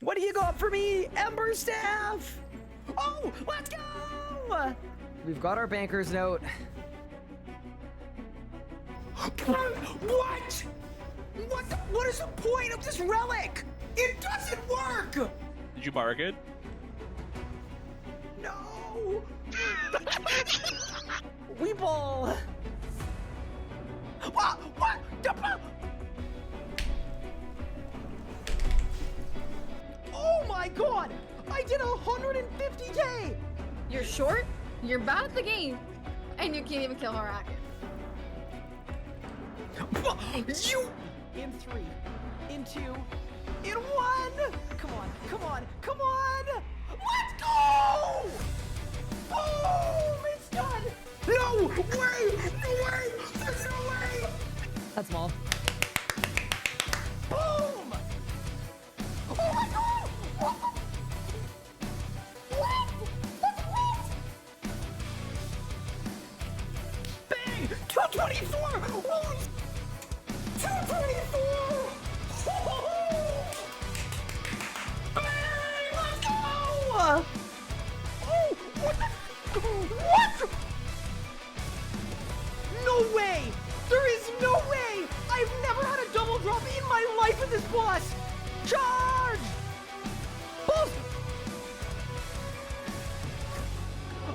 What do you got for me, Ember Staff? Oh, let's go! We've got our banker's note. What? What is the point of this relic? It doesn't work! Did you bargain? No! Weeble! What? Oh my god! I did 150k! You're short, you're bad at the game, and you can't even kill Harak. You! In 3, in 2, in 1! Come on, come on, come on! Let's go! Boom! It's done! No way! No way! There's no way! That's small. Boom! Oh my god! What? That's what? Bang! 224! Holy 224! Bang! Let's go! Oh! What the? What? No way! There is no way! I've never had a double drop in my life with this boss! Charge! Boom!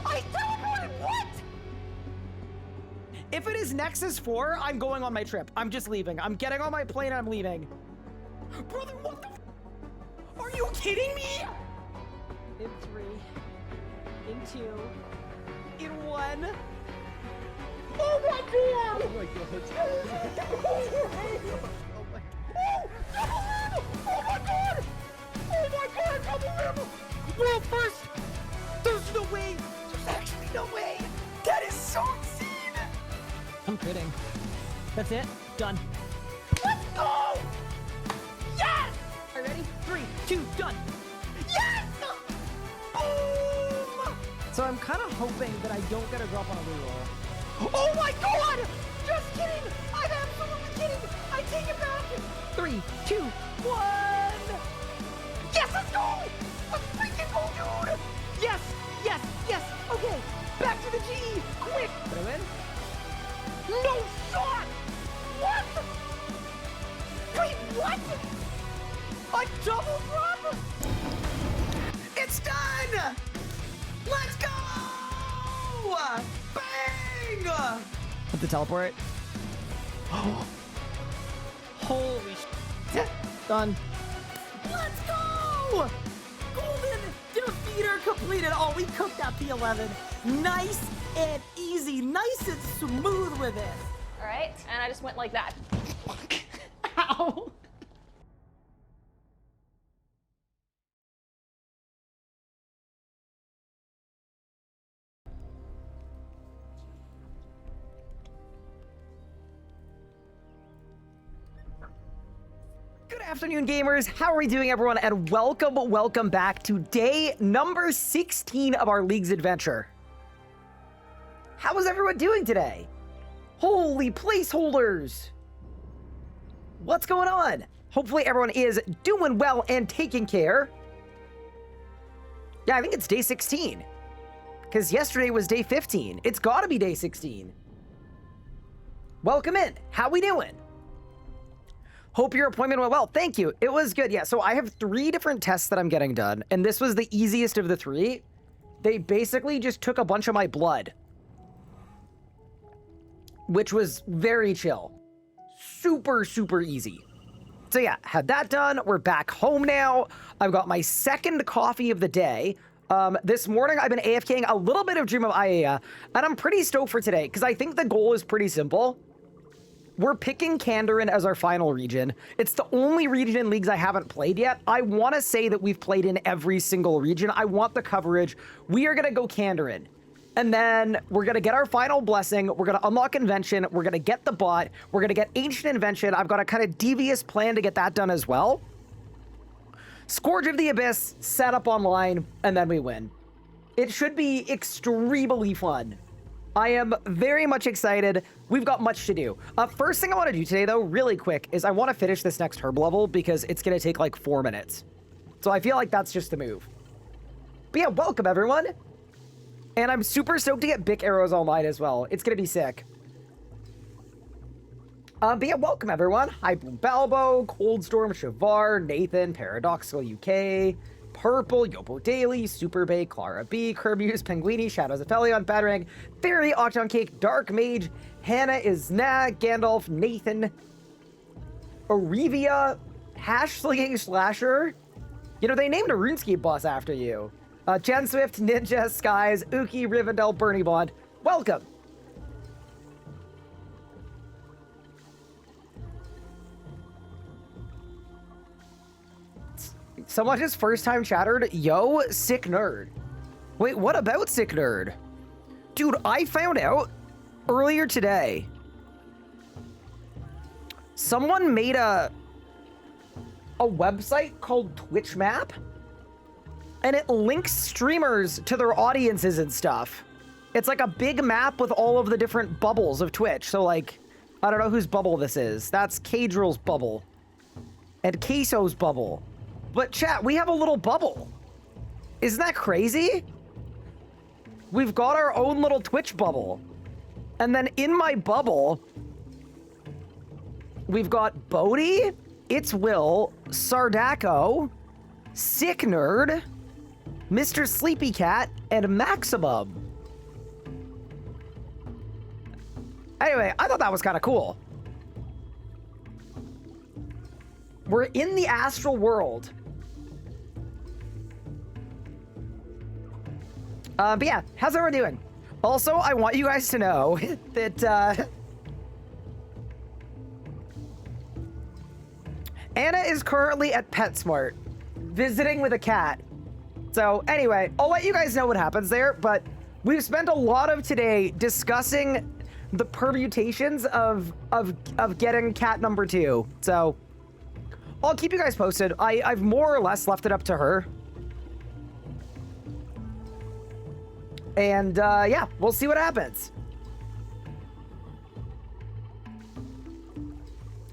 I teleported! What? If it is Nexus 4, I'm going on my trip. I'm just leaving. I'm getting on my plane and I'm leaving. Brother, what the f? Are you kidding me? In 3, in 2, in 1. Oh my god! Oh my god. Oh my god! Oh my god! Oh my god! Double rim! Well, first, there's no way. There's actually no way. That is so insane. I'm kidding. That's it. Done. Let's go! Yes! Are you ready? 3, 2, done. Yes! Boom! So I'm kind of hoping that I don't get a drop on a reroll. Oh my god! Just kidding! I'm absolutely kidding! I take it back! 3, 2, 1! Yes, let's go! Let's freaking go, dude! Yes, yes, yes! Okay, back to the G! Quick! Did I win? No shot! What? Wait, what? A double drop? It's done! Let's go! Bang! With the teleport. Holy shit. Done. Let's go! Golden defeater completed. Oh, we cooked that P11. Nice and easy. Nice and smooth with it. All right, and I just went like that. Ow. Good afternoon, gamers. How are we doing, everyone? And welcome back to day number 16 of our League's adventure. How is everyone doing today? Holy placeholders! What's going on? Hopefully everyone is doing well and taking care. Yeah, I think it's day 16. Because yesterday was day 15. It's gotta be day 16. Welcome in. How we doing? Hope your appointment went well. Thank you. It was good. Yeah, so I have 3 different tests that I'm getting done, and this was the easiest of the 3. They basically just took a bunch of my blood, which was very chill. Super, super easy. So yeah, had that done. We're back home now. I've got my second coffee of the day. This morning, I've been AFKing a little bit of Dream of Aya, and I'm pretty stoked for today, because I think the goal is pretty simple. We're picking Kandarin as our final region. It's the only region in Leagues I haven't played yet. I want to say that we've played in every single region. I want the coverage. We are going to go Kandarin. And then we're going to get our final blessing. We're going to unlock Invention. We're going to get the bot. We're going to get Ancient Invention. I've got a kind of devious plan to get that done as well. Scourge of the Abyss, set up online, and then we win. It should be extremely fun. I am very much excited. We've got much to do. First thing I want to do today, though, really quick, is I want to finish this next herb level because it's going to take like 4 minutes. So I feel like that's just the move. But yeah, welcome everyone. And I'm super stoked to get BIK arrows online as well. It's gonna be sick. But yeah, welcome everyone. Hi, Blue Balbo, Coldstorm, Shavar, Nathan, Paradoxical UK, Purple, Yobo Daily, Super Bay, Clara B, Kermuse, Penguini, Shadows of Felion, Batarang, Fairy, Octon Cake, Dark Mage, Hannah Isna, Gandalf, Nathan, Arevia, Hash Slinging Slasher. You know, they named a RuneScape boss after you. Jen Swift, Ninja, Skies, Uki, Rivendell, Bernie Bond. Welcome. Someone just first time chattered, yo, sick nerd. Wait, what about sick nerd? Dude, I found out earlier today. Someone made a website called Twitch Map, and it links streamers to their audiences and stuff. It's like a big map with all of the different bubbles of Twitch. So like, I don't know whose bubble this is. That's Cadrill's bubble. And Queso's bubble. But chat, we have a little bubble. Isn't that crazy? We've got our own little Twitch bubble. And then in my bubble, we've got Bodhi, It's Will, Sardaco, Sick Nerd, Mr. Sleepy Cat, and Maximum. Anyway, I thought that was kind of cool. We're in the astral world. But yeah, how's everyone doing? Also, I want you guys to know that Anna is currently at PetSmart, visiting with a cat. So anyway, I'll let you guys know what happens there, but we've spent a lot of today discussing the permutations of getting cat number 2. So I'll keep you guys posted. I've more or less left it up to her. And yeah, we'll see what happens.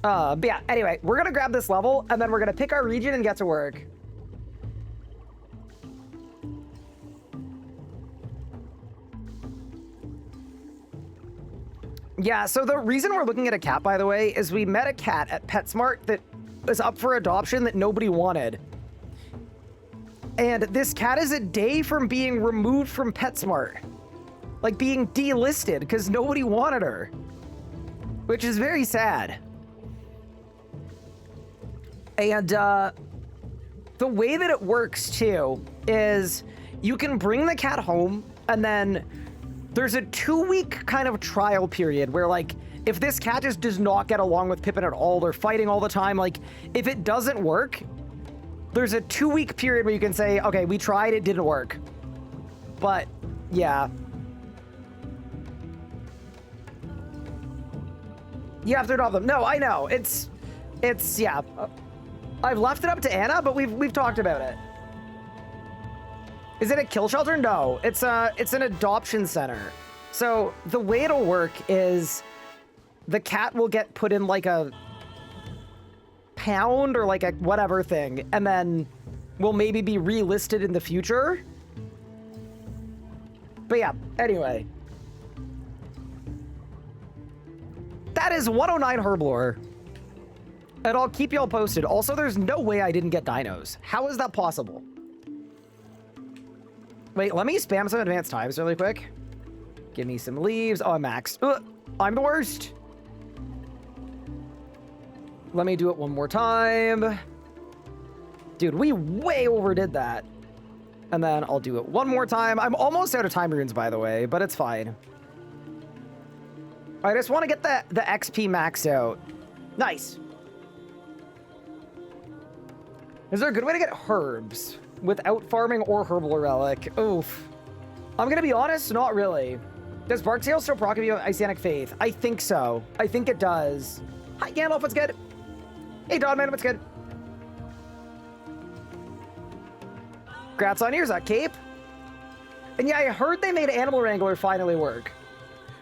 But yeah, anyway, we're gonna grab this level and then we're gonna pick our region and get to work. Yeah, so the reason we're looking at a cat, by the way, is we met a cat at PetSmart that was up for adoption that nobody wanted. And this cat is a day from being removed from PetSmart. Like being delisted because nobody wanted her. Which is very sad. And the way that it works too is you can bring the cat home and then there's a 2-week kind of trial period where like if this cat just does not get along with Pippin at all, they're fighting all the time, like if it doesn't work, there's a 2-week period where you can say, okay, we tried, it didn't work. But yeah. You have to adopt them. No, I know. It's yeah. I've left it up to Anna, but we've talked about it. Is it a kill shelter? No, it's an adoption center. So the way it'll work is the cat will get put in like a pound or like a whatever thing, and then will maybe be relisted in the future. But yeah, anyway. That is 109 Herblore. And I'll keep y'all posted. Also, there's no way I didn't get dinos. How is that possible? Wait, let me spam some advanced times really quick. Give me some leaves. Oh, I'm maxed. I'm the worst. Let me do it one more time. Dude, we way overdid that. And then I'll do it one more time. I'm almost out of time runes, by the way, but it's fine. I just want to get the XP maxed out. Nice. Is there a good way to get herbs without farming or herbal relic? Oof. I'm gonna be honest, not really. Does Barktail still proc you Isanic Faith? I think so. I think it does. Hi, Gandalf, what's good? Hey, Dodman, what's good? Congrats on yours, Cape. And yeah, I heard they made Animal Wrangler finally work.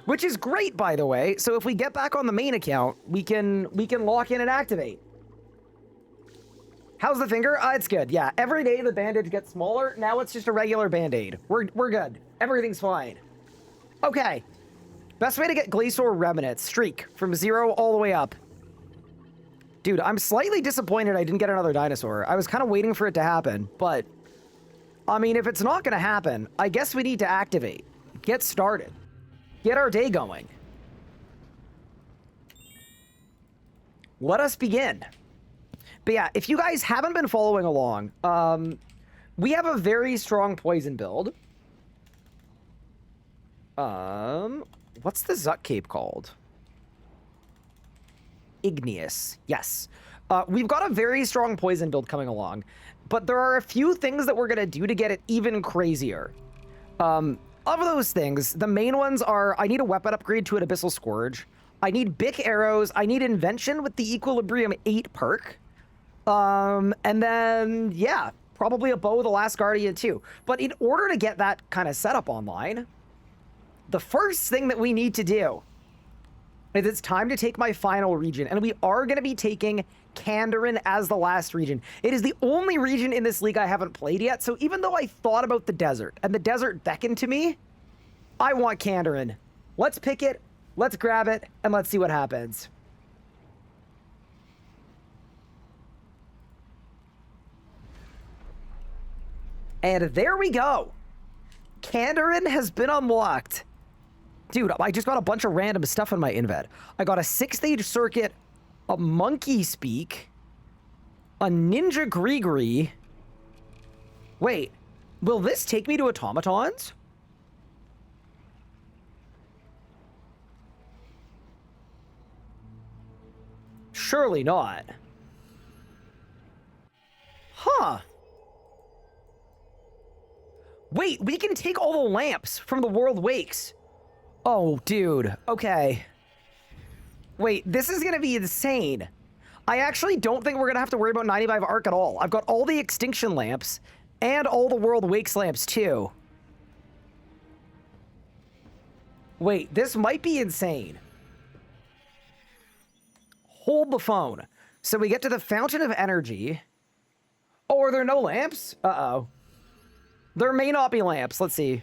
Which is great, by the way. So if we get back on the main account, we can lock in and activate. How's the finger? It's good. Yeah, every day the bandage gets smaller. Now it's just a regular band-aid. We're good. Everything's fine. Okay. Best way to get Glacior Remnant. Streak from 0 all the way up. Dude, I'm slightly disappointed I didn't get another dinosaur. I was kind of waiting for it to happen, but... I mean, if it's not going to happen, I guess we need to activate. Get started. Get our day going. Let us begin. But yeah, if you guys haven't been following along, we have a very strong poison build. What's the Zuck cape called? Igneous. Yes. We've got a very strong poison build coming along, but there are a few things that we're going to do to get it even crazier. Of those things, the main ones are, I need a weapon upgrade to an Abyssal Scourge. I need BIK arrows. I need Invention with the Equilibrium 8 perk. And then, yeah, probably a bow of the Last Guardian too. But in order to get that kind of setup online, the first thing that we need to do is it's time to take my final region. And we are going to be taking Kandarin as the last region. It is the only region in this league I haven't played yet. So even though I thought about the desert and the desert beckoned to me, I want Kandarin. Let's pick it, let's grab it, and let's see what happens. And there we go. Kandarin has been unlocked. Dude, I just got a bunch of random stuff in my invet. I got a 6-stage circuit, a monkey speak, a ninja Grigri. Wait, will this take me to automatons? Surely not. Huh. Wait, we can take all the lamps from the World Wakes. Oh, dude. Okay. Wait, this is gonna be insane. I actually don't think we're gonna have to worry about 95 arc at all. I've got all the extinction lamps and all the World Wakes lamps too. Wait, this might be insane. Hold the phone. So we get to the Fountain of Energy. Oh, are there no lamps? Uh-oh. There may not be lamps. Let's see.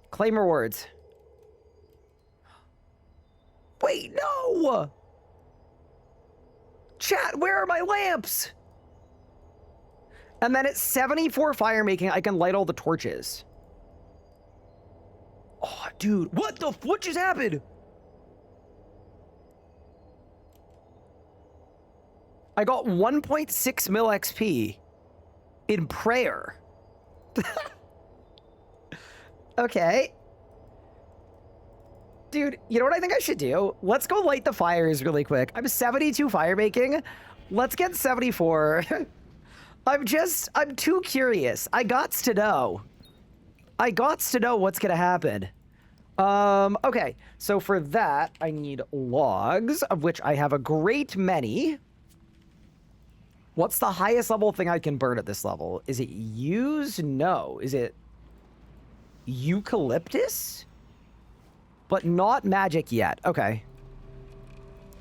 Claim rewards. Wait, no! Chat, where are my lamps? And then at 74 fire making, I can light all the torches. Oh, dude, what just happened? I got 1.6 mil XP in prayer. Okay. Dude, you know what I think I should do? Let's go light the fires really quick. I'm 72 fire making. Let's get 74. I'm too curious. I gots to know. I gots to know what's gonna happen. Okay. So for that, I need logs, of which I have a great many. What's the highest level thing I can burn at this level? Is it use? No. Is it eucalyptus? But not magic yet. Okay.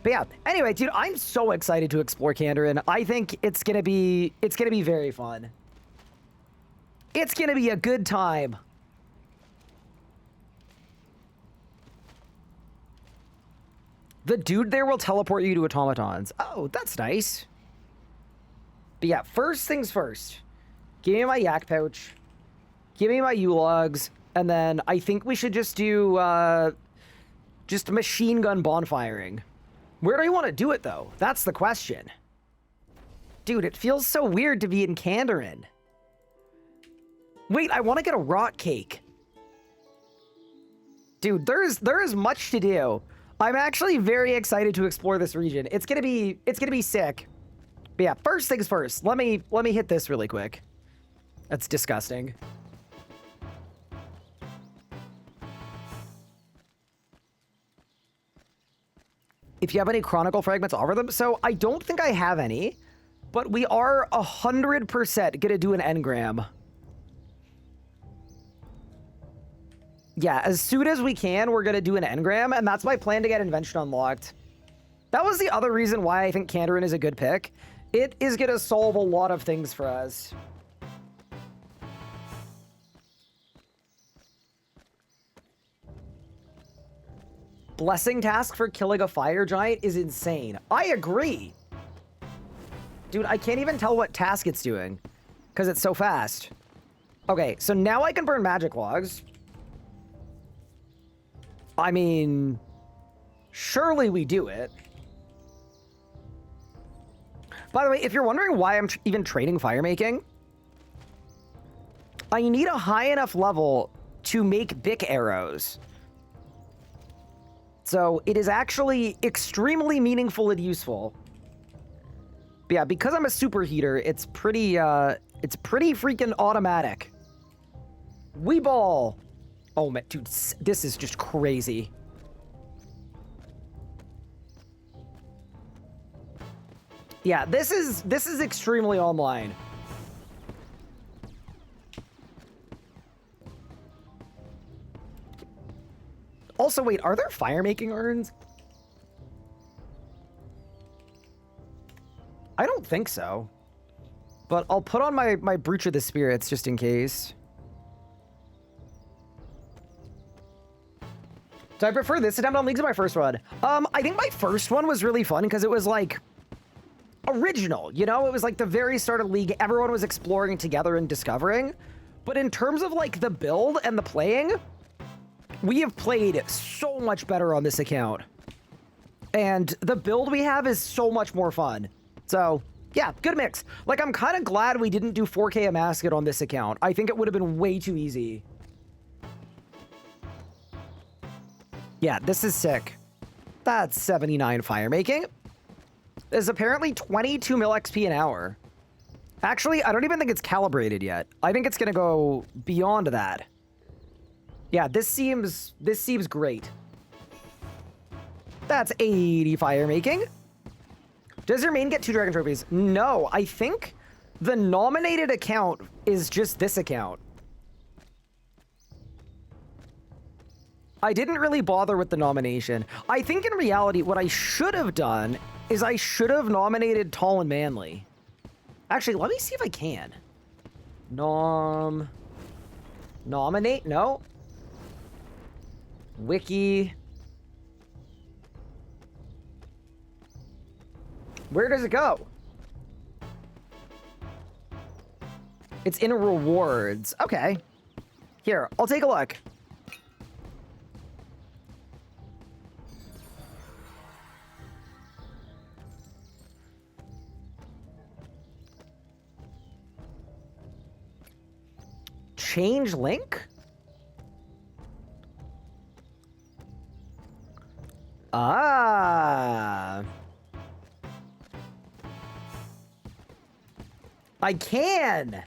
But yeah, anyway, dude, I'm so excited to explore Kandarin. I think it's gonna be very fun. It's gonna be a good time. The dude there will teleport you to automatons. Oh, that's nice. But yeah, first things first. Give me my yak pouch. Give me my U-logs. And then I think we should just do, just machine gun bonfiring. Where do you want to do it, though? That's the question. Dude, it feels so weird to be in Kandarin. Wait, I want to get a rock cake. Dude, there is much to do. I'm actually very excited to explore this region. It's gonna be sick. But yeah, first things first. Let me hit this really quick. That's disgusting. If you have any Chronicle fragments, offer them. So I don't think I have any, but we are 100% gonna do an engram. Yeah, as soon as we can, we're gonna do an engram, and that's my plan to get Invention unlocked. That was the other reason why I think Kandarin is a good pick, It is going to solve a lot of things for us. Blessing task for killing a fire giant is insane. I agree. Dude, I can't even tell what task it's doing because it's so fast. Okay, so now I can burn magic logs. I mean, surely we do it. By the way, if you're wondering why I'm even trading fire making, I need a high enough level to make BIK arrows. So it is actually extremely meaningful and useful. But yeah, because I'm a superheater, it's pretty freaking automatic. Weeball. Oh man, dude, this is just crazy. Yeah, this is extremely online. Also, wait, are there fire-making urns? I don't think so. But I'll put on my Brooch of the Spirits just in case. So I prefer this attempt on Leagues of my first one. I think my first one was really fun because it was like original, you know? It was like the very start of League. Everyone was exploring together and discovering. But in terms of like the build and the playing, we have played so much better on this account. And the build we have is so much more fun. So, yeah, good mix. Like, I'm kind of glad we didn't do 4K a Mascot on this account. I think it would have been way too easy. Yeah, this is sick. That's 79 fire making. There's apparently 22 mil XP an hour. Actually, I don't even think it's calibrated yet. I think it's going to go beyond that. Yeah, this seems great. That's 80 fire making. Does your main get 2 dragon trophies? No, I think the nominated account is just this account. I didn't really bother with the nomination. I think in reality, what I should have done is I should have nominated Tall and Manly. Actually, let me see if I can. Nominate? No. Wiki. Where does it go? It's in rewards. Okay. Here, I'll take a look. Change link? Ah. I can.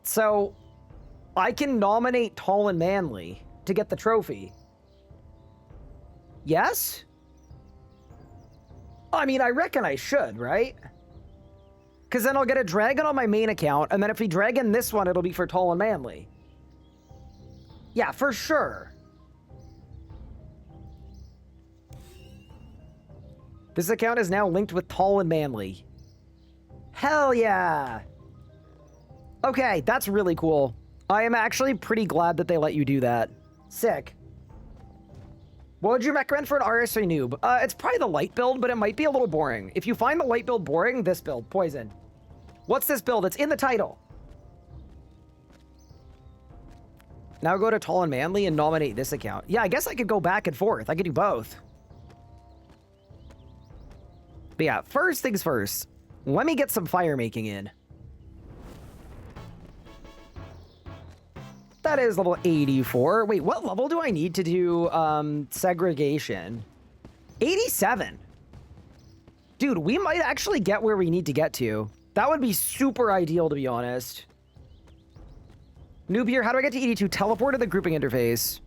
So, I can nominate Tall and Manly to get the trophy. Yes? I mean, I reckon I should, right? Because then I'll get a dragon on my main account, and then if we drag in this one, it'll be for Tall and Manly. Yeah, for sure. This account is now linked with Tall and Manly. Hell yeah! Okay, that's really cool. I am actually pretty glad that they let you do that. Sick. What would you recommend for an RSA noob? It's probably the light build, but it might be a little boring. If you find the light build boring, this build, Poison. What's this build? It's in the title. Now go to Tall and Manly and nominate this account. Yeah, I guess I could go back and forth. I could do both. But yeah, first things first. Let me get some fire making in. That is level 84. Wait, what level do I need to do segregation? 87. Dude, we might actually get where we need to get to. That would be super ideal, to be honest. Noob here, how do I get to 82? Teleport to the grouping interface.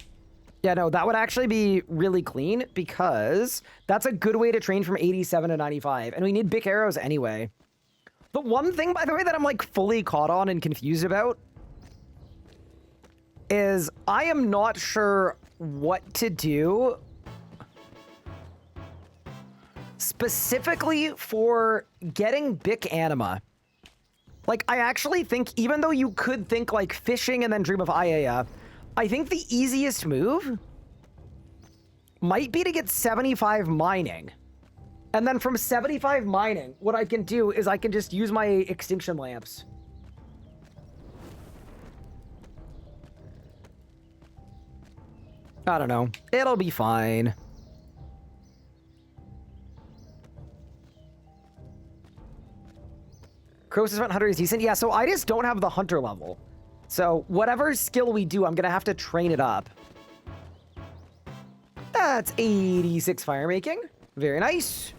Yeah, no, that would actually be really clean because that's a good way to train from 87 to 95. And we need big arrows anyway. The one thing, by the way, that I'm like fully caught on and confused about is I am not sure what to do specifically for getting BIK anima. Like, I actually think, even though you could think like fishing and then dream of Ayaya, I think the easiest move might be to get 75 mining. And then from 75 mining, what I can do is I can just use my extinction lamps. I don't know. It'll be fine. Croesus Hunter is decent. Yeah, so I just don't have the hunter level. So whatever skill we do, I'm going to have to train it up. That's 86 fire making. Very nice.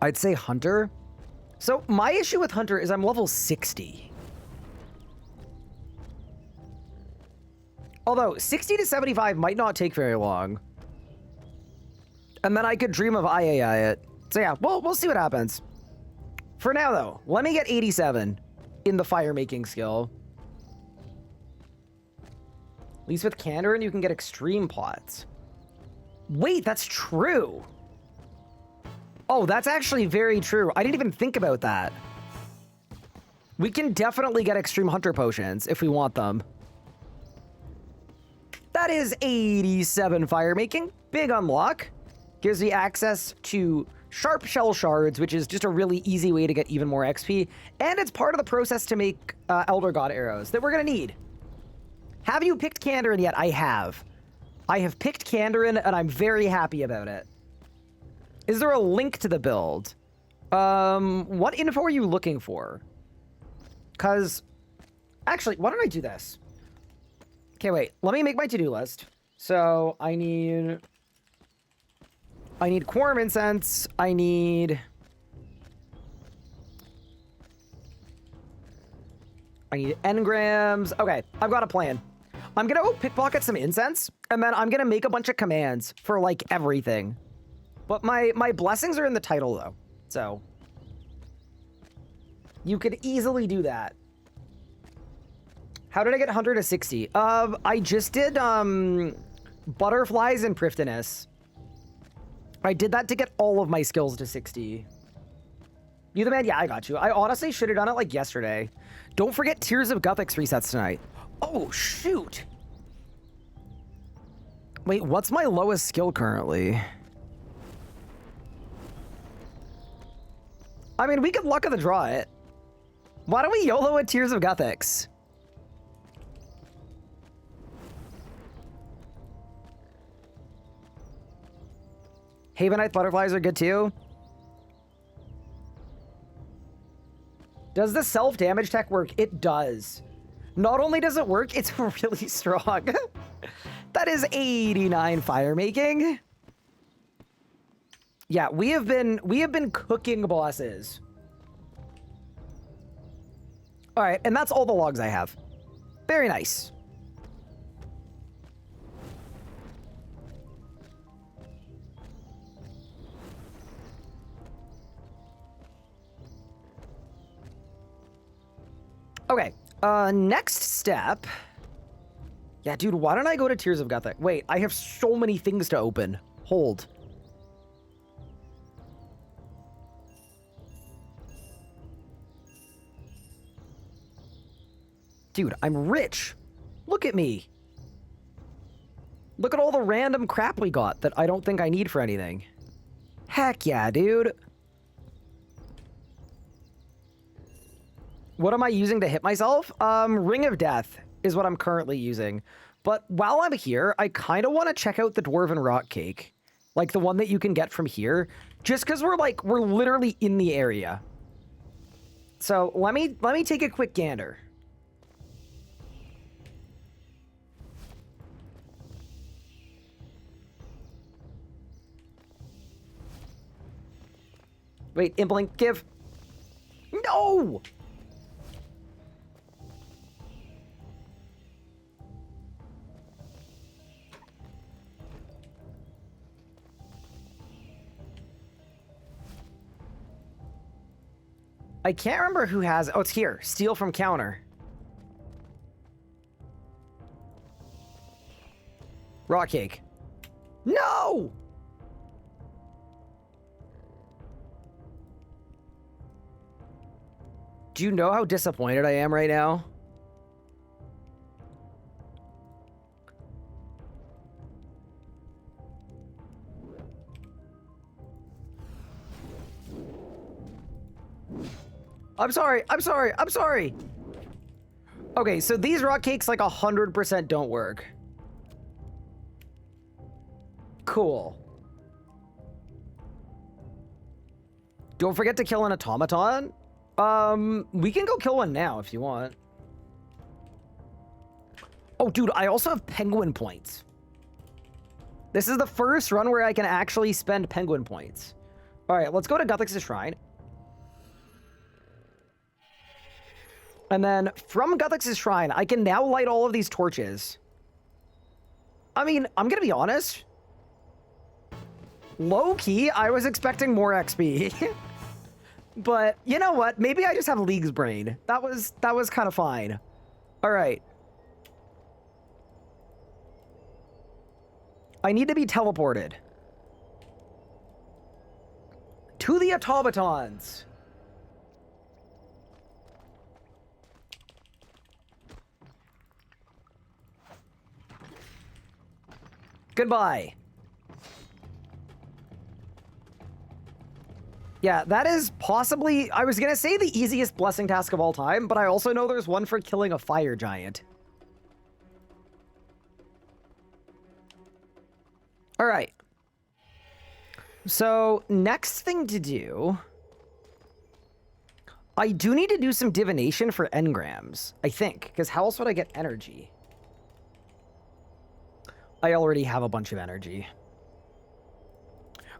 I'd say hunter. So my issue with hunter is I'm level 60. Although 60 to 75 might not take very long. And then I could dream of Ayaya it. So yeah, we'll see what happens. For now though, let me get 87 in the fire making skill. At least with Kandarin you can get extreme pots. Wait, that's true. Oh, that's actually very true. I didn't even think about that. We can definitely get extreme hunter potions if we want them. That is 87 fire making. Big unlock. Gives me access to sharp shell shards, which is just a really easy way to get even more XP. And it's part of the process to make Elder God arrows that we're going to need. Have you picked Kandarin yet? I have. I have picked Kandarin, and I'm very happy about it. Is there a link to the build? What info are you looking for? Because, actually, why don't I do this? Okay, wait. Let me make my to-do list. So, I need quorum incense. I need engrams. Okay, I've got a plan. I'm gonna go pickpocket some incense, and then I'm gonna make a bunch of commands for, like, everything. But my blessings are in the title, though. So, you could easily do that. How did I get 100 to 60? I just did, butterflies and prifdiness. I did that to get all of my skills to 60. You the man? Yeah, I got you. I honestly should have done it, like, yesterday. Don't forget Tears of Guthix resets tonight. Oh, shoot. Wait, what's my lowest skill currently? I mean, we could luck of the draw it. Why don't we YOLO at Tears of Guthix? Havenite butterflies are good too. Does the self-damage tech work? It does. Not only does it work, it's really strong. That is 89 fire making. Yeah, we have been cooking bosses. All right, and that's all the logs I have. Very nice. Okay, next step. Yeah, dude, why don't I go to Tears of Guthix? Wait, I have so many things to open. Hold. Dude, I'm rich. Look at me. Look at all the random crap we got that I don't think I need for anything. Heck yeah, dude. What am I using to hit myself? Ring of Death is what I'm currently using. But while I'm here, I kind of want to check out the Dwarven Rock Cake. Like the one that you can get from here. Just because we're literally in the area. So let me take a quick gander. Wait, Imblink, give. No! I can't remember who has... Oh, it's here. Steal from counter. Raw cake. No! Do you know how disappointed I am right now? I'm sorry. I'm sorry. I'm sorry. Okay, so these rock cakes like 100% don't work. Cool. Don't forget to kill an automaton. We can go kill one now if you want. Oh, dude, I also have penguin points. This is the first run where I can actually spend penguin points. All right, let's go to Guthix's Shrine. And then from Guthix's Shrine, I can now light all of these torches. I mean, I'm going to be honest. Low-key, I was expecting more XP. But you know what? Maybe I just have League's brain. That was kind of fine. All right. I need to be teleported to the automatons. Goodbye. Yeah, that is possibly, I was gonna say the easiest blessing task of all time, but I also know there's one for killing a fire giant. All right. So next thing to do, I do need to do some divination for engrams, I think, because how else would I get energy? I already have a bunch of energy.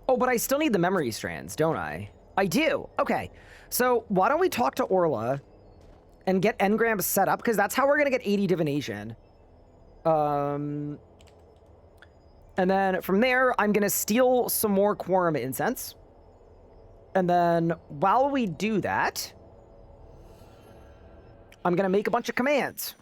Oh, but I still need the memory strands, don't I? I do. Okay. So why don't we talk to Orla and get engrams set up? Because that's how we're going to get 80 divination. And then from there, I'm going to steal some more quorum incense. And then while we do that, I'm going to make a bunch of commands.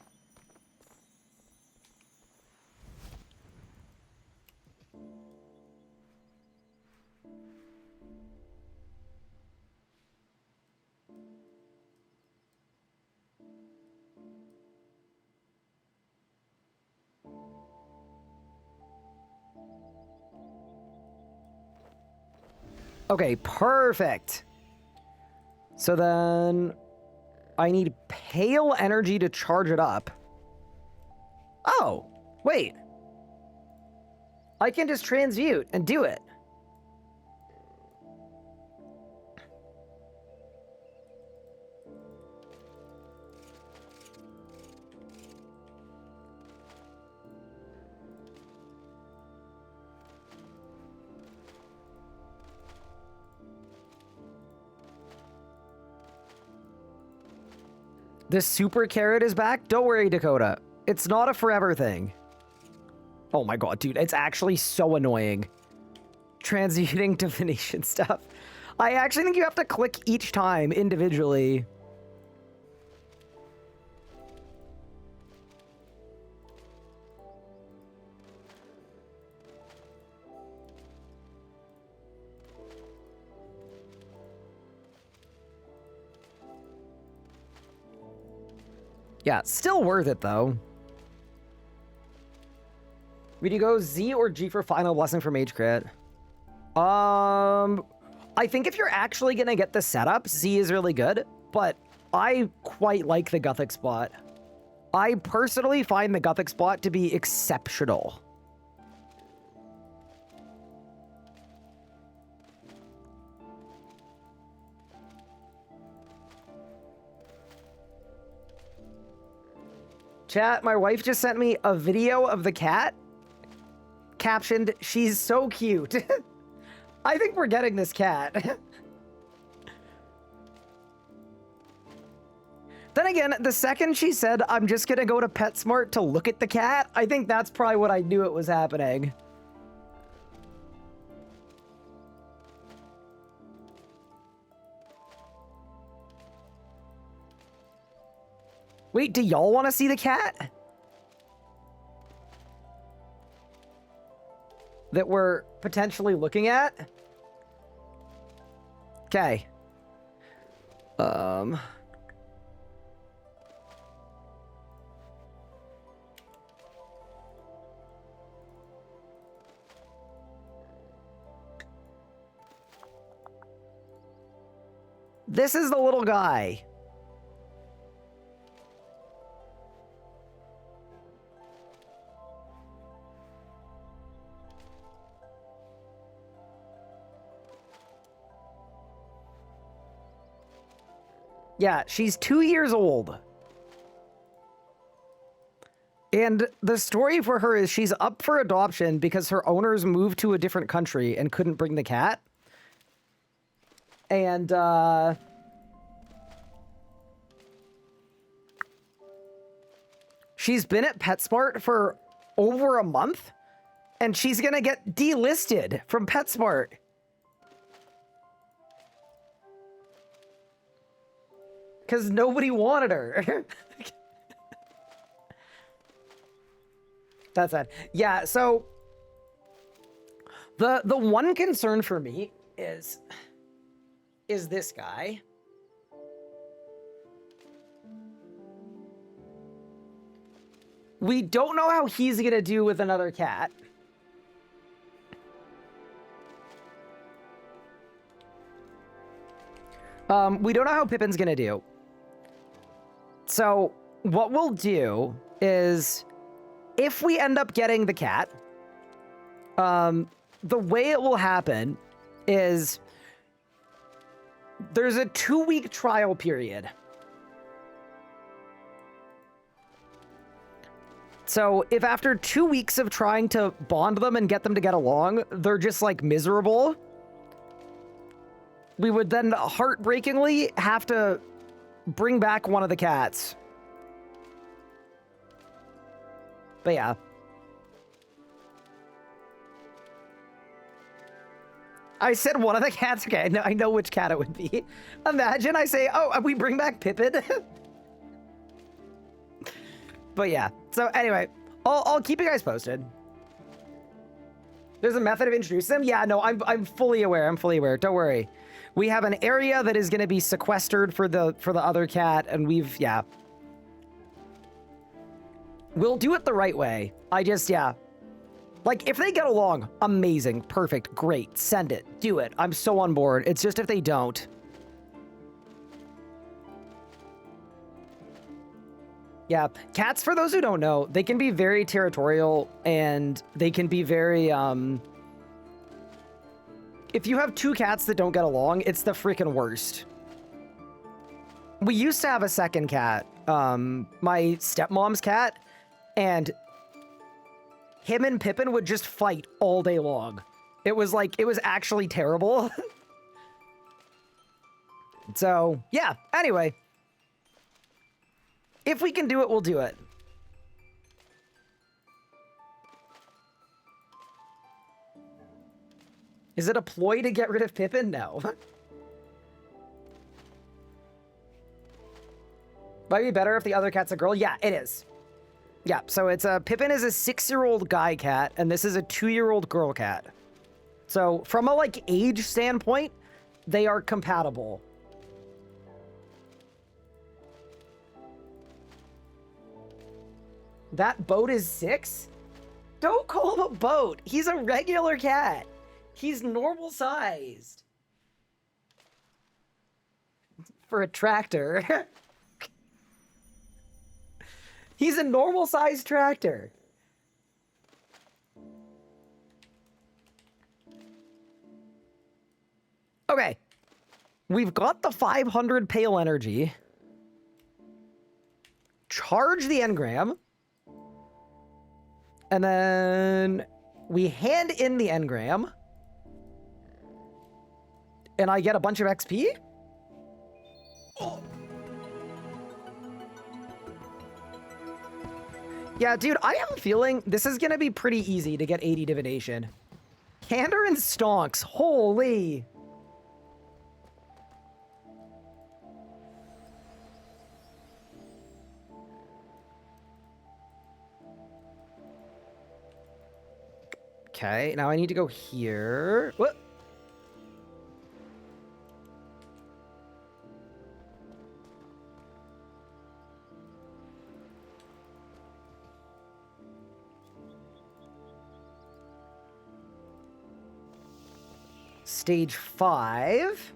Okay, perfect. So then I need pale energy to charge it up. Oh, wait. I can just transmute and do it. The super carrot is back? Don't worry, Dakota. It's not a forever thing. Oh my god, dude. It's actually so annoying. Transmuting divination stuff. I actually think you have to click each time individually. Yeah, still worth it, though. Would you go Z or G for final blessing for Mage Crit? I think if you're actually gonna get the setup, Z is really good, but I quite like the Guthix spot. I personally find the Guthix spot to be exceptional. Chat, my wife just sent me a video of the cat. Captioned, she's so cute. I think we're getting this cat. Then again, the second she said, I'm just gonna go to PetSmart to look at the cat, I think that's probably what I knew it was happening. Wait, do y'all want to see the cat? That we're potentially looking at? Okay. This is the little guy. Yeah, she's 2 years old. And the story for her is she's up for adoption because her owners moved to a different country and couldn't bring the cat. And, she's been at PetSmart for over a month, and she's gonna get delisted from PetSmart. Because nobody wanted her. That's sad. Yeah, so the one concern for me is this guy. We don't know how he's gonna do with another cat. We don't know how Pippin's gonna do. So what we'll do is, if we end up getting the cat, the way it will happen is there's a 2-week trial period. So if after 2 weeks of trying to bond them and get them to get along, they're just like miserable, we would then heartbreakingly have to bring back one of the cats. But yeah. I said one of the cats. Okay, I know which cat it would be. Imagine I say, oh, we bring back Pippin. But yeah. So anyway, I'll keep you guys posted. There's a method of introducing them? Yeah, no, I'm fully aware. I'm fully aware. Don't worry. We have an area that is going to be sequestered for the other cat, and yeah. We'll do it the right way. Yeah. Like, if they get along, amazing, perfect, great, send it, do it. I'm so on board. It's just if they don't. Yeah, cats, for those who don't know, they can be very territorial, and they can be very, if you have 2 cats that don't get along, it's the freaking worst. We used to have a second cat, my stepmom's cat, and him and Pippin would just fight all day long. It was actually terrible. So, yeah, anyway. If we can do it, we'll do it. Is it a ploy to get rid of Pippin? No. Might be better if the other cat's a girl. Yeah, it is. Yeah, so it's Pippin is a 6-year-old guy cat, and this is a 2-year-old girl cat. So from a age standpoint, they are compatible. That boat is 6? Don't call him a boat. He's a regular cat. He's normal sized. For a tractor. He's a normal sized tractor. Okay. We've got the 500 pale energy. Charge the engram. And then we hand in the engram. And I get a bunch of XP? Oh. Yeah, dude, I have a feeling this is going to be pretty easy to get 80 divination. Candor and Stonks. Holy. Okay, now I need to go here. What? Stage 5.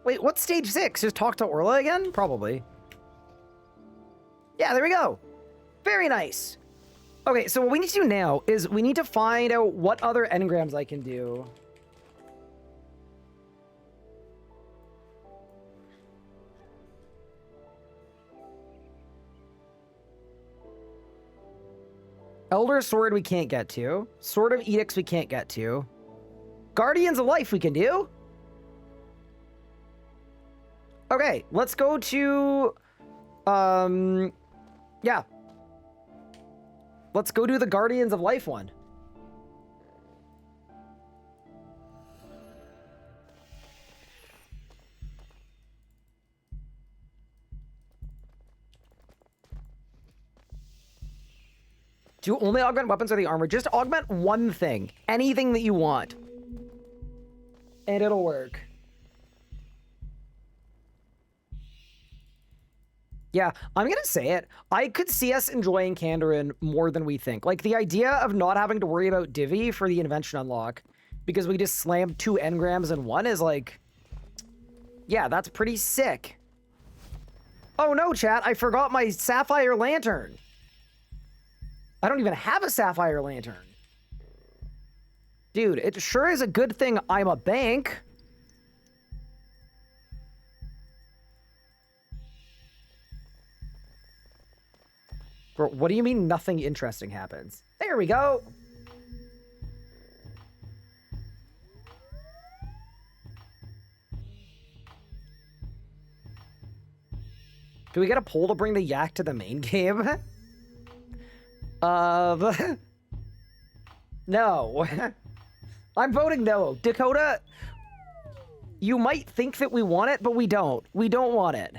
Wait, what's stage 6? Just talk to Orla again? Probably. Yeah, there we go. Very nice. Okay, so what we need to do now is we need to find out what other engrams I can do. Elder Sword we can't get to. Sword of Edicts we can't get to. Guardians of Life we can do. Okay, let's go to... yeah. Let's go do the Guardians of Life one. Do you only augment weapons or the armor? Just augment one thing. Anything that you want. And it'll work. Yeah, I'm gonna say it. I could see us enjoying Kandarin more than we think. Like, the idea of not having to worry about Divi for the Invention unlock, because we just slammed 2 engrams in one, is like... Yeah, that's pretty sick. Oh no, chat, I forgot my Sapphire Lantern. I don't even have a Sapphire Lantern. Dude, it sure is a good thing I'm a bank. Bro, what do you mean nothing interesting happens? There we go. Do we get a poll to bring the yak to the main game? No. I'm voting no. Dakota, you might think that we want it, but we don't. We don't want it.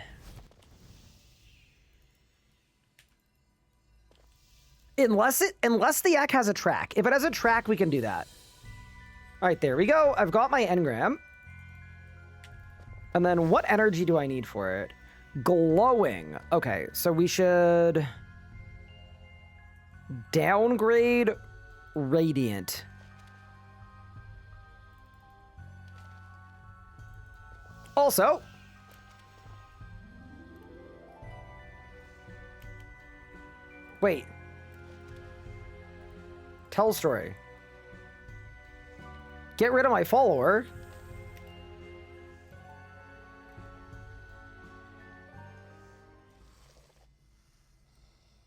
Unless the yak has a track. If it has a track, we can do that. All right, there we go. I've got my engram. And then what energy do I need for it? Glowing. Okay, so we should downgrade radiant. Also, wait. Tell story. Get rid of my follower.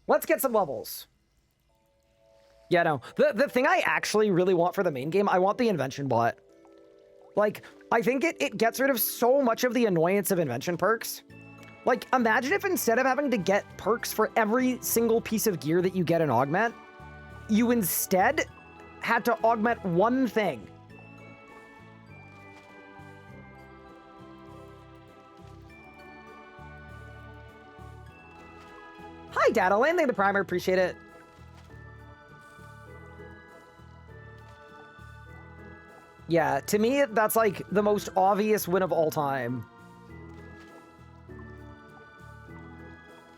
Let's get some levels. Yeah, no. The thing I actually really want for the main game, I want the Invention bot. Like, I think it gets rid of so much of the annoyance of Invention perks. Like, imagine if instead of having to get perks for every single piece of gear that you get in Augment, you instead had to augment one thing. Hi, Data Lane. Thank you the primer. Appreciate it. Yeah, to me, that's like the most obvious win of all time.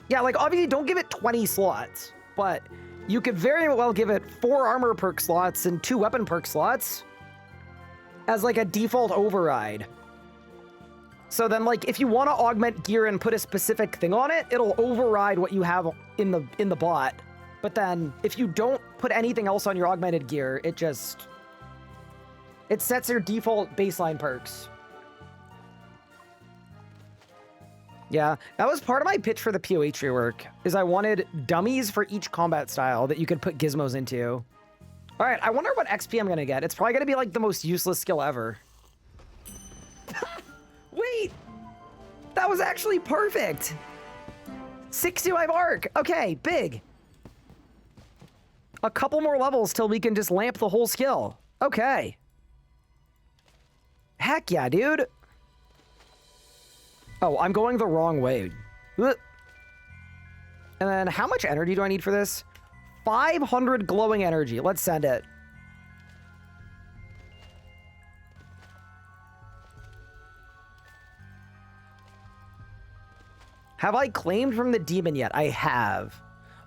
Yeah, like, obviously, don't give it 20 slots, but you could very well give it 4 armor perk slots and 2 weapon perk slots as like a default override. So then, like, if you want to augment gear and put a specific thing on it, it'll override what you have in the bot. But then, if you don't put anything else on your augmented gear, it sets your default baseline perks. Yeah, that was part of my pitch for the PoE rework, is I wanted dummies for each combat style that you could put gizmos into. All right, I wonder what XP I'm gonna get. It's probably gonna be like the most useless skill ever. Wait, that was actually perfect. 65 arc, okay, big. A couple more levels till we can just lamp the whole skill. Okay. Heck yeah, dude. Oh, I'm going the wrong way. And then how much energy do I need for this? 500 glowing energy. Let's send it. Have I claimed from the demon yet? I have.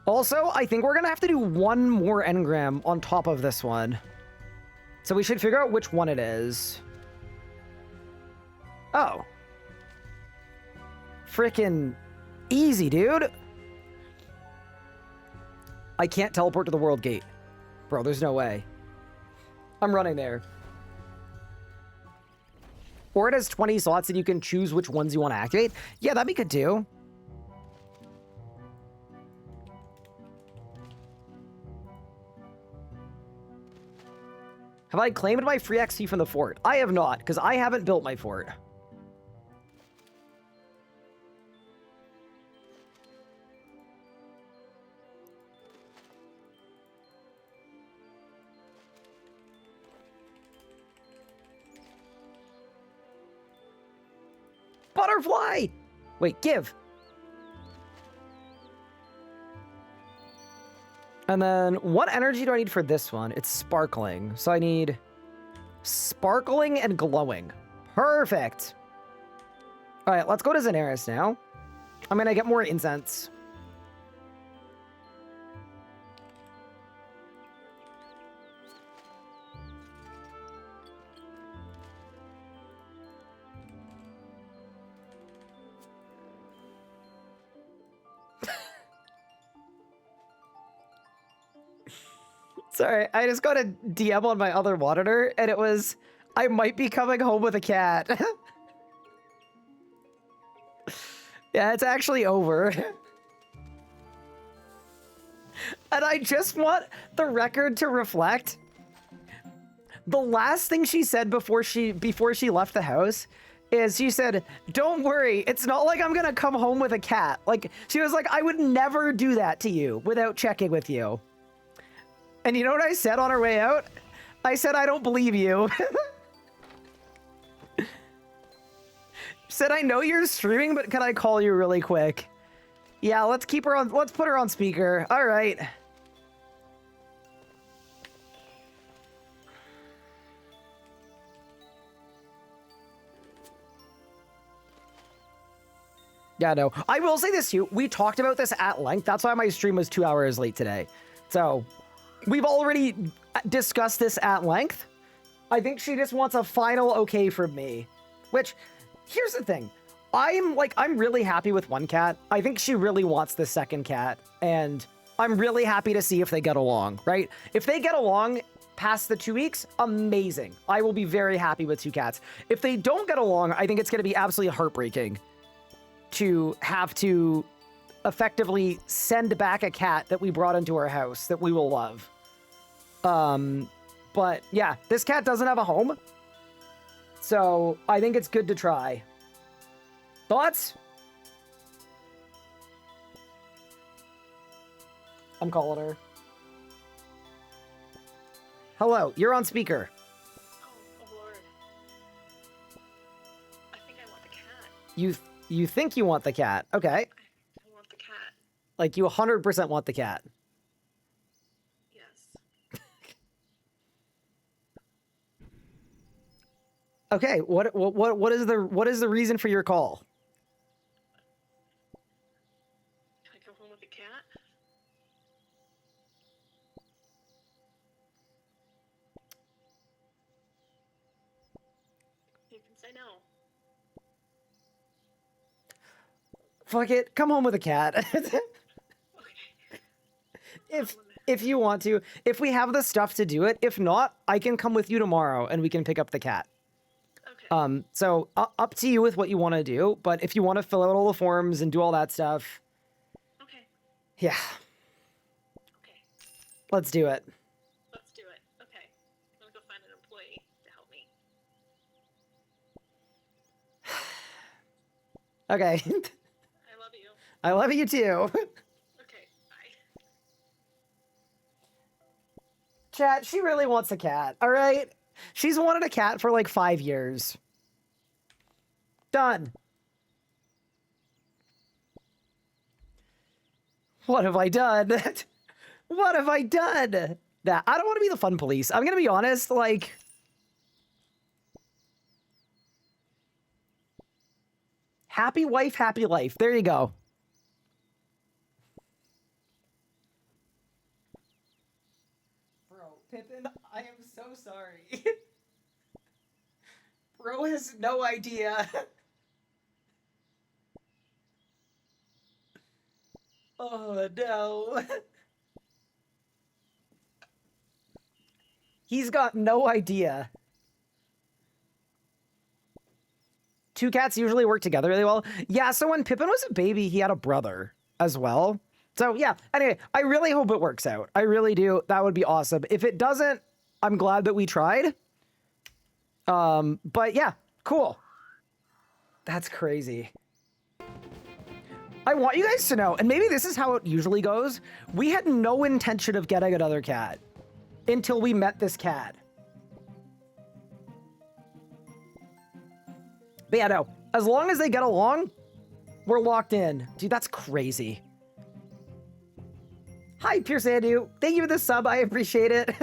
Also, I think we're gonna have to do one more engram on top of this one. So we should figure out which one it is. Oh. Frickin' easy, dude. I can't teleport to the world gate. Bro, there's no way. I'm running there. Or it has 20 slots and you can choose which ones you want to activate. Yeah, that'd be good too. Have I claimed my free XP from the fort? I have not, because I haven't built my fort. Butterfly! Wait, give. And then what energy do I need for this one? It's sparkling. So I need sparkling and glowing. Perfect. All right, let's go to Xanaris now. I'm going to get more incense. Sorry, I just got a DM on my other monitor, and it was, I might be coming home with a cat. Yeah, it's actually over. And I just want the record to reflect. The last thing she said before she left the house is she said, "Don't worry, it's not like I'm gonna come home with a cat." Like, she was like, "I would never do that to you without checking with you." And you know what I said on our way out? I said, "I don't believe you." Said, "I know you're streaming, but can I call you really quick?" Yeah, let's keep her on, let's put her on speaker. All right. Yeah, no. I will say this too. We talked about this at length. That's why my stream was 2 hours late today. So we've already discussed this at length. I think she just wants a final okay from me. Which, here's the thing. I'm really happy with one cat. I think she really wants the second cat. And I'm really happy to see if they get along, right? If they get along past the 2 weeks, amazing. I will be very happy with 2 cats. If they don't get along, I think it's going to be absolutely heartbreaking to have to effectively send back a cat that we brought into our house that we will love. But yeah, this cat doesn't have a home. So I think it's good to try. Thoughts? I'm calling her. Hello, you're on speaker. Oh Lord. I think I want the cat. You think you want the cat. Okay. I want the cat. Like, you 100% want the cat. Yes. Okay, what is the reason for your call? Can I come home with the cat? You can say no. Fuck it, come home with a cat. Okay. If you want to. If we have the stuff to do it. If not, I can come with you tomorrow and we can pick up the cat. Okay. So up to you with what you want to do, but if you want to fill out all the forms and do all that stuff. Okay. Yeah. Okay. Let's do it. Let's do it. Okay. I'm gonna go find an employee to help me. Okay. I love you. I love you too. Okay. Bye. Chat, she really wants a cat, all right? She's wanted a cat for like 5 years. Done. What have I done? What have I done? That I don't want to be the fun police. I'm gonna be honest, like, happy wife, happy life. There you go. Pippin, I am so sorry. Bro has no idea. Oh no. He's got no idea. Two cats usually work together really well. Yeah, so when Pippin was a baby, he had a brother as well. So yeah, anyway, I really hope it works out. I really do. That would be awesome. If it doesn't, I'm glad that we tried. But yeah, cool. That's crazy. I want you guys to know, and maybe this is how it usually goes, we had no intention of getting another cat until we met this cat. But yeah, no, as long as they get along, we're locked in. Dude, that's crazy. Hi, Pierce Andu. Thank you for the sub. I appreciate it.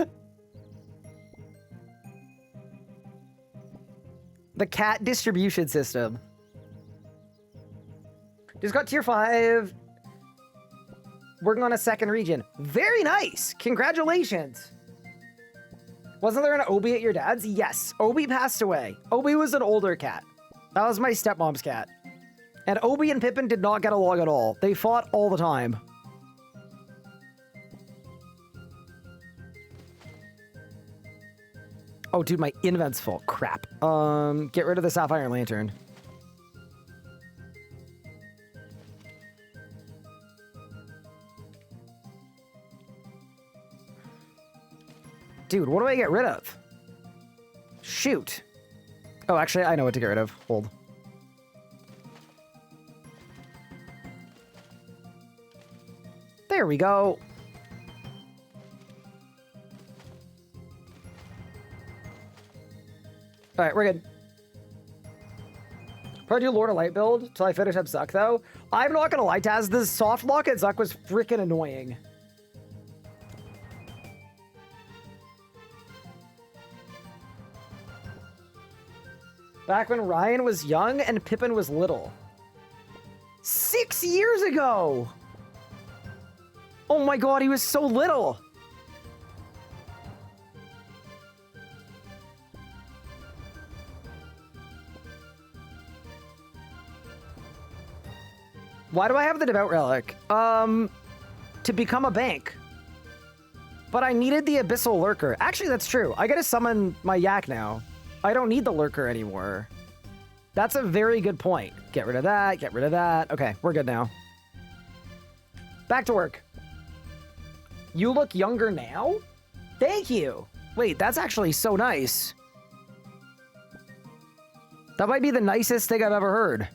The cat distribution system. Just got tier 5. Working on a second region. Very nice. Congratulations. Wasn't there an Obi at your dad's? Yes. Obi passed away. Obi was an older cat. That was my stepmom's cat. And Obi and Pippin did not get along at all. They fought all the time. Oh, dude, my invent's full. Crap. Get rid of the Sapphire Lantern. Dude, what do I get rid of? Shoot. Oh, actually, I know what to get rid of. Hold. There we go. All right, we're good. Probably do Lord of Light build till I finish up Zuck, though. I'm not gonna lie, Taz, this soft lock at Zuck was freaking annoying. Back when Ryan was young and Pippin was little. 6 years ago! Oh my god, he was so little! Why do I have the Devout Relic? To become a bank. But I needed the Abyssal Lurker. Actually, that's true. I gotta summon my yak now. I don't need the Lurker anymore. That's a very good point. Get rid of that, get rid of that. Okay, we're good now. Back to work. You look younger now? Thank you. Wait, that's actually so nice. That might be the nicest thing I've ever heard.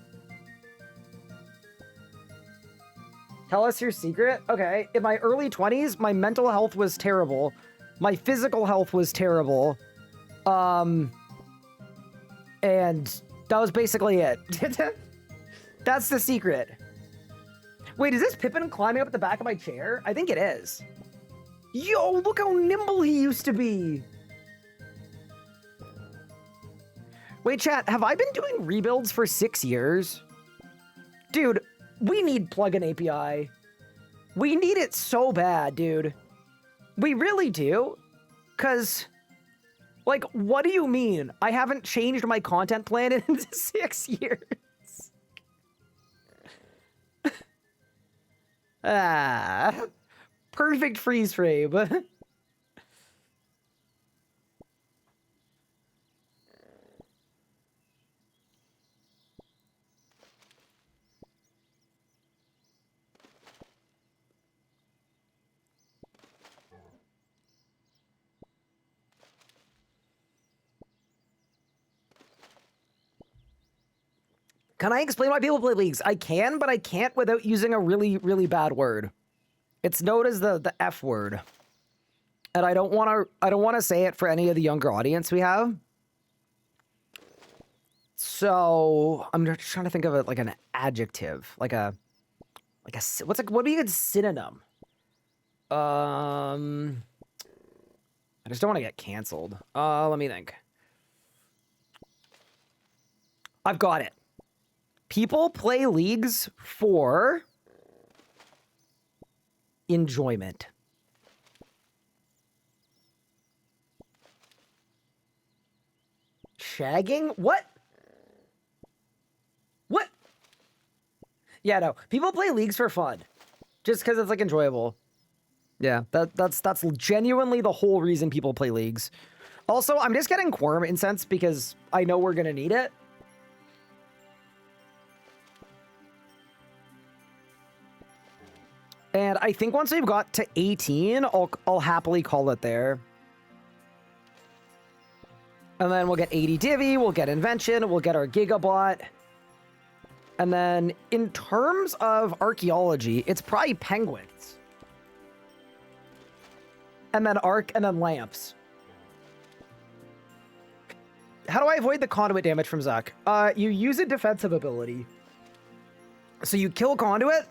Tell us your secret? Okay, in my early 20s, my mental health was terrible. My physical health was terrible. And that was basically it. That's the secret. Wait, is this Pippin climbing up the back of my chair? I think it is. Yo, look how nimble he used to be. Wait, chat, have I been doing rebuilds for 6 years? Dude, we need plugin API. We need it so bad, dude. We really do. Because, like, what do you mean? I haven't changed my content plan in 6 years. Perfect freeze frame. Can I explain why people play leagues? I can, but I can't without using a really, really bad word. It's known as the F word. And I don't want to say it for any of the younger audience we have. So I'm just trying to think of it like an adjective, what would be a good synonym? I just don't want to get canceled. Let me think. I've got it. People play leagues for enjoyment. shagging? What? What? Yeah, no. People play leagues for fun. Just because it's, like, enjoyable. Yeah, that's genuinely the whole reason people play leagues. Also, I'm just getting quorum incense because I know we're gonna need it. And I think once we've got to 18, I'll happily call it there. And then we'll get 80 Divi, we'll get Invention, we'll get our Gigabot. And then in terms of archaeology, it's probably penguins. And then arc, and then lamps. How do I avoid the conduit damage from Zuck? You use a defensive ability. So you kill conduit,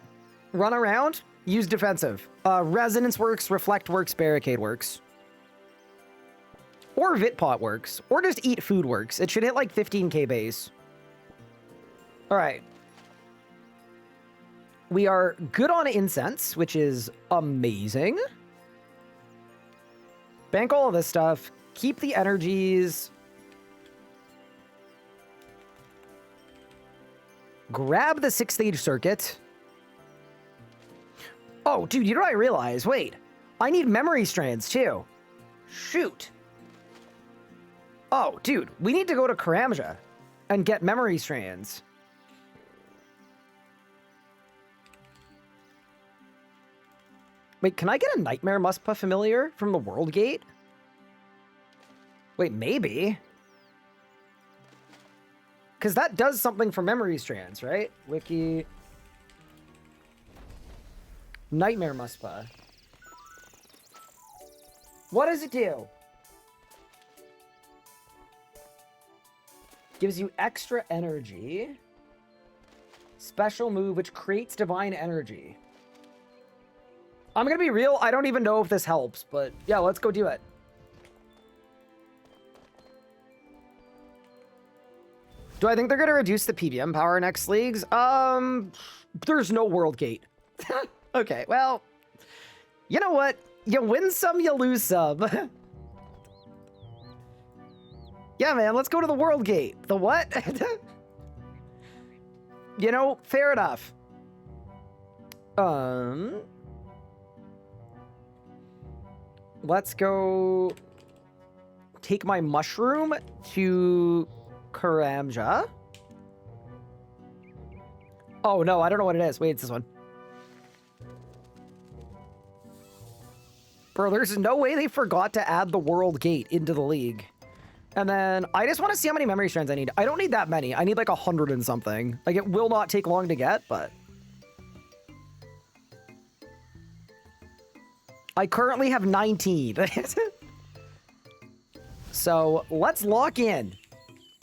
run around, use defensive. Resonance works, reflect works, barricade works. Or Vitpot works. Or just eat food works. It should hit like 15k base. Alright. We are good on incense, which is amazing. Bank all of this stuff. Keep the energies. Grab the 6-stage circuit. Oh, dude, you know what I realized? Wait. I need memory strands, too. Shoot. Oh, dude, we need to go to Karamja and get memory strands. Wait, can I get a Nightmare Muspah familiar from the World Gate? Wait, maybe. Because that does something for memory strands, right? Wiki. Nightmare Muspah. What does it do? Gives you extra energy. Special move which creates divine energy. I'm gonna be real, I don't even know if this helps, but yeah, let's go do it. Do I think they're gonna reduce the PBM power next leagues? There's no World Gate. Okay, well, you know what? You win some, you lose some. Yeah, man, let's go to the World Gate. The what? You know, fair enough. Let's go take my mushroom to Karamja. Oh, no, I don't know what it is. Wait, it's this one. Bro, there's no way they forgot to add the World Gate into the league. And then I just want to see how many memory strands I need. I don't need that many. I need like 100 and something. Like, it will not take long to get, but... I currently have 19. So, let's lock in.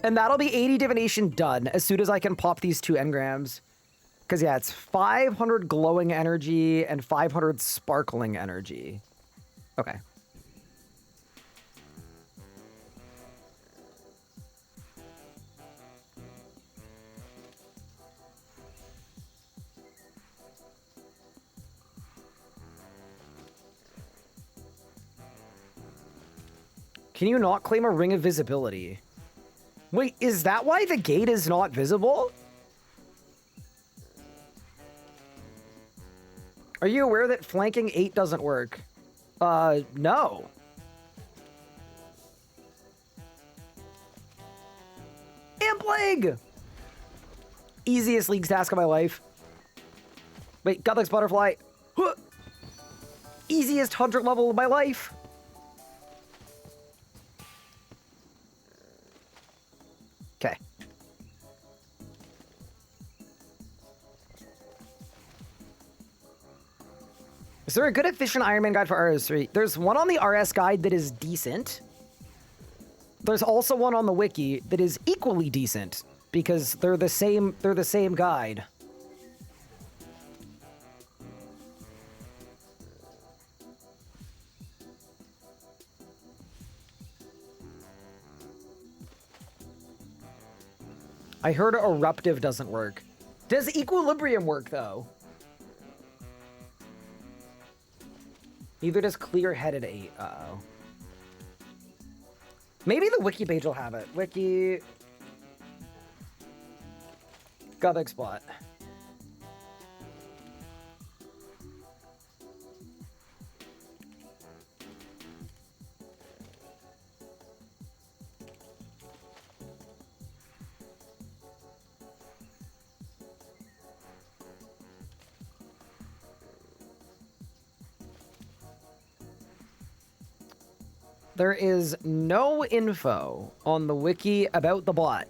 And that'll be 80 divination done as soon as I can pop these 2 engrams. Because, yeah, it's 500 glowing energy and 500 sparkling energy. Okay. Can you not claim a ring of visibility? Wait, is that why the gate is not visible? Are you aware that flanking 8 doesn't work? No. Amp leg! Easiest leagues task of my life. Wait, Godlike's Butterfly. Huh. Easiest 100 level of my life. Okay. Is there a good efficient Iron Man guide for RS3? There's one on the RS guide that is decent. There's also one on the wiki that is equally decent because they're the same guide. I heard Eruptive doesn't work. Does Equilibrium work, though? Neither does Clear-Headed 8. Uh-oh. Maybe the wiki page will have it. Wiki... Gothic spot. There is no info on the wiki about the bot.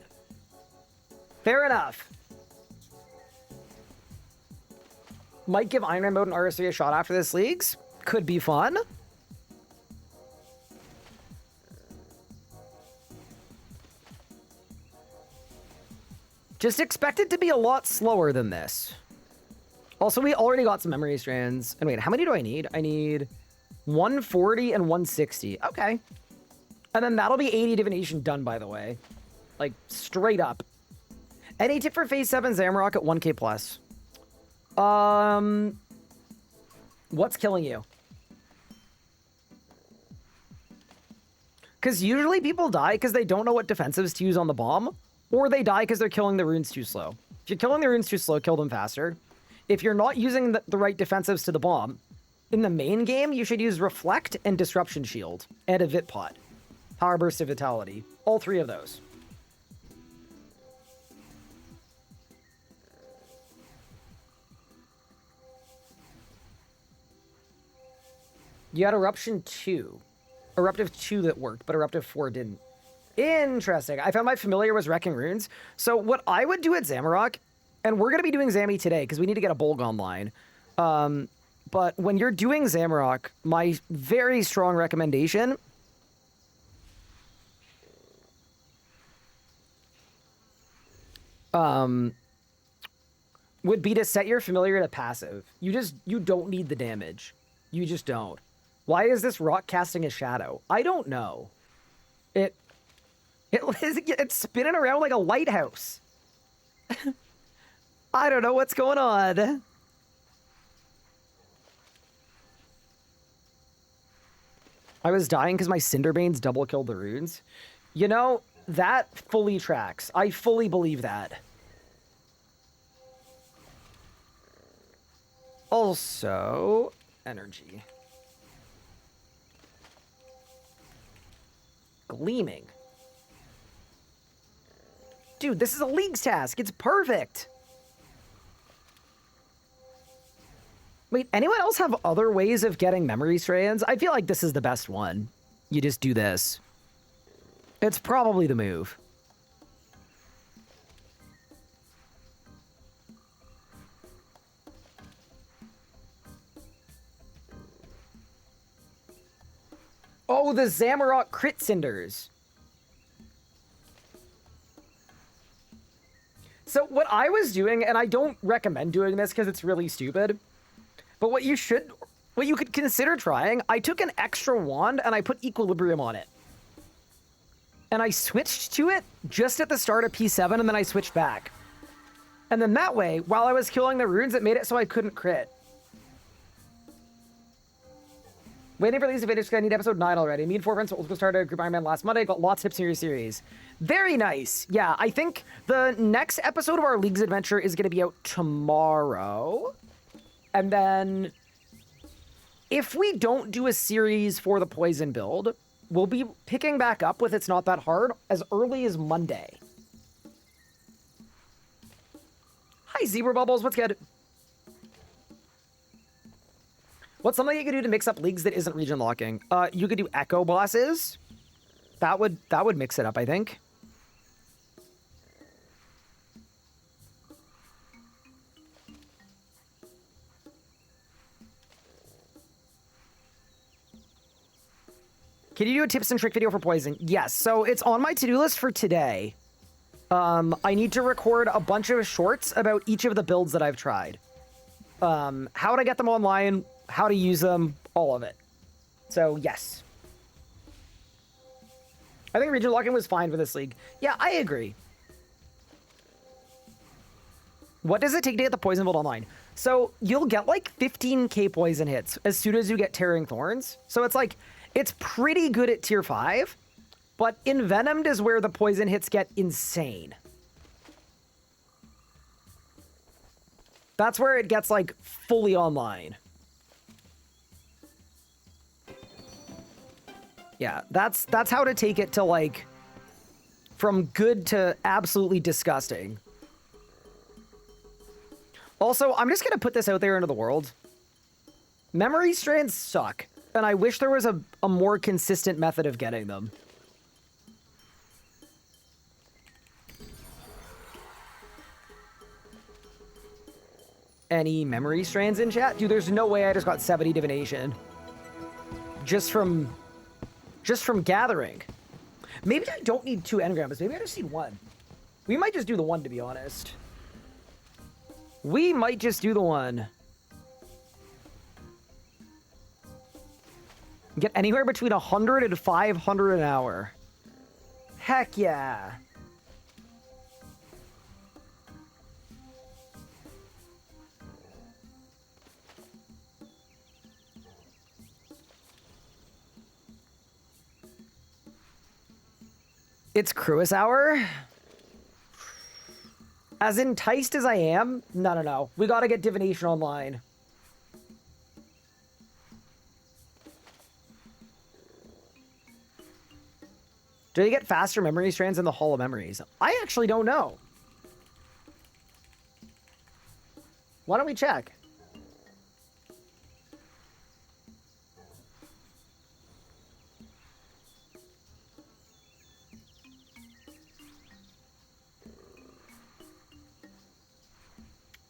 Fair enough. Might give Iron Man mode and RS3 a shot after this leagues. Could be fun. Just expect it to be a lot slower than this. Also, we already got some memory strands. And wait, how many do I need? I need 140 and 160. Okay. And then that'll be 80 divination done, by the way. Like, straight up. Any tip for phase 7 Zamrock at 1k plus? What's killing you? Because usually people die because they don't know what defensives to use on the bomb, or they die because they're killing the runes too slow. If you're killing the runes too slow, kill them faster. If you're not using the right defensives to the bomb, in the main game, you should use Reflect and Disruption Shield, and a Vit Pot. Power Burst of Vitality. All three of those. You had Eruption 2. Eruptive 2 that worked, but Eruptive 4 didn't. Interesting. I found my familiar was Wrecking Runes. So what I would do at Zamorak, and we're going to be doing Zammy today because we need to get a Bolg online. But when you're doing Zamorak, my very strong recommendation would be to set your familiar to passive. You don't need the damage. You just don't. Why is this rock casting a shadow? I don't know. It's spinning around like a lighthouse. I don't know what's going on. I was dying because my Cinderbanes double killed the runes. You know, that fully tracks. I fully believe that. Also, energy. Gleaming. Dude, this is a Leagues task. It's perfect. Wait, anyone else have other ways of getting memory strands? I feel like this is the best one. You just do this. It's probably the move. Oh, the Zamorak crit cinders. So what I was doing, and I don't recommend doing this because it's really stupid, but what you could consider trying, I took an extra wand and I put Equilibrium on it. And I switched to it just at the start of P7, and then I switched back. And then that way, while I was killing the runes, it made it so I couldn't crit. Waiting for these videos because I need episode 9 already. Me and 4 friends started a group Iron Man last Monday. Got lots of tips in your series. Very nice. Yeah, I think the next episode of our Leagues adventure is going to be out tomorrow. And then if we don't do a series for the poison build, we'll be picking back up with It's Not That Hard as early as Monday. Hi, Zebra Bubbles. What's good? What's something you could do to mix up leagues that isn't region locking? You could do echo bosses. That would mix it up, I think. Can you do a tips and trick video for poison? Yes. So it's on my to-do list for today. I need to record a bunch of shorts about each of the builds that I've tried. How to get them online, how to use them, all of it. So, yes. I think region locking was fine for this league. Yeah, I agree. What does it take to get the poison build online? So, you'll get like 15k poison hits as soon as you get Tearing Thorns. So it's like, it's pretty good at tier 5. But Envenomed is where the poison hits get insane. That's where it gets, like, fully online. Yeah, that's how to take it to, like, from good to absolutely disgusting. Also, I'm just gonna put this out there into the world. Memory strands suck, and I wish there was a more consistent method of getting them. Any memory strands in chat? Dude, there's no way I just got 70 divination. Just from gathering. Maybe I don't need 2 engrams. Maybe I just need 1. We might just do the 1, to be honest. We might just do the 1. Get anywhere between 100 and 500 an hour. Heck yeah. It's Cruis hour? As enticed as I am? No. We gotta get divination online. Do you get faster memory strands in the Hall of Memories? I actually don't know. Why don't we check?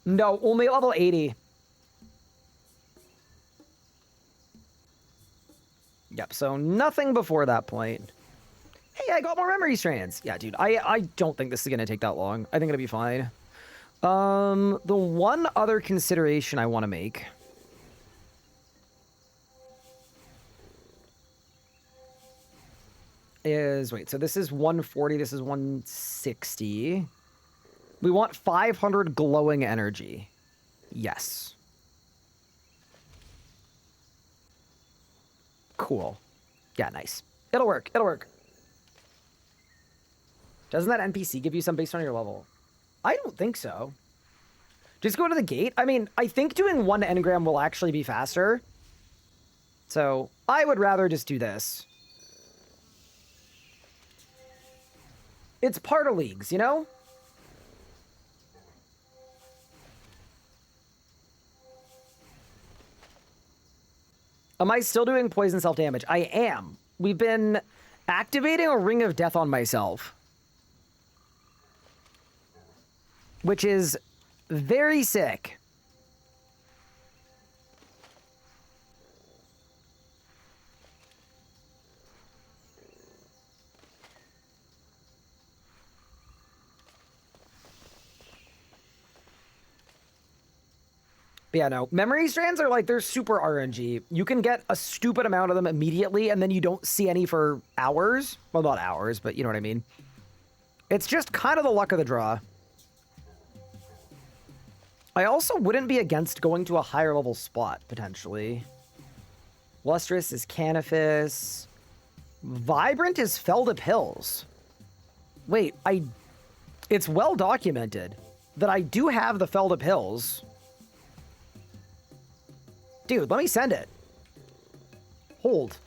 No, only level 80. Yep, so nothing before that point. Hey, I got more memory strands. Yeah, dude, I don't think this is going to take that long. I think it'll be fine. The one other consideration I want to make is, wait, so this is 140, this is 160. We want 500 glowing energy. Yes. Cool. Yeah, nice. It'll work. It'll work. Doesn't that NPC give you some based on your level? I don't think so. Just go to the gate. I mean, I think doing 1 engram will actually be faster. So I would rather just do this. It's part of leagues, you know? Am I still doing poison self-damage? I am. We've been activating a Ring of Death on myself. Which is very sick. But yeah, no. Memory strands are like, they're super RNG. You can get a stupid amount of them immediately, and then you don't see any for hours. Well, not hours, but you know what I mean. It's just kind of the luck of the draw. I also wouldn't be against going to a higher level spot, potentially. Lustrous is Canifis. Vibrant is Feldip Hills. Wait, it's well documented that I do have the Feldip Hills. Dude, let me send it. Hold.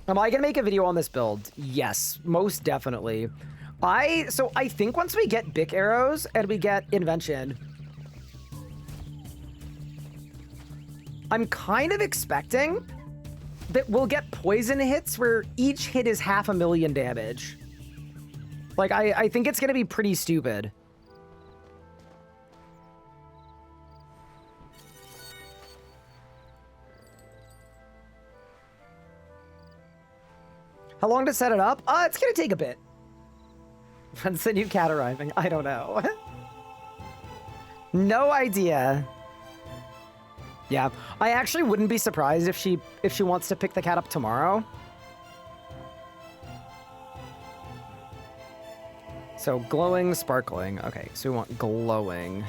Am I gonna make a video on this build? Yes, most definitely. So I think once we get BIK arrows and we get Invention, I'm kind of expecting that we'll get poison hits where each hit is 500,000 damage. Like, I think it's gonna be pretty stupid. How long to set it up? It's gonna take a bit. When's the new cat arriving? I don't know. No idea. Yeah, I actually wouldn't be surprised if she wants to pick the cat up tomorrow. So glowing, sparkling. Okay, so we want glowing.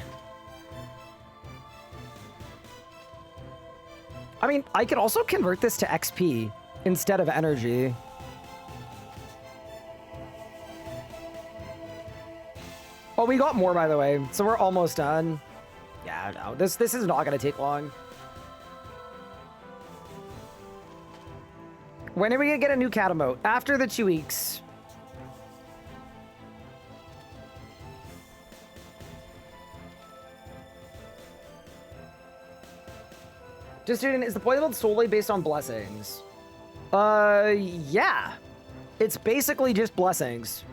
I mean, I could also convert this to XP instead of energy. Oh, we got more, by the way, so we're almost done. Yeah, no, this is not gonna take long. When are we gonna get a new cat emote? After the 2 weeks. Just student, is the point build solely based on blessings? Yeah. It's basically just blessings.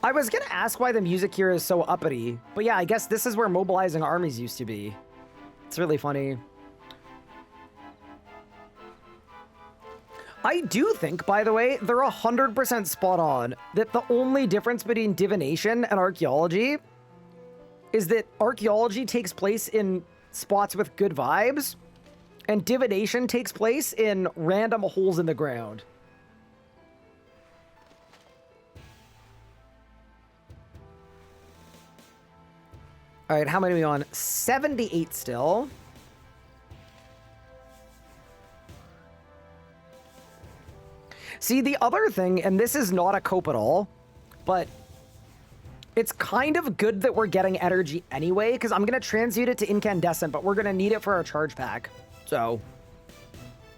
I was gonna ask why the music here is so uppity, but yeah, I guess this is where mobilizing armies used to be. It's really funny. I do think, by the way, they're 100% spot on that the only difference between divination and archaeology is that archaeology takes place in spots with good vibes, and divination takes place in random holes in the ground. All right, how many are we on? 78 still. See, the other thing, and this is not a cope at all, but it's kind of good that we're getting energy anyway, because I'm going to transmute it to incandescent, but we're going to need it for our charge pack. So,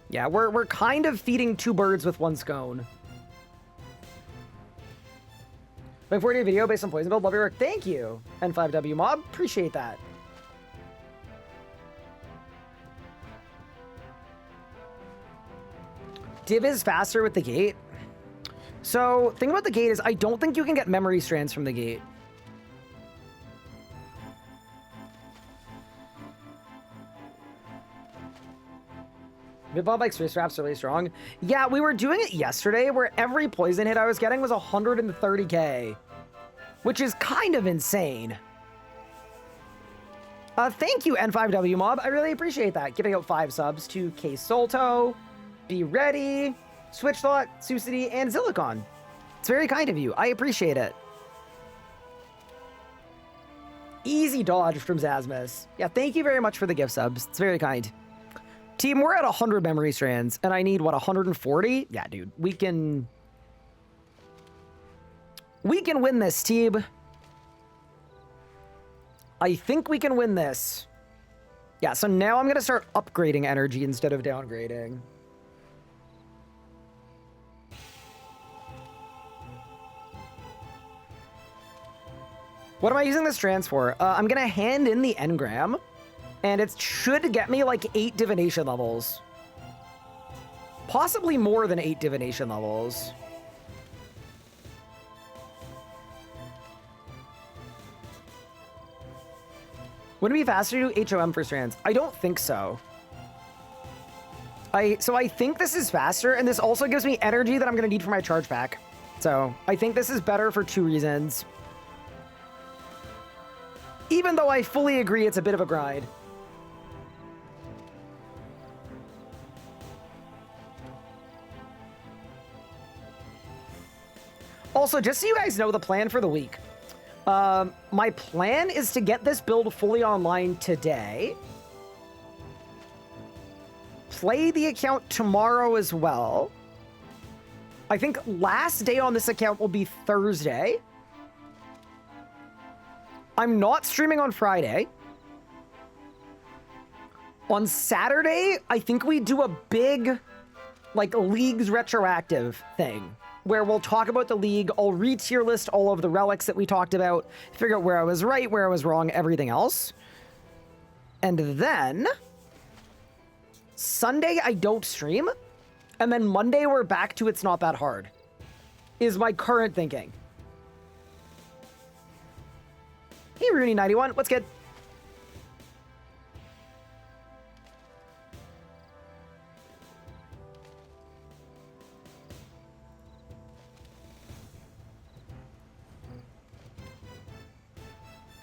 yeah, we're kind of feeding two birds with one scone. My 40 video based on poison build. Love your work. Thank you, N5W Mob. Appreciate that. Div is faster with the gate. So, thing about the gate is I don't think you can get memory strands from the gate. Mid-bomb like Swiss Rap's really strong. Yeah, we were doing it yesterday where every poison hit I was getting was 130k, which is kind of insane. Thank you, N5W Mob. I really appreciate that. Giving out 5 subs to K Solto, Be Ready, Switch Thought, Sucity, and Zilicon. It's very kind of you. I appreciate it. Easy dodge from Zasmus. Yeah, thank you very much for the gift subs. It's very kind. Team, we're at 100 memory strands, and I need, what, 140? Yeah, dude, we can win this, team. I think we can win this. Yeah, so now I'm going to start upgrading energy instead of downgrading. What am I using the strands for? I'm going to hand in the engram. And it should get me like 8 divination levels. Possibly more than 8 divination levels. Would it be faster to do HOM for strands? I don't think so. So I think this is faster, and this also gives me energy that I'm going to need for my charge pack. So I think this is better for 2 reasons. Even though I fully agree it's a bit of a grind. Also, just so you guys know the plan for the week. My plan is to get this build fully online today. Play the account tomorrow as well. I think last day on this account will be Thursday. I'm not streaming on Friday. On Saturday, I think we do a big, like, Leagues retroactive thing, where we'll talk about the League, I'll re-tier list all of the relics that we talked about, figure out where I was right, where I was wrong, everything else. And then, Sunday I don't stream, and then Monday we're back to It's Not That Hard, is my current thinking. Hey, Rooney91, what's good?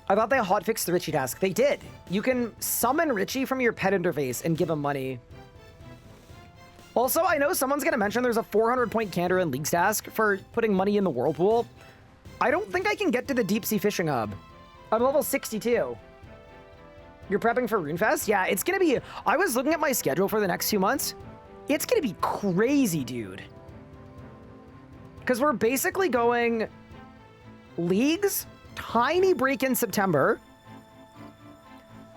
I thought they hotfixed the Richie task. They did. You can summon Richie from your pet interface and give him money. Also, I know someone's going to mention there's a 400-point Canter and Leagues task for putting money in the whirlpool. I don't think I can get to the deep sea fishing hub. I'm level 62. You're prepping for RuneFest? Yeah, it's going to be... I was looking at my schedule for the next 2 months. It's going to be crazy, dude. Because we're basically going Leagues, tiny break in September.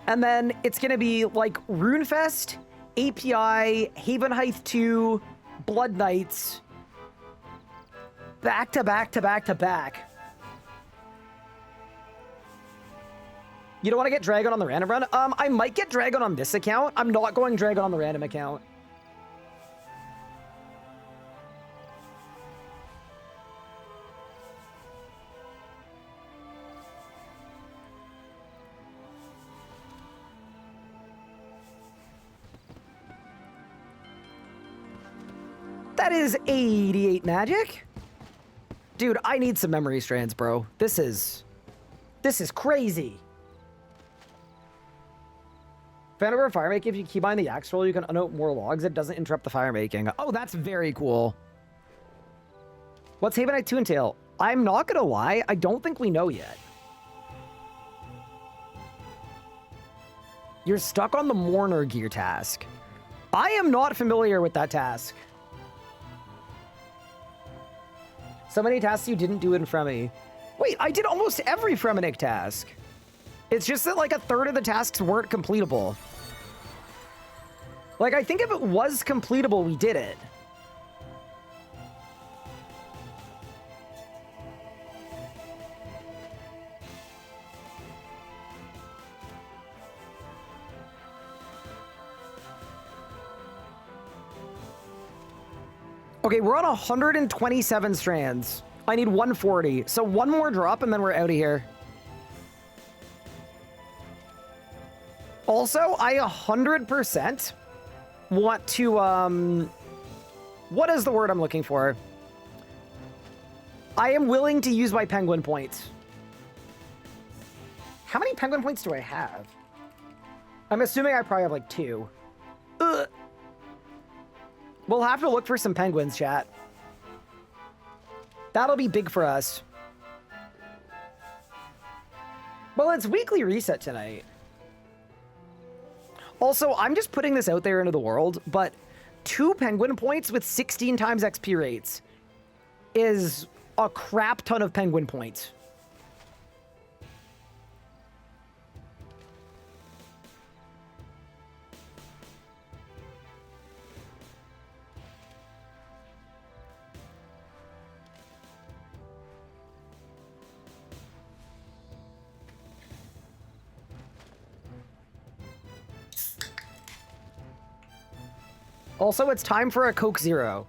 And then it's going to be like RuneFest, API, Haven Heights 2, Blood Knights. Back to back to back to back. You don't want to get Dragon on the random run? I might get Dragon on this account. I'm not going Dragon on the random account. That is 88 magic. Dude, I need some memory strands, bro. This is crazy. Fan over fire making. If you keep buying the axe roll, you can unoak more logs. It doesn't interrupt the fire making. Oh, that's very cool. What's Haven Knight 2 entail? I'm not gonna lie, I don't think we know yet. You're stuck on the Mourner gear task. I am not familiar with that task. So many tasks you didn't do in Fremi. Wait, I did almost every Fremenic task. It's just that like a third of the tasks weren't completable. Like, I think if it was completable, we did it. Okay, we're on 127 strands. I need 140. So one more drop and then we're out of here. Also, I 100% want to, what is the word I'm looking for? I am willing to use my penguin points. How many penguin points do I have? I'm assuming I probably have like 2. Ugh. We'll have to look for some penguins, chat. That'll be big for us. Well, it's weekly reset tonight. Also, I'm just putting this out there into the world, but 2 penguin points with 16 times XP rates is a crap ton of penguin points. Also, it's time for a Coke Zero.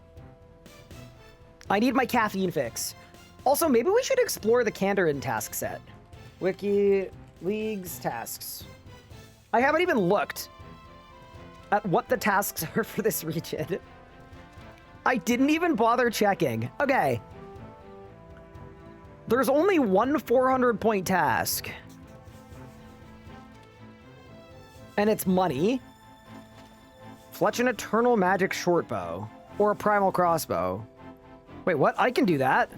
I need my caffeine fix. Also, maybe we should explore the Kandarin task set. Wiki, Leagues, tasks. I haven't even looked at what the tasks are for this region. I didn't even bother checking. Okay. There's only one 400-point task. And it's money. Fletch an Eternal Magic Shortbow. Or a Primal Crossbow. Wait, what? I can do that.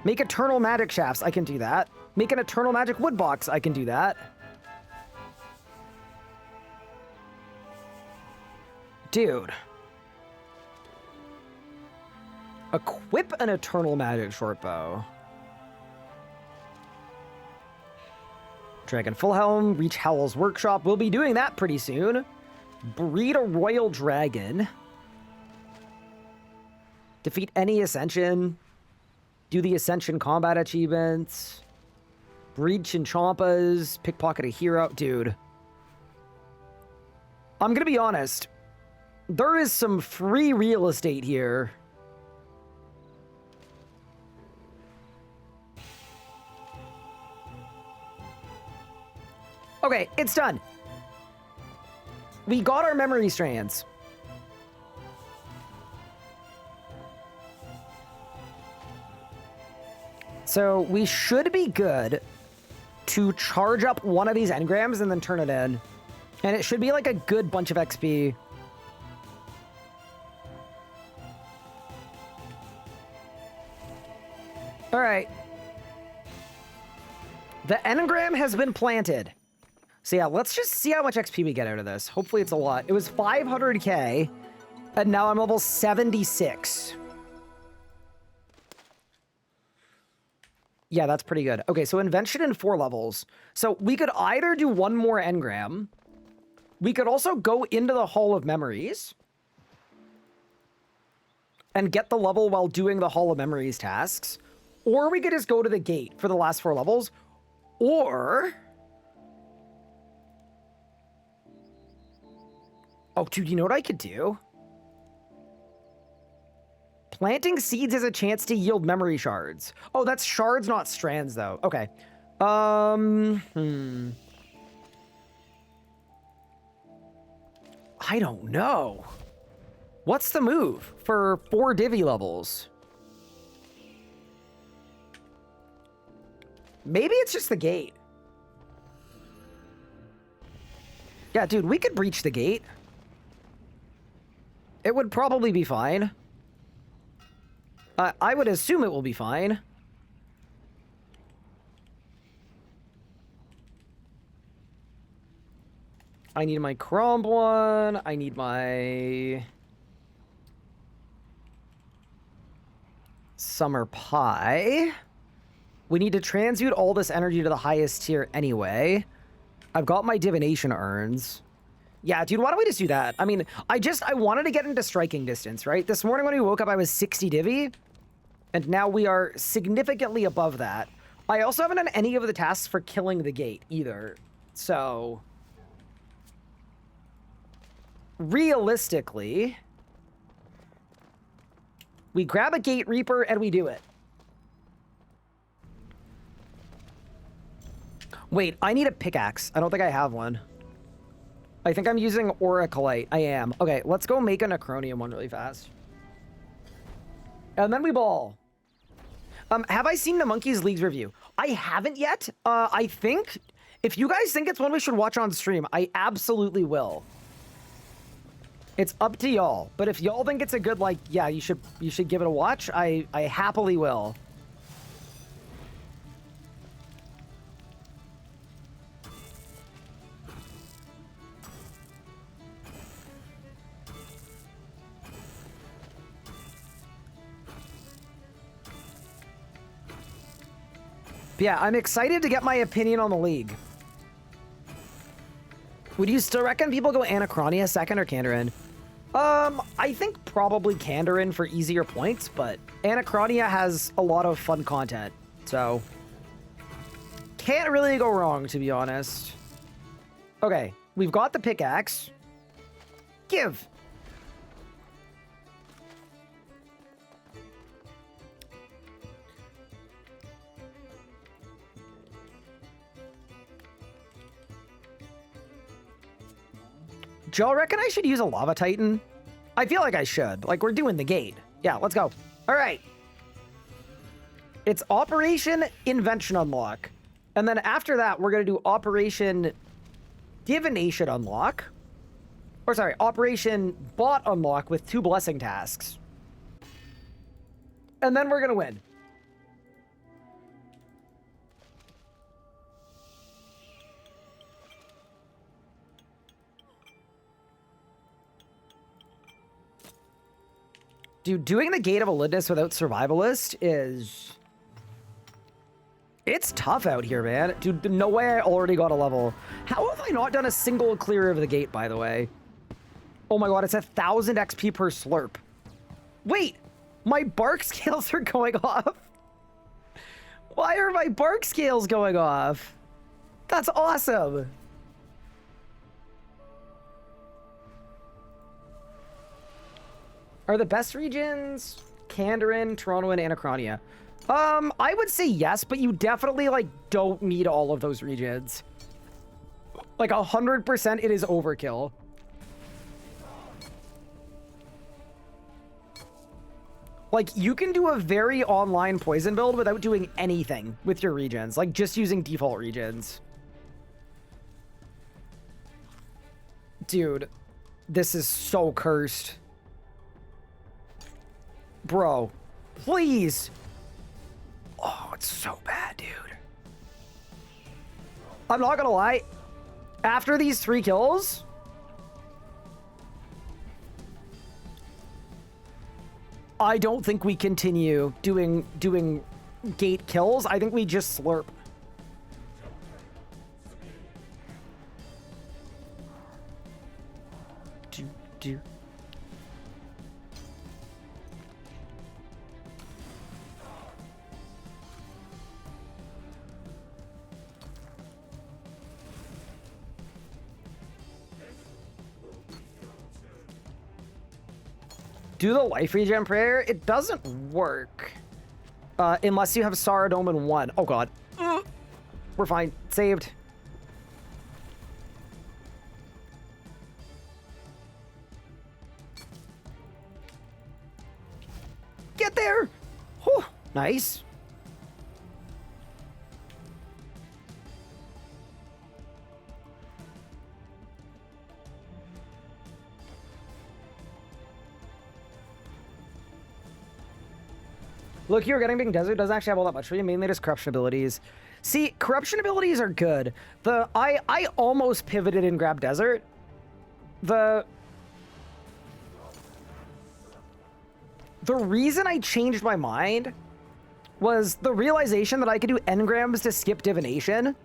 Make Eternal Magic Shafts. I can do that. Make an Eternal Magic Woodbox. I can do that. Dude. Equip an Eternal Magic Shortbow. Dragon Fullhelm. Reach Howl's Workshop. We'll be doing that pretty soon. Breed a Royal Dragon. Defeat any Ascension. Do the Ascension combat achievements. Breed Chinchompas. Pickpocket a hero. Dude. I'm gonna be honest. There is some free real estate here. Okay, it's done. We got our memory strands. So we should be good to charge up one of these engrams and then turn it in. And it should be like a good bunch of XP. All right. The engram has been planted. So yeah, let's just see how much XP we get out of this. Hopefully it's a lot. It was 500k, and now I'm level 76. Yeah, that's pretty good. Okay, so invention in 4 levels. So we could either do 1 more engram. We could also go into the Hall of Memories and get the level while doing the Hall of Memories tasks. Or we could just go to the gate for the last 4 levels. Or... oh, dude, you know what I could do? Planting seeds has a chance to yield memory shards. Oh, that's shards, not strands, though. Okay. I don't know. What's the move for 4 divvy levels? Maybe it's just the gate. Yeah, dude, we could breach the gate. It would probably be fine. I would assume it will be fine. I need my crumb one. I need my summer pie. We need to transmute all this energy to the highest tier anyway. I've got my divination urns. Yeah, dude, why don't we just do that? I mean, I wanted to get into striking distance, right? This morning when we woke up, I was 60 divvy, and now we are significantly above that. I also haven't done any of the tasks for killing the gate either, so... realistically, we grab a Gate Reaper and we do it. Wait, I need a pickaxe. I don't think I have one. I think I'm using Auricolite. I am. Okay, let's go make a Necronium one really fast. And then we ball. Have I seen the Monkeys League's review? I haven't yet. I think if you guys think it's one we should watch on stream, I absolutely will. It's up to y'all. But if y'all think it's a good, like, yeah, you should give it a watch, I happily will. But yeah, I'm excited to get my opinion on the league. Would you still reckon people go Anachronia second or Kandarin? I think probably Kandarin for easier points, but Anachronia has a lot of fun content, so can't really go wrong, to be honest. Okay, we've got the pickaxe. Give. Do y'all reckon I should use a Lava Titan? I feel like I should. Like, we're doing the gate. Yeah, let's go. All right. It's Operation Invention Unlock. And then after that, we're going to do Operation Divination Unlock. Or sorry, Operation Bot Unlock with 2 blessing tasks. And then we're going to win. Dude, doing the Gate of Olympus without Survivalist is... it's tough out here, man. Dude, no way I already got a level. How have I not done a single clear of the gate, by the way? Oh my god, it's 1,000 XP per slurp. Wait, my bark scales are going off. Why are my bark scales going off? That's awesome. Are the best regions Kandarin, Toronto, and Anachronia? I would say yes, but you definitely, like, don't need all of those regions. Like, 100% it is overkill. Like, you can do a very online poison build without doing anything with your regions. Like, just using default regions. Dude, this is so cursed. Bro, please. Oh, That's so bad, dude. I'm not gonna lie. After these 3 kills, I don't think we continue doing gate kills. I think we just slurp. Do. Do the life regen prayer? It doesn't work. Unless you have Saradome in 1. Oh god. We're fine. Saved. Get there! Whew. Nice. Look, you're getting Big Desert doesn't actually have all that much for you, mainly just corruption abilities. See, corruption abilities are good. I almost pivoted and grabbed Desert. The reason I changed my mind was the realization that I could do engrams to skip divination.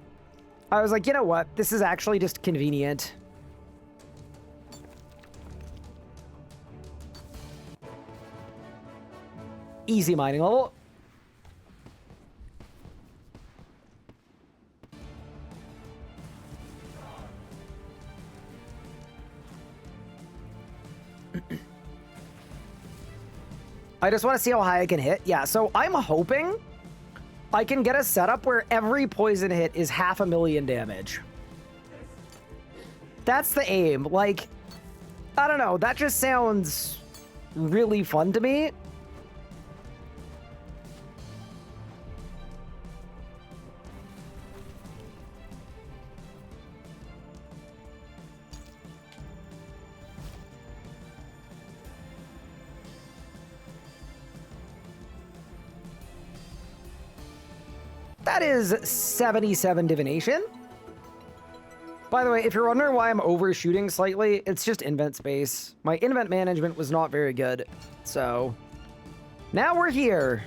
I was like, you know what? This is actually just convenient. Easy mining level. I just want to see how high I can hit. Yeah, so I'm hoping I can get a setup where every poison hit is 500,000 damage. That's the aim. Like, I don't know. That just sounds really fun to me. That is 77 divination. By the way, if you're wondering why I'm overshooting slightly, it's just invent space. My invent management was not very good. So now we're here.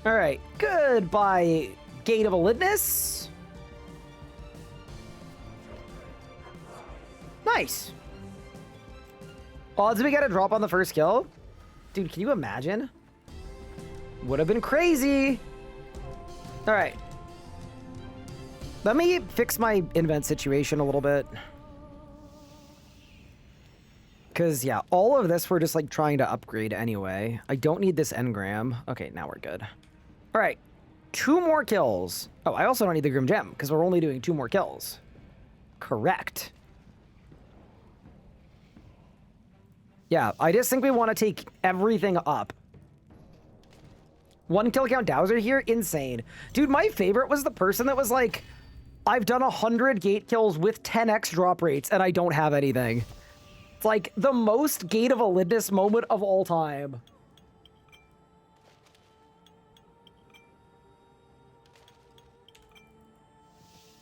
All right, goodbye, Gate of Elidness. Nice. Odds we got a drop on the first kill? Dude, can you imagine? Would have been crazy. All right. Let me fix my invent situation a little bit. Because, yeah, all of this we're just, like, trying to upgrade anyway. I don't need this engram. Okay, now we're good. All right, 2 more kills. Oh, I also don't need the Grim Gem, because we're only doing 2 more kills. Correct. Yeah, I just think we want to take everything up. 1 kill count Dowser here? Insane. Dude, my favorite was the person that was like, I've done 100 gate kills with 10x drop rates, and I don't have anything. It's like the most Gate of Elidness moment of all time.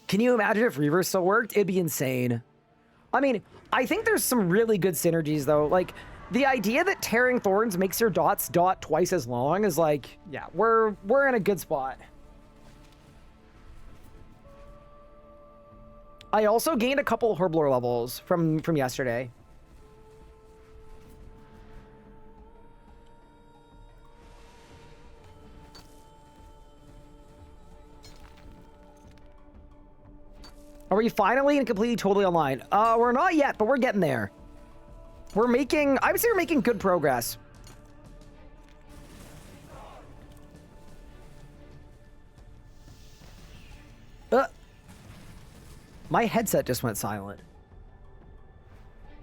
Can you imagine if Reaver still worked? It'd be insane. I mean, I think there's some really good synergies, though. Like, the idea that Tearing Thorns makes your dots dot twice as long is like, yeah, we're in a good spot. I also gained a couple Herblore levels from yesterday. Are we finally and completely totally online? We're not yet, but we're getting there. We're making, I would say we're making good progress. My headset just went silent.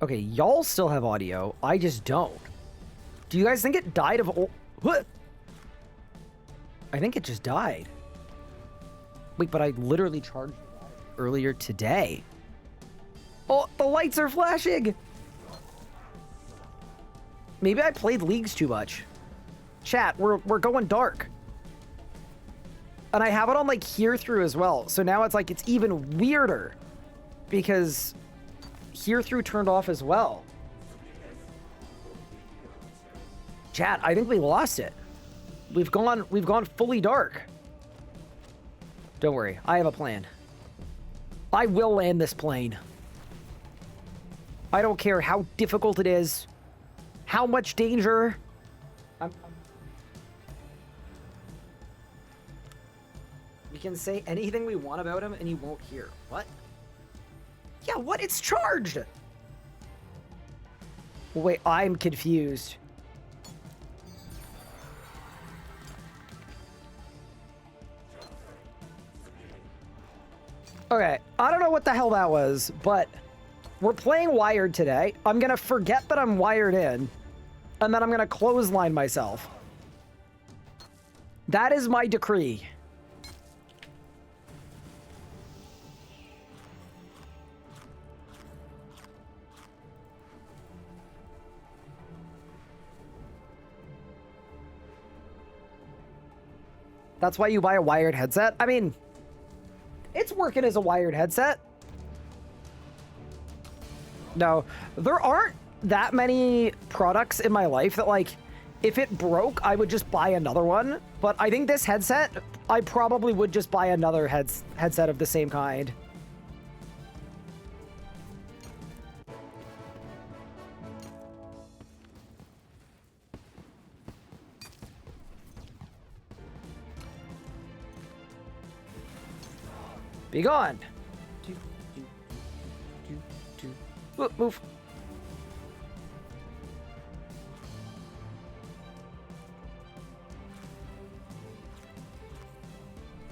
Okay, y'all still have audio. I just don't. Do you guys think it died of... What? I think it just died. Wait, but I literally charged it earlier today. Oh, the lights are flashing! Maybe I played Leagues too much. Chat, we're going dark. And I have it on like here through as well. So now it's like it's even weirder because here through turned off as well. Chat, I think we lost it. We've gone fully dark. Don't worry, I have a plan. I will land this plane. I don't care how difficult it is, how much danger. We can say anything we want about him and he won't hear. What? Yeah, what? It's charged! Wait, I'm confused. Okay, I don't know what the hell that was, but we're playing wired today. I'm gonna forget that I'm wired in, and then I'm gonna clothesline myself. That is my decree. That's why you buy a wired headset? I mean, it's working as a wired headset. No, there aren't that many products in my life that, like, if it broke, I would just buy another one. But I think this headset, I probably would just buy another headset of the same kind. Be gone. Move.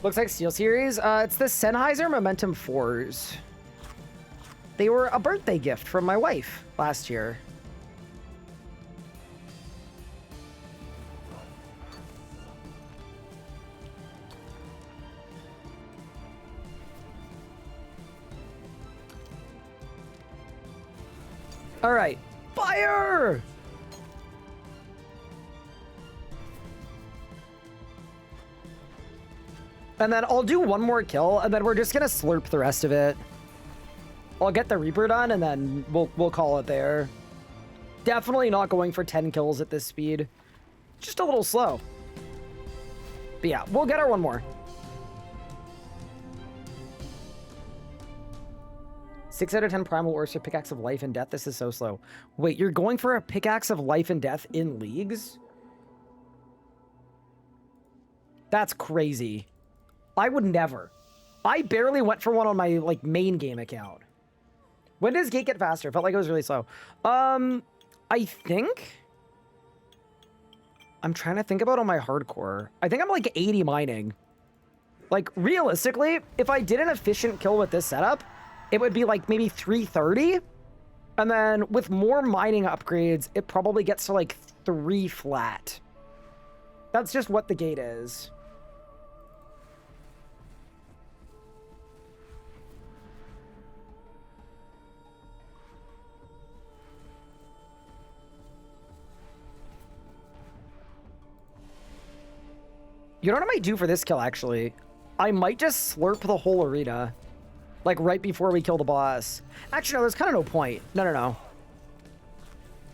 Looks like SteelSeries. It's the Sennheiser Momentum 4s. They were a birthday gift from my wife last year. All right, fire! And then I'll do one more kill, and then we're just gonna slurp the rest of it. I'll get the Reaper done, and then we'll call it there. Definitely not going for 10 kills at this speed. Just a little slow. But yeah, we'll get her one more. 6 out of 10 Primal Orser Pickaxe of Life and Death. This is so slow. Wait, you're going for a Pickaxe of Life and Death in Leagues? That's crazy. I would never. I barely went for one on my, like, main game account. When does Gate get faster? Felt like it was really slow. I think... I'm trying to think about on my hardcore. I think I'm, like, 80 mining. Like, realistically, if I did an efficient kill with this setup, it would be like maybe 330. And then with more mining upgrades, it probably gets to like 3 flat. That's just what the gate is. You know what I might do for this kill, actually? I might just slurp the whole arena. Like, right before we kill the boss. Actually, no, there's kind of no point. No.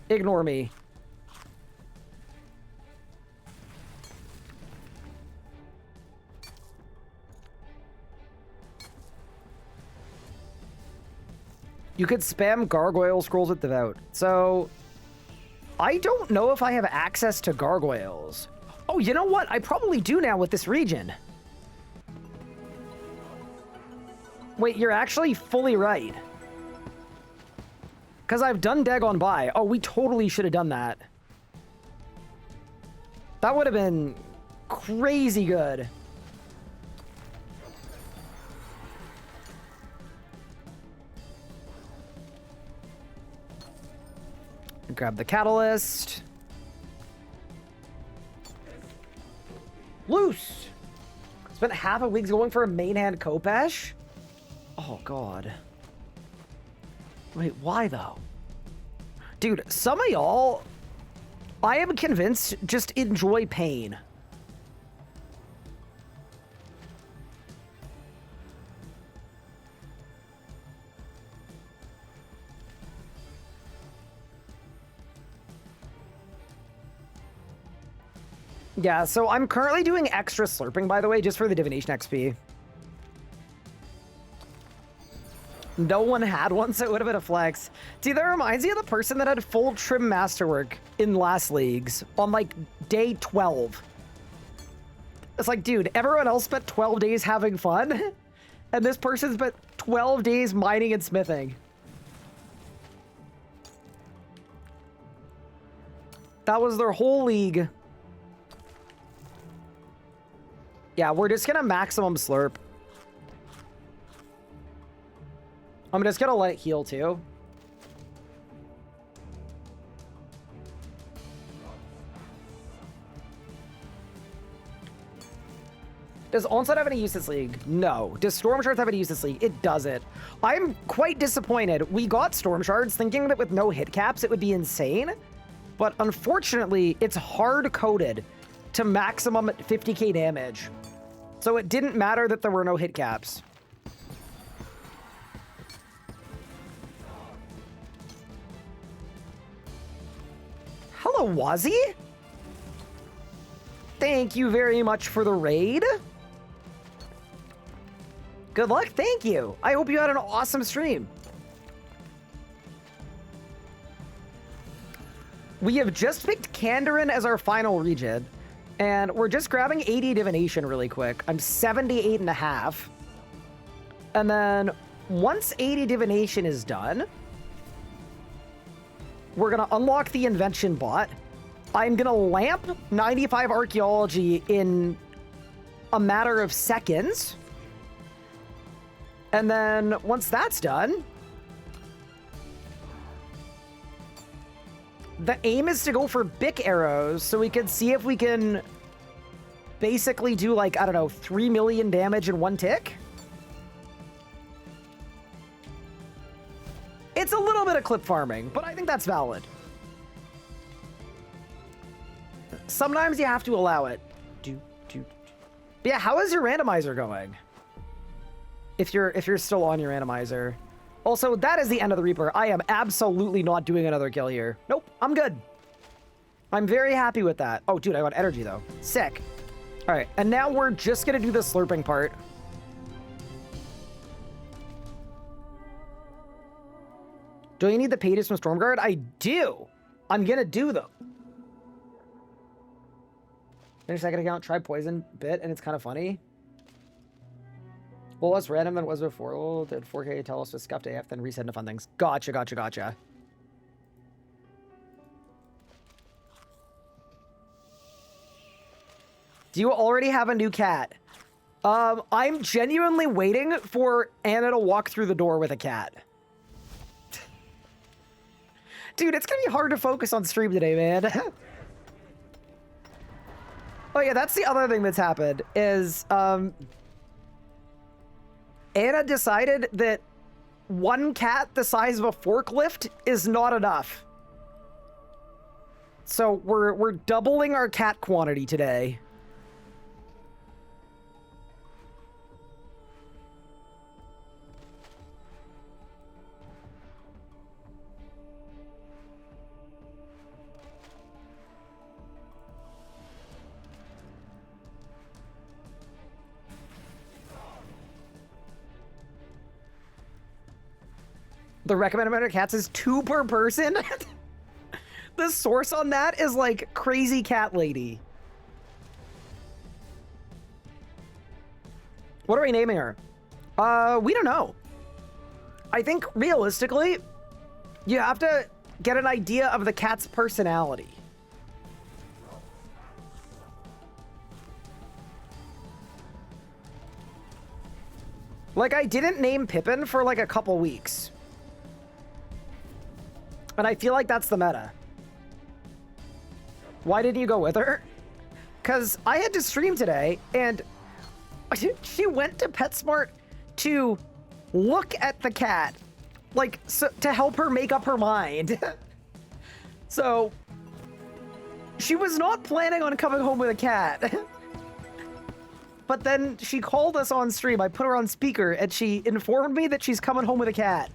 Ignore me. You could spam gargoyle scrolls with Devout. So, I don't know if I have access to gargoyles. Oh, you know what? I probably do now with this region. Wait, you're actually fully right. Because I've done Dagon by. Oh, we totally should have done that. That would have been crazy good. Grab the catalyst. Loose! Spent half a week going for a main hand Kopesh? Oh, God. Wait, why, though? Dude, some of y'all, I am convinced, just enjoy pain. Yeah, so I'm currently doing extra slurping, by the way, just for the divination XP. No one had one, so it would have been a flex. See, that reminds me of the person that had full trim masterwork in last leagues on, like, day 12. It's like, dude, everyone else spent 12 days having fun, and this person spent 12 days mining and smithing. That was their whole league. Yeah, we're just gonna maximum slurp. I'm just gonna let it heal too. Does Onslaught have any use this league? No. Does Storm Shards have any use this league? It doesn't. I'm quite disappointed. We got Storm Shards thinking that with no hit caps it would be insane, but unfortunately it's hard-coded to maximum 50k damage. So it didn't matter that there were no hit caps. Hello, Wazzy. Thank you very much for the raid. Good luck, thank you. I hope you had an awesome stream. We have just picked Kandarin as our final region. And we're just grabbing 80 divination really quick. I'm 78.5. And then once 80 divination is done, we're gonna unlock the invention bot. I'm gonna lamp 95 archaeology in a matter of seconds. And then once that's done, the aim is to go for BIK arrows so we can see if we can basically do, like, I don't know, 3 million damage in one tick. It's a little bit of clip farming, but I think that's valid. Sometimes you have to allow it. But yeah, how is your randomizer going? If you're still on your randomizer. Also, that is the end of the Reaper. I am absolutely not doing another kill here. Nope, I'm good. I'm very happy with that. Oh, dude, I got energy, though. Sick. All right, and now we're just going to do the slurping part. Do you need the pages from Stormguard? I do. I'm going to do them. Finish second account, try poison bit, and it's kind of funny. Well, less random than it was before. Oh, did 4K tell us to scuffed AF, then reset into fun things. Gotcha, gotcha, gotcha. Do you already have a new cat? I'm genuinely waiting for Anna to walk through the door with a cat. Dude, it's gonna be hard to focus on stream today, man. Oh yeah, that's the other thing that's happened, is, Anna decided that one cat the size of a forklift is not enough. So we're doubling our cat quantity today. The recommended amount of cats is 2 per person. The source on that is like Crazy Cat Lady. What are we naming her? We don't know. I think realistically, you have to get an idea of the cat's personality. Like, I didn't name Pippin for like a couple weeks. And I feel like that's the meta. Why didn't you go with her? because I had to stream today, and she went to PetSmart to look at the cat, like, so, to help her make up her mind. So, she was not planning on coming home with a cat. But then she called us on stream. I put her on speaker, and she informed me that she's coming home with a cat.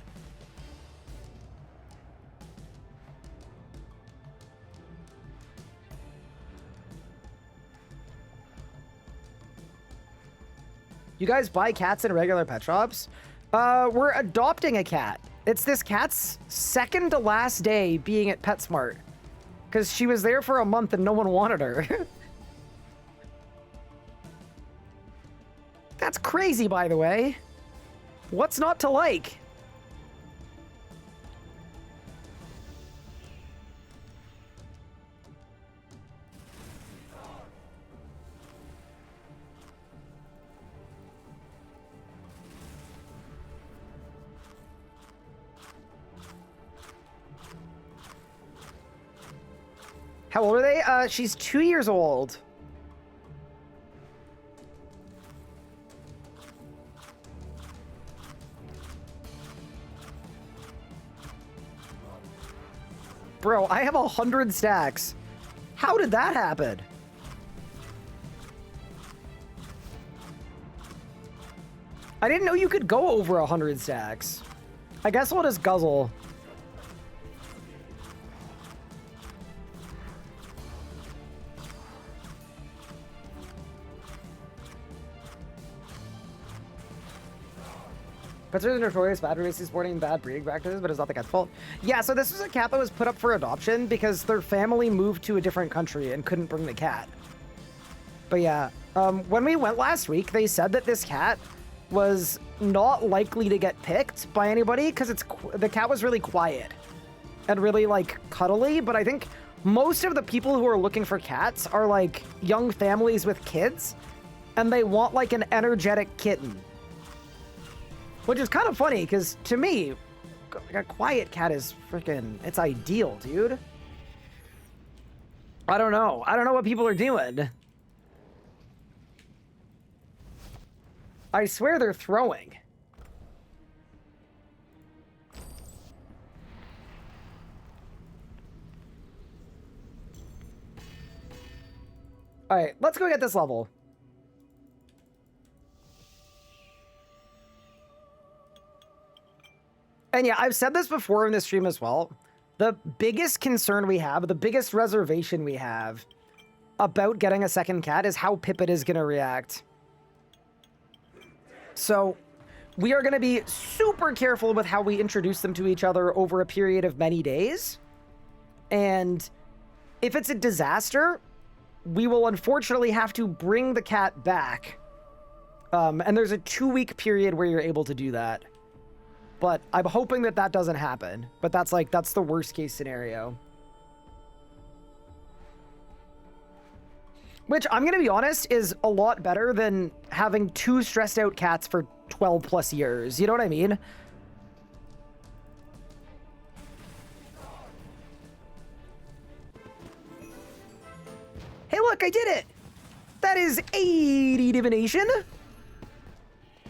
You guys buy cats in regular pet shops? We're adopting a cat. It's this cat's second to last day being at PetSmart. Because she was there for a month and no one wanted her. That's crazy, by the way. What's not to like? How old are they? She's 2 years old. Bro, I have 100 stacks. How did that happen? I didn't know you could go over 100 stacks. I guess we'll just guzzle. Pets are notorious bad racing, sporting bad breeding practices, but it's not the cat's fault. Yeah, so this was a cat that was put up for adoption because their family moved to a different country and couldn't bring the cat. But yeah, when we went last week, they said that this cat was not likely to get picked by anybody because the cat was really quiet and really like cuddly. But I think most of the people who are looking for cats are like young families with kids, and they want like an energetic kitten. Which is kind of funny, because to me, a quiet cat is freaking, it's ideal, dude. I don't know. I don't know what people are doing. I swear they're throwing. All right, let's go get this level. And yeah, I've said this before in this stream as well. The biggest concern we have, the biggest reservation we have about getting a second cat is how Pippin is going to react. So we are going to be super careful with how we introduce them to each other over a period of many days. And if it's a disaster, we will unfortunately have to bring the cat back. And there's a 2-week period where you're able to do that. But I'm hoping that that doesn't happen. But that's the worst case scenario. Which, I'm going to be honest, is a lot better than having 2 stressed out cats for 12 plus years. You know what I mean? Hey, look, I did it! That is 80 divination.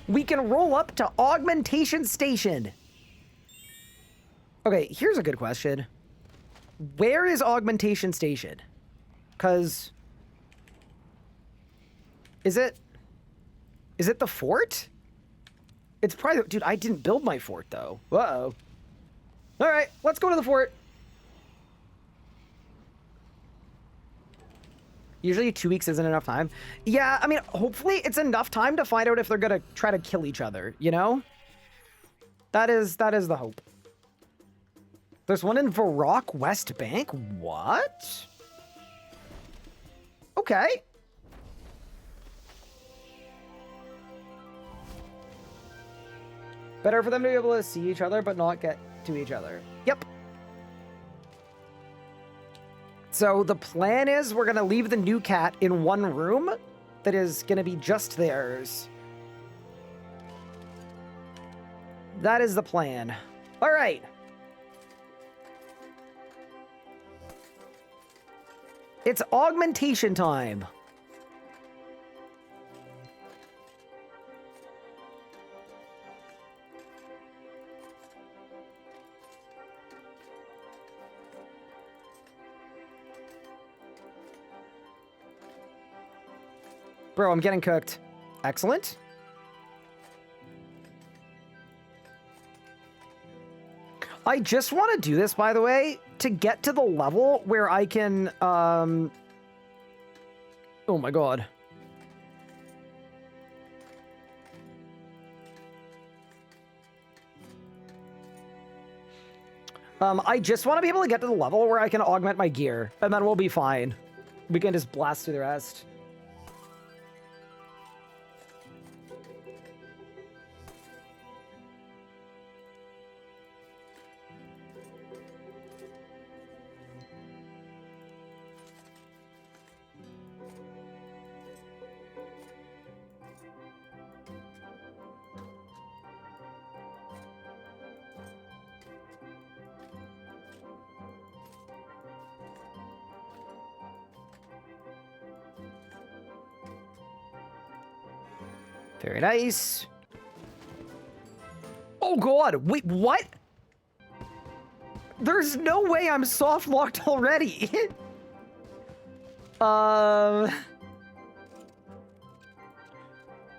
We can roll up to Augmentation Station. Okay, here's a good question. Where is Augmentation Station? Because... Is it the fort? It's probably... Dude, I didn't build my fort, though. Uh-oh. Alright, let's go to the fort. Usually 2 weeks isn't enough time. Yeah, I mean, hopefully it's enough time to find out if they're gonna try to kill each other, you know? That is the hope. There's one in Varrock West Bank? What? Okay. Better for them to be able to see each other, but not get to each other. Yep. So the plan is we're going to leave the new cat in one room that is going to be just theirs. That is the plan. All right. It's augmentation time. Bro, I'm getting cooked. Excellent. I just want to do this, by the way, to get to the level where I can, oh my god. I just want to be able to get to the level where I can augment my gear, and then we'll be fine. We can just blast through the rest. Very nice. Oh god, wait, what? There's no way I'm soft locked already.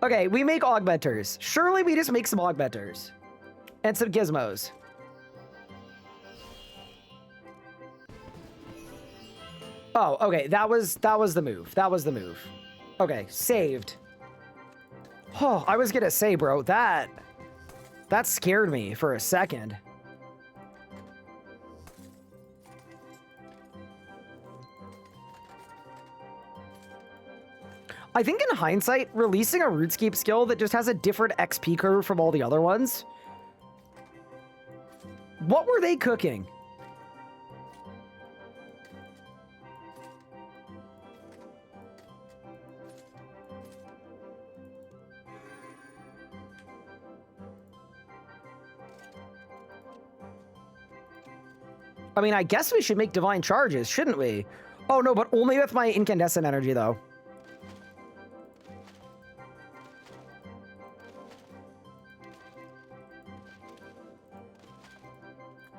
Okay, we make augmenters. Surely we just make some augmenters. And some gizmos. Oh, okay, that was the move. That was the move. Okay, saved. Oh, I was gonna say, bro, that scared me for a second. I think in hindsight, releasing a RuneScape skill that just has a different XP curve from all the other ones. What were they cooking? I mean, I guess we should make divine charges, shouldn't we? Oh no, but only with my incandescent energy, though.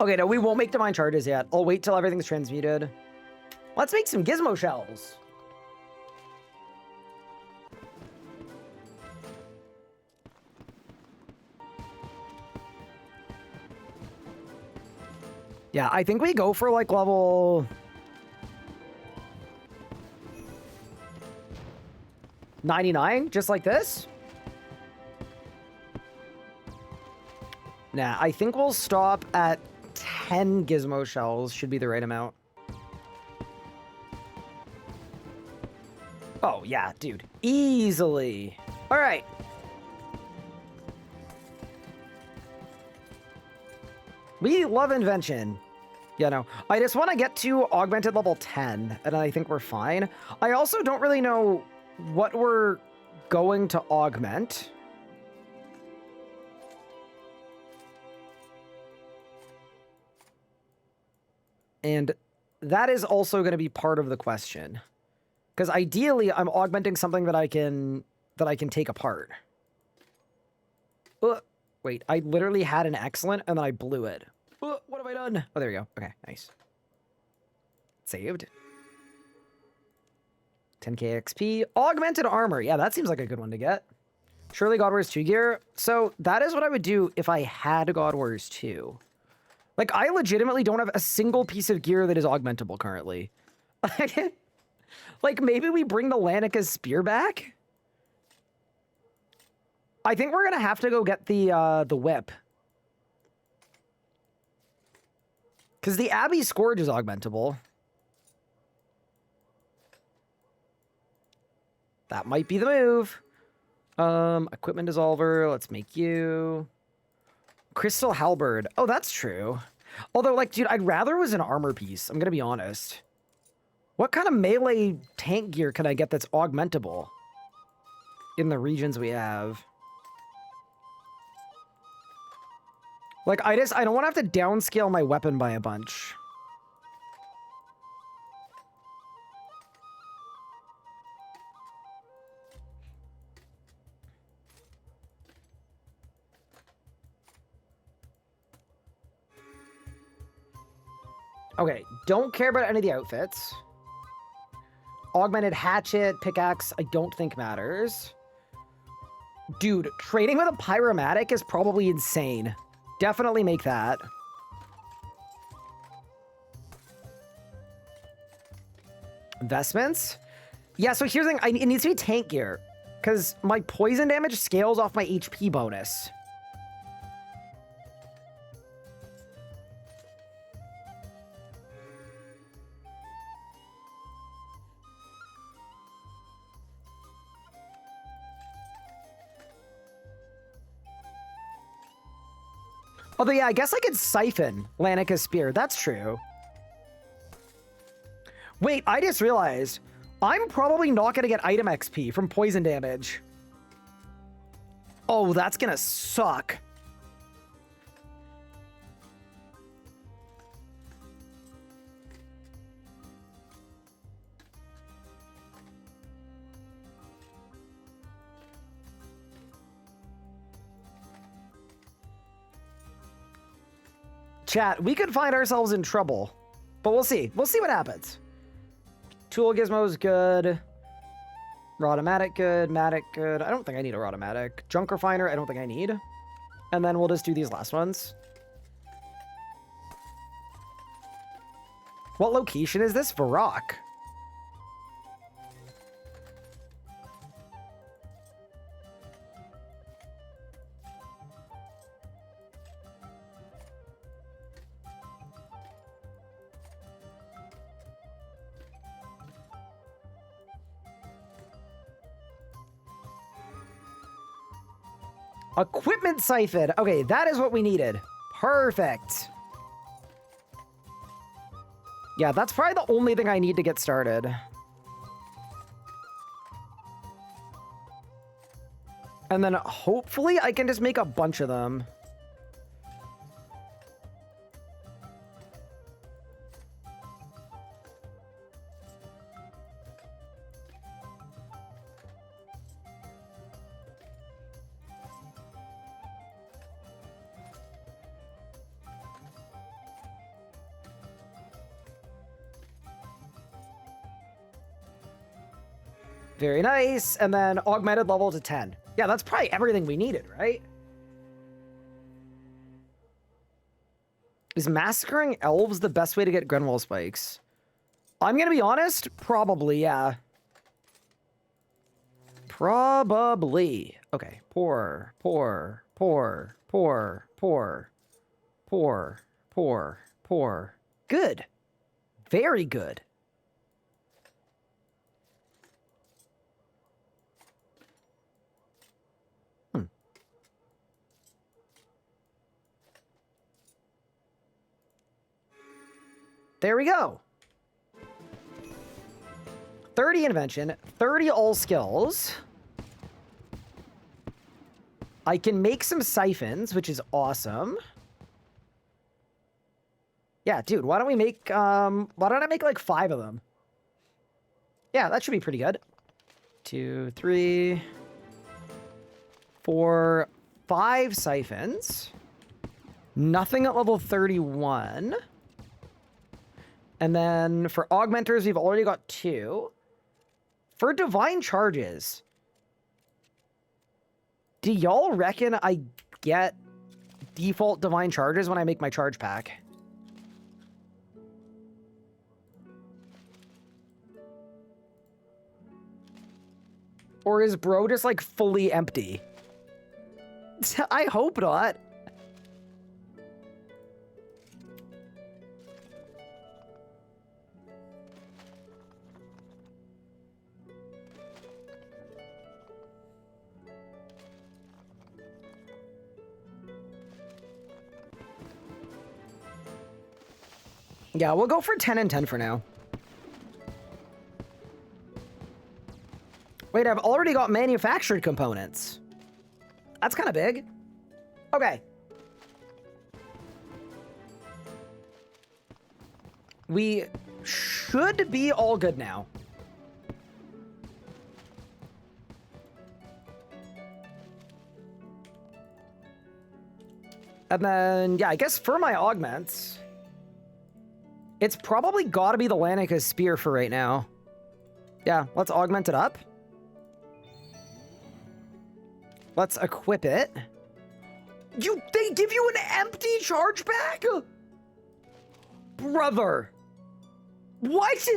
Okay, no, we won't make divine charges yet. I'll wait till everything's transmuted. Let's make some gizmo shells. Yeah, I think we go for like level 99, just like this. Nah, I think we'll stop at 10 gizmo shells should be the right amount. Oh, yeah, dude. Easily. All right. We love Invention. Yeah, no. I just want to get to augmented level 10, and I think we're fine. I also don't really know what we're going to augment. And that is also going to be part of the question. Because ideally, I'm augmenting something that I can take apart. Wait, I literally had an excellent, and then I blew it. What have I done? Oh, there we go. Okay, nice. Saved. 10k XP. Augmented armor. Yeah, that seems like a good one to get. Surely God Wars 2 gear. So that is what I would do if I had God Wars 2. Like, I legitimately don't have a single piece of gear that is augmentable currently. Like, maybe we bring the Lanika's spear back? I think we're gonna have to go get the whip. Because the Abbey Scourge is augmentable. That might be the move. Equipment dissolver, let's make you. Crystal halberd. Oh, that's true. Although, like, dude, I'd rather it was an armor piece. I'm gonna be honest. What kind of melee tank gear can I get that's augmentable in the regions we have? Like, I don't want to have to downscale my weapon by a bunch. Okay, don't care about any of the outfits. Augmented hatchet, pickaxe, I don't think matters. Dude, trading with a pyromatic is probably insane. Definitely make that. Investments? Yeah, so here's the thing. It needs to be tank gear. Because my poison damage scales off my HP bonus. Although, yeah, I guess I could siphon Lanika's spear. That's true. Wait, I just realized I'm probably not going to get item XP from poison damage. Oh, that's going to suck. Chat, we could find ourselves in trouble, but we'll see. We'll see what happens. Tool gizmo's good. Rodomatic good. Matic good. I don't think I need a Rodomatic. Junk refiner, I don't think I need. And then we'll just do these last ones. What location is this? Varrock. Equipment siphon. Okay, that is what we needed. Perfect. Yeah, that's probably the only thing I need to get started. And then hopefully I can just make a bunch of them. Very nice. And then augmented level to 10. Yeah, that's probably everything we needed, right? Is massacring elves the best way to get Grenwall spikes? I'm gonna be honest, probably, yeah. Probably. Okay, pour. Good. Very good. There we go. 30 invention, 30 all skills. I can make some siphons, which is awesome. Yeah, dude, why don't we make, why don't I make like 5 of them? Yeah, that should be pretty good. 2, 3, 4, 5 siphons. Nothing at level 31. And then for augmenters, we've already got 2. For divine charges, do y'all reckon I get default divine charges when I make my charge pack? Or is bro just like fully empty? I hope not. Yeah, we'll go for 10 and 10 for now. Wait, I've already got manufactured components. That's kind of big. Okay. We should be all good now. And then, yeah, I guess for my augments, it's probably got to be the Lanika's spear for right now. Yeah, let's augment it up. Let's equip it. They give you an empty chargeback? Brother. What?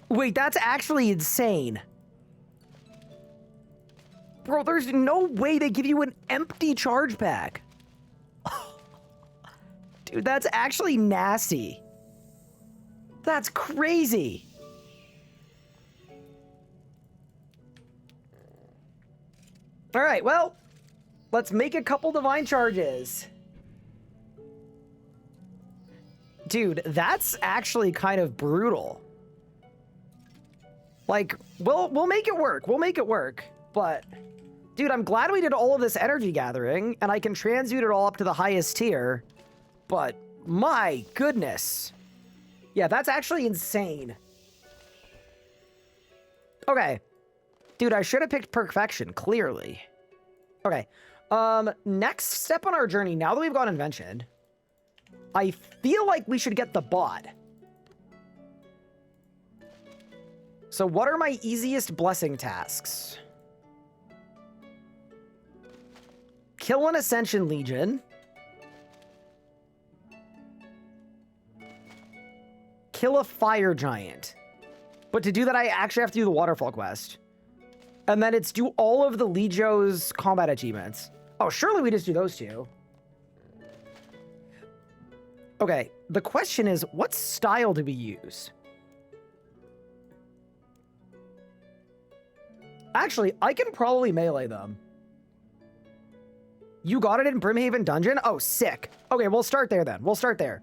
Wait, that's actually insane. Bro, there's no way they give you an empty chargeback. Dude, that's actually nasty. That's crazy. All right, well, let's make a couple divine charges. Dude, that's actually kind of brutal. Like, we'll make it work. We'll make it work. But, dude, I'm glad we did all of this energy gathering, and I can transmute it all up to the highest tier. But, my goodness. Yeah, that's actually insane. Okay. Dude, I should have picked perfection, clearly. Okay. Next step on our journey, now that we've got invention, I feel like we should get the bot. So what are my easiest blessing tasks? Kill an Ascension Legion. Kill a Fire Giant. But to do that, I actually have to do the Waterfall quest. And then it's do all of the Legio's combat achievements. Oh, surely we just do those two. Okay, the question is, what style do we use? Actually, I can probably melee them. You got it in Brimhaven Dungeon? Oh, sick. Okay, we'll start there then. We'll start there.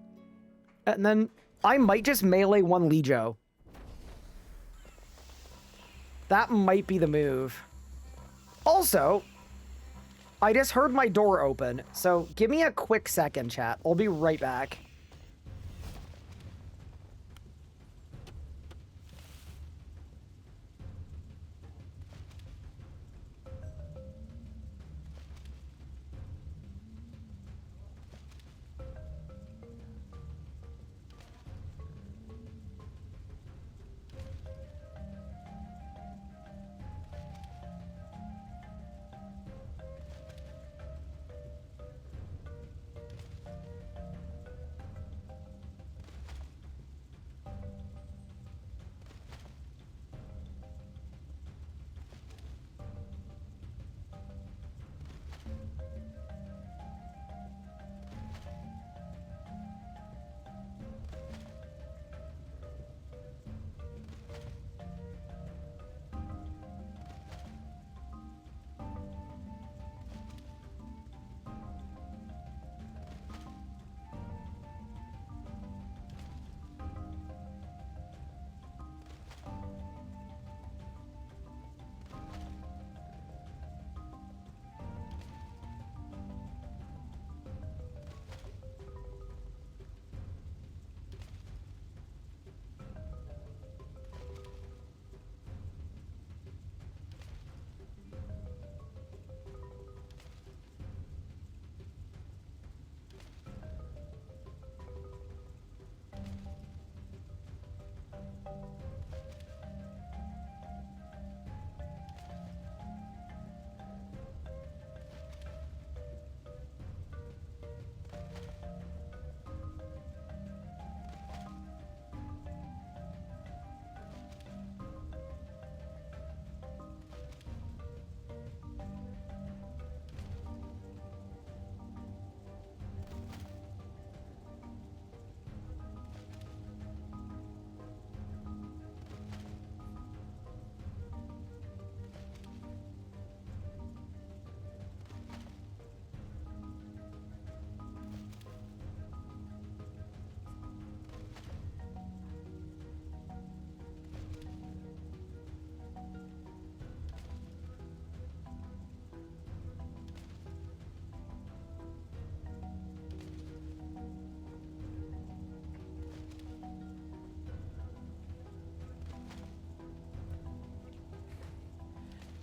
And then I might just melee one Legio. That might be the move. Also, I just heard my door open, so give me a quick second, chat. I'll be right back.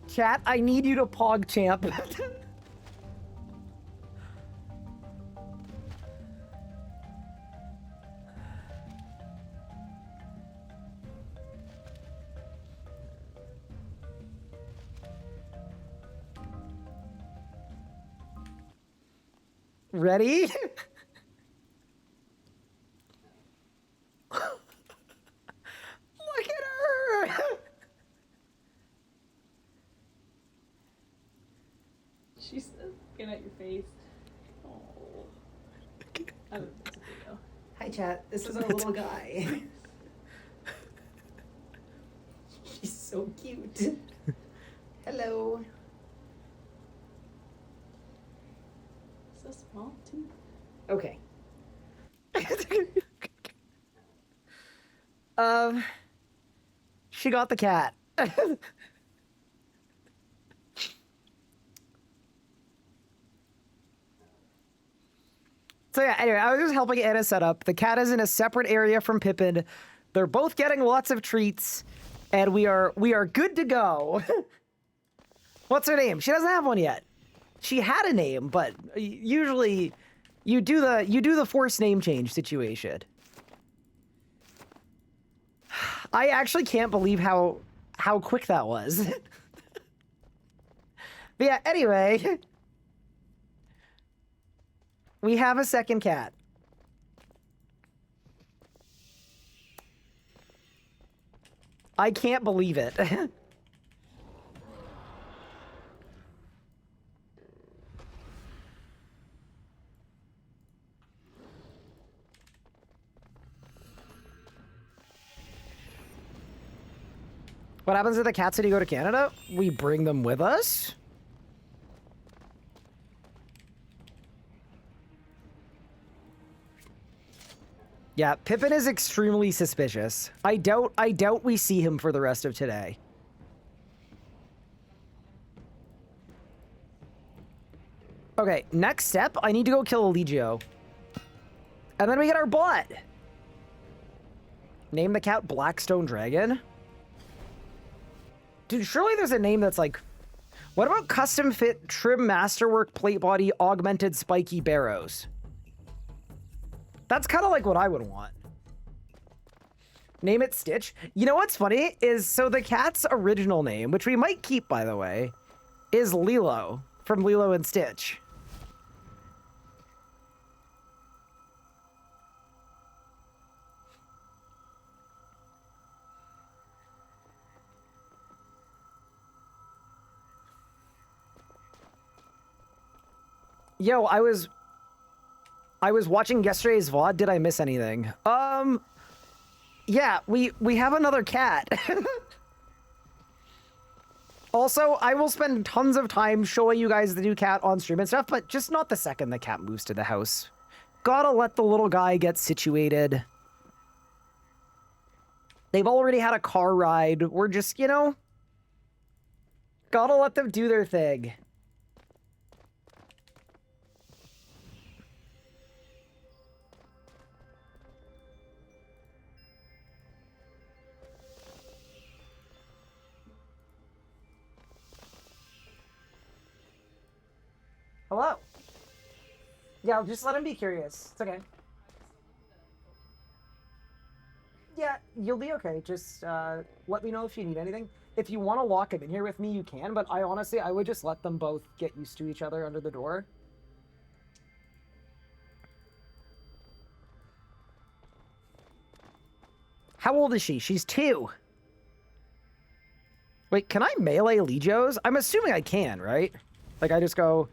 Chat, I need you to pog champ. Ready? Look at her! She's looking at your face. Oh. Oh, that's a video. Hi, chat. This is our little guy. She's so cute. Hello. So small, too. Okay. She got the cat. So yeah, anyway, I was just helping Anna set up. The cat is in a separate area from Pippin. They're both getting lots of treats, and we are good to go. What's her name? She doesn't have one yet. She had a name, but usually you do the forced name change situation. I actually can't believe how quick that was. But yeah, anyway. We have a second cat. I can't believe it. What happens if the cat city go to Canada? We bring them with us? Yeah, Pippin is extremely suspicious. I doubt we see him for the rest of today. Okay, next step, I need to go kill Eligio. And then we get our bot. Name the cat Blackstone Dragon. Dude, surely there's a name that's like... What about custom fit trim masterwork plate body augmented spiky barrows? That's kind of like what I would want. Name it Stitch. You know what's funny is, so the cat's original name, which we might keep, by the way, is Lilo from Lilo and Stitch. Yo, I was watching yesterday's VOD. Did I miss anything? Yeah, we have another cat. Also, I will spend tons of time showing you guys the new cat on stream and stuff, but just not the second the cat moves to the house. Gotta let the little guy get situated. They've already had a car ride. We're just, you know, gotta let them do their thing. Hello. Yeah, just let him be curious. It's okay. Yeah, you'll be okay. Just let me know if you need anything. If you want to lock him in here with me, you can, but I honestly would just let them both get used to each other under the door. How old is she? She's 2. Wait, can I melee Legios? I'm assuming I can, right? Like, I just go...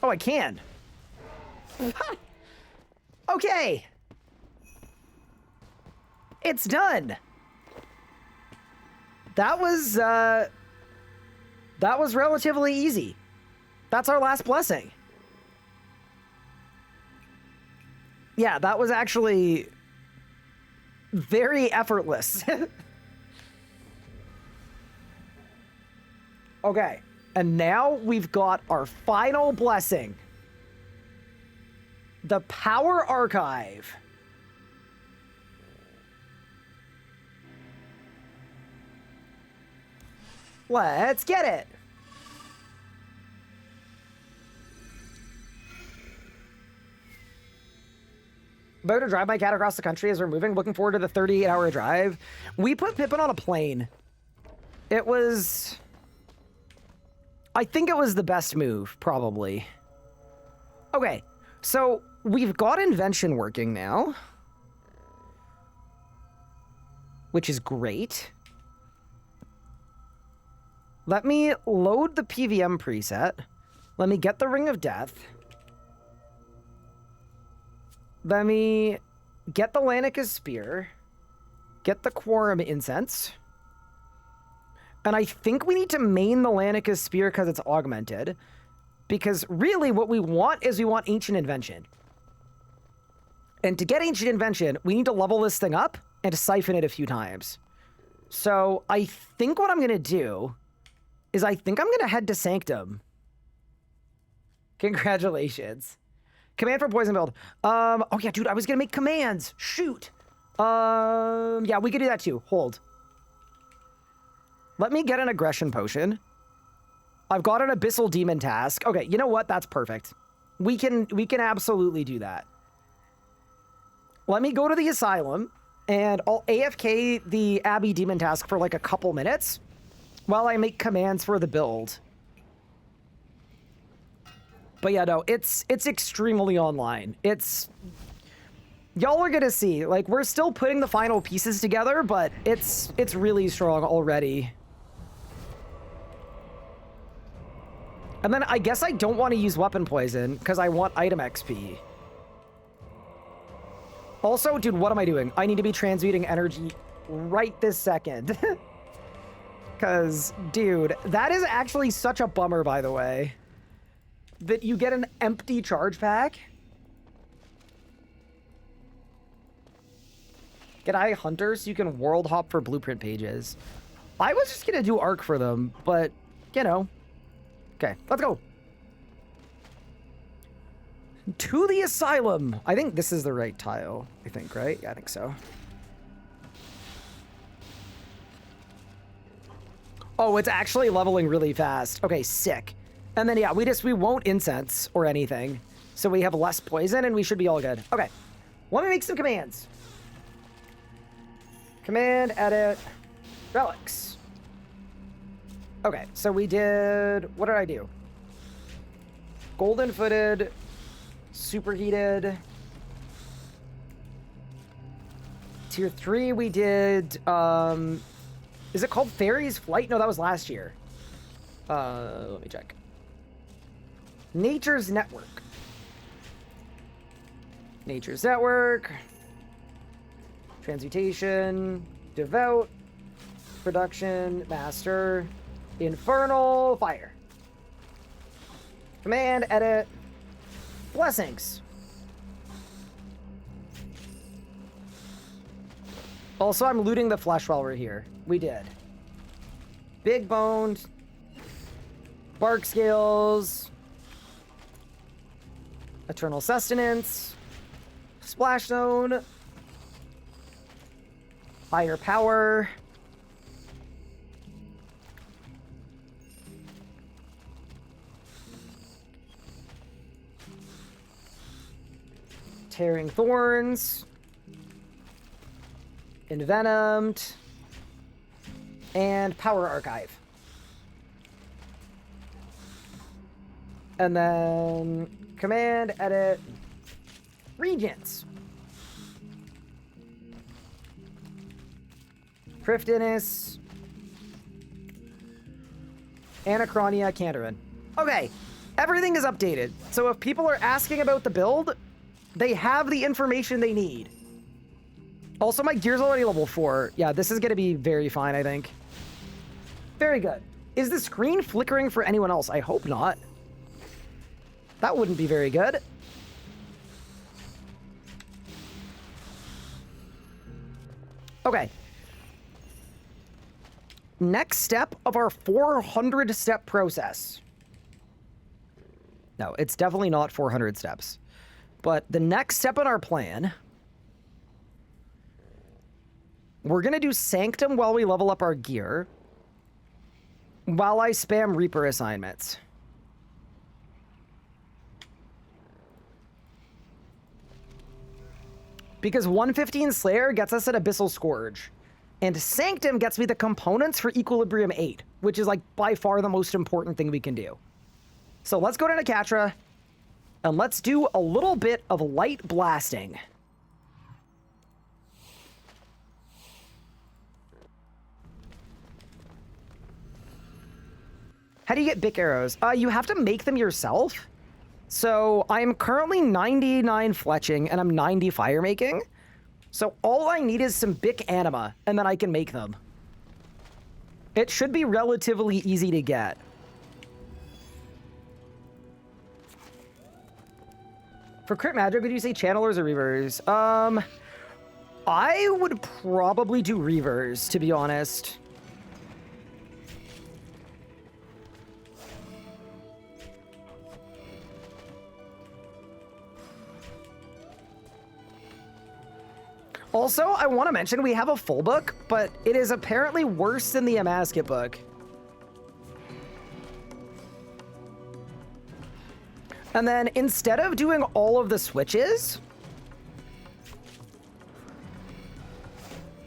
Oh, I can. Okay. It's done. That was relatively easy. That's our last blessing. Yeah, that was actually very effortless. Okay. And now we've got our final blessing. The Power Archive. Let's get it. About to drive my cat across the country as we're moving. Looking forward to the 38-hour drive. We put Pippin on a plane. It was I think it was the best move, probably. Okay, so we've got Invention working now, which is great. Let me load the PVM preset. Let me get the Ring of Death. Let me get the Lanica's Spear. Get the Quorum Incense. And I think we need to main the Lanica's Spear because it's augmented. Because really what we want is we want Ancient Invention. And to get Ancient Invention, we need to level this thing up and to siphon it a few times. So I think what I'm going to do is I think I'm going to head to Sanctum. Congratulations. Command for Poison Build. Oh yeah, dude, I was going to make commands. Shoot. Yeah, we could do that too. Hold. Let me get an Aggression Potion. I've got an Abyssal Demon task. Okay, you know what? That's perfect. We can absolutely do that. Let me go to the Asylum, and I'll AFK the Abbey Demon task for like a couple minutes while I make commands for the build. But yeah, no, it's extremely online. Y'all are gonna see, like, we're still putting the final pieces together, but it's really strong already. And then I guess I don't want to use Weapon Poison because I want item XP. Also, dude, what am I doing? I need to be transmuting energy right this second. Because, dude, that is actually such a bummer, by the way. That you get an empty charge pack. Get Eye Hunter so you can world hop for blueprint pages. I was just going to do Arc for them, but, you know. Okay, let's go. To the Asylum. I think this is the right tile. I think, right? Yeah, I think so. Oh, it's actually leveling really fast. Okay, sick. And then, yeah, we won't incense or anything. So we have less poison and we should be all good. Okay, let me make some commands. Command, edit, relics. Okay, so we did, what did I do? Golden Footed, Superheated. Tier 3 we did, is it called Fairy's Flight? No, that was last year. Let me check. Nature's Network. Nature's Network. Transmutation. Devout. Production. Master. Infernal. Fire. Command. Edit. Blessings. Also, I'm looting the flesh while we're here. We did. Big boned. Bark scales. Eternal sustenance. Splash zone. Higher power. Tearing thorns. Envenomed. And power archive. And then command, edit, regents. Prifdinus. Anachronia, Candarin. Okay, everything is updated. So if people are asking about the build, they have the information they need. Also, my gear's already level 4. Yeah, this is going to be very fine, I think. Very good. Is the screen flickering for anyone else? I hope not. That wouldn't be very good. Okay. Next step of our 400-step process. No, it's definitely not 400 steps. But the next step in our plan, we're going to do Sanctum while we level up our gear, while I spam Reaper assignments. Because 115 Slayer gets us an Abyssal Scourge. And Sanctum gets me the components for Equilibrium 8, which is like by far the most important thing we can do. So let's go down to Catra, and let's do a little bit of light blasting. How do you get BIK arrows? You have to make them yourself. So I'm currently 99 fletching, and I'm 90 fire making. So all I need is some BIK anima, and then I can make them. It should be relatively easy to get. For crit magic, would you say channelers or reavers? I would probably do reavers, to be honest. Also, I want to mention we have a full book, but it is apparently worse than the Amasket book. And then instead of doing all of the switches,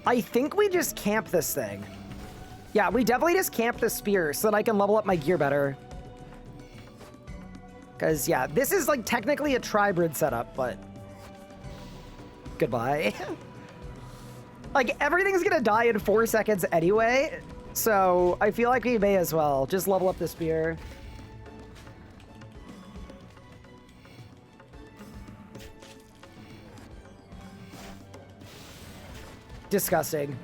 I think we just camp this thing. Yeah, we definitely just camp the spear so that I can level up my gear better. Because, yeah, this is like technically a tribrid setup, but goodbye. Like, everything's gonna die in 4 seconds anyway, so I feel like we may as well just level up the spear. Disgusting.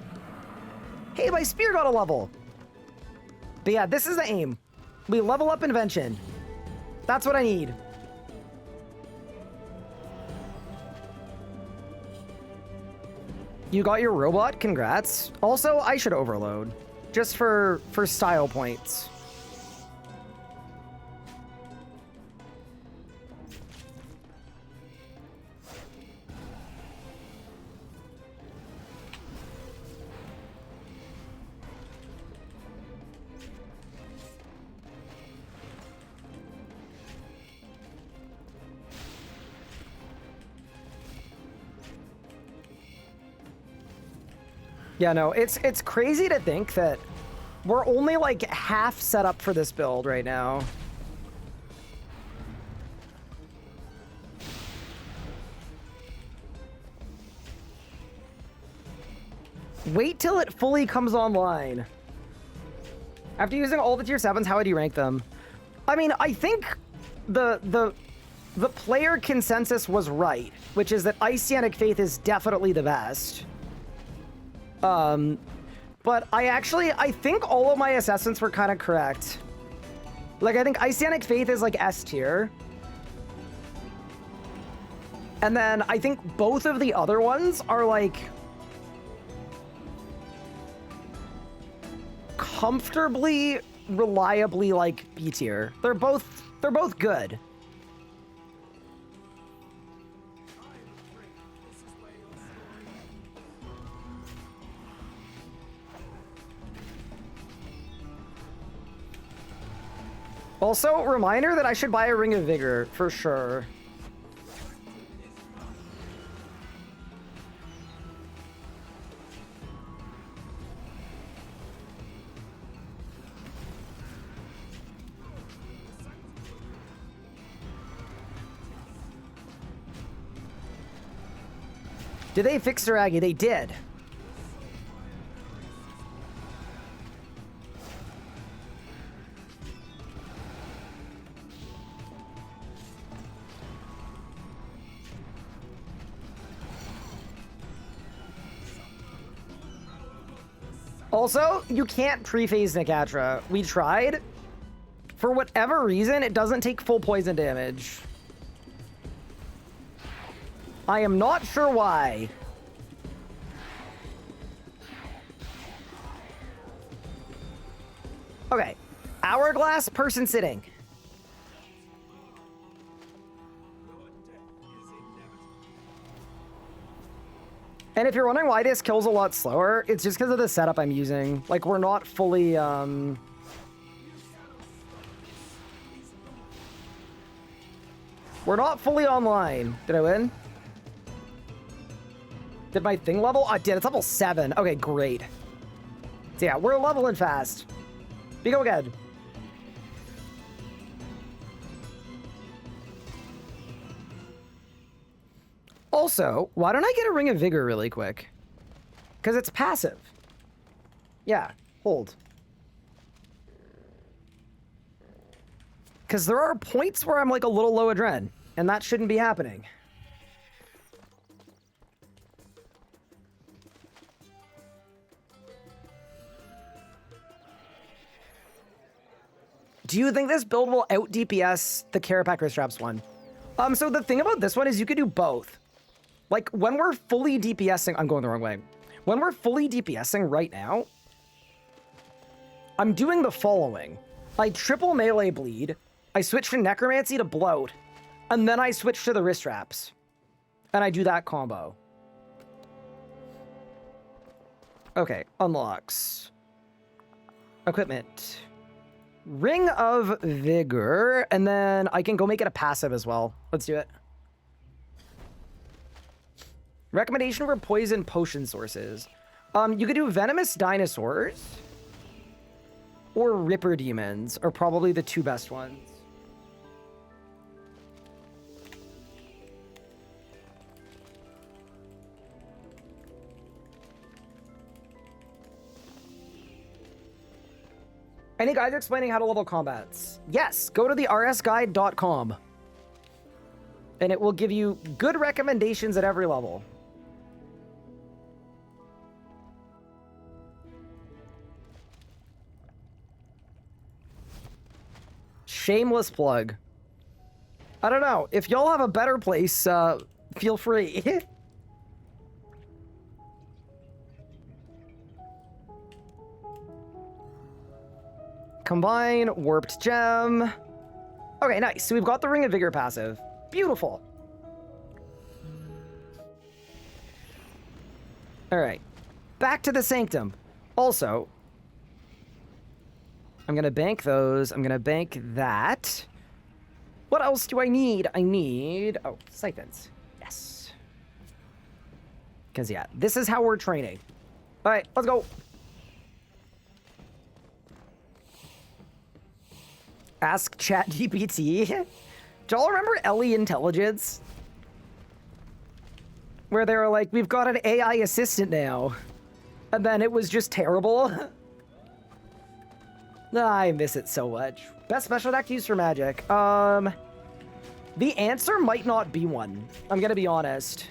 Hey, my spear got a level. But yeah, this is the aim. We level up Invention. That's what I need. You got your robot? Congrats. Also, I should overload. Just for style points. Yeah, no, it's crazy to think that we're only like half set up for this build right now. Wait till it fully comes online. After using all the tier 7s, how would you rank them? I mean, I think the player consensus was right, which is that Iceanic Faith is definitely the best. But I think all of my assessments were kind of correct. Like, I think Iceanic Faith is like S tier. And then I think both of the other ones are like comfortably, reliably like B tier. They're both good. Also, reminder that I should buy a Ring of Vigor, for sure. Did they fix Duragi? They did. Also, you can't pre-phase Nakatra. We tried. For whatever reason, it doesn't take full poison damage. I am not sure why. Okay. Hourglass, person sitting. And if you're wondering why this kills a lot slower, it's just because of the setup I'm using. Like, we're not fully, we're not fully online. Did I win? Did my thing level? I did. It's level 7. Okay, great. So yeah, we're leveling fast. We go again. Also, why don't I get a Ring of Vigor really quick? Because it's passive. Yeah, hold. Because there are points where I'm like a little low adren, and that shouldn't be happening. Do you think this build will out DPS the Carapac wrist straps one? So the thing about this one is you could do both. Like, when we're fully DPSing... I'm going the wrong way. When we're fully DPSing right now, I'm doing the following. I triple melee bleed, I switch from Necromancy to Bloat, and then I switch to the wrist straps. And I do that combo. Okay, unlocks. Equipment. Ring of Vigor, and then I can go make it a passive as well. Let's do it. Recommendation for poison potion sources. You could do venomous dinosaurs or ripper demons are probably the two best ones. Any guides explaining how to level combats? Yes, go to the rsguide.com. And it will give you good recommendations at every level. Shameless plug. I don't know. If y'all have a better place, feel free. Combine, warped gem. Okay, nice. So we've got the Ring of Vigor passive. Beautiful. All right. Back to the Sanctum. Also, I'm going to bank those. I'm going to bank that. What else do I need? I need... Oh, siphons. Yes. Because, yeah, this is how we're training. All right, let's go. Ask ChatGPT. Do y'all remember Ellie Intelligence? Where they were like, we've got an AI assistant now. And then it was just terrible. I miss it so much. Best special deck to use for Magic. The answer might not be one. I'm gonna be honest.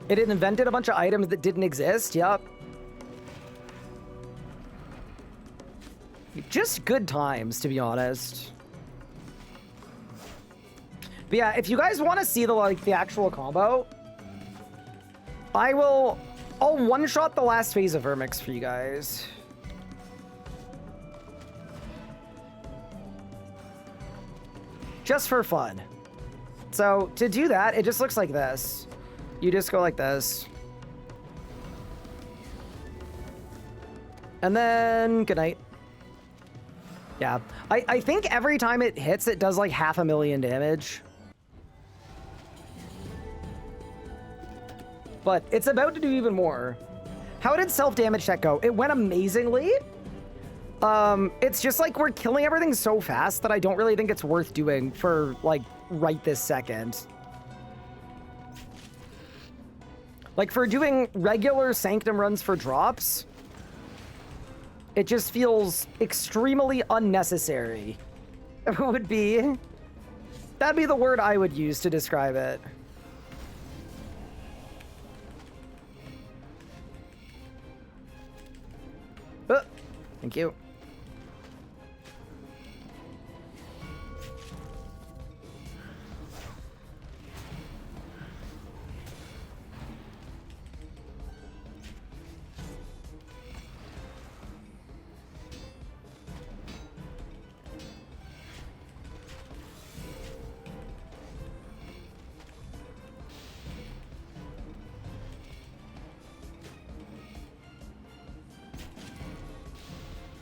It invented a bunch of items that didn't exist. Yep. Just good times, to be honest. But yeah, if you guys want to see the actual combo, I'll one-shot the last phase of Vermix for you guys. Just for fun. So to do that, it just looks like this. You just go like this. And then, good night. Yeah, I think every time it hits, it does like 500,000 damage. But it's about to do even more. How did self-damage check go? It went amazingly. It's just like we're killing everything so fast that I don't really think it's worth doing for like right this second. Like for doing regular Sanctum runs for drops, it just feels extremely unnecessary. That'd be the word I would use to describe it. Thank you.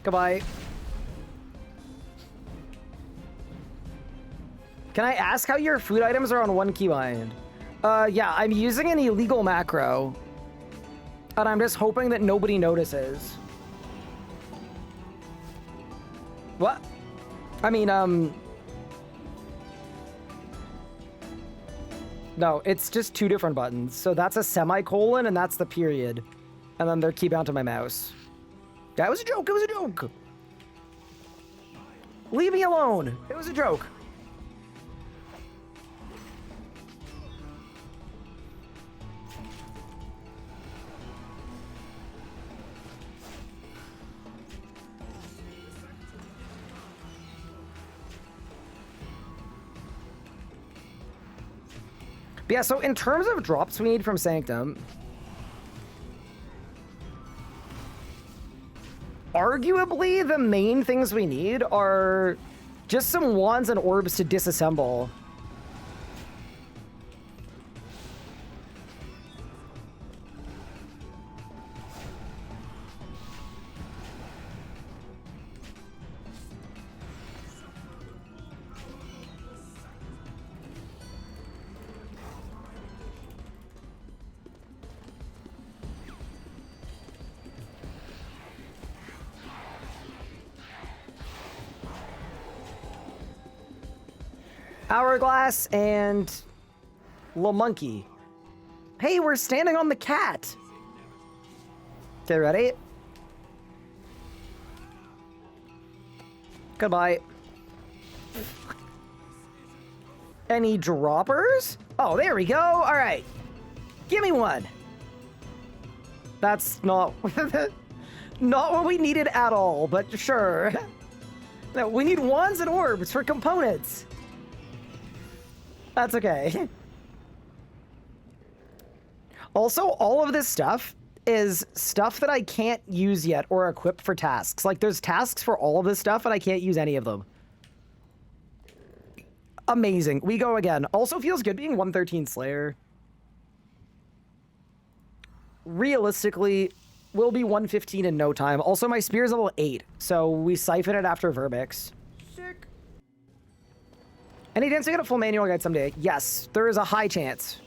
Goodbye. Can I ask how your food items are on one keybind? Yeah, I'm using an illegal macro. And I'm just hoping that nobody notices. What? I mean, no, it's just two different buttons. So that's a semicolon and that's the period. And then they're keybound to my mouse. That was a joke, it was a joke. Leave me alone, it was a joke. But yeah, so in terms of drops we need from Sanctum, arguably the main things we need are just some wands and orbs to disassemble. Hourglass and little monkey. Hey, we're standing on the cat. Okay, ready? Goodbye. Any droppers? Oh, there we go. All right. Give me one. That's not not what we needed at all, but sure. No, we need wands and orbs for components. That's okay. Also, all of this stuff is stuff that I can't use yet or equip for tasks. Like, there's tasks for all of this stuff, and I can't use any of them. Amazing. We go again. Also feels good being 113 Slayer. Realistically, we'll be 115 in no time. Also, my spear is level 8, so we siphon it after Verbix. Sick. Any chance to get a full manual guide someday? Yes, there is a high chance.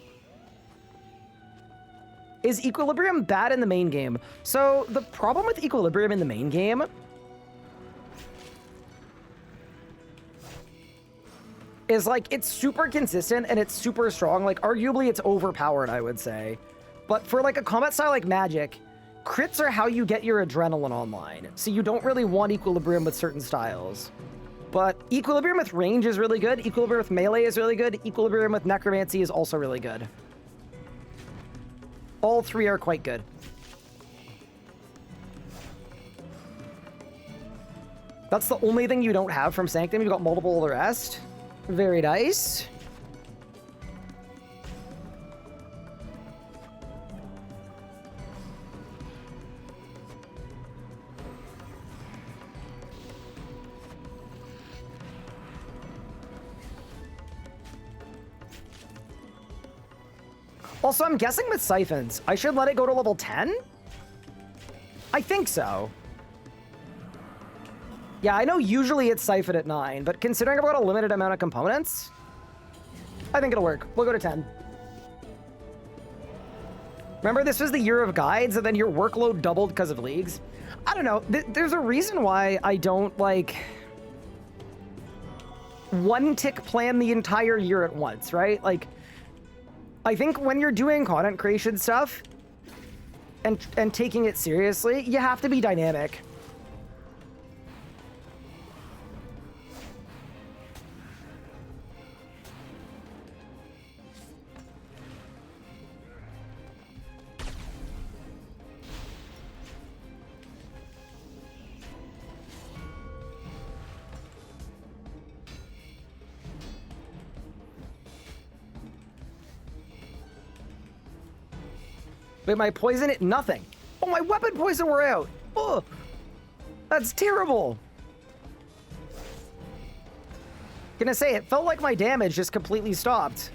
Is Equilibrium bad in the main game? So the problem with Equilibrium in the main game is like it's super consistent and it's super strong. Like arguably it's overpowered, I would say. But for like a combat style like Magic, crits are how you get your adrenaline online. So you don't really want Equilibrium with certain styles. But Equilibrium with range is really good. Equilibrium with melee is really good. Equilibrium with necromancy is also really good. All three are quite good. That's the only thing you don't have from Sanctum. You've got multiple of the rest. Very nice. Also, I'm guessing with siphons, I should let it go to level 10? I think so. Yeah, I know usually it's siphon at 9, but considering I've got a limited amount of components, I think it'll work. We'll go to 10. Remember, this was the year of guides, and then your workload doubled because of leagues? I don't know. There's a reason why I don't, like, one-tick plan the entire year at once, right? Like, I think when you're doing content creation stuff and taking it seriously, you have to be dynamic. Wait, my poison it? Nothing. Oh, my weapon poison wore out. Oh, that's terrible. Gonna say, it felt like my damage just completely stopped.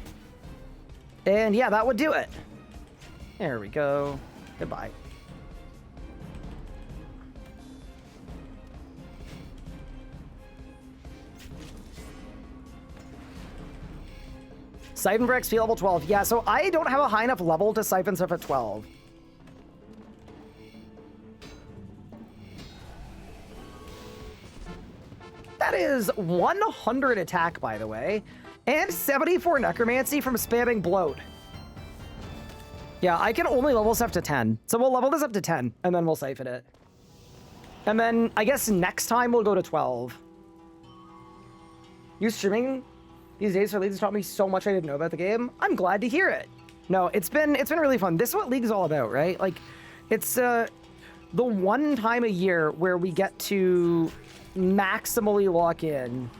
And yeah, that would do it. There we go. Goodbye. Siphon for XP level 12. Yeah, so I don't have a high enough level to siphon stuff at 12. That is 100 attack, by the way, and 74 necromancy from spamming bloat. Yeah, I can only level this up to 10. So we'll level this up to 10, and then we'll siphon it. And then I guess next time we'll go to 12. You streaming these days for League has taught me so much I didn't know about the game. I'm glad to hear it. No, it's been really fun. This is what League's all about, right? Like, it's the one time a year where we get to maximally lock in.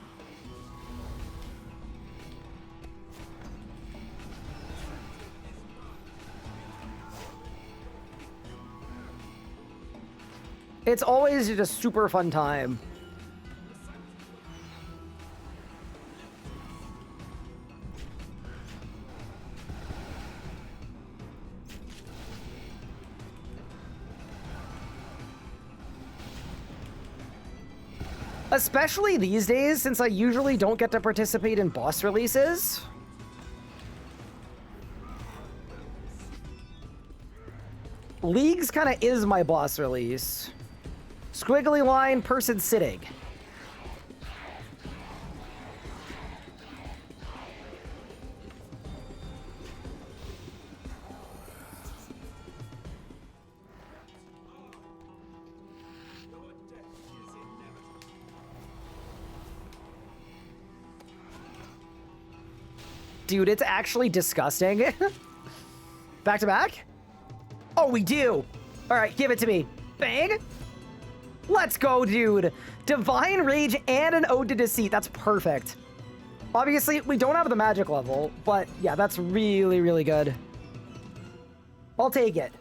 It's always just a super fun time. Especially these days, since I usually don't get to participate in boss releases. Leagues kind of is my boss release. Squiggly line, person sitting. Dude, it's actually disgusting. Back to back? Oh, we do. All right, give it to me. Bang. Let's go, dude. Divine Rage and an Ode to Deceit. That's perfect. Obviously, we don't have the magic level, but yeah, that's really, really good. I'll take it.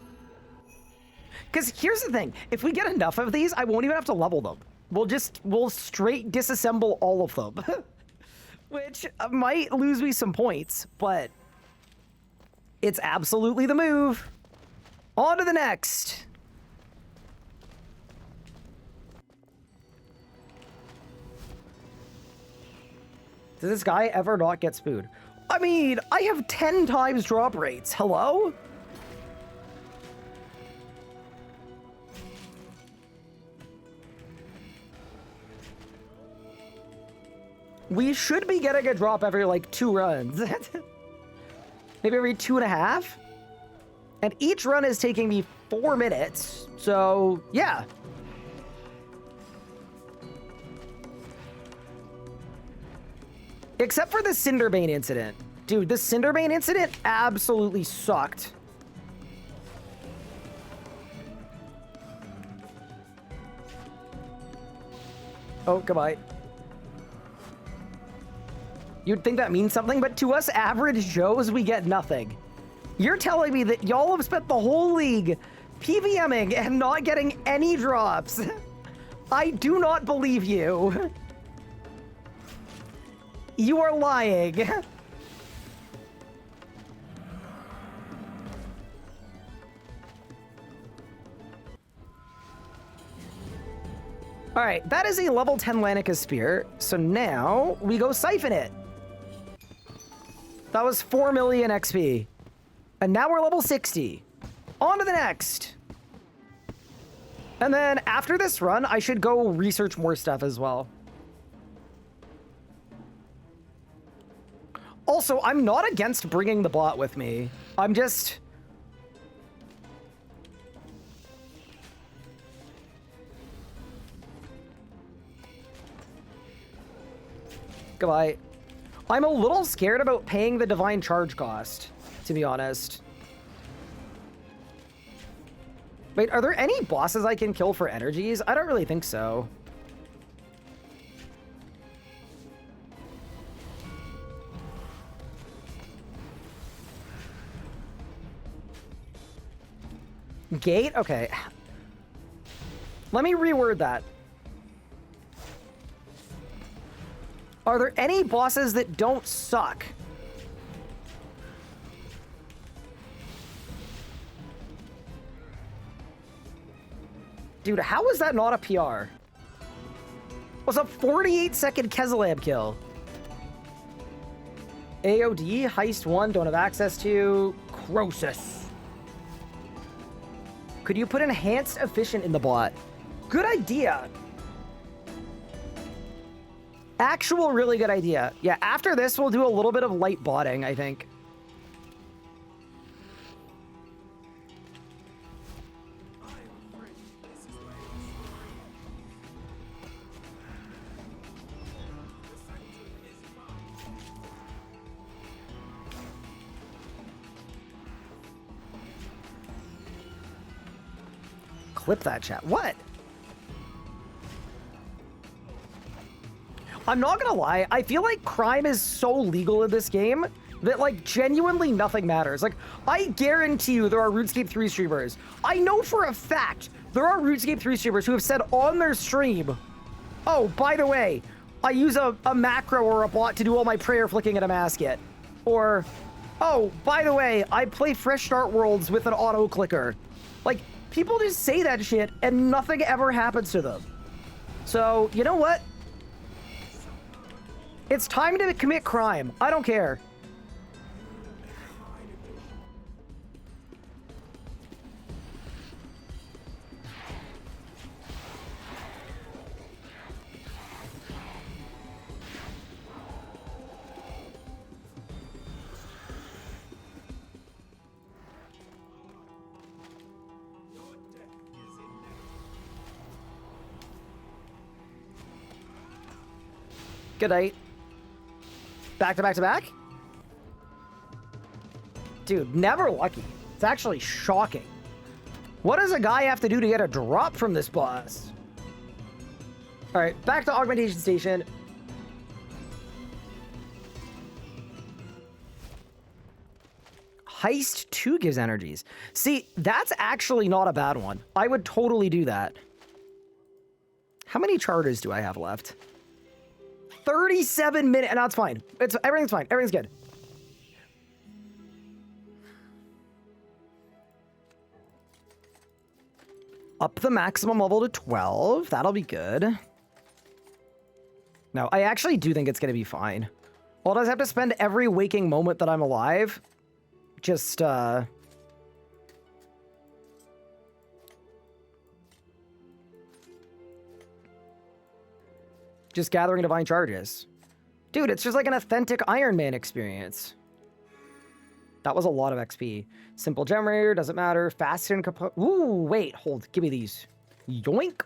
Because here's the thing. If we get enough of these, I won't even have to level them. We'll straight disassemble all of them. Which might lose me some points, but it's absolutely the move. On to the next. Does this guy ever not get spooed? I mean, I have 10 times drop rates. Hello? We should be getting a drop every, like, 2 runs. Maybe every 2.5? And each run is taking me 4 minutes. So, yeah. Except for the Cinderbane incident. Dude, the Cinderbane incident absolutely sucked. Oh, goodbye. You'd think that means something, but to us average Joes, we get nothing. You're telling me that y'all have spent the whole league PVMing and not getting any drops. I do not believe you. You are lying. All right, that is a level 10 Lanica Spear. So now we go siphon it. That was 4 million XP. And now we're level 60. On to the next. And then after this run, I should go research more stuff as well. Also, I'm not against bringing the bot with me. I'm just... Goodbye. I'm a little scared about paying the divine charge cost, to be honest. Wait, are there any bosses I can kill for energies? I don't really think so. Gate? Okay. Let me reword that. Are there any bosses that don't suck? Dude, how is that not a PR? Was a 48-second Kezelab kill. AOD, Heist 1, don't have access to. Croesus. Could you put Enhanced Efficient in the bot? Good idea. Actual really good idea. Yeah, after this, we'll do a little bit of light botting, I think. Clip that chat. What? I'm not gonna lie, I feel like crime is so legal in this game that, like, genuinely nothing matters. Like, I guarantee you there are RuneScape 3 streamers. I know for a fact there are RuneScape 3 streamers who have said on their stream, oh, by the way, I use a macro or a bot to do all my prayer flicking at a masket. Or, oh, by the way, I play Fresh Start Worlds with an auto clicker. Like, people just say that shit and nothing ever happens to them. So, you know what? It's time to commit crime. I don't care. Good night. Back to back to back? Dude, never lucky. It's actually shocking. What does a guy have to do to get a drop from this boss? All right, back to Augmentation Station. Heist 2 gives energies. See, that's actually not a bad one. I would totally do that. How many charters do I have left? 37 minutes, and that's fine. Everything's fine. Everything's good. Up the maximum level to 12. That'll be good. No, I actually do think it's going to be fine. Well, does have to spend every waking moment that I'm alive just gathering divine charges. Dude, it's just like an authentic Iron Man experience. That was a lot of XP. Simple generator, doesn't matter. Fast and ooh, wait, hold. Give me these. Yoink.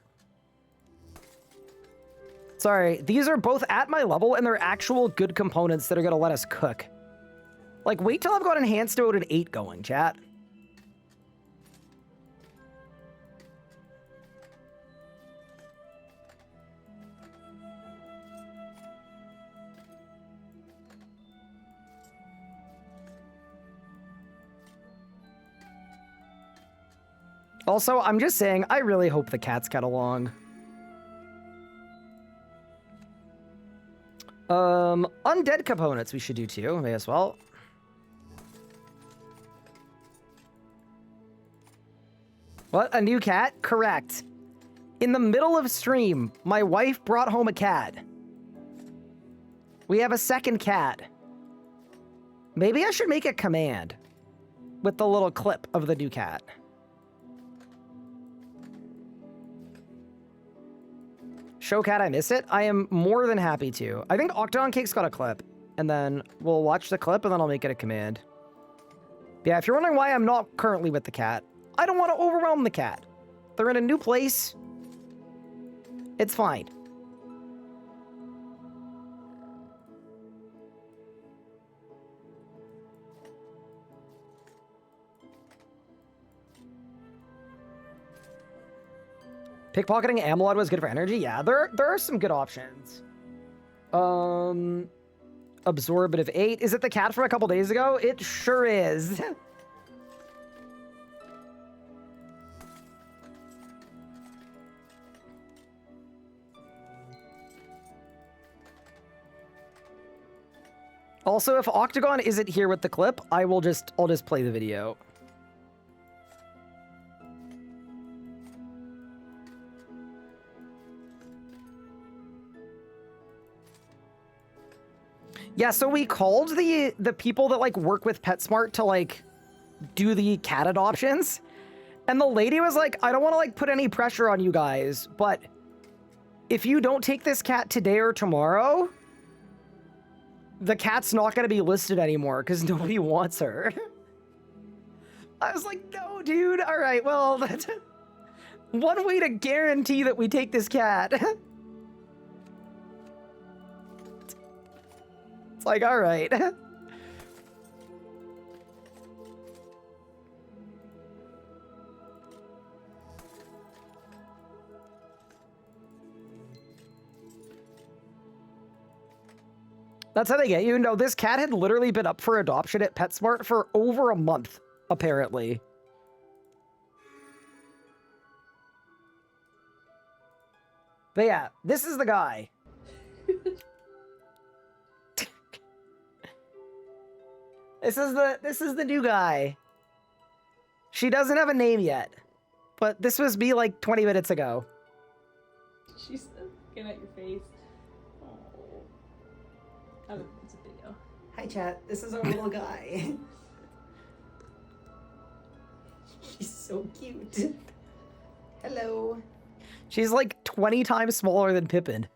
Sorry, these are both at my level, and they're actual good components that are going to let us cook. Like, wait till I've got Enhanced Mode at 8 going, chat. Also, I'm just saying, I really hope the cats get along. Undead components we should do too, may as well. What? A new cat? Correct. In the middle of stream, my wife brought home a cat. We have a second cat. Maybe I should make a command with the little clip of the new cat. Show cat, I miss it. I am more than happy to. I think Octagon Cake's got a clip, and then we'll watch the clip, and then I'll make it a command. But yeah, if you're wondering why I'm not currently with the cat, I don't want to overwhelm the cat. They're in a new place. It's fine. Pickpocketing Amalod was good for energy. Yeah, there are some good options. Absorbative 8. Is it the cat from a couple days ago? It sure is. Also, if Octagon isn't here with the clip, I'll just play the video. Yeah, so we called the people that like work with PetSmart to like do the cat adoptions. And the lady was like, I don't want to like put any pressure on you guys, but if you don't take this cat today or tomorrow, the cat's not going to be listed anymore because nobody wants her. I was like, no, dude. All right, well, that's one way to guarantee that we take this cat. It's like, all right. That's how they get you. No, this cat had literally been up for adoption at PetSmart for over a month, apparently. But yeah, this is the guy. This is the new guy. She doesn't have a name yet, but this was me like 20 minutes ago. She's looking at your face. Oh, it's a video. Hi, chat. This is our little guy. She's so cute. Hello. She's like 20 times smaller than Pippin.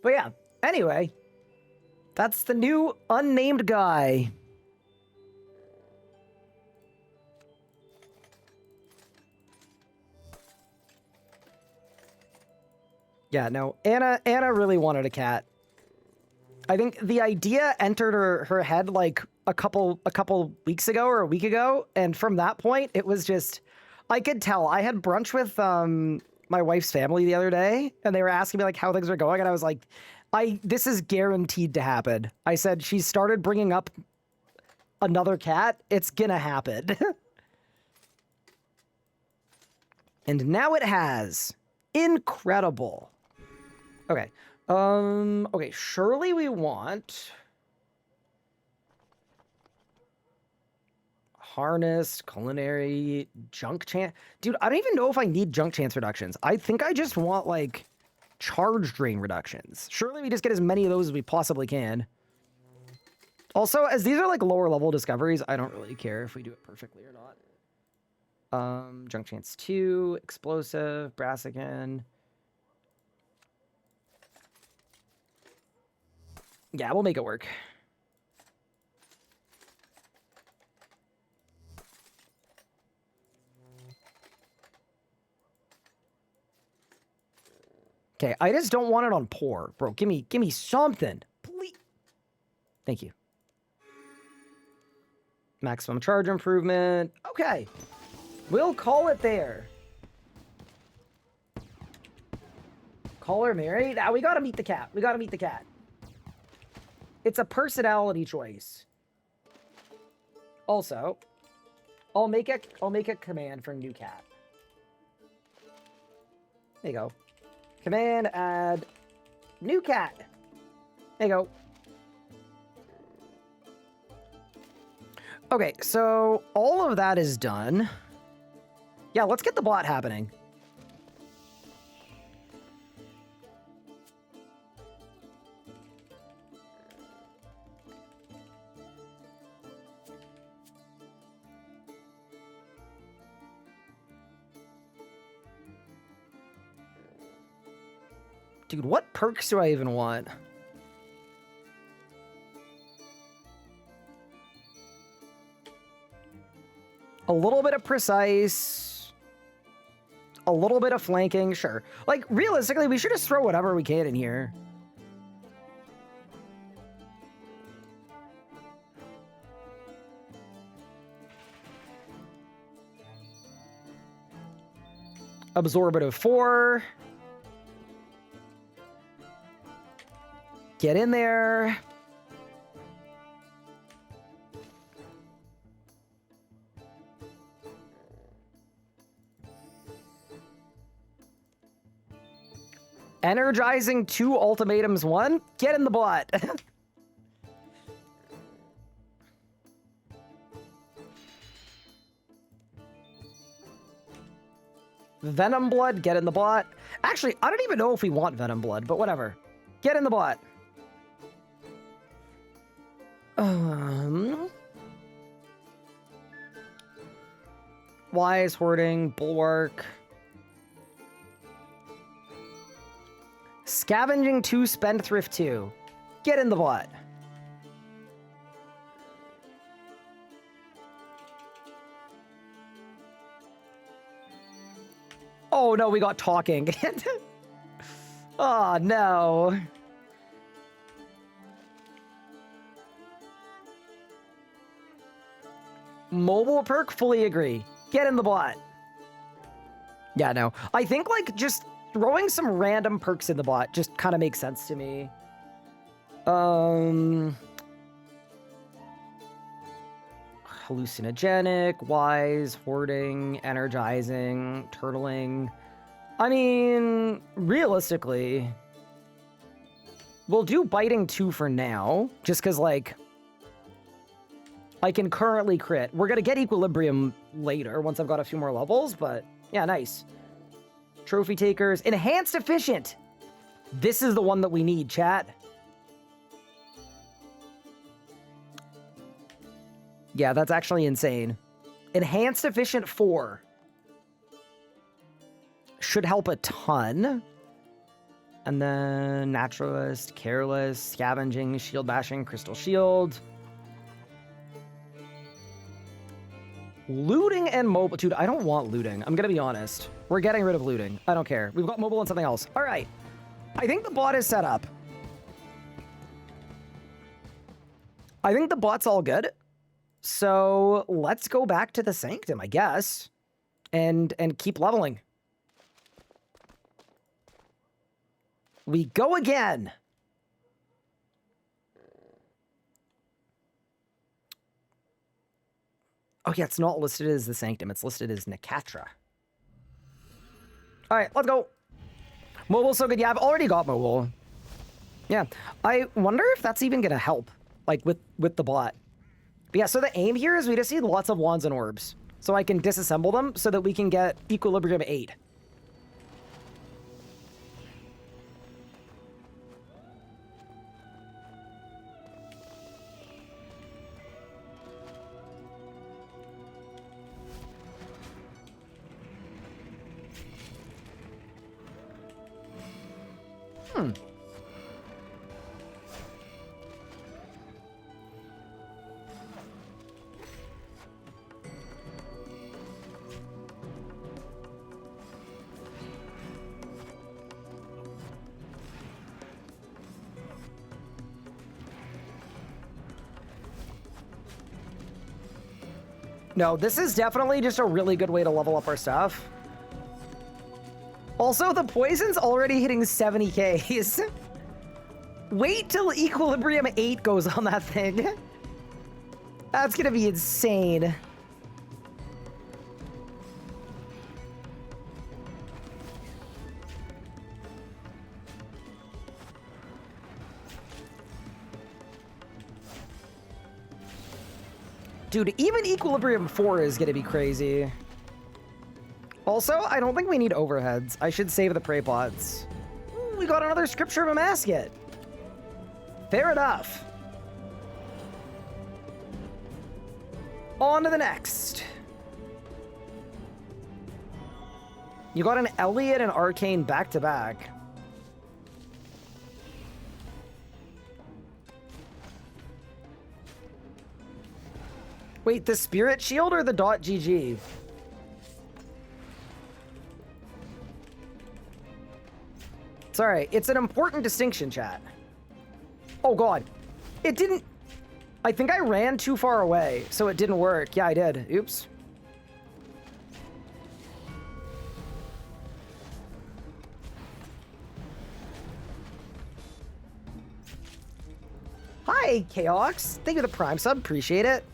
But yeah, anyway, that's the new unnamed guy. Yeah, no, Anna really wanted a cat. I think the idea entered her head like a couple weeks ago or a week ago, and from that point, it was just, I could tell. I had brunch with my wife's family the other day, and they were asking me like how things are going, and I was like, this is guaranteed to happen. I said, she started bringing up another cat. It's gonna happen. And now it has. Incredible. Okay. Okay, surely we want harness, culinary, junk chance. Dude, I don't even know if I need junk chance reductions. I think I just want like charge drain reductions. Surely we just get as many of those as we possibly can. Also, as these are like lower level discoveries, I don't really care if we do it perfectly or not. Junk chance 2, explosive, brassican. Yeah, we'll make it work. Okay, I just don't want it on poor, bro. Give me something, please. Thank you. Maximum charge improvement. Okay, we'll call it there. Call her Mary. Now we gotta meet the cat. We gotta meet the cat. It's a personality choice. Also, I'll make a command for new cat. There you go. Command add new cat. There you go. Okay, so all of that is done. Yeah, let's get the bot happening. Dude, what perks do I even want? A little bit of precise. A little bit of flanking, sure. Like, realistically, we should just throw whatever we can in here. Absorbative 4. Get in there. Energizing 2 ultimatums 1. Get in the bot. Venom Blood, get in the bot. Actually, I don't even know if we want Venom Blood, but whatever. Get in the bot. Wise, Hoarding, Bulwark. Scavenging 2, Spendthrift 2. Get in the bot. Oh no, we got talking. Oh no. Mobile perk, fully agree. Get in the bot. Yeah, no. I think like just throwing some random perks in the bot just kind of makes sense to me. Hallucinogenic, wise, hoarding, energizing, turtling. I mean, realistically, we'll do biting 2 for now, just because, like, I can currently crit. We're going to get equilibrium later once I've got a few more levels, but yeah, nice. Trophy takers. Enhanced efficient. This is the one that we need, chat. Yeah, that's actually insane. Enhanced efficient 4. Should help a ton. And then naturalist, careless, scavenging, shield bashing, crystal shield. Looting and mobile. Dude, I don't want looting. I'm going to be honest. We're getting rid of looting. I don't care. We've got mobile and something else. All right. I think the bot is set up. I think the bot's all good. So let's go back to the Sanctum, I guess, and keep leveling. We go again. Oh yeah, it's not listed as the Sanctum. It's listed as Nakatra. All right, let's go. Mobile's so good. Yeah, I've already got mobile. Yeah, I wonder if that's even gonna help, like with the bot. But yeah, so the aim here is we just need lots of wands and orbs. So I can disassemble them so that we can get equilibrium 8. No, this is definitely just a really good way to level up our stuff. Also, the poison's already hitting 70Ks. Wait till equilibrium 8 goes on that thing. That's gonna be insane. Dude, even equilibrium 4 is gonna be crazy. Also, I don't think we need overheads. I should save the prey pots. Ooh, we got another scripture of a masket. Fair enough. On to the next. You got an Elliot and Arcane back-to-back. Wait, the Spirit Shield or the .gg? It's alright. It's an important distinction, chat. Oh god. It didn't... I think I ran too far away, so it didn't work. Yeah, I did. Oops. Hi, Chaox. Thank you for the Prime sub. Appreciate it.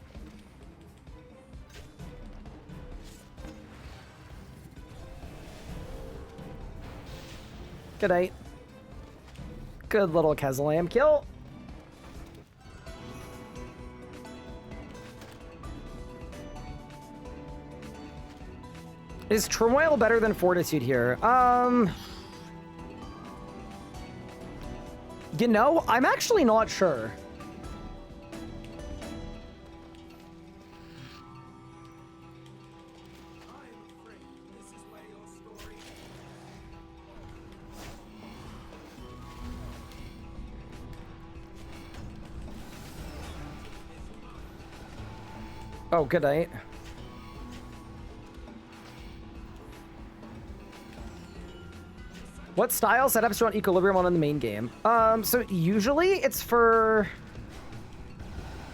Good night. Good little Kezalam kill. Is Turmoil better than Fortitude here? You know, I'm actually not sure. Oh, good night. What style setups do you want Equilibrium on in the main game? So usually it's for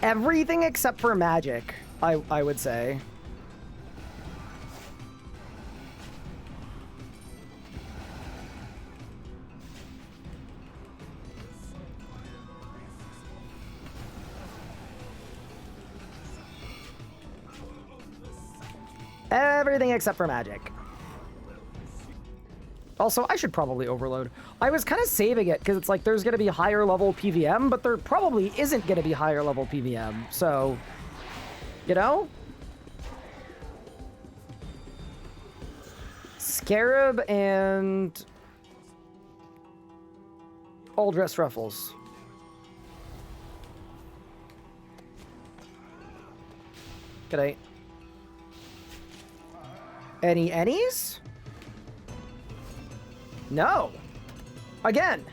everything except for magic, I would say. Everything except for magic. Also, I should probably overload. I was kind of saving it because it's like there's going to be higher level PVM, but there probably isn't going to be higher level PVM. So, you know? Scarab and all dress ruffles. G'day. Any annies? No. Again.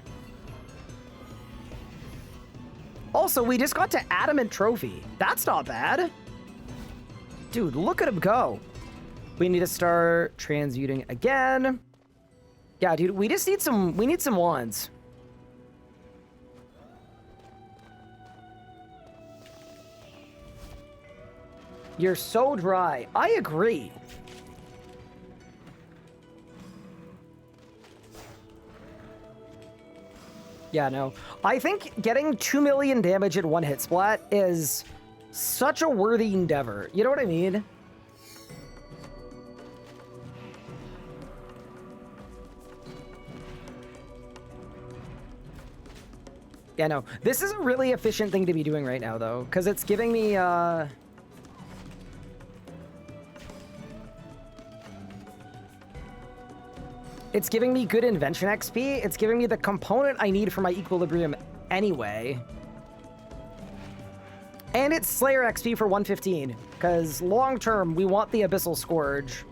Also, we just got to Adamant Trophy. That's not bad. Dude, look at him go. We need to start transmuting again. Yeah, dude, we just need some, we need some wands. You're so dry. I agree. Yeah, no. I think getting 2 million damage in one hit splat is such a worthy endeavor. You know what I mean? Yeah, no. This is a really efficient thing to be doing right now, though, because it's giving me, it's giving me good Invention XP. It's giving me the component I need for my Equilibrium anyway. And it's Slayer XP for 115, because long term, we want the Abyssal Scourge.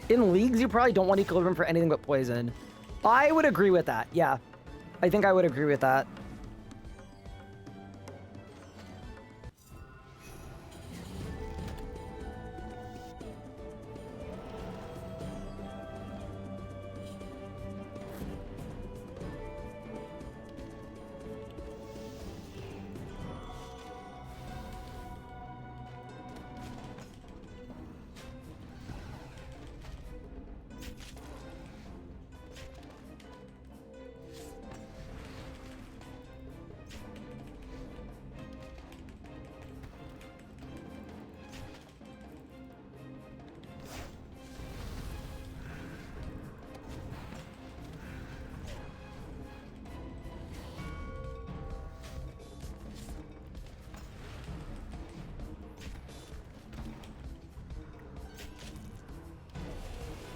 In leagues, you probably don't want Equilibrium for anything but poison. I would agree with that, yeah. I think I would agree with that.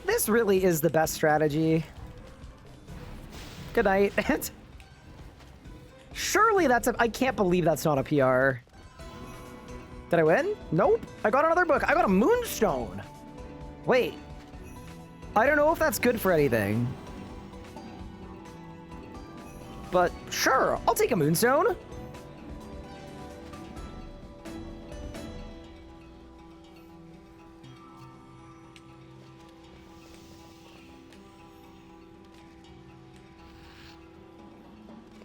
This really is the best strategy. Good night. Surely that's a... I can't believe that's not a PR. Did I win? Nope. I got another book. I got a Moonstone. Wait. I don't know if that's good for anything. But sure, I'll take a Moonstone.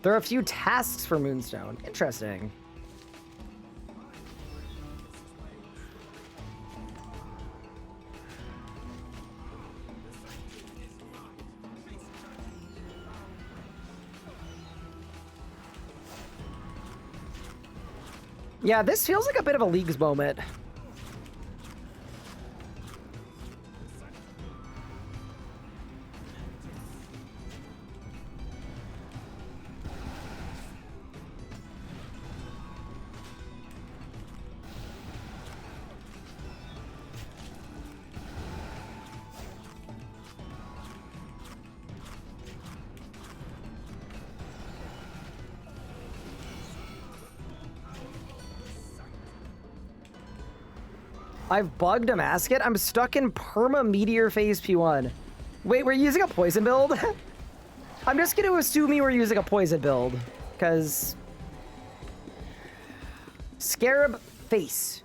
There are a few tasks for Moonstone. Interesting. Yeah, this feels like a bit of a Leagues moment. I've bugged a Masket. I'm stuck in perma meteor phase P1. Wait, we're using a poison build? I'm just going to assume you were using a poison build, because Scarab face.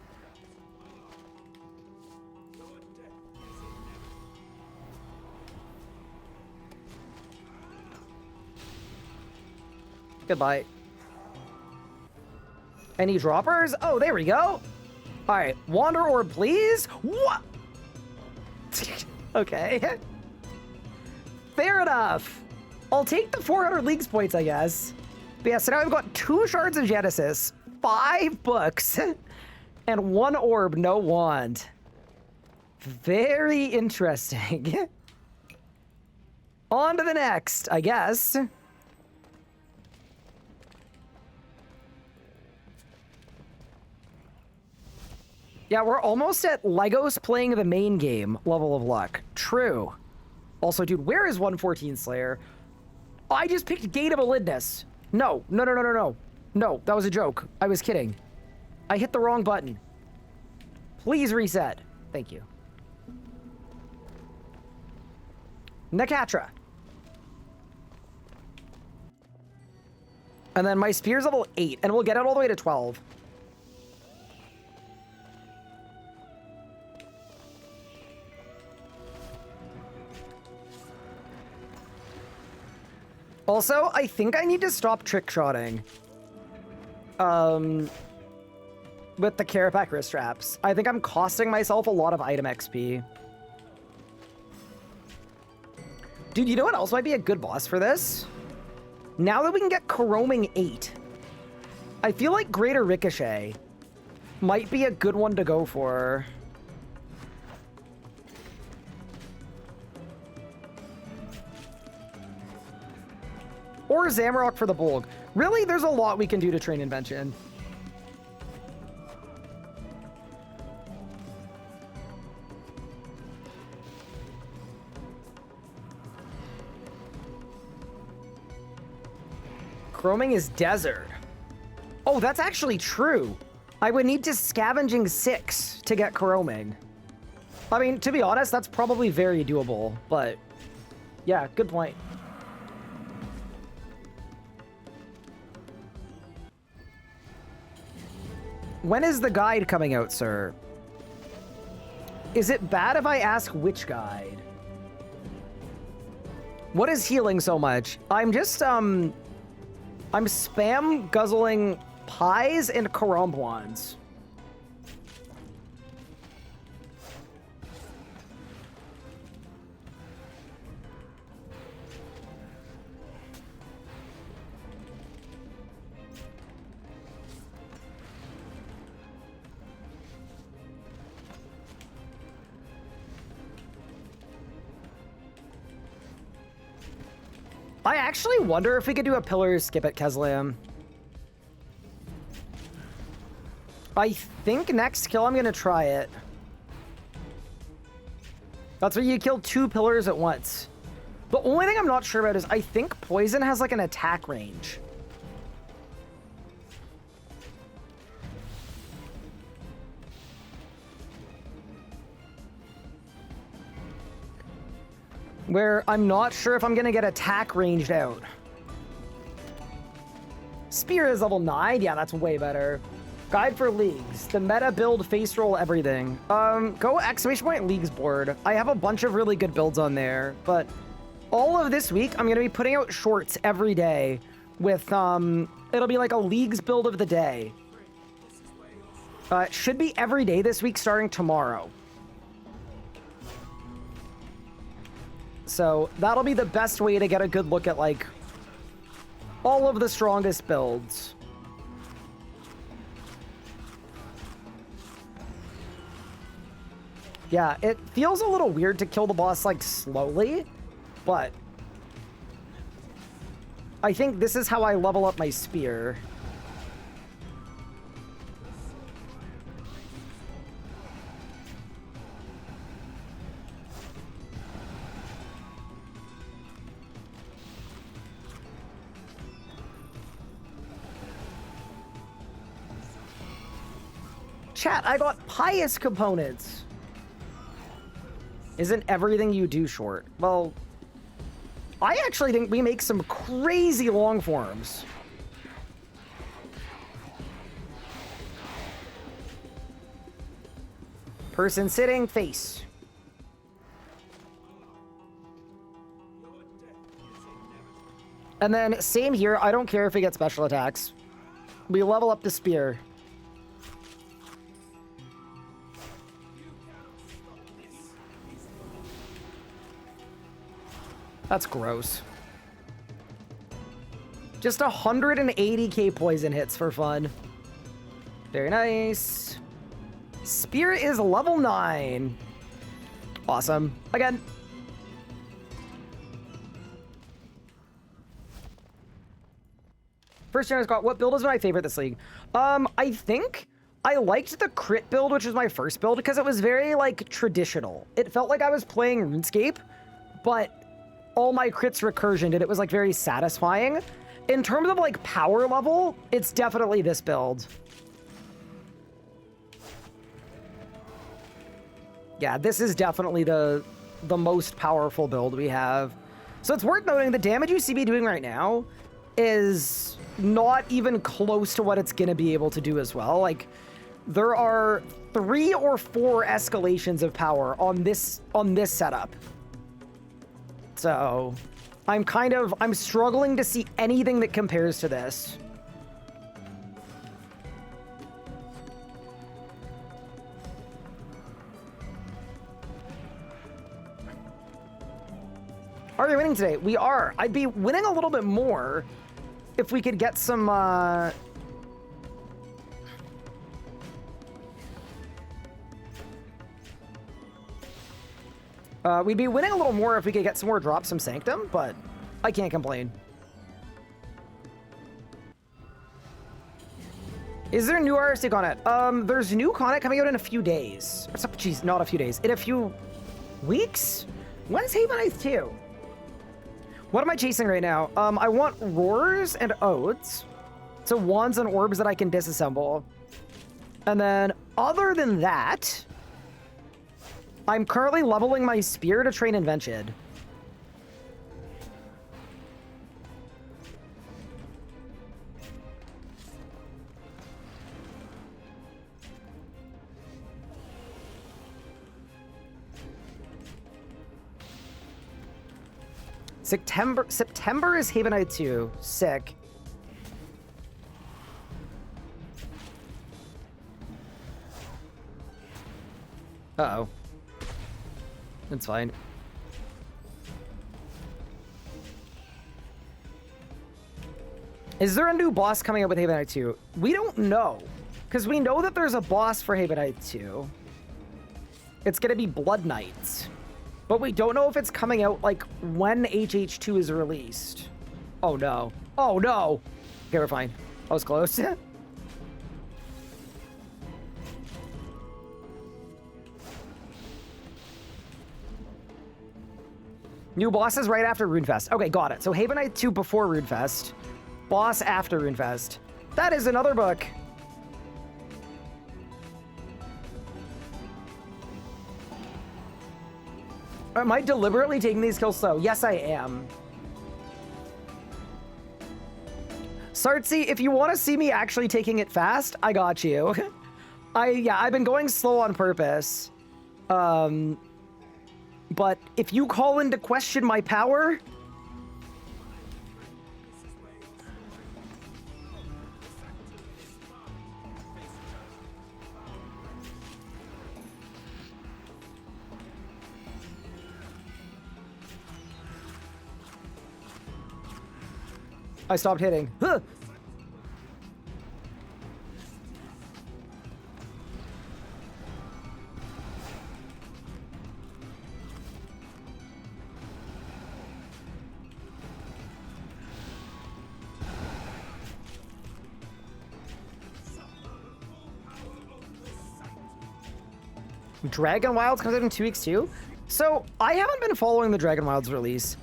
Goodbye. Any droppers? Oh, there we go. All right, Wander Orb, please. What? Okay. Fair enough. I'll take the 400 Leagues points, I guess. But yeah, so now I've got 2 Shards of Genesis, 5 books, and 1 orb, no wand. Very interesting. On to the next, I guess. Yeah, we're almost at Legos playing the main game level of luck. True. Also, dude, where is 114 Slayer? I just picked Gate of Elidness. No, no, no, no, no, no. No, that was a joke. I was kidding. I hit the wrong button. Please reset. Thank you. Nakatra. And then my spear's level 8, and we'll get it all the way to 12. Also, I think I need to stop trick-shotting. With the Carapac wrist straps. I think I'm costing myself a lot of item XP. Dude, you know what else might be a good boss for this? Now that we can get Coroming 8, I feel like Greater Ricochet might be a good one to go for. Or Zamorak for the Bulg. Really, there's a lot we can do to train Invention. Chroming is desert. Oh, that's actually true. I would need to scavenging 6 to get Chroming. I mean, to be honest, that's probably very doable, but yeah, good point. When is the guide coming out, sir? Is it bad if I ask which guide? What is healing so much? I'm just, I'm spam guzzling pies and Karambwans. I actually wonder if we could do a pillar skip at Keslam. I think next kill I'm gonna try it. That's where you kill 2 pillars at once. The only thing I'm not sure about is I think poison has like an attack range. Where I'm not sure if I'm gonna get attack ranged out. Spear is level 9. Yeah, that's way better. Guide for leagues. The meta build, face roll, everything. Go exclamation point leagues board. I have a bunch of really good builds on there, but all of this week I'm gonna be putting out shorts every day with it'll be like a leagues build of the day. It should be every day this week starting tomorrow. So that'll be the best way to get a good look at like all of the strongest builds. Yeah, it feels a little weird to kill the boss like slowly, but I think this is how I level up my spear. Chat, I got pious components. Isn't everything you do short? Well, I actually think we make some crazy long forms. Person sitting, face. And then same here. I don't care if we get special attacks. We level up the spear. That's gross. Just 180k poison hits for fun. Very nice. Spirit is level 9. Awesome. Again. First gen got what build is my favorite this league? I think I liked the crit build, which was my first build, because it was very like traditional. It felt like I was playing RuneScape, but all my crits recursioned and it was like very satisfying. In terms of like power level, it's definitely this build. Yeah, this is definitely the most powerful build we have. So it's worth noting the damage you see me doing right now is not even close to what it's going to be able to do as well. Like, there are 3 or 4 escalations of power on this setup. So I'm struggling to see anything that compares to this. Are we winning today? We are. I'd be winning a little bit more if we could get some, we'd be winning a little more if we could get some more drops from Sanctum, but I can't complain. Is there new RSC on it? There's new content coming out in a few days. Jeez, not a few days. In a few weeks? When's Haven Ice 2? What am I chasing right now? I want roars and odes. So wands and orbs that I can disassemble. And then other than that, I'm currently leveling my spear to train Invention. September is Haven Knight 2. Sick. Uh-oh. That's fine. Is there a new boss coming up with Haven Knight 2? We don't know. Because we know that there's a boss for Haven Knight 2. It's going to be Blood Knights. But we don't know if it's coming out, like, when HH2 is released. Oh, no. Oh, no! Okay, we're fine. I was close. New bosses right after RuneFest. Okay, got it. So Haven Knight 2 before RuneFest. Boss after RuneFest. That is another book. Am I deliberately taking these kills slow? Yes, I am. Sartzy, if you want to see me actually taking it fast, I got you. I've been going slow on purpose. But if you call into question my power... I stopped hitting. Huh. Dragon Wilds comes out in 2 weeks too? So, I haven't been following the Dragon Wilds release.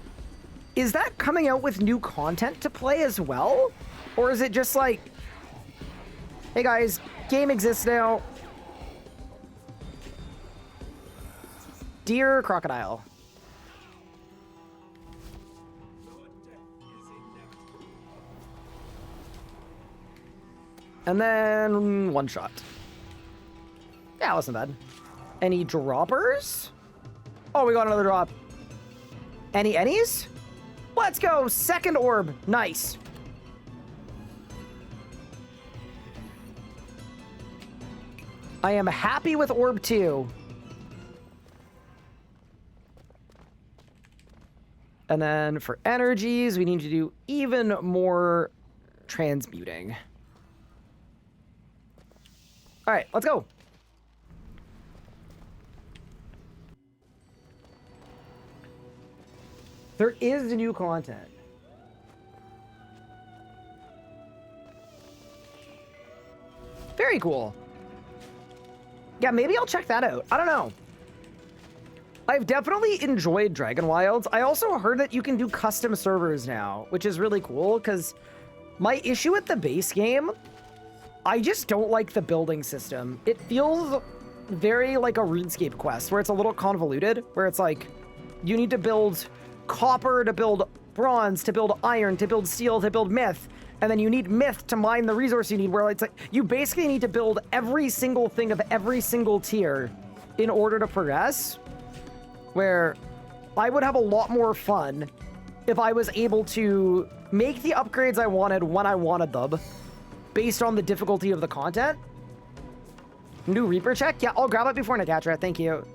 Is that coming out with new content to play as well? Or is it just like, hey guys, game exists now, deer, crocodile. And then one shot. Yeah, it wasn't bad. Any droppers? Oh, we got another drop. Any ennies? Let's go. Second orb. Nice. I am happy with orb 2. And then for energies, we need to do even more transmuting. All right, let's go. There is new content. Very cool. Yeah, maybe I'll check that out. I don't know. I've definitely enjoyed Dragon Wilds. I also heard that you can do custom servers now, which is really cool because my issue with the base game, I just don't like the building system. It feels very like a RuneScape quest where it's a little convoluted, where it's like you need to build copper to build bronze, to build iron, to build steel, to build myth, and then you need myth to mine the resource you need, where it's like you basically need to build every single thing of every single tier in order to progress, where I would have a lot more fun if I was able to make the upgrades I wanted when I wanted them based on the difficulty of the content. New Reaper check? Yeah, I'll grab it before Nakatra. Thank you.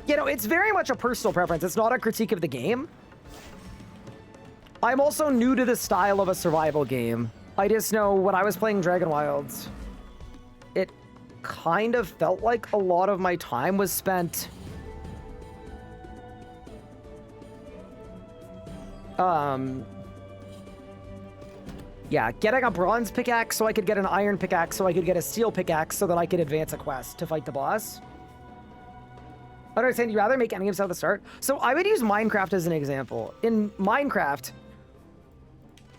You know, it's very much a personal preference. It's not a critique of the game. I'm also new to the style of a survival game. I just know when I was playing Dragon Wilds, it kind of felt like a lot of my time was spent yeah, getting a bronze pickaxe so I could get an iron pickaxe so I could get a steel pickaxe so that I could advance a quest to fight the boss. I don't understand. You'd rather make endgames at the start? So I would use Minecraft as an example. In Minecraft,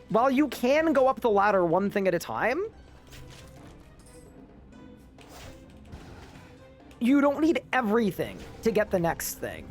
while you can go up the ladder one thing at a time, you don't need everything to get the next thing.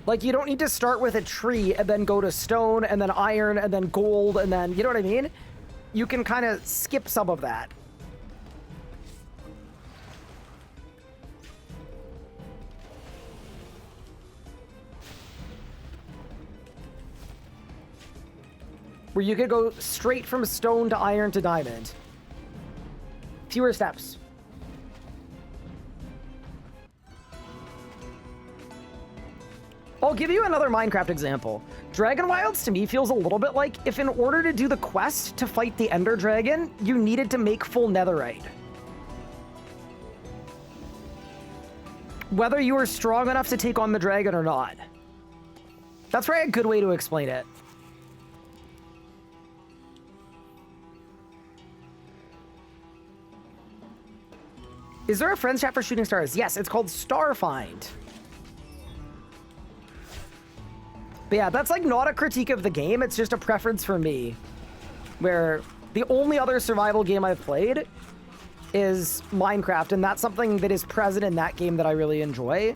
Like, you don't need to start with a tree and then go to stone and then iron and then gold and then, you know what I mean? You can kind of skip some of that. Where you could go straight from stone to iron to diamond. Fewer steps. I'll give you another Minecraft example. Dragon Wilds to me feels a little bit like if in order to do the quest to fight the Ender Dragon, you needed to make full netherite. Whether you were strong enough to take on the dragon or not. That's probably a good way to explain it. Is there a friends chat for shooting stars? Yes, it's called Starfind. But yeah, that's like not a critique of the game, it's just a preference for me. Where the only other survival game I've played is Minecraft, and that's something that is present in that game that I really enjoy.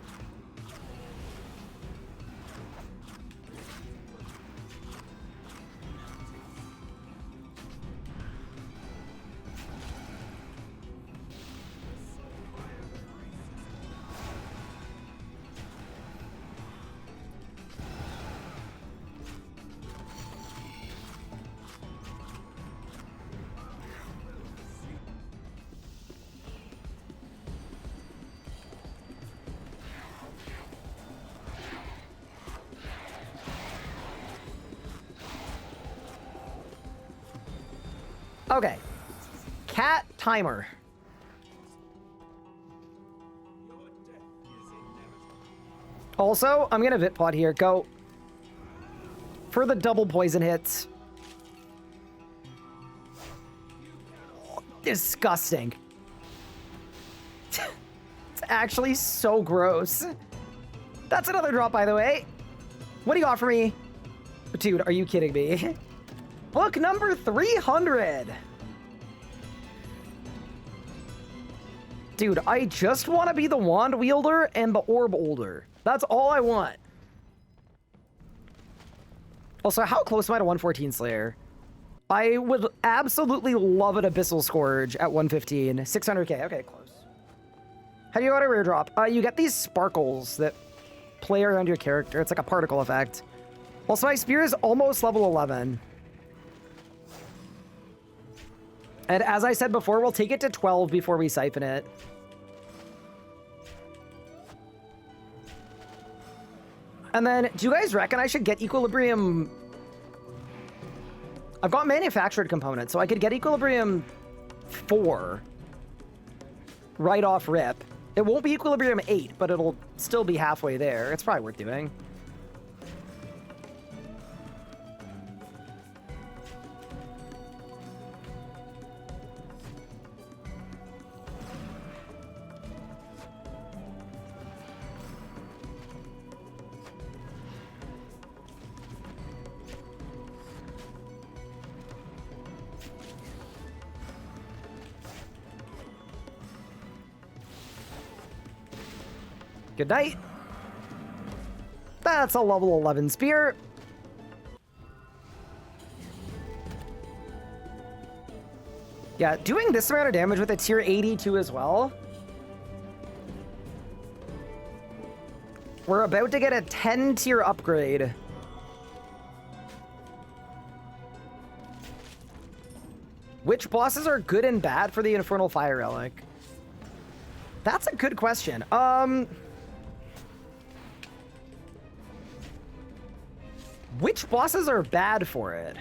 Okay. Cat timer. Also, I'm gonna Vitpod here. Go. For the double poison hits. Disgusting. It's actually so gross. That's another drop, by the way. What do you got for me? Dude, are you kidding me? Book number 300. Dude, I just want to be the wand wielder and the orb holder. That's all I want. Also, how close am I to 114 Slayer? I would absolutely love an Abyssal Scourge at 115. 600k. Okay, close. How do you auto rare drop? You get these sparkles that play around your character. It's like a particle effect. Also, my spear is almost level 11. And as I said before, we'll take it to 12 before we siphon it. And then, do you guys reckon I should get Equilibrium? I've got manufactured components, so I could get Equilibrium 4 right off rip. It won't be Equilibrium 8, but it'll still be halfway there. It's probably worth doing. Good night. That's a level 11 spear. Yeah, doing this amount of damage with a tier 82 as well. We're about to get a 10 tier upgrade. Which bosses are good and bad for the Infernal Fire Relic? That's a good question. Which bosses are bad for it?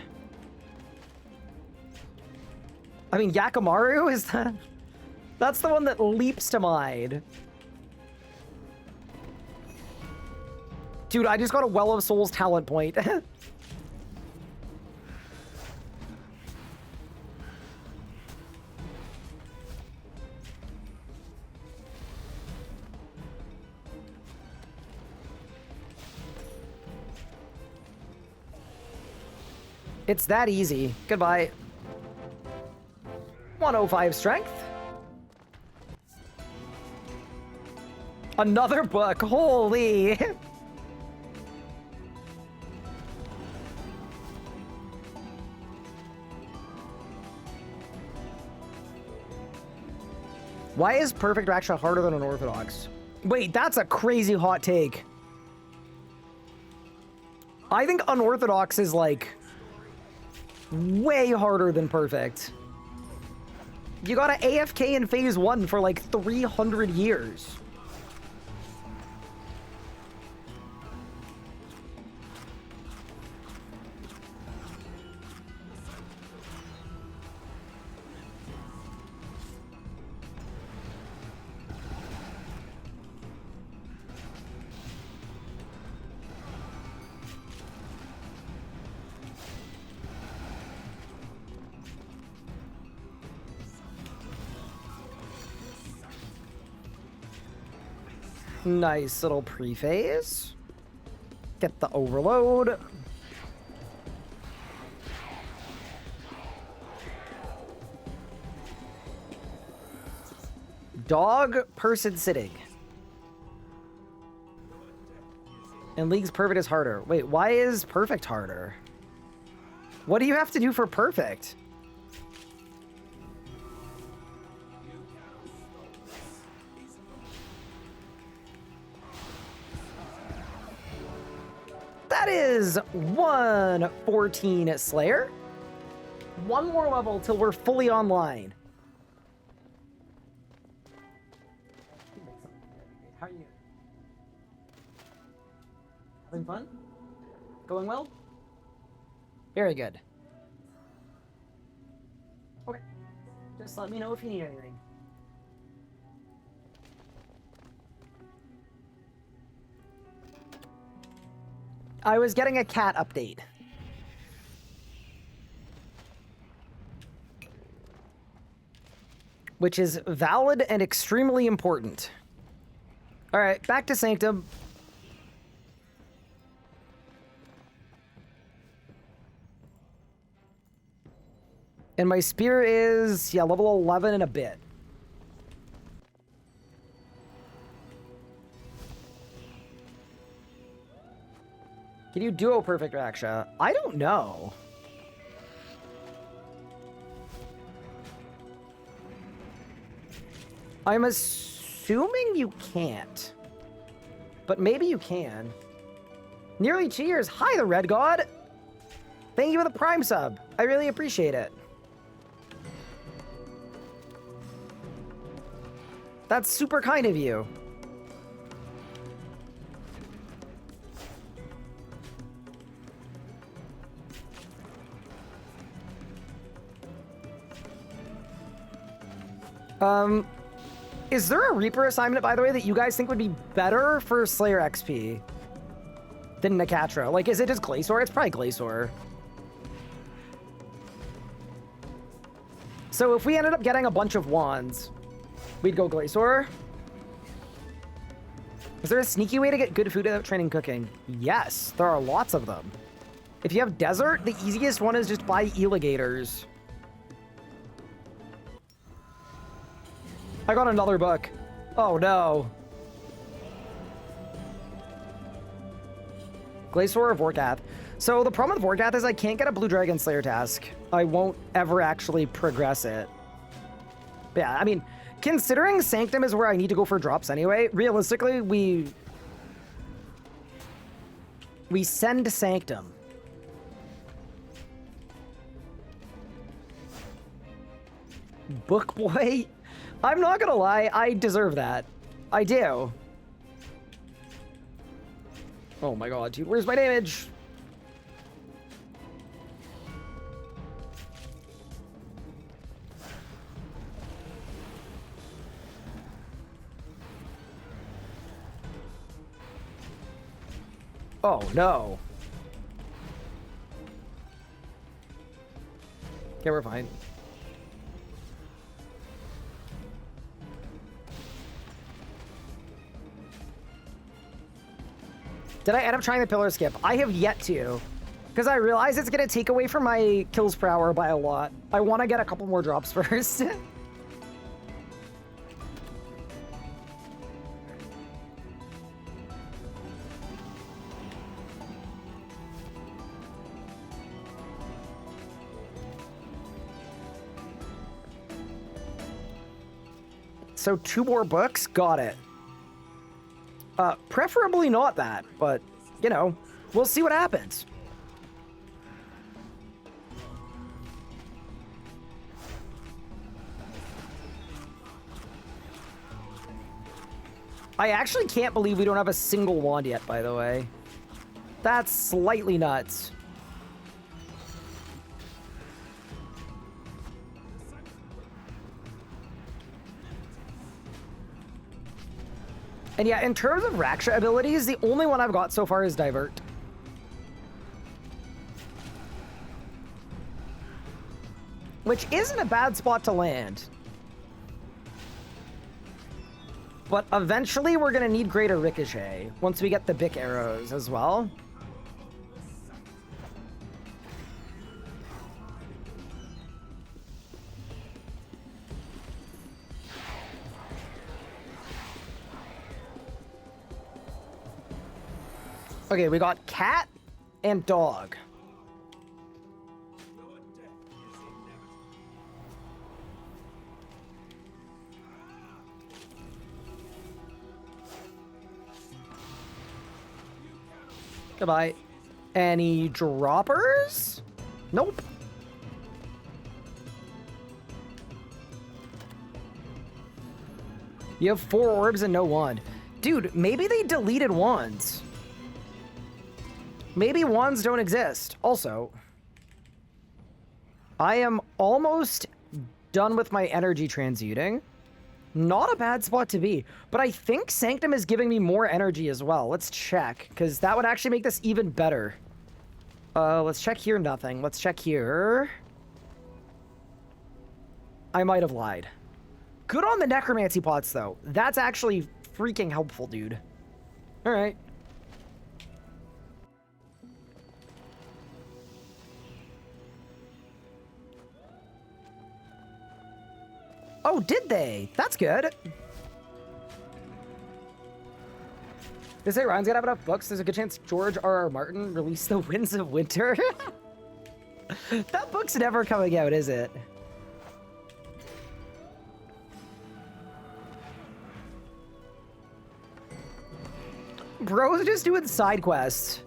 I mean, Yakamaru is that? That's the one that leaps to mind. Dude, I just got a Well of Souls talent point. It's that easy. Goodbye. 105 strength. Another book. Holy. Why is Perfect actually harder than Unorthodox? Wait, that's a crazy hot take. I think Unorthodox is like way harder than Perfect. You gotta AFK in phase 1 for like 300 years. Nice little pre-phase. Get the overload. Dog, person sitting. And League's Perfect is harder. Wait, why is Perfect harder? What do you have to do for Perfect? That is 114 Slayer. One more level till we're fully online. How are you? Having fun? Going well? Very good. Okay. Just let me know if you need anything. I was getting a cat update. which is valid and extremely important. All right, back to Sanctum. And my spear is, yeah, level 11 and a bit. Can you duo perfect Raksha? I don't know. I'm assuming you can't. But maybe you can. Nearly 2 years. Hi, the Red God. Thank you for the Prime sub. I really appreciate it. That's super kind of you. Is there a Reaper assignment, by the way, that you guys think would be better for Slayer XP than Nakatra? Like, is it just Glacior? It's probably Glacior. So if we ended up getting a bunch of wands, we'd go Glacior. Is there a sneaky way to get good food without training cooking? Yes, there are lots of them. If you have desert, the easiest one is just buy alligators. I got another book. Oh no. Glacior or Vorkath? So the problem with Vorkath is I can't get a Blue Dragon Slayer task. I won't ever actually progress it. But yeah, I mean, considering Sanctum is where I need to go for drops anyway, realistically, we send Sanctum. Book boy? I'm not gonna lie, I deserve that. I do. Oh my god, dude, where's my damage? Oh no. Okay, we're fine. Did I end up trying the pillar skip? I have yet to. Because I realize it's going to take away from my kills per hour by a lot. I want to get a couple more drops first. So 2 more books? Got it. Preferably not that, but, you know, we'll see what happens. I actually can't believe we don't have a single wand yet, by the way. That's slightly nuts. And yeah, in terms of Raksha abilities, the only one I've got so far is Divert. Which isn't a bad spot to land. But eventually we're going to need Greater Ricochet once we get the BIK arrows as well. Okay, we got cat and dog. Goodbye. Any droppers? Nope. You have 4 orbs and no wand. Dude, maybe they deleted wands. Maybe wands don't exist. Also, I am almost done with my energy transmuting. Not a bad spot to be, but I think Sanctum is giving me more energy as well. Let's check, because that would actually make this even better. Let's check here, nothing. Let's check here. I might have lied. Good on the necromancy pots, though. That's actually freaking helpful, dude. All right. Oh, did they? That's good. They say Ryan's gonna have enough books. There's a good chance George R.R. Martin released The Winds of Winter. That book's never coming out, is it? Bro's just doing side quests.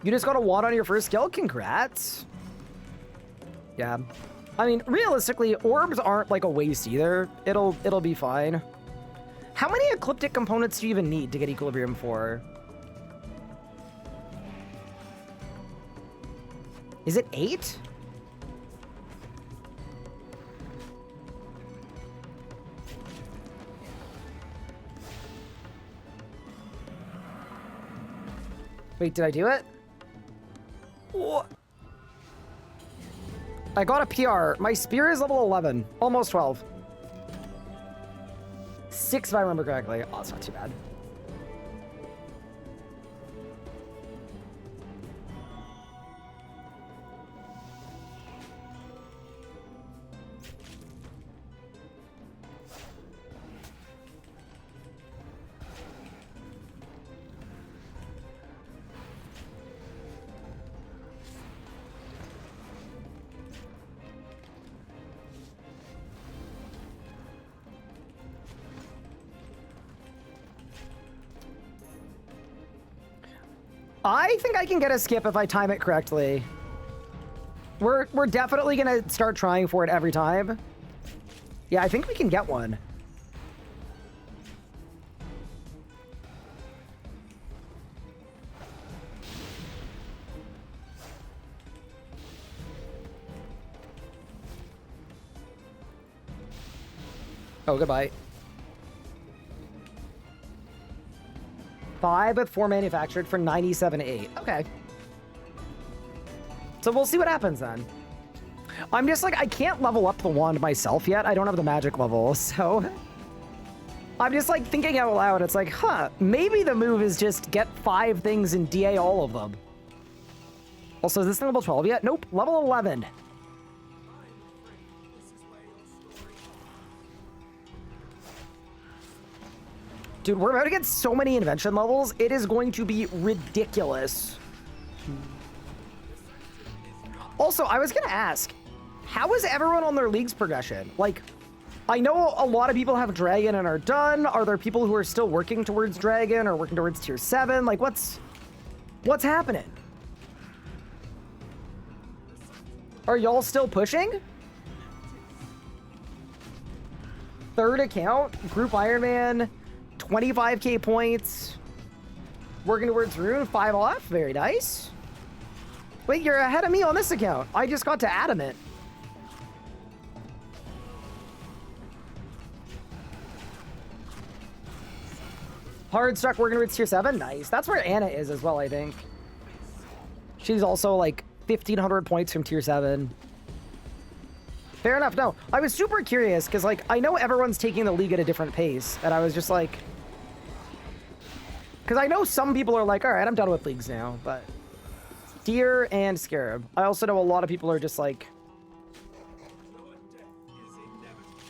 You just got a wand on your first skill? Congrats. Yeah. I mean, realistically, orbs aren't like a waste either. It'll be fine. How many ecliptic components do you even need to get Equilibrium 4? Is it 8? Wait, did I do it? What? I got a PR. My spear is level 11. Almost 12. 6 if I remember correctly. Oh, it's not too bad. I think I can get a skip if I time it correctly. We're definitely gonna start trying for it every time. Yeah, I think we can get one. Oh, goodbye. 5 with 4 manufactured for 97.8. Okay. So we'll see what happens then. I'm just like, I can't level up the wand myself yet. I don't have the magic level, so... I'm just like thinking out loud. It's like, huh, maybe the move is just get 5 things and DA all of them. Also, is this thing level 12 yet? Nope, level 11. Dude, we're about to get so many invention levels. It is going to be ridiculous. Also, I was going to ask, how is everyone on their league's progression? Like, I know a lot of people have Dragon and are done. Are there people who are still working towards Dragon or working towards Tier 7? Like, what's happening? Are y'all still pushing? 3rd account, Group Ironman, 25k points. Working towards Rune, 5 off. Very nice. Wait, you're ahead of me on this account. I just got to Adamant. Hard stuck working towards Tier 7. Nice. That's where Anna is as well, I think. She's also like 1,500 points from Tier 7. Fair enough. No, I was super curious because, like, I know everyone's taking the league at a different pace, and I was just like... Because I know some people are like, all right, I'm done with leagues now, but... Deer and Scarab. I also know a lot of people are just, like...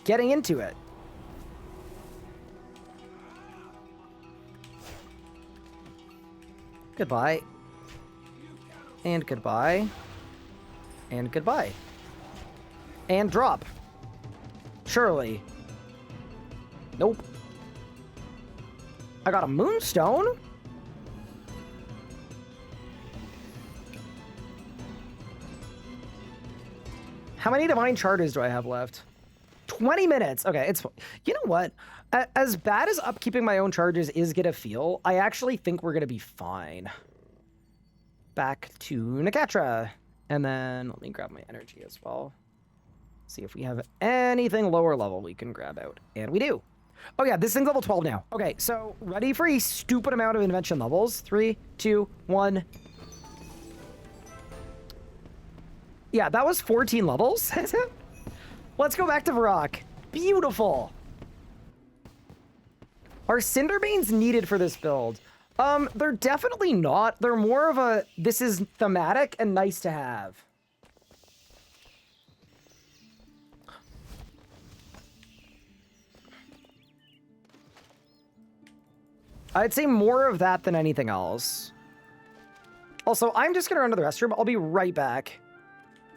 getting into it. Goodbye. And goodbye. And goodbye. And drop. Surely. Nope. I got a moonstone? How many divine charters do I have left? 20 minutes. Okay, it's... You know what? As bad as upkeeping my own charges is gonna feel, I actually think we're gonna be fine. Back to Nakatra. And then let me grab my energy as well. See if we have anything lower level we can grab out. And we do. Oh yeah, this thing's level 12 now. Okay, so ready for a stupid amount of invention levels. 3, 2, 1. Yeah, that was 14 levels. Let's go back to Varrock. Beautiful. Are Cinderbanes needed for this build? They're definitely not. They're more of a, this is thematic and nice to have. I'd say more of that than anything else. Also, I'm just gonna run to the restroom. I'll be right back.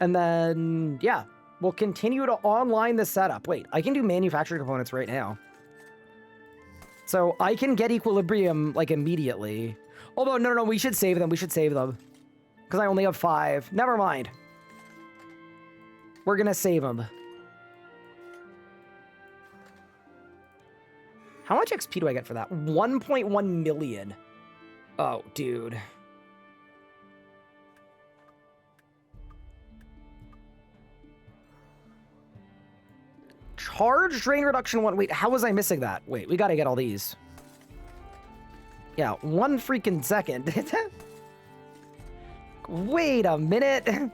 And then, yeah, we'll continue to online the setup. Wait, I can do manufacturing components right now. So I can get equilibrium, like, immediately. Although, no, we should save them. We should save them. Because I only have 5. Never mind. We're gonna save them. How much XP do I get for that? 1.1 million. Oh, dude. Charge drain reduction 1. Wait, how was I missing that? Wait, we gotta get all these. Yeah, 1 freaking second. Wait a minute.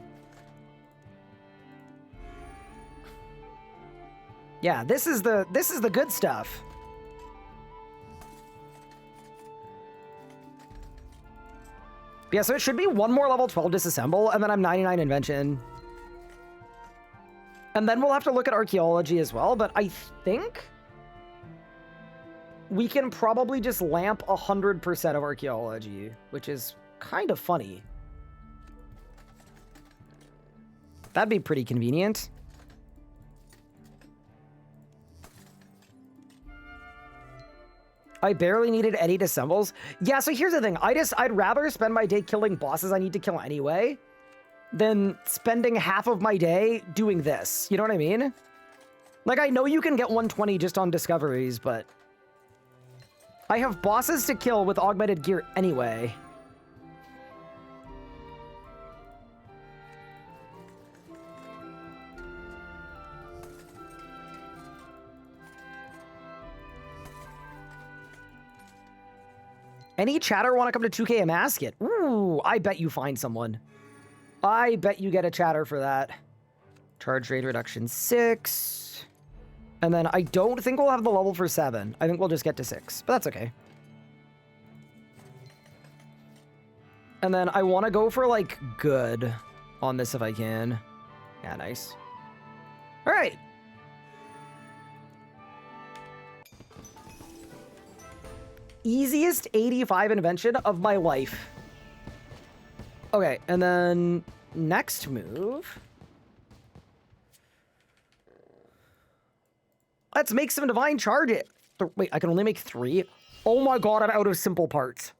Yeah, this is the good stuff. Yeah, so it should be 1 more level 12 disassemble, and then I'm 99 invention. And then we'll have to look at archaeology as well, but I think we can probably just lamp 100% of archaeology, which is kind of funny. That'd be pretty convenient. I barely needed any disassembles. Yeah, so here's the thing. I'd rather spend my day killing bosses I need to kill anyway than spending half of my day doing this. You know what I mean? Like, I know you can get 120 just on discoveries, but I have bosses to kill with augmented gear anyway. Any chatter want to come to 2K and ask it? Ooh, I bet you find someone. I bet you get a chatter for that. Charge rate reduction 6. And then I don't think we'll have the level for 7. I think we'll just get to 6, but that's okay. And then I want to go for, like, good on this if I can. Yeah, nice. All right. Easiest 85 invention of my life. Okay, and then next move. Let's make some divine charge it. Wait, I can only make 3? Oh my god, I'm out of simple parts.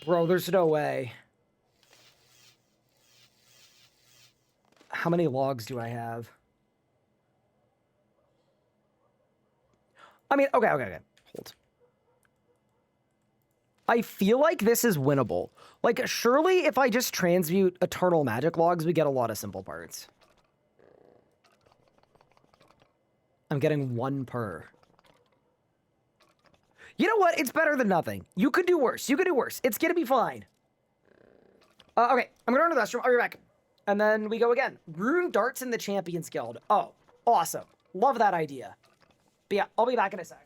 Bro, there's no way. How many logs do I have? I mean, okay. Hold. I feel like this is winnable. Like, surely if I just transmute eternal magic logs, we get a lot of simple parts. I'm getting 1 per. You know what? It's better than nothing. You could do worse. You could do worse. It's gonna be fine. Okay, I'm gonna run to the restroom. I'll be back. And then we go again. Rune darts in the Champions Guild. Oh, awesome. Love that idea. But yeah, I'll be back in a sec.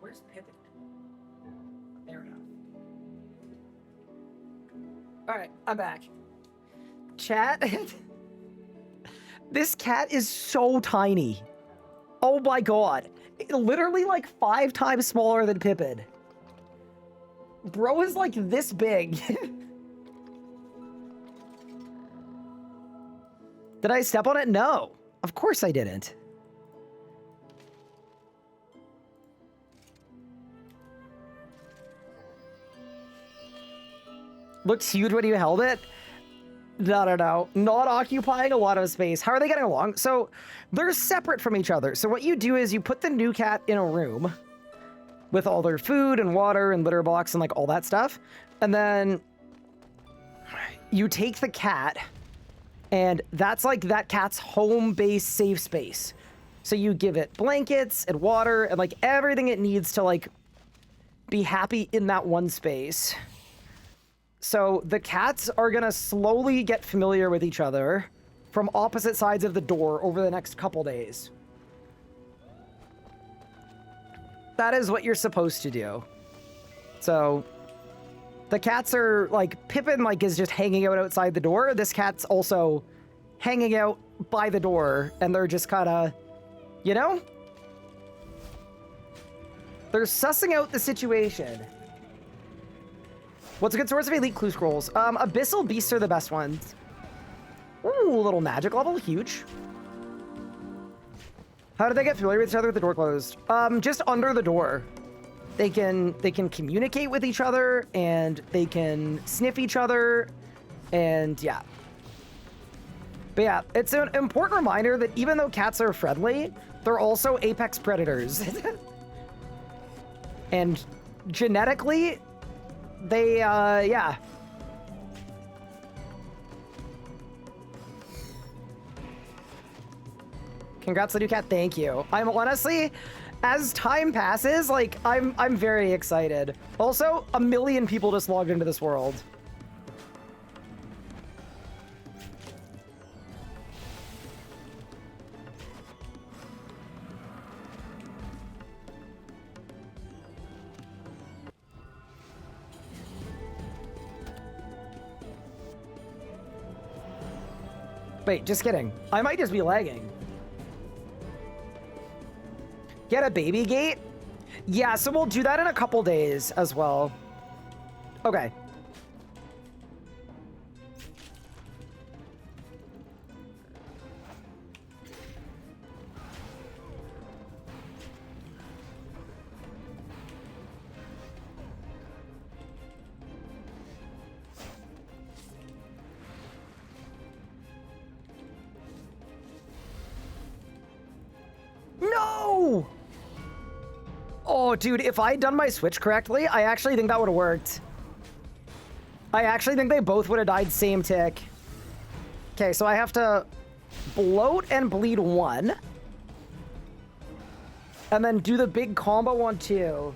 Where's Pippin? There we go. Alright, I'm back. Chat. This cat is so tiny. Oh my god. Literally like 5 times smaller than Pippin. Bro is like this big. Did I step on it? No. Of course I didn't. Looks huge when you held it. No. Not occupying a lot of space. How are they getting along? So they're separate from each other. So what you do is you put the new cat in a room with all their food and water and litter box and like all that stuff. And then you take the cat and that's like that cat's home base safe space. So you give it blankets and water and like everything it needs to like be happy in that one space. So the cats are gonna slowly get familiar with each other from opposite sides of the door over the next couple days. That is what you're supposed to do. So the cats are like, Pippin like is just hanging out outside the door. This cat's also hanging out by the door and they're just kind of, you know? They're sussing out the situation. What's a good source of elite clue scrolls? Abyssal beasts are the best ones. Ooh, little magic level, huge. How do they get familiar with each other with the door closed? Just under the door. They can communicate with each other and they can sniff each other and yeah. But yeah, it's an important reminder that even though cats are friendly, they're also apex predators. And genetically, they, yeah. Congrats on the new cat, thank you. I'm honestly, as time passes, like, I'm very excited. Also, 1 million people just logged into this world. Wait, just kidding. I might just be lagging. Get a baby gate? Yeah, so we'll do that in a couple days as well. Okay. No! Oh, dude, if I had done my switch correctly, I actually think that would have worked. I actually think they both would have died same tick. Okay, so I have to bloat and bleed 1. And then do the big combo on 2.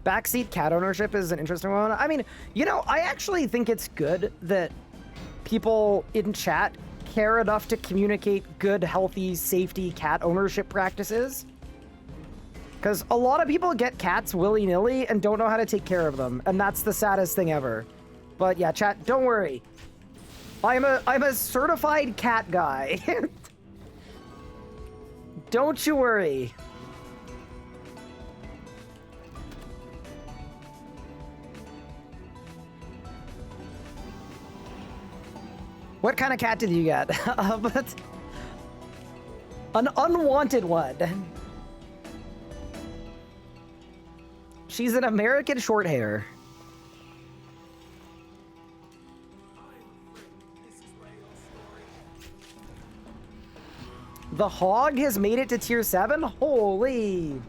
Backseat cat ownership is an interesting one. I mean, you know, I actually think it's good that people in chat care enough to communicate good, healthy, safety cat ownership practices. Because a lot of people get cats willy-nilly and don't know how to take care of them, and that's the saddest thing ever. But yeah, chat, don't worry. I'm a certified cat guy. Don't you worry. What kind of cat did you get? An unwanted one. She's an American Shorthair. The hog has made it to tier 7? Holy.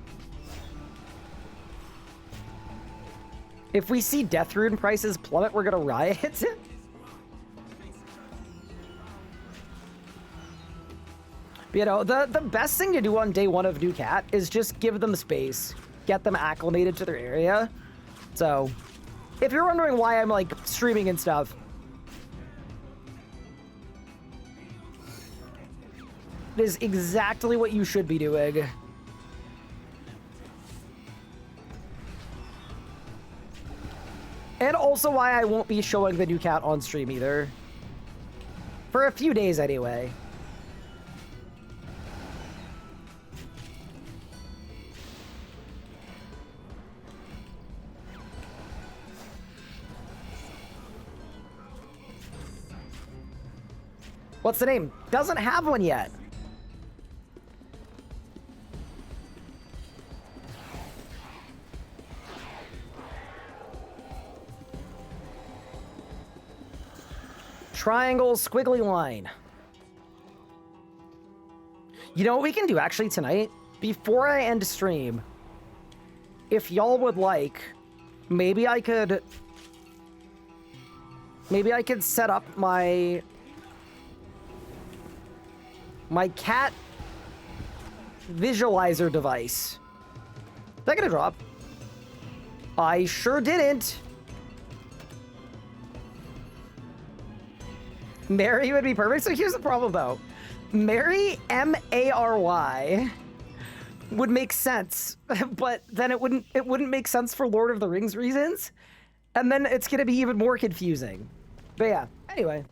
If we see death rune prices plummet, we're gonna riot. You know, the best thing to do on day 1 of new cat is just give them space. Get them acclimated to their area. So, if you're wondering why I'm, like, streaming and stuff, it is exactly what you should be doing. And also why I won't be showing the new cat on stream either. For a few days anyway. What's the name? Doesn't have one yet. Triangle, squiggly line. You know what we can do actually tonight? Before I end stream, if y'all would like, maybe I could set up my cat visualizer device. Is that gonna drop? I sure didn't. Mary would be perfect. So here's the problem though. Mary, M-A-R-Y, would make sense, but then it wouldn't make sense for Lord of the Rings reasons. And then it's gonna be even more confusing. But yeah, anyway.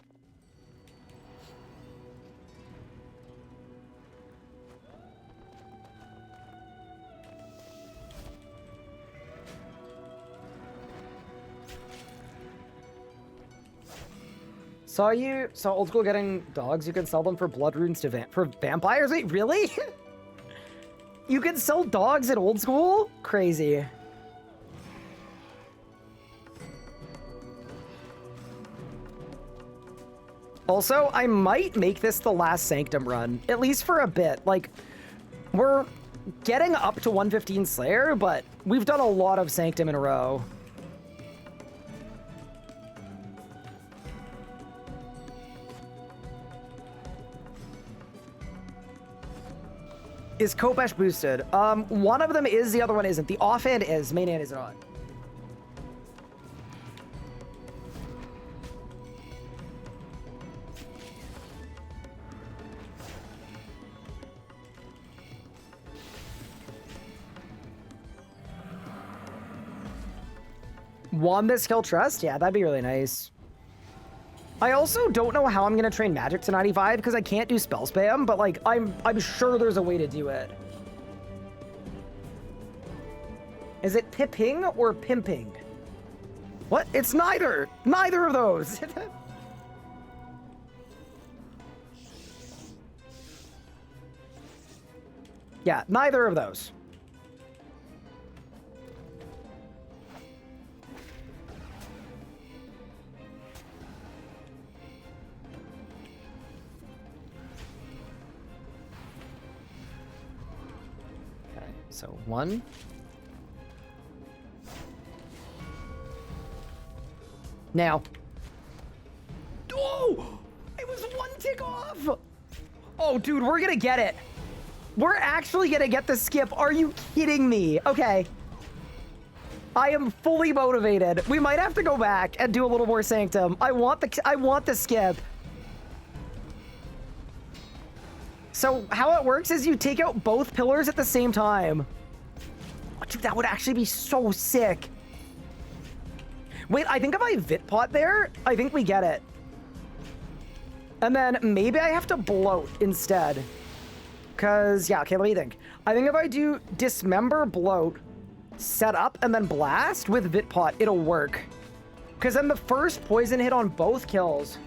Saw old school getting dogs. You can sell them for blood runes to for vampires. Wait, really? You can sell dogs at old school? Crazy. Also, I might make this the last Sanctum run, at least for a bit. Like, we're getting up to 115 Slayer, but we've done a lot of Sanctum in a row. Is Kopesh boosted? One of them is, the other one isn't. The offhand is, main hand is not. Won this kill trust? Yeah, that'd be really nice. I also don't know how I'm gonna train magic to 95 because I can't do spell spam, but like I'm sure there's a way to do it. Is it pipping or pimping? What? It's neither. Neither of those. Yeah, neither of those. So 1. Now. Oh! It was 1 tick off! Oh, dude, we're gonna get it. We're actually gonna get the skip. Are you kidding me? Okay. I am fully motivated. We might have to go back and do a little more Sanctum. I want the skip. So how it works is you take out both pillars at the same time. Oh, dude, that would actually be so sick. Wait, I think if I Vitpot there, I think we get it. And then maybe I have to bloat instead. Because, yeah, okay, let me think. I think if I do Dismember, Bloat, Set Up, and then Blast with Vitpot, it'll work. Because then the first poison hit on both kills.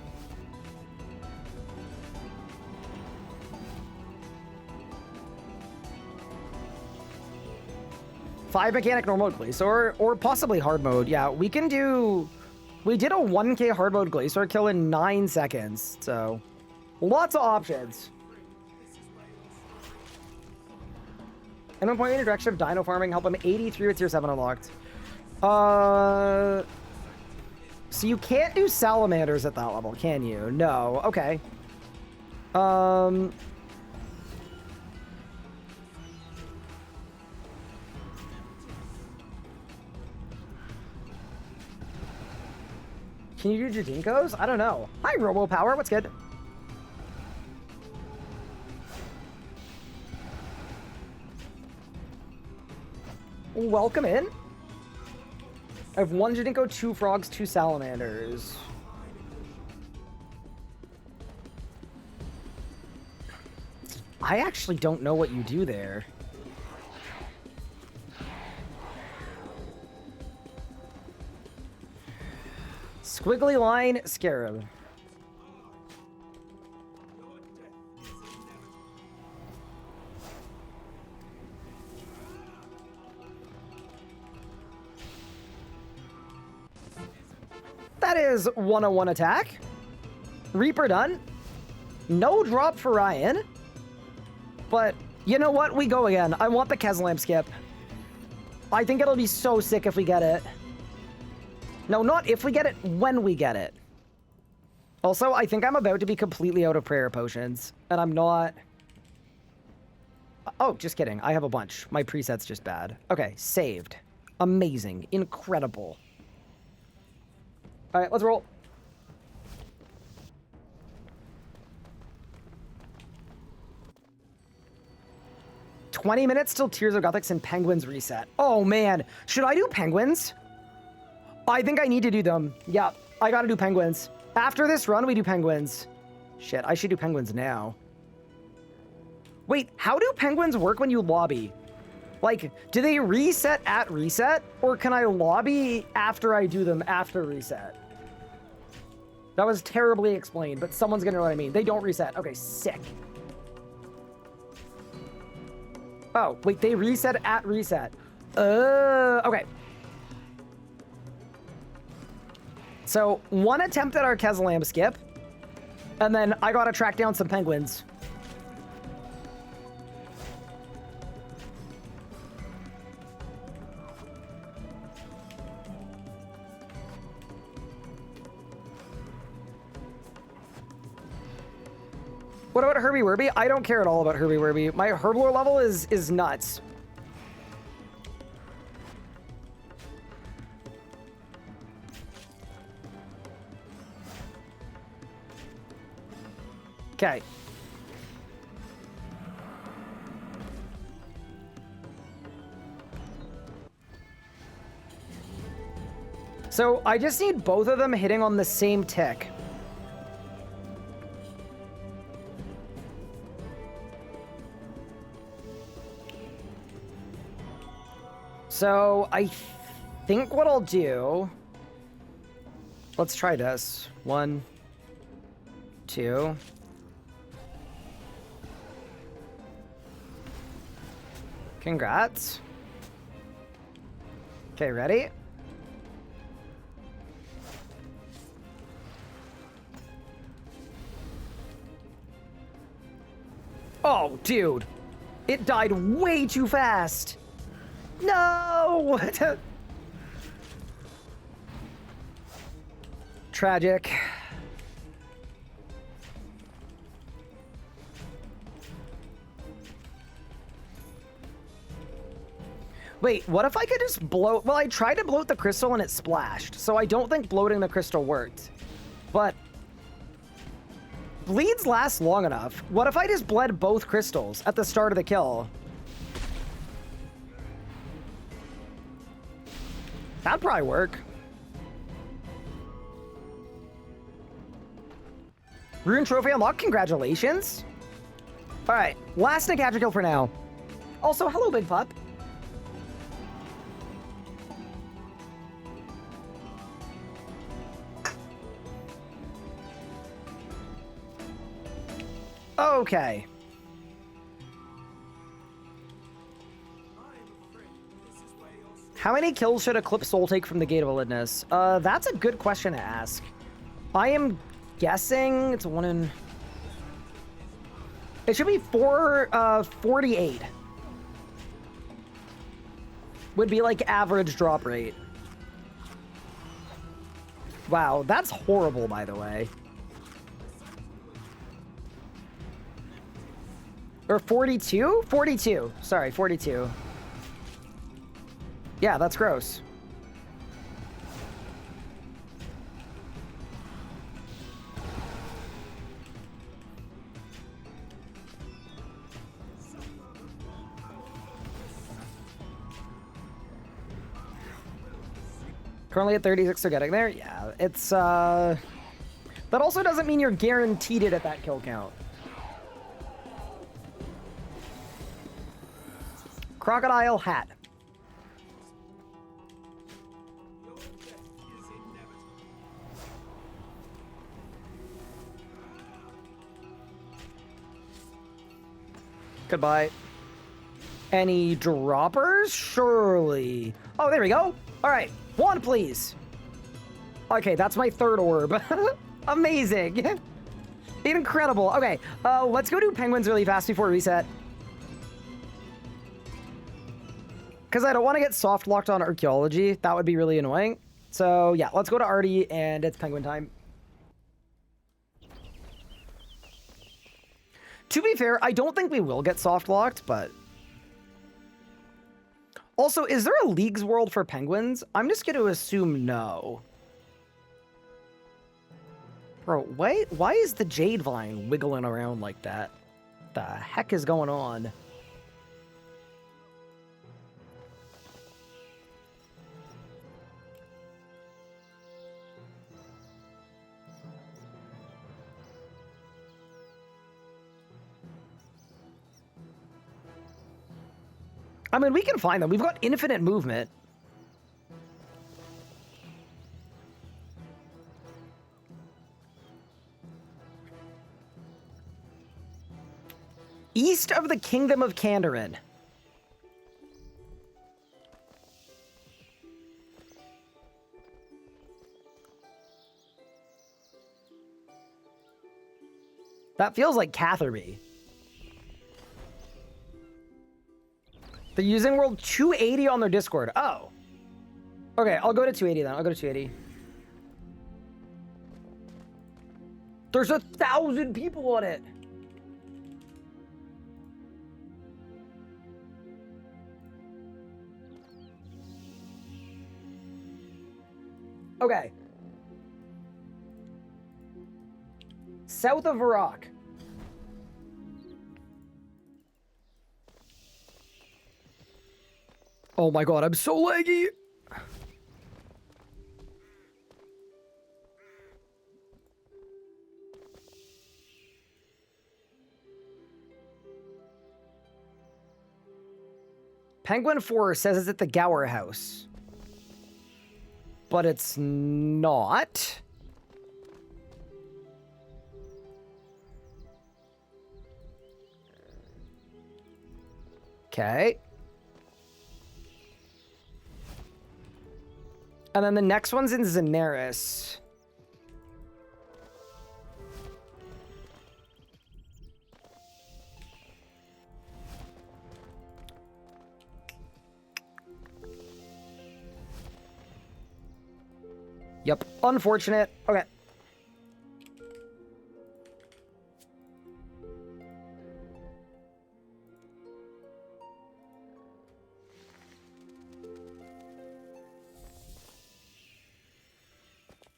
Five mechanic normal Glacier, or possibly hard mode. Yeah, we can do... We did a 1k hard mode Glacier kill in 9 seconds, so... Lots of options. And I'm pointing in the direction of Dino Farming, help him 83 with tier 7 unlocked. So you can't do Salamanders at that level, can you? No, okay. Can you do Jadinkos? I don't know. Hi, Robo Power. What's good? Welcome in. I have 1 Jinko, 2 frogs, 2 salamanders. I actually don't know what you do there. Squiggly line, scarab. That is 101 attack. Reaper done. No drop for Ryan. But you know what? We go again. I want the Keslam skip. I think it'll be so sick if we get it. No, not if we get it, when we get it. Also, I think I'm about to be completely out of prayer potions. And I'm not... Oh, just kidding. I have a bunch. My preset's just bad. Okay, saved. Amazing. Incredible. Alright, let's roll. "20 minutes till Tears of Gothics and Penguins reset." Oh, man. Should I do Penguins? I think I need to do them. Yeah, I gotta do Penguins. After this run, we do Penguins. Shit, I should do Penguins now. Wait, how do Penguins work when you lobby? Like, do they reset at reset? Or can I lobby after I do them after reset? That was terribly explained, but someone's gonna know what I mean. They don't reset. Okay, sick. Oh, wait, they reset at reset. Okay. So, 1 attempt at our Keslam skip, and then I gotta track down some penguins. What about Herbie Werby? I don't care at all about Herbie Werby. My Herblore level is nuts. Okay. So I just need both of them hitting on the same tick. So I think what I'll do, let's try this. 1, 2. Congrats. Okay, ready? Oh, dude. It died way too fast. No! Tragic. Wait, what if I could just bloat? Well, I tried to bloat the crystal and it splashed, so I don't think bloating the crystal worked. But bleeds last long enough. What if I just bled both crystals at the start of the kill? That'd probably work. Rune trophy unlocked. Congratulations. All right, last Nick kill for now. Also, hello, Big Pup. Okay. How many kills should Eclipse Soul take from the Gate of Validness? That's a good question to ask. I am guessing it's 1 in... It should be 48. Would be like average drop rate. Wow, that's horrible, by the way. Or 42? 42. Sorry, 42. Yeah, that's gross. Currently at 36, they're getting there. Yeah, it's, that also doesn't mean you're guaranteed it at that kill count. Crocodile hat. Goodbye. Any droppers? Surely. Oh, there we go. All right. One, please. Okay, that's my third orb. Amazing. Incredible. Okay, let's go do penguins really fast before reset. Because I don't want to get soft locked on archaeology. That would be really annoying. So, yeah, let's go to Artie, and it's penguin time. To be fair, I don't think we will get soft locked, but... Also, is there a Leagues world for penguins? I'm just going to assume no. Bro, why is the jade vine wiggling around like that? The heck is going on? I mean, we can find them. We've got infinite movement. East of the Kingdom of Kandarin. That feels like Catherby. They're using world 280 on their Discord. Oh. Okay, I'll go to 280 then. I'll go to 280. There's 1,000 people on it. Okay. South of Iraq. Oh my god, I'm so laggy. Penguin 4 says it's at the Gower House. But it's not. Okay. And then the next one's in Zenaris. Yep, unfortunate. Okay.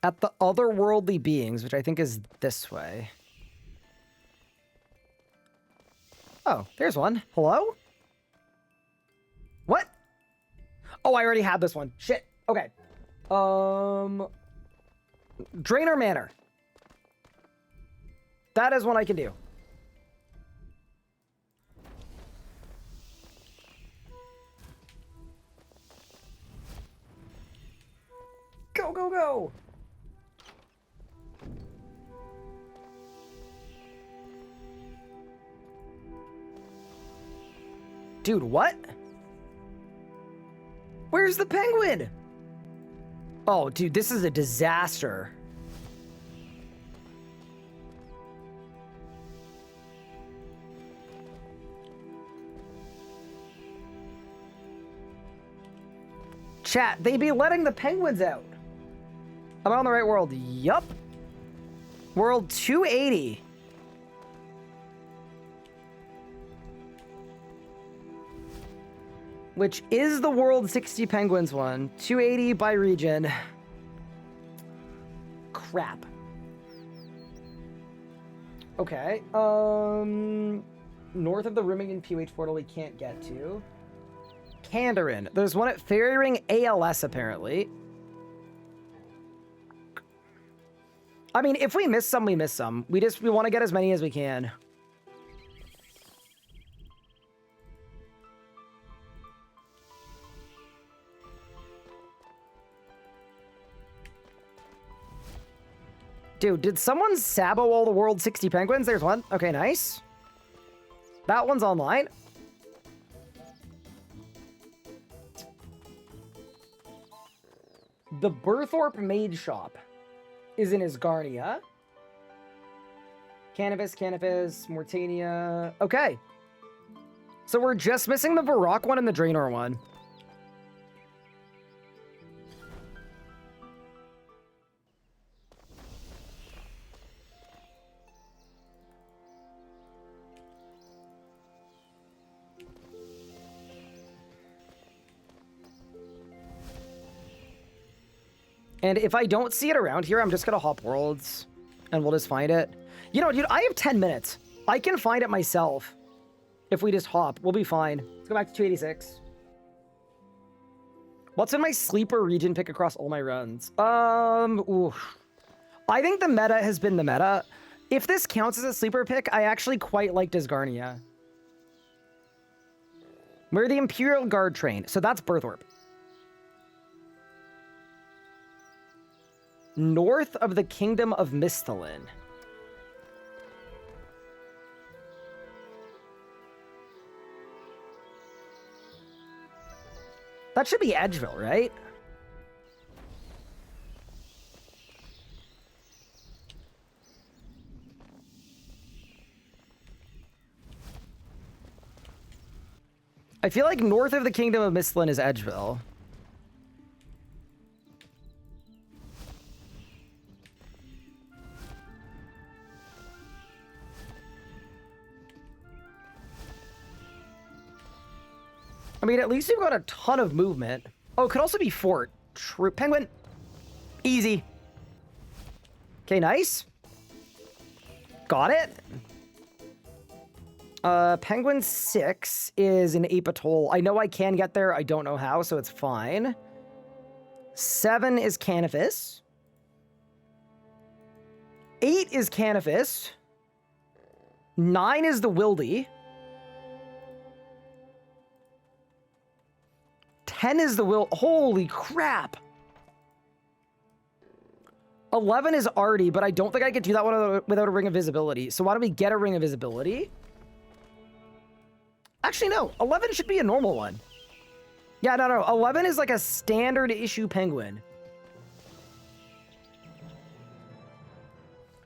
At the otherworldly beings, which I think is this way. Oh, there's one. Hello? What? Oh, I already had this one. Shit. Okay. Drainer Manor. That is one I can do. Go, go, go! Dude, what? Where's the penguin? Oh, dude, this is a disaster. Chat, they be letting the penguins out. Am I on the right world? Yup. World 280. Which is the World 60 Penguins one. 280 by region. Crap. Okay. North of the Rimingen PH portal we can't get to. Kandarin. There's one at Fairy Ring ALS, apparently. I mean, if we miss some, we miss some. We want to get as many as we can. Dude, did someone sabo all the world's 60 penguins? There's one. Okay, nice. That one's online. The Berthorpe Maid Shop is in Isgarnia. Cannabis, Mortania. Okay. So we're just missing the Varrock one and the Draenor one. And if I don't see it around here, I'm just gonna hop worlds and we'll just find it. You know, dude, I have 10 minutes. I can find it myself. If we just hop, we'll be fine. Let's go back to 286. What's in my sleeper region pick across all my runs? Ooh. I think the meta has been the meta. If this counts as a sleeper pick, I actually quite like Disgarnia. We're the Imperial Guard train, so that's Berthorpe. North of the Kingdom of Mistalin. That should be Edgeville, right? I feel like north of the Kingdom of Mistalin is Edgeville. I mean, at least we've got a ton of movement. Oh, it could also be Fort. True. Penguin. Easy. Okay, nice. Got it. Penguin 6 is in Ape Atoll. I know I can get there. I don't know how, so it's fine. 7 is Canifis. 8 is Canifis. 9 is the Wildy. 10 is the will. Holy crap. 11 is Artie, but I don't think I could do that one without a Ring of Visibility. So why don't we get a Ring of Visibility? Actually, no. 11 should be a normal one. Yeah, no. 11 is like a standard issue penguin.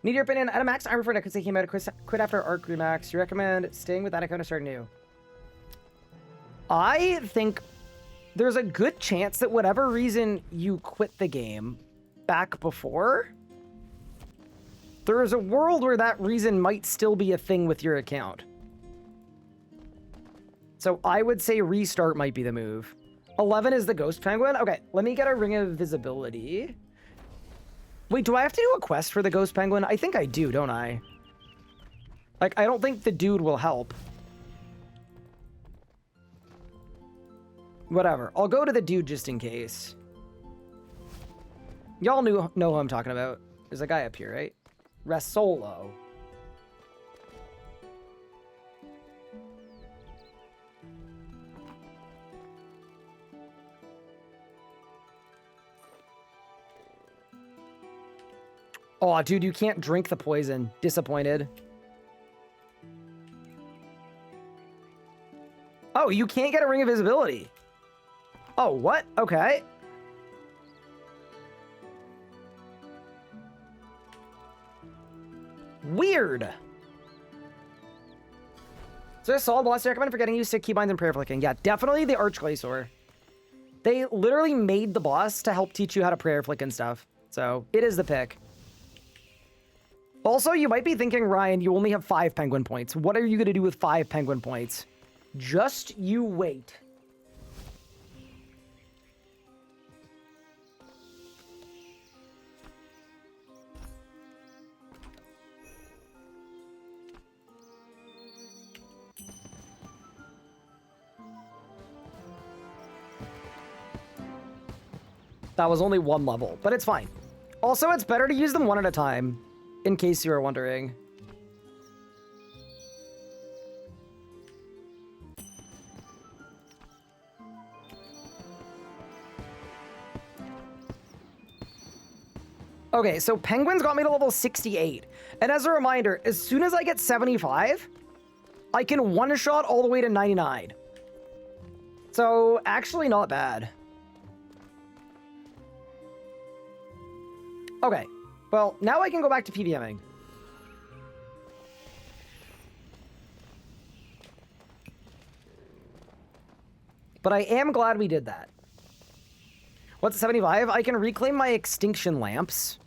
Need your opinion. At a max, I refer to because he came out quit after Arc Remax. You recommend staying with that account or start new? I think there's a good chance that whatever reason you quit the game back before, there is a world where that reason might still be a thing with your account. So I would say restart might be the move. 11 is the Ghost Penguin. Okay, let me get a Ring of Visibility. Wait, do I have to do a quest for the Ghost Penguin? I think I do, don't I? Like, I don't think the dude will help. Whatever. I'll go to the dude just in case. Y'all know who I'm talking about. There's a guy up here, right? Resolo. Oh, dude, you can't drink the poison. Disappointed. Oh, you can't get a Ring of Visibility. Oh, what? Okay. Weird. So a solid boss. I recommend for getting used to keybinds and prayer flicking. Yeah, definitely the Archglacior. They literally made the boss to help teach you how to prayer flick and stuff. So it is the pick. Also, you might be thinking, Ryan, you only have 5 penguin points. What are you going to do with 5 penguin points? Just you wait. That was only 1 level, but it's fine. Also, it's better to use them one at a time, in case you were wondering. Okay, so Penguins got me to level 68. And as a reminder, as soon as I get 75, I can one-shot all the way to 99. So, actually not bad. Okay, well, now I can go back to PVMing. But I am glad we did that. What's 75? I can reclaim my extinction lamps,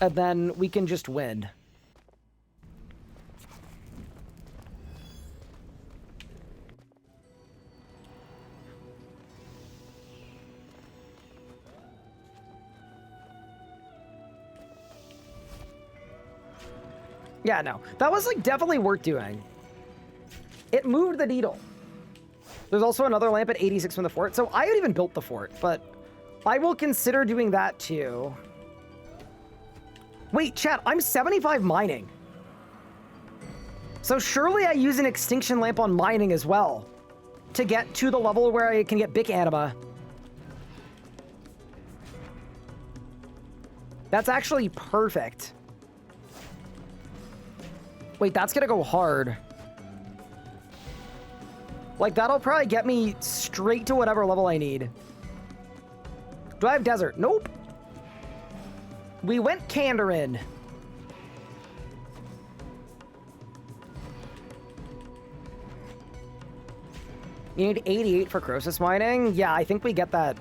and then we can just win. Yeah, no. That was, like, definitely worth doing. It moved the needle. There's also another lamp at 86 from the fort. So I haven't even built the fort, but I will consider doing that too. Wait, chat, I'm 75 mining. So surely I use an extinction lamp on mining as well to get to the level where I can get BIK anima. That's actually perfect. Wait, that's gonna go hard. Like, that'll probably get me straight to whatever level I need. Do I have desert? Nope. We went Kandarin. You need 88 for Croesus mining? Yeah, I think we get that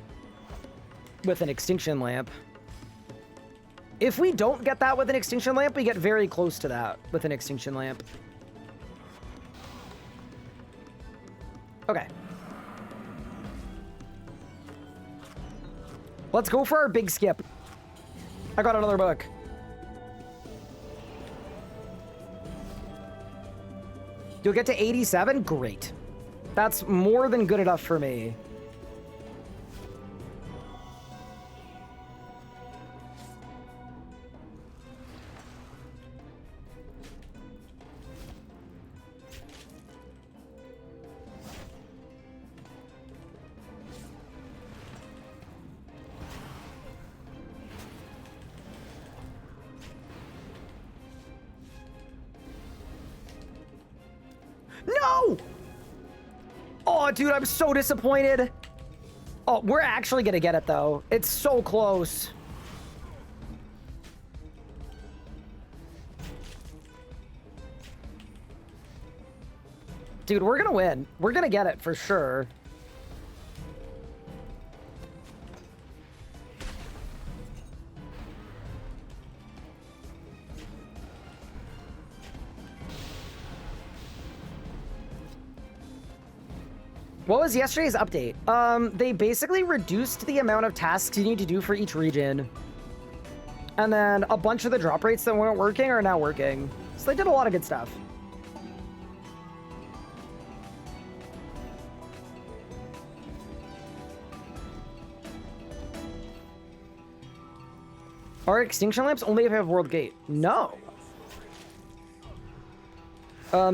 with an extinction lamp. If we don't get that with an extinction lamp, we get very close to that with an extinction lamp. Okay. Let's go for our big skip. I got another book. You'll get to 87? Great. That's more than good enough for me. No! Oh, dude, I'm so disappointed. Oh, we're actually gonna get it, though. It's so close. Dude, we're gonna win. We're gonna get it for sure. What was yesterday's update? They basically reduced the amount of tasks you need to do for each region. And then a bunch of the drop rates that weren't working are now working. So they did a lot of good stuff. Are extinction lamps only if you have World Gate? No.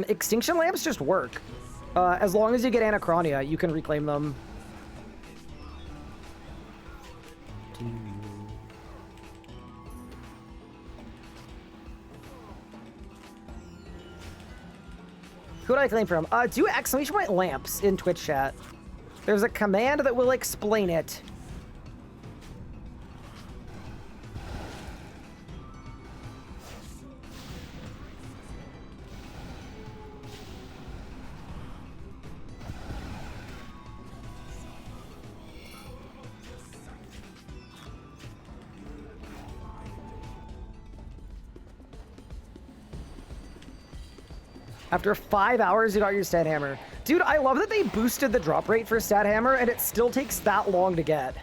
Extinction lamps just work. As long as you get Anachronia, you can reclaim them. Who do I claim from? Do exclamation point lamps in Twitch chat. There's a command that will explain it. After 5 hours, you got your stat hammer. Dude, I love that they boosted the drop rate for stat hammer, and it still takes that long to get.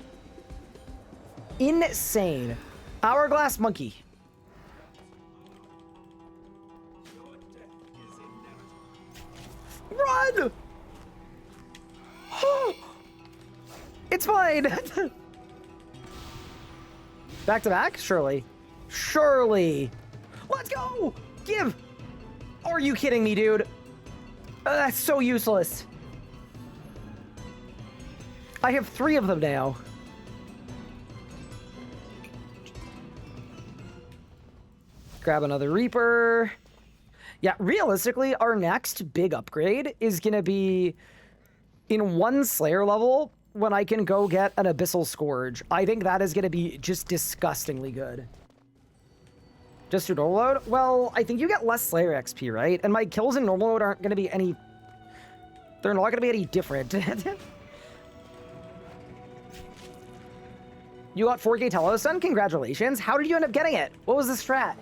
Insane. Hourglass monkey. Run! It's fine. Back to back? Surely. Surely. Let's go! Give! Are you kidding me, dude? That's so useless. I have 3 of them now. Grab another Reaper. Yeah, realistically, our next big upgrade is going to be in 1 Slayer level when I can go get an Abyssal Scourge. I think that is going to be just disgustingly good. Just through normal mode? Well, I think you get less Slayer XP, right? And my kills in normal mode aren't going to be any... They're not going to be any different. You got 4K Telos done? Congratulations. How did you end up getting it? What was the strat?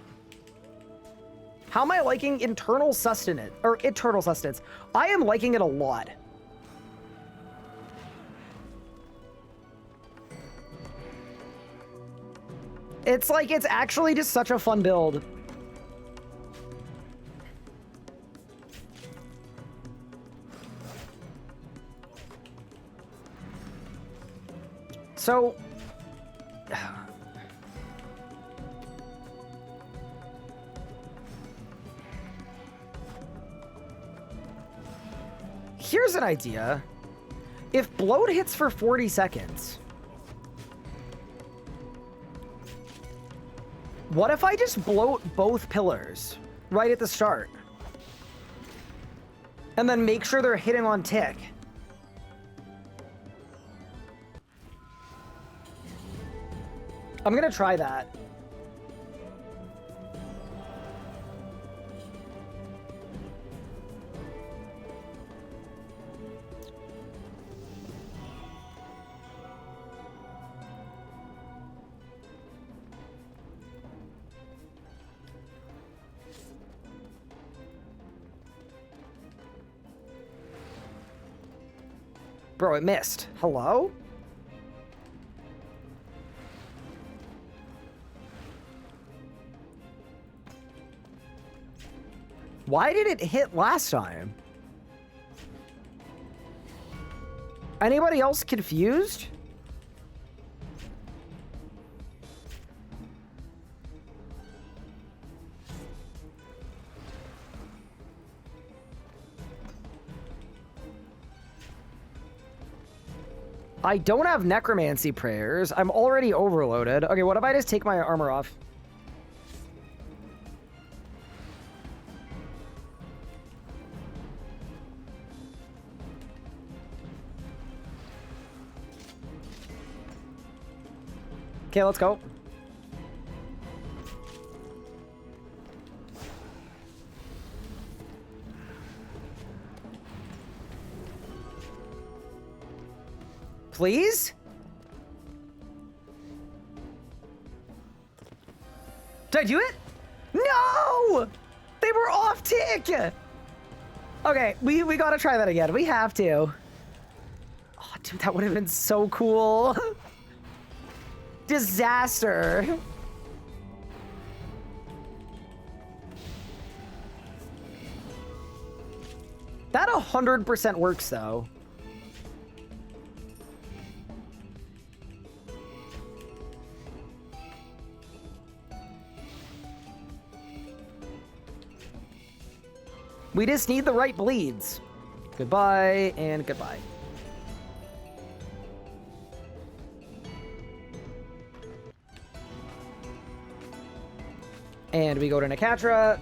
How am I liking internal sustenance? Or eternal sustenance? I am liking it a lot. It's like, it's actually just such a fun build. So... Here's an idea. If Bloat hits for 40 seconds... What if I just bloat both pillars right at the start? And then make sure they're hitting on tick. I'm gonna try that. Bro, it missed. Hello? Why did it hit last time? Anybody else confused? I don't have necromancy prayers. I'm already overloaded. Okay, what if I just take my armor off? Okay, let's go. Please? Did I do it? No! They were off tick! Okay, we gotta try that again. We have to. Oh, dude, that would have been so cool. Disaster. That 100% works, though. We just need the right bleeds. Goodbye and goodbye. And we go to Nakatra.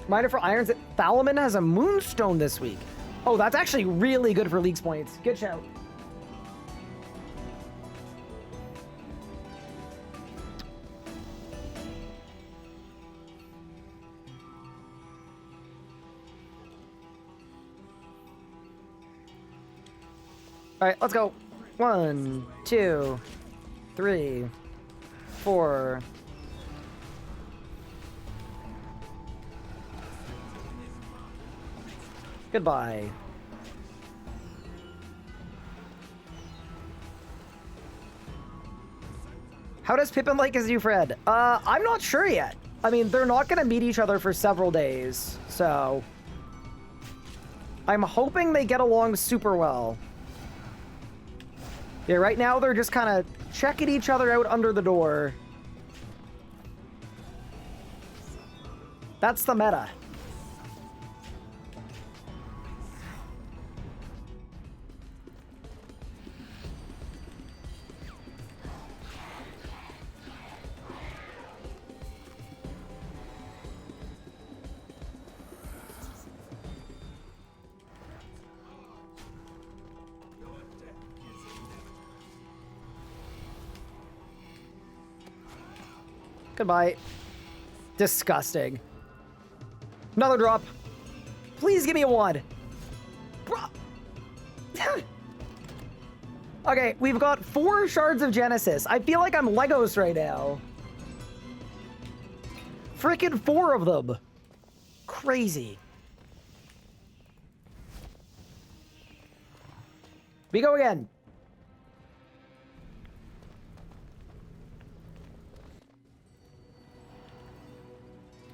Reminder for Irons that Thalamin has a Moonstone this week. Oh, that's actually really good for League's points. Good shout. All right, let's go. 1, 2, 3, 4. Goodbye. How does Pippin like his new friend? I'm not sure yet. I mean, they're not gonna meet each other for several days, so... I'm hoping they get along super well. Yeah, right now they're just kind of checking each other out under the door. That's the meta. Goodbye. Disgusting. Another drop. Please give me a one. Bro. Okay, we've got 4 shards of Genesis. I feel like I'm Legos right now. Freaking 4 of them. Crazy. We go again.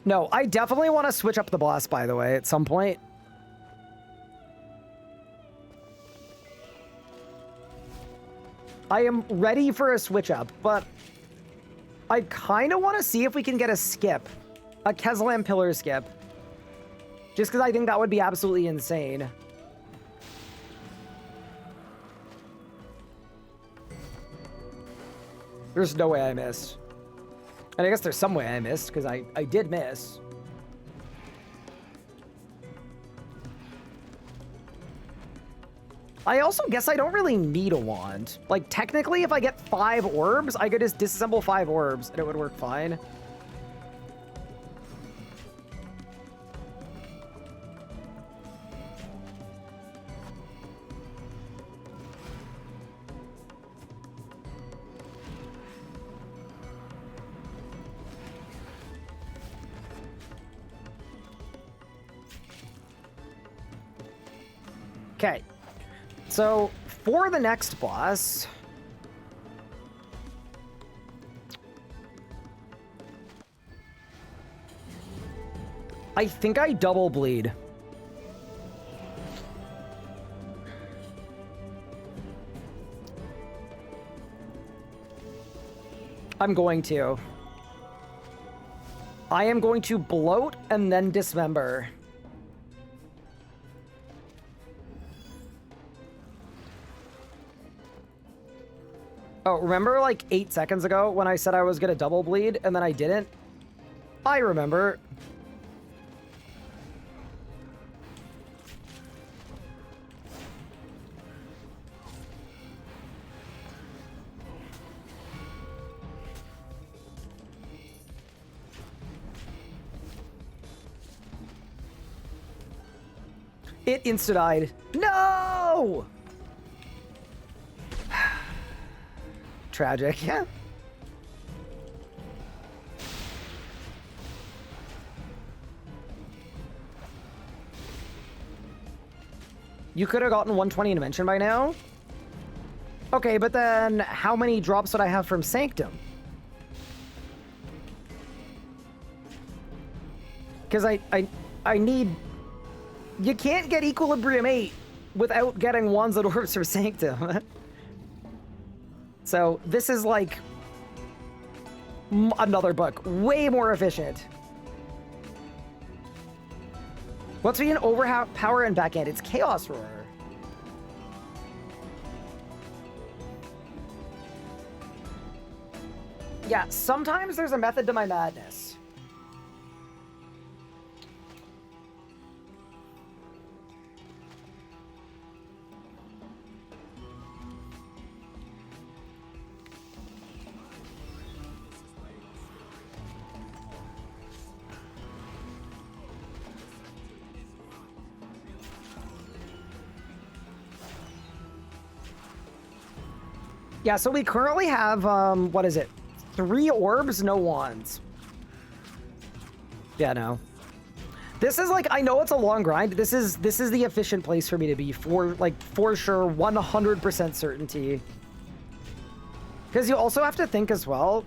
No, I definitely want to switch up the boss, by the way, at some point. I am ready for a switch up, but I kind of want to see if we can get a skip. A Keslam pillar skip. Just because I think that would be absolutely insane. There's no way I missed. And I guess there's some way I missed, because I did miss. I also guess I don't really need a wand. Like, technically, if I get 5 orbs, I could just disassemble 5 orbs, and it would work fine. Okay, so for the next boss, I think I double bleed. I'm going to. I am going to bloat and then dismember. Oh, remember like 8 seconds ago when I said I was gonna double bleed and then I didn't? I remember. It insta-died. No! Tragic, yeah. You could have gotten 120 Invention by now? Okay, but then how many drops would I have from Sanctum? Because I need... You can't get Equilibrium 8 without getting Wands and Orbs from Sanctum. So this is like another book, way more efficient. What's being overpower and backhand? It's Chaos Roar. Yeah, sometimes there's a method to my madness. Yeah, so we currently have, what is it? 3 orbs, no wands. Yeah, no. This is like, I know it's a long grind. This is the efficient place for me to be for sure, 100% certainty. Because you also have to think as well.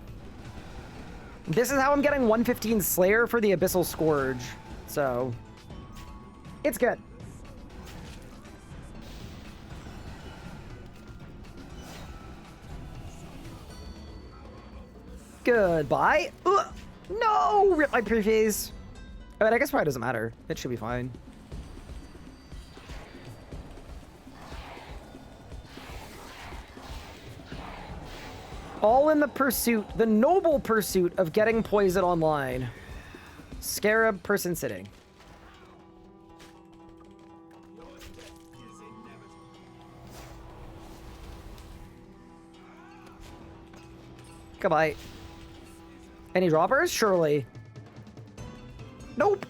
This is how I'm getting 115 Slayer for the Abyssal Scourge. So, it's good. Goodbye. No! Rip my preface. I mean, I guess probably doesn't matter. It should be fine. All in the pursuit, the noble pursuit of getting poison online. Scarab, person sitting. Goodbye. Any droppers? Surely. Nope.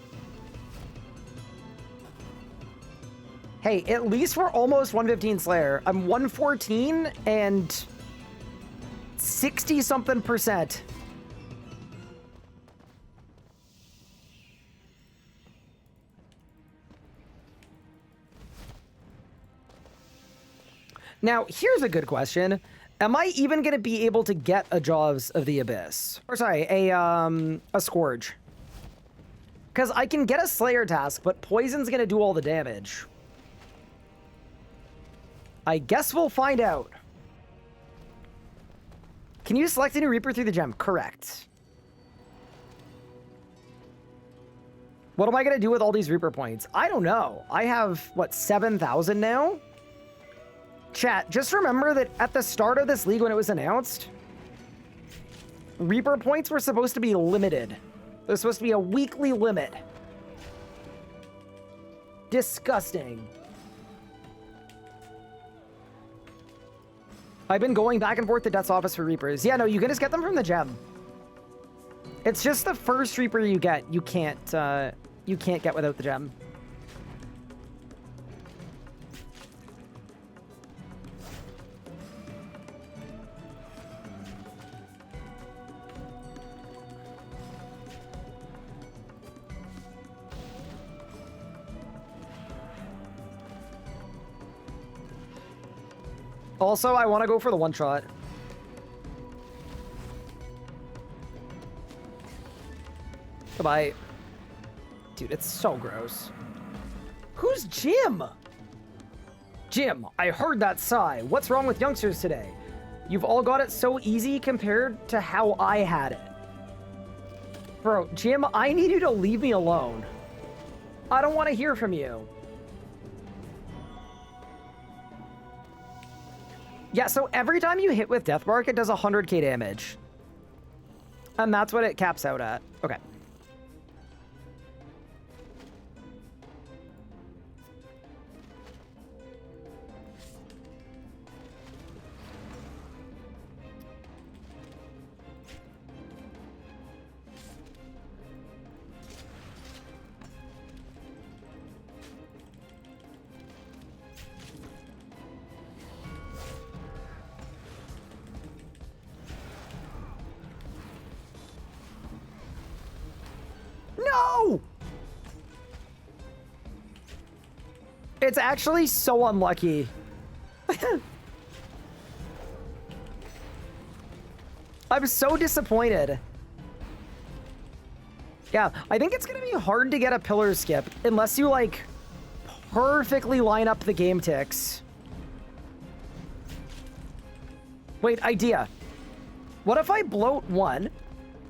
Hey, at least we're almost 115 Slayer. I'm 114 and 60-something%. Now, here's a good question. Am I even going to be able to get a Jaws of the Abyss? Or sorry, a Scourge. Because I can get a Slayer task, but Poison's going to do all the damage. I guess we'll find out. Can you select a new Reaper through the gem? Correct. What am I going to do with all these Reaper points? I don't know. I have, what, 7,000 now? Chat, just remember that at the start of this league when it was announced, Reaper points were supposed to be limited. There's supposed to be a weekly limit. Disgusting. I've been going back and forth to Death's Office for Reapers. Yeah, no, you can just get them from the gem. It's just the first Reaper you get, you can't get without the gem. Also, I want to go for the one-shot. Goodbye. Dude, it's so gross. Who's Jim? Jim, I heard that sigh. What's wrong with youngsters today? You've all got it so easy compared to how I had it. Bro, Jim, I need you to leave me alone. I don't want to hear from you. Yeah, so every time you hit with Deathmark, it does 100k damage. And that's what it caps out at. Okay. No! It's actually so unlucky. I'm so disappointed. Yeah, I think it's gonna be hard to get a pillar skip unless you, like, perfectly line up the game ticks. Wait, idea. What if I bloat one,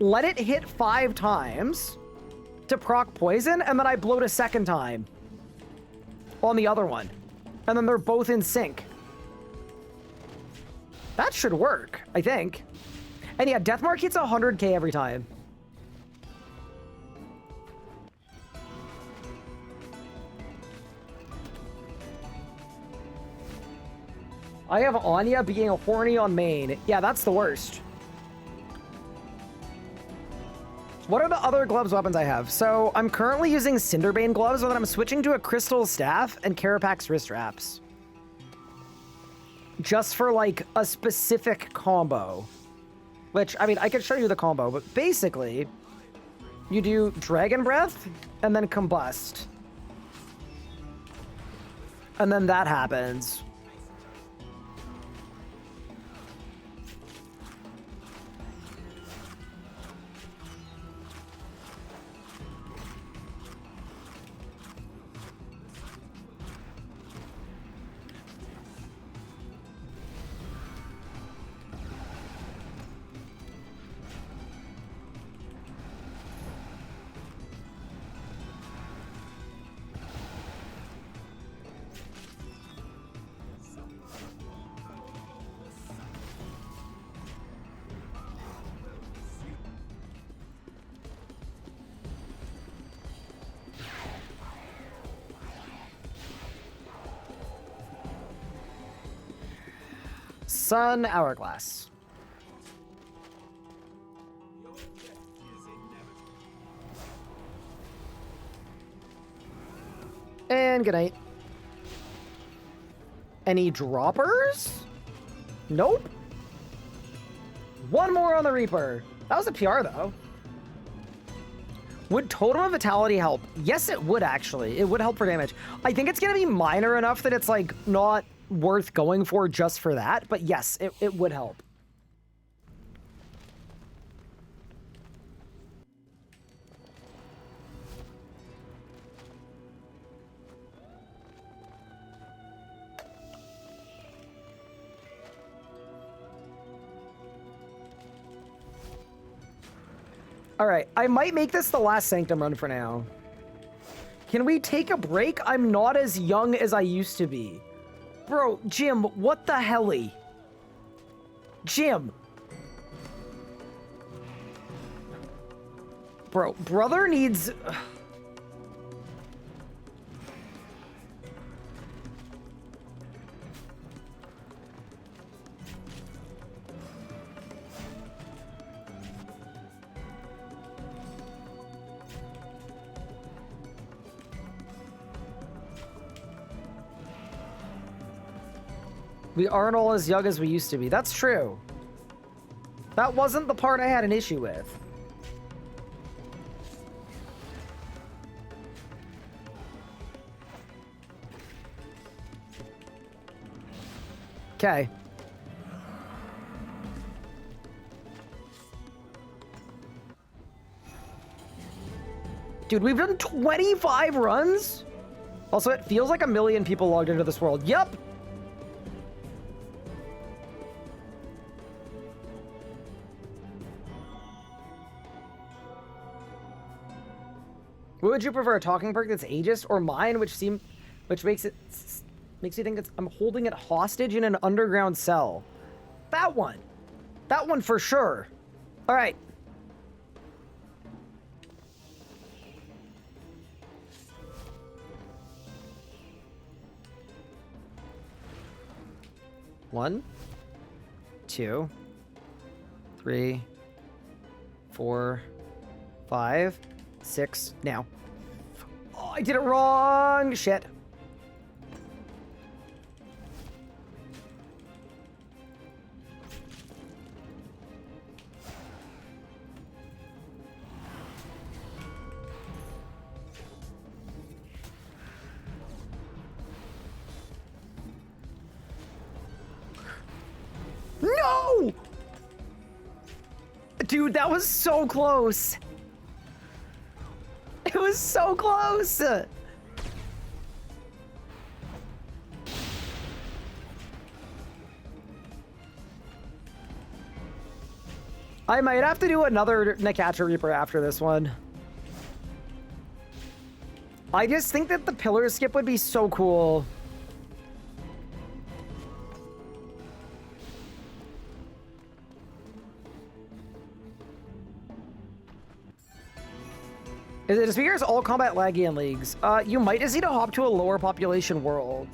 let it hit 5 times to proc poison, and then I bloat a second time on the other one, and then they're both in sync? That should work, I think. And yeah, Deathmark hits 100k every time. I have Anya being horny on main. Yeah, that's the worst. What are the other gloves weapons I have? So I'm currently using Cinderbane gloves, and then I'm switching to a crystal staff and Carapax wrist wraps. Just for like a specific combo. Which, I mean, I could show you the combo, but basically, you do Dragon Breath and then Combust. And then that happens. Sun Hourglass. And good night. Any droppers? Nope. One more on the Reaper. That was a PR though. Would Totem of Vitality help? Yes, it would actually. It would help for damage. I think it's gonna be minor enough that it's like not worth going for just for that, but yes, it would help. All right, I might make this the last Sanctum run for now. Can we take a break? I'm not as young as I used to be. Bro, Jim, what the helly? Jim. Bro, brother needs... We aren't all as young as we used to be. That's true. That wasn't the part I had an issue with. Okay. Dude, we've done 25 runs? Also, it feels like 1 million people logged into this world. Yep. What would you prefer, a talking perk that's ageist, or mine, which makes you think I'm holding it hostage in an underground cell? That one. That one for sure. All right. One, 2, 3, 4, 5, 6, now. Oh, I did it wrong! Shit. No! Dude, that was so close. It was so close! I might have to do another Nekatra Reaper after this one. I just think that the pillar skip would be so cool. It appears all combat laggy in leagues. You might just need to hop to a lower population world.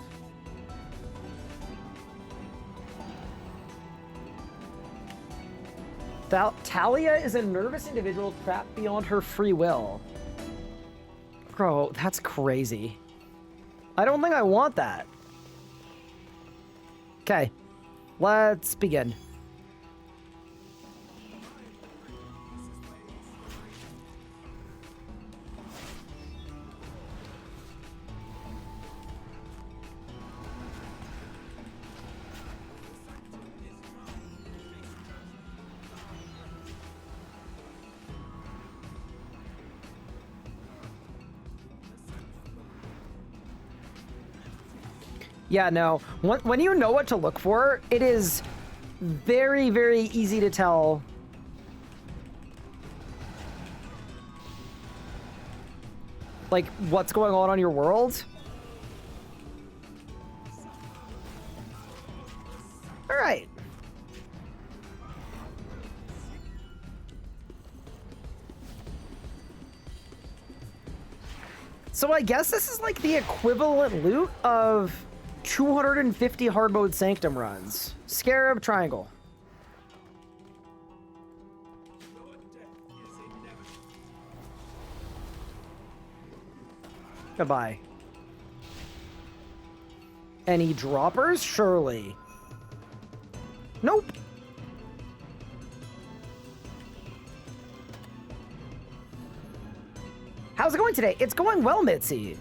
Talia is a nervous individual trapped beyond her free will. Bro, that's crazy. I don't think I want that. Okay, let's begin. Yeah, no. When you know what to look for, it is very, very easy to tell. Like, what's going on your world. All right. So I guess this is like the equivalent loot of 250 hard mode Sanctum runs. Scarab Triangle. Goodbye. Any droppers? Surely. Nope. How's it going today? It's going well, Mitzi.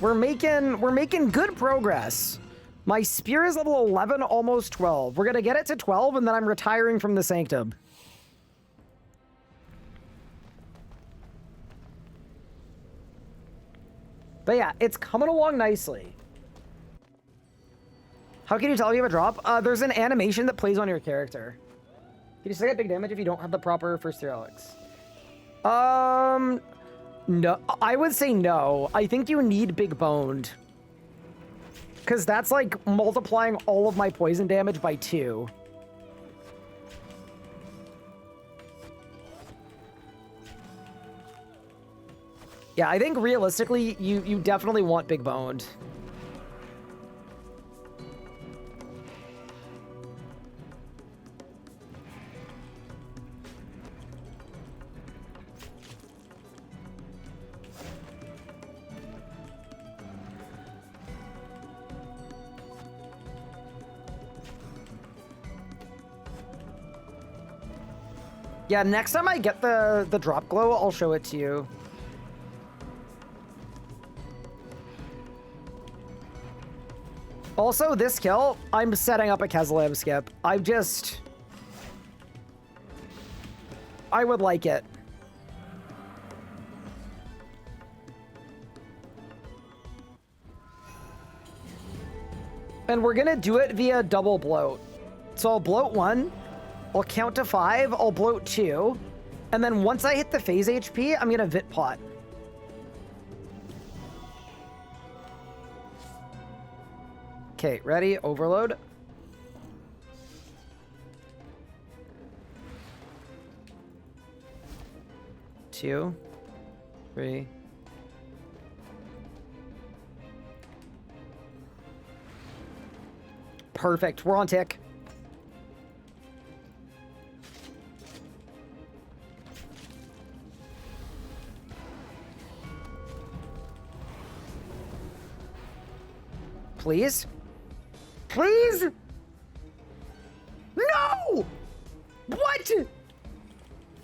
We're making good progress. My spear is level 11, almost 12. We're gonna get it to 12, and then I'm retiring from the Sanctum. But yeah, it's coming along nicely. How can you tell if you have a drop? There's an animation that plays on your character. You just get big damage if you don't have the proper first 3 relics. No, I would say no. I think you need big boned. Because that's like multiplying all of my poison damage by 2. Yeah, I think realistically, you definitely want big boned. Yeah, next time I get the drop glow, I'll show it to you. Also, this kill, I'm setting up a Keslam skip. I would like it. And we're gonna do it via double bloat. So I'll bloat 1, I'll count to 5, I'll bloat 2, and then once I hit the phase HP, I'm gonna Vit Pot. Okay, ready? Overload. Two, 3. Perfect. We're on tick. Please? Please? No! What?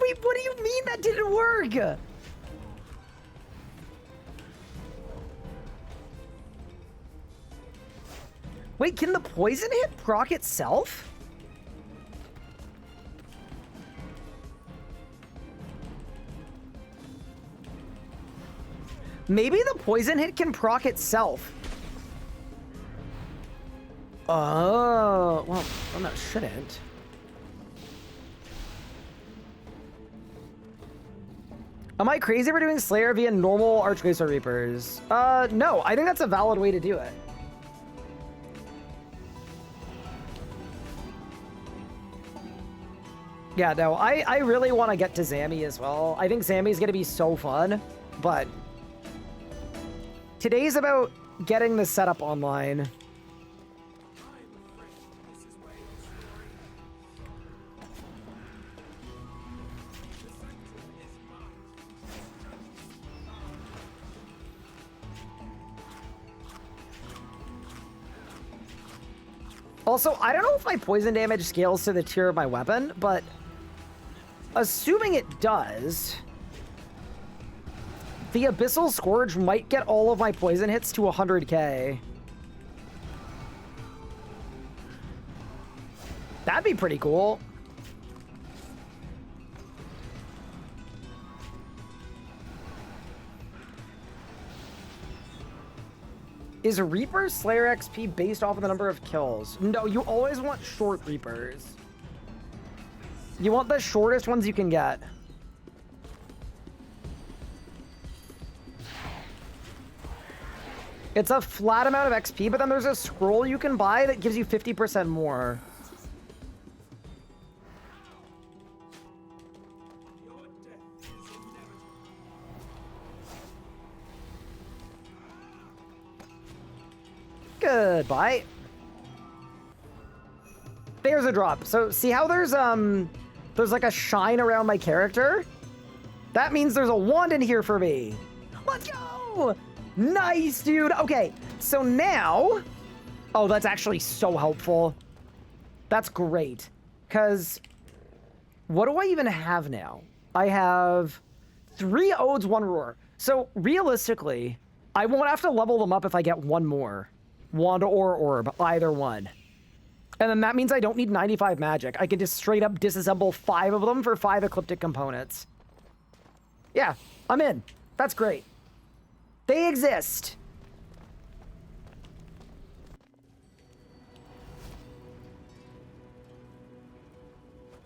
Wait, what do you mean that didn't work? Wait, can the poison hit proc itself? Maybe the poison hit can proc itself. Oh, well, no, it shouldn't. Am I crazy for doing Slayer via normal Archglacial Reapers? No, I think that's a valid way to do it. Yeah, no, I really want to get to Zammy as well. I think Zammy's gonna be so fun, but today's about getting the setup online. Also, I don't know if my poison damage scales to the tier of my weapon, but assuming it does, the Abyssal Scourge might get all of my poison hits to 100k. That'd be pretty cool. Is Reaper Slayer XP based off of the number of kills? No, you always want short Reapers. You want the shortest ones you can get. It's a flat amount of XP, but then there's a scroll you can buy that gives you 50% more. Goodbye. There's a drop. So see how there's like a shine around my character? That means there's a wand in here for me. Let's go! Nice, dude. Okay, so now... Oh, that's actually so helpful. That's great. Because what do I even have now? I have 3 Odes, 1 Roar. So realistically, I won't have to level them up if I get 1 more. Wand or Orb, either one. And then that means I don't need 95 magic. I can just straight up disassemble 5 of them for 5 Ecliptic components. Yeah, I'm in. That's great. They exist.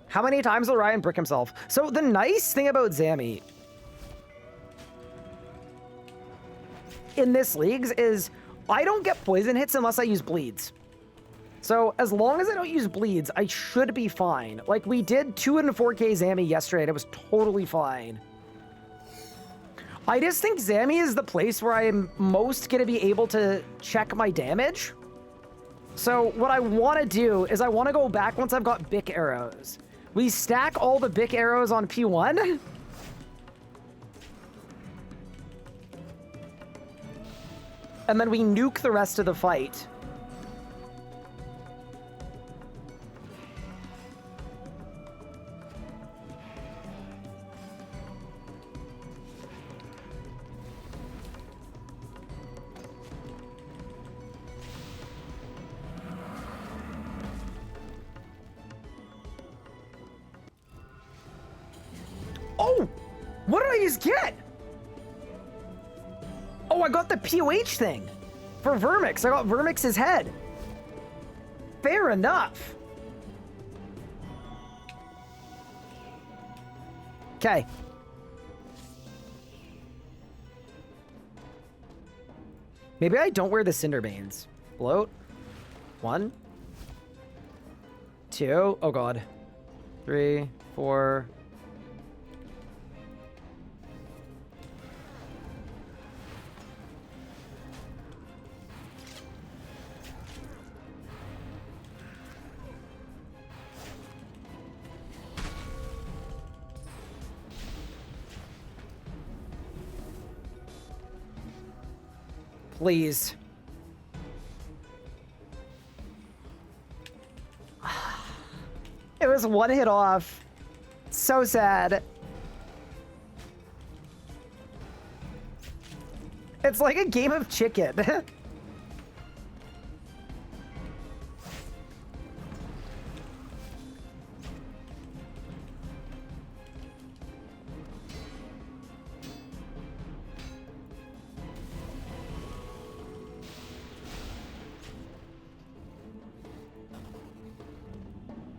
How many times will Ryan brick himself? So the nice thing about Zammy in this leagues is I don't get poison hits unless I use bleeds. So as long as I don't use bleeds, I should be fine. Like we did 2 and 4K Zammy yesterday and it was totally fine. I just think Zammy is the place where I am most going to be able to check my damage. So what I want to do is I want to go back once I've got BIK arrows. We stack all the BIK arrows on P1. And then we nuke the rest of the fight. Oh! What did I just get? Oh, I got the POH thing for Vermix. I got Vermix's head. Fair enough. Okay. Maybe I don't wear the Cinderbanes. Float. 1, 2. Oh, God. 3, 4. Please. It was 1 hit off. So sad. It's like a game of chicken.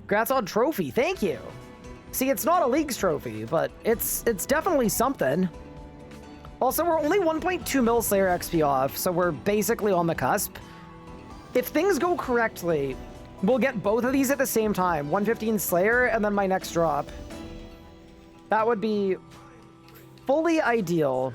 Congrats on trophy, thank you. See, it's not a leagues trophy, but it's definitely something. Also, we're only 1.2 mil Slayer XP off, so we're basically on the cusp. If things go correctly, we'll get both of these at the same time. 115 Slayer, and then my next drop. That would be fully ideal.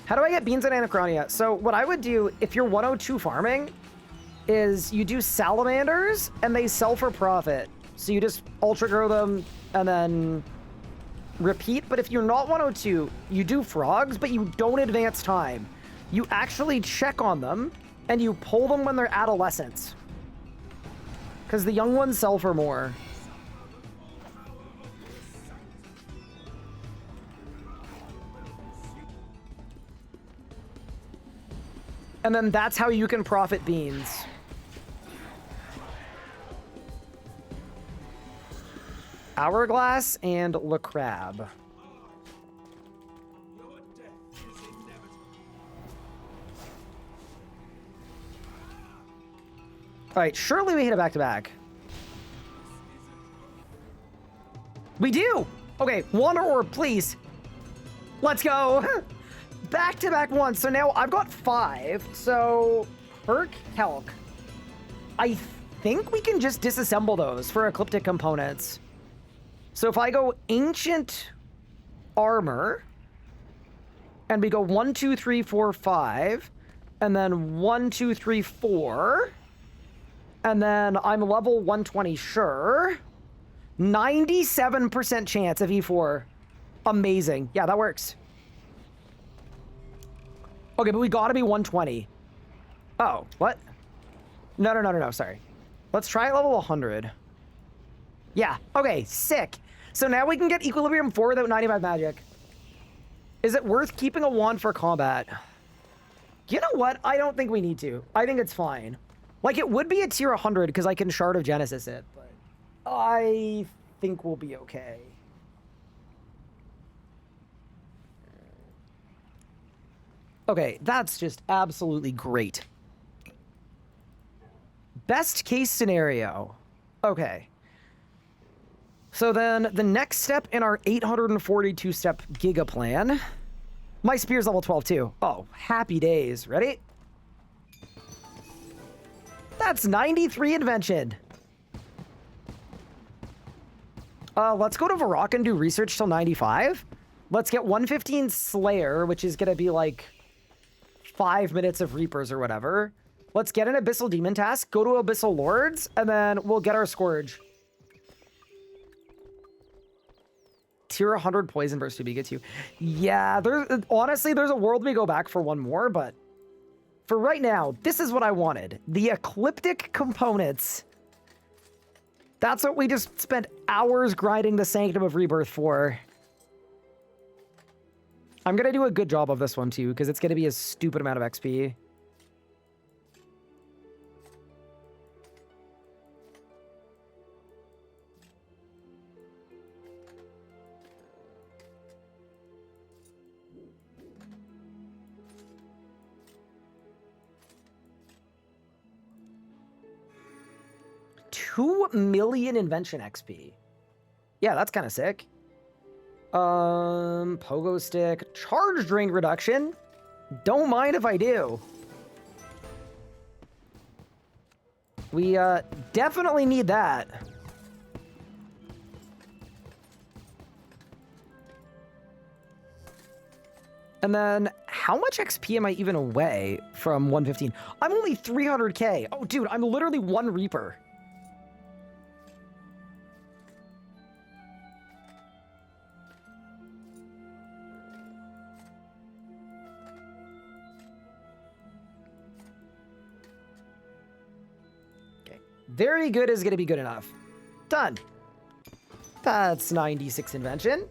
How do I get beans and Anachronia? So what I would do if you're 102 farming is you do salamanders and they sell for profit. So you just ultra grow them and then repeat. But if you're not 102, you do frogs, but you don't advance time. You actually check on them and you pull them when they're adolescents. Because the young ones sell for more. And then that's how you can profit beans. Hourglass and Le Crab. All right, surely we hit it back-to-back. We do! Okay, 1 orb, please. Let's go! Back-to-back 1. So now I've got 5. So, Herc, Helk. I think we can just disassemble those for ecliptic components. So if I go ancient armor, and we go 1, 2, 3, 4, 5, and then 1, 2, 3, 4, and then I'm level 120, sure. 97% chance of E4. Amazing. Yeah, that works. Okay, but we gotta be 120. Oh, what? No, sorry. Let's try level 100. Yeah, okay, sick. So now we can get Equilibrium 4 without 95 magic. Is it worth keeping a wand for combat? You know what? I don't think we need to. I think it's fine. Like, it would be a tier 100 because I can Shard of Genesis it, but I think we'll be okay. Okay, that's just absolutely great. Best case scenario. Okay. So then the next step in our 842-step Giga plan. My spear's level 12 too. Oh, happy days. Ready? That's 93 invention. Let's go to Varrock and do research till 95. Let's get 115 Slayer, which is gonna be like 5 minutes of Reapers or whatever. Let's get an Abyssal Demon task, go to Abyssal Lords, and then we'll get our Scourge. Tier 100 poison versus 2 BIK 2. Yeah, honestly, there's a world we go back for one more, but for right now, this is what I wanted. The Ecliptic components. That's what we just spent hours grinding the Sanctum of Rebirth for. I'm gonna do a good job of this one too, because it's gonna be a stupid amount of XP. $2 million invention XP. Yeah, that's kind of sick. Pogo stick, charge drain reduction. Don't mind if I do. We definitely need that. And then how much XP am I even away from 115? I'm only 300k. Oh, dude, I'm literally one Reaper. Very good is going to be good enough. Done. That's 96 invention.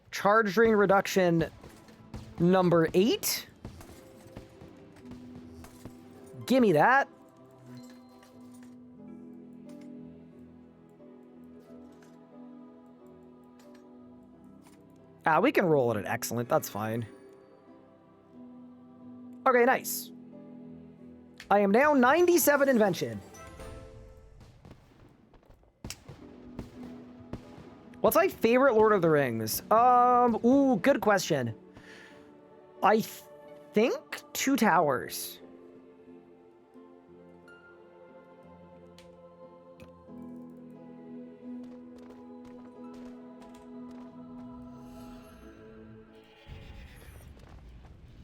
Charge drain reduction number 8. Gimme that. We can roll it at excellent. That's fine. Okay, nice. I am now 97 invention. What's my favorite Lord of the Rings? Ooh, good question. I think Two Towers.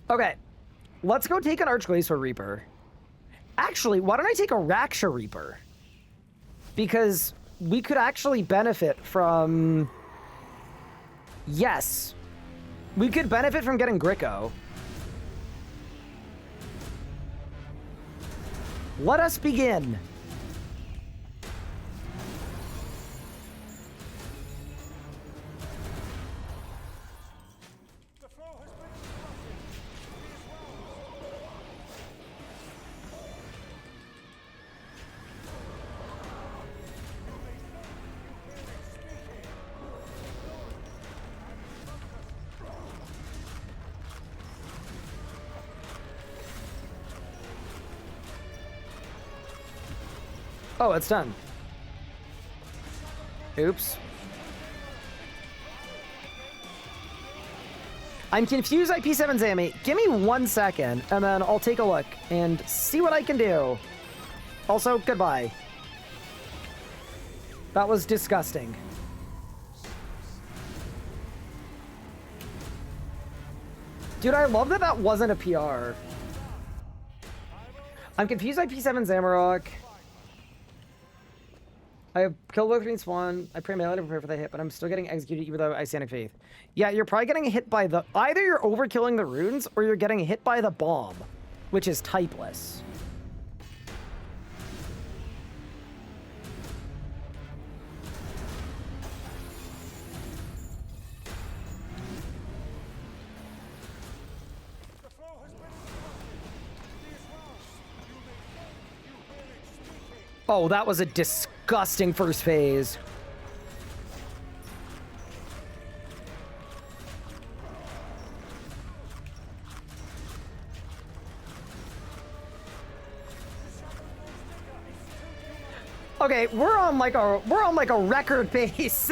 Okay, let's go take an Archglacial Reaper. Actually, why don't I take a Raksha Reaper? Because we could actually benefit from... Yes. We could benefit from getting Gricko. Let us begin. Oh, it's done. Oops. I'm confused IP7 Zammy. Give me 1 second, and then I'll take a look and see what I can do. Also, goodbye. That was disgusting. Dude, I love that that wasn't a PR. I'm confused by P7 Zamarok. I have killed both Green Swan. I pray melee to prepare for the hit, but I'm still getting executed even though I stand in faith. Yeah, you're probably getting hit by the... Either you're overkilling the runes, or you're getting hit by the bomb, which is typeless. Oh, that was a disgusting first phase. Okay, we're on like a record pace.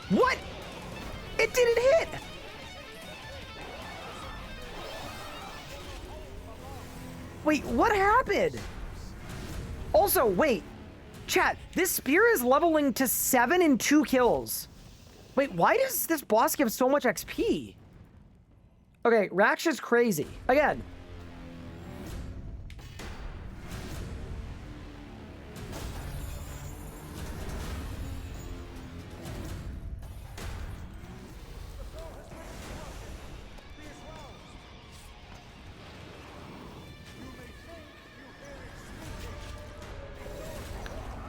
What? It didn't hit. Wait, what happened? Also, wait. Chat, this spear is leveling to 7 in 2 kills. Wait, why does this boss give so much XP? Okay, Raksh is crazy. Again.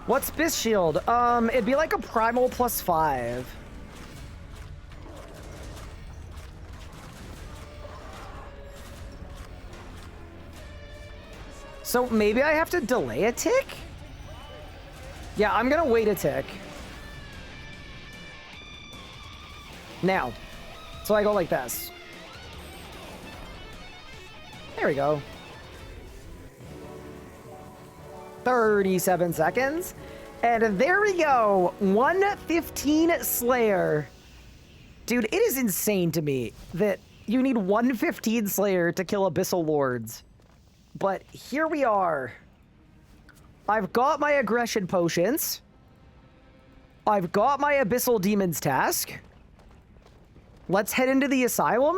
What's Bis Shield? It'd be like a Primal +5. So maybe I have to delay a tick? Yeah, I'm gonna wait a tick. Now. So I go like this. There we go. 37 seconds. And there we go. 115 Slayer. Dude, it is insane to me that you need 115 Slayer to kill Abyssal Lords. But here we are. I've got my aggression potions. I've got my Abyssal Demons task. Let's head into the asylum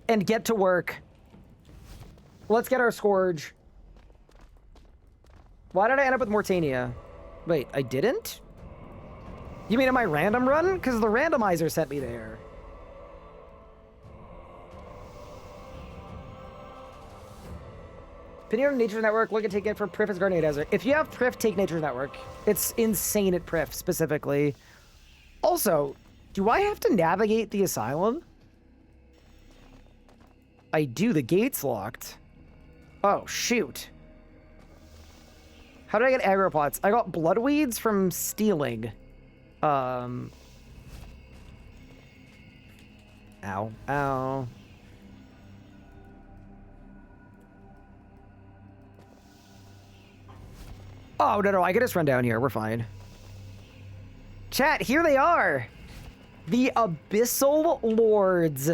and get to work. Let's get our Scourge. Why did I end up with Mortania? Wait, I didn't? You mean in my random run? Because the randomizer sent me there. Opinion on Nature's Network, look at take it for Prif as Guardian Desert. If you have Prif, take Nature's Network. It's insane at Prif, specifically. Also, do I have to navigate the asylum? I do, the gate's locked. Oh, shoot. How did I get aggro pots? I got bloodweeds from stealing. Ow, ow. Oh, no, I can just run down here. We're fine. Chat, here they are. The Abyssal Lords.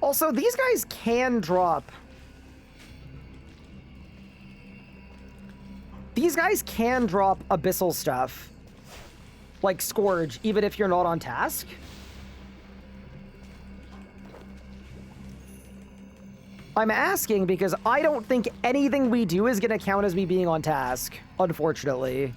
Also, these guys can drop. These guys can drop Abyssal stuff. Like Scourge, even if you're not on task. I'm asking because I don't think anything we do is going to count as me being on task, unfortunately.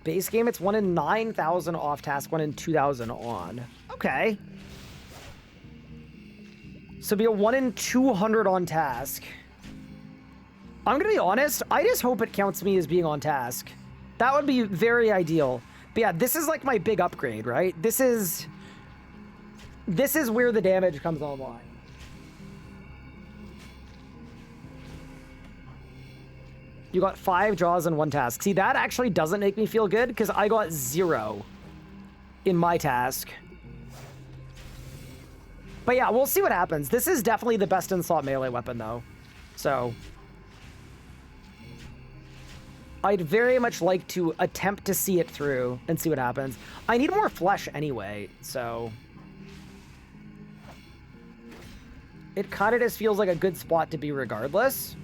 Base game, it's 1 in 9,000 off task, 1 in 2,000 on. Okay. So be a 1 in 200 on task. I'm gonna be honest, I just hope it counts me as being on task. That would be very ideal. But yeah, this is like my big upgrade, right? This is where the damage comes online. You got 5 draws and 1 task. See, that actually doesn't make me feel good because I got 0 in my task. But yeah, we'll see what happens. This is definitely the best in-slot melee weapon, though. So I'd very much like to attempt to see it through and see what happens. I need more flesh anyway, so it kind of just feels like a good spot to be regardless.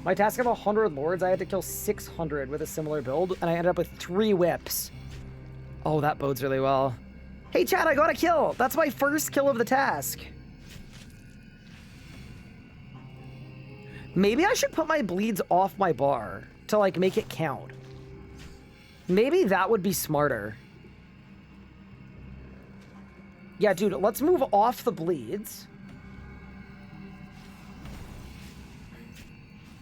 My task of 100 lords, I had to kill 600 with a similar build, and I ended up with 3 whips. Oh, that bodes really well. Hey, Chad, I got a kill! That's my first kill of the task. Maybe I should put my bleeds off my bar to, like, make it count. Maybe that would be smarter. Yeah, dude, let's move off the bleeds.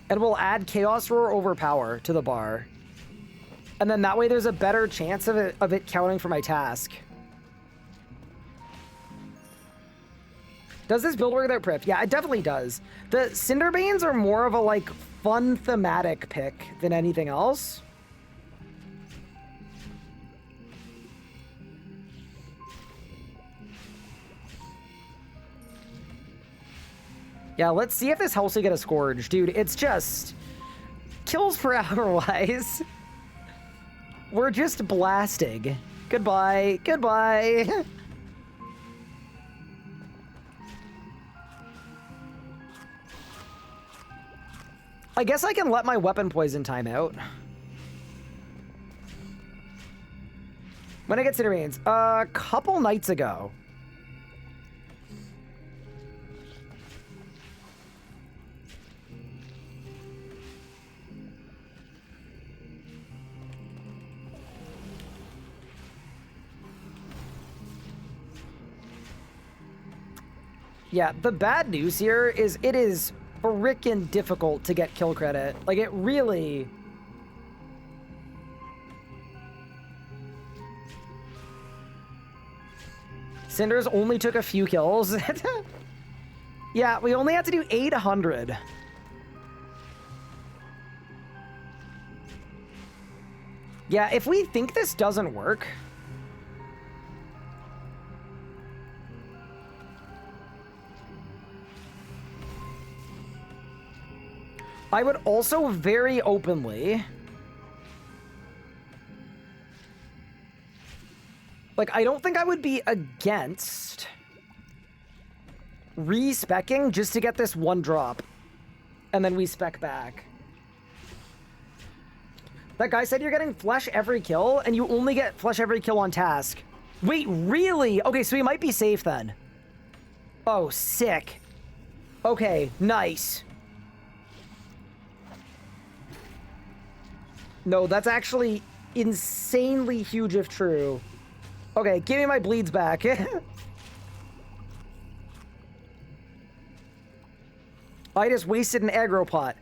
And we'll add Chaos Roar Overpower to the bar. And then that way there's a better chance of it counting for my task. Does this build work without Prif? Yeah, it definitely does. The Cinderbanes are more of a, like, fun thematic pick than anything else. Yeah, let's see if this helps me get a Scourge. Dude, it's just kills per hour wise. We're just blasting. Goodbye. Goodbye. I guess I can let my weapon poison time out. When I get City Rains? A couple nights ago. Yeah, the bad news here is it is frickin' difficult to get kill credit. Like, it really... Cinders only took a few kills. Yeah, we only had to do 800. Yeah, if we think this doesn't work... I would also very openly... Like, I don't think I would be against re-speccing just to get this one drop. And then we spec back. That guy said you're getting flesh every kill, and you only get flesh every kill on task. Wait, really? Okay, so we might be safe then. Oh, sick. Okay, nice. No, that's actually insanely huge if true. Okay, give me my bleeds back. I just wasted an aggro pot.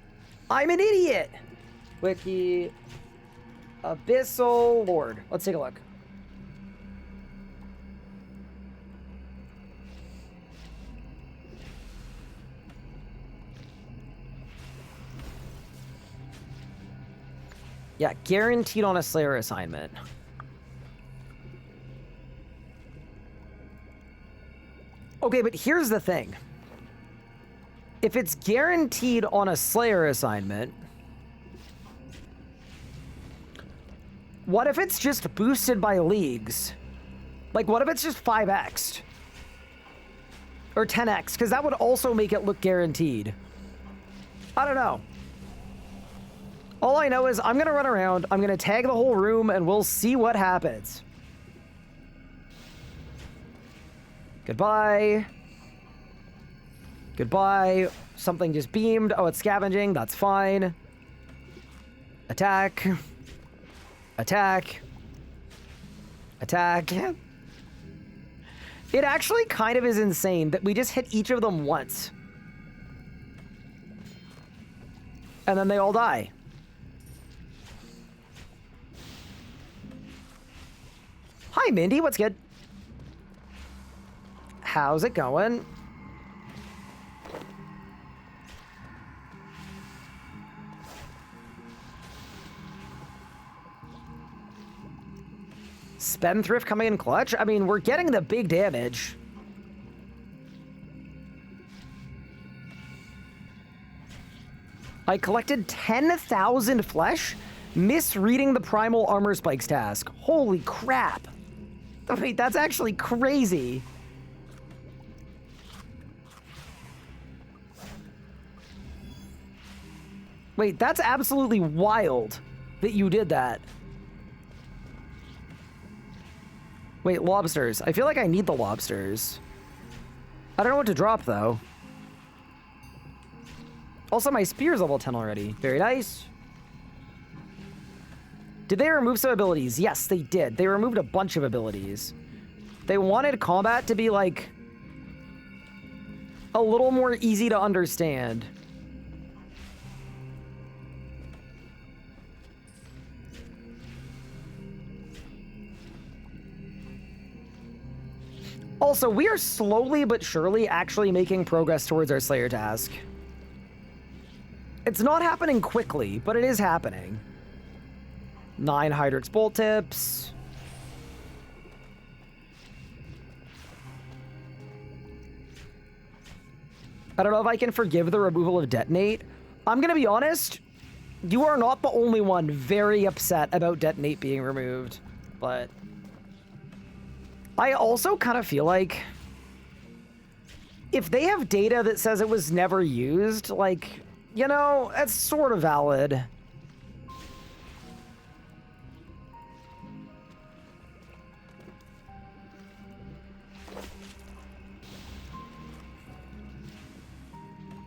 I'm an idiot! Wiki... Abyssal Lord. Let's take a look. Yeah, guaranteed on a Slayer assignment. Okay, but here's the thing. If it's guaranteed on a Slayer assignment, what if it's just boosted by leagues? Like, what if it's just 5x'd? Or 10x? Because that would also make it look guaranteed. I don't know. All I know is I'm going to run around, I'm going to tag the whole room, and we'll see what happens. Goodbye. Goodbye. Something just beamed. Oh, it's scavenging. That's fine. Attack. Attack. Attack. It actually kind of is insane that we just hit each of them once. And then they all die. Hi, Mindy. What's good? How's it going? Spendthrift coming in clutch? I mean, we're getting the big damage. I collected 10,000 flesh, misreading the primal armor spikes task. Holy crap. Wait, that's actually crazy. Wait, that's absolutely wild that you did that. Wait, lobsters. I feel like I need the lobsters. I don't know what to drop, though. Also, my spear's level 10 already. Very nice. Did they remove some abilities? Yes, they did. They removed a bunch of abilities. They wanted combat to be, like, a little more easy to understand. Also, we are slowly but surely actually making progress towards our Slayer task. It's not happening quickly, but it is happening. 9 Hydrix bolt tips. I don't know if I can forgive the removal of Detonate. I'm gonna be honest, you are not the only one very upset about Detonate being removed, but I also kind of feel like if they have data that says it was never used, like, you know, that's sort of valid.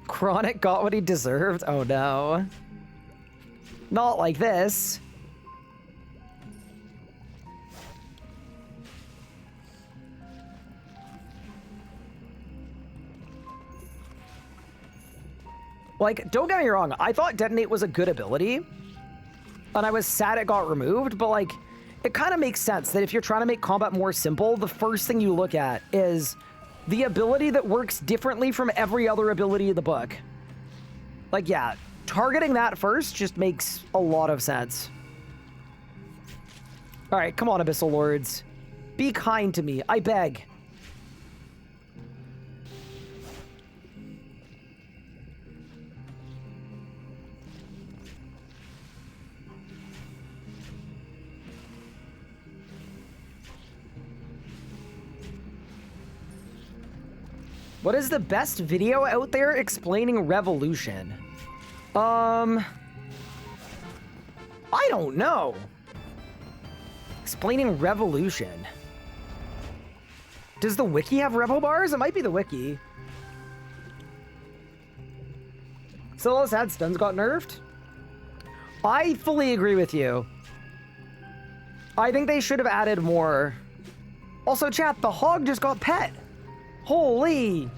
Chronic got what he deserved? Oh no. Not like this. Like, don't get me wrong, I thought Detonate was a good ability, and I was sad it got removed, but, like, it kind of makes sense that if you're trying to make combat more simple, the first thing you look at is the ability that works differently from every other ability in the book. Like, yeah, targeting that first just makes a lot of sense. All right, come on, Abyssal Lords. Be kind to me, I beg. What is the best video out there explaining Revolution? I don't know. Explaining Revolution. Does the wiki have revo bars? It might be the wiki. Silas had stuns got nerfed? I fully agree with you. I think they should have added more. Also, chat, the hog just got pet. Holy.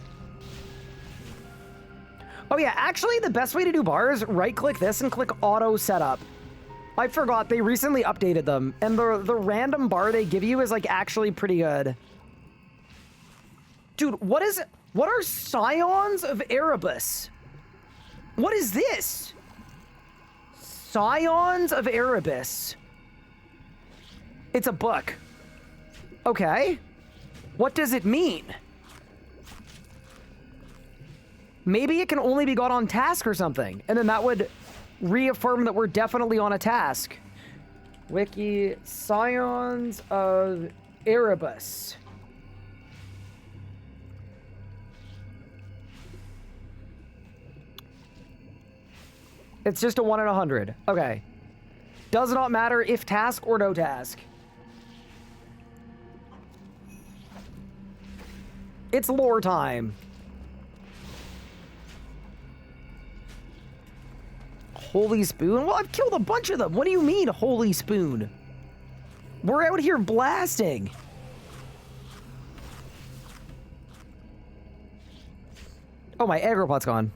Oh yeah, actually the best way to do bars, right-click this and click auto setup. I forgot, they recently updated them, and the random bar they give you is like actually pretty good. Dude, what are Scions of Erebus? What is this? Scions of Erebus. It's a book. Okay. What does it mean? Maybe it can only be got on task or something, and then that would reaffirm that we're definitely on a task. Wiki, Scions of Erebus. It's just a 1 in 100. Okay. Does not matter if task or no task. It's lore time. Holy spoon? Well, I've killed a bunch of them. What do you mean, holy spoon? We're out here blasting. Oh, my aggro pot's gone.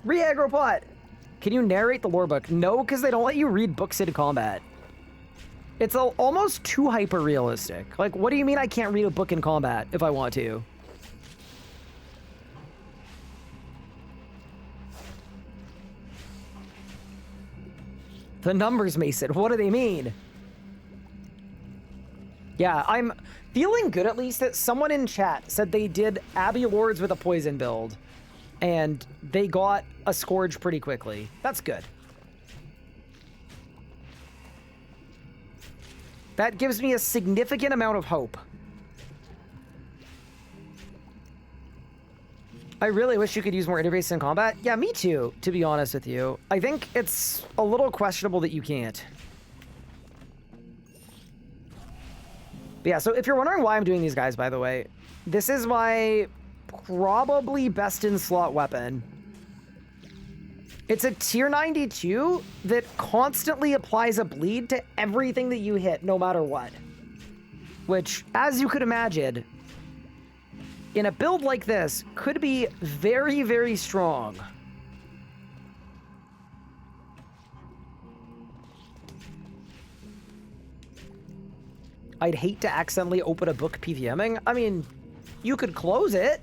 Re-aggro pot. Can you narrate the lore book? No, because they don't let you read books in combat. It's almost too hyper-realistic. Like, what do you mean I can't read a book in combat if I want to? The numbers, Mason. What do they mean? Yeah, I'm feeling good at least that someone in chat said they did Abbey Lords with a poison build. And they got a Scourge pretty quickly. That's good. That gives me a significant amount of hope. I really wish you could use more interface in combat. Yeah, me too, to be honest with you. I think it's a little questionable that you can't. But yeah, so if you're wondering why I'm doing these guys, by the way, this is my probably best in slot weapon. It's a tier 92 that constantly applies a bleed to everything that you hit, no matter what. Which, as you could imagine, in a build like this, could be very, very strong. I'd hate to accidentally open a book PVMing. I mean, you could close it.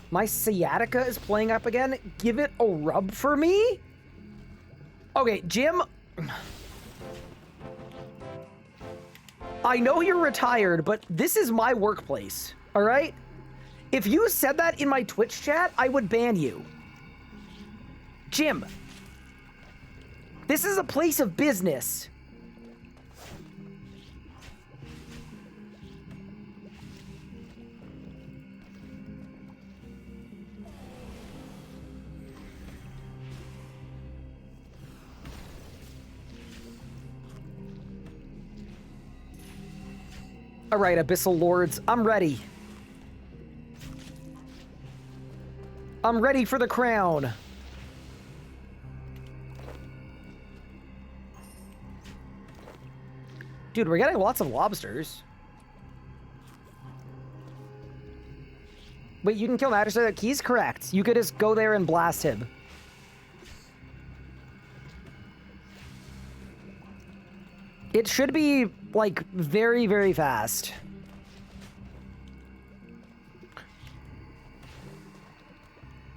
My sciatica is playing up again. Give it a rub for me? Okay, Jim. I know you're retired, but this is my workplace, all right? If you said that in my Twitch chat, I would ban you. Jim, this is a place of business. All right, Abyssal Lords, I'm ready. I'm ready for the crown. Dude, we're getting lots of lobsters. Wait, you can kill Magister. He's correct. You could just go there and blast him. It should be, like, very, very fast.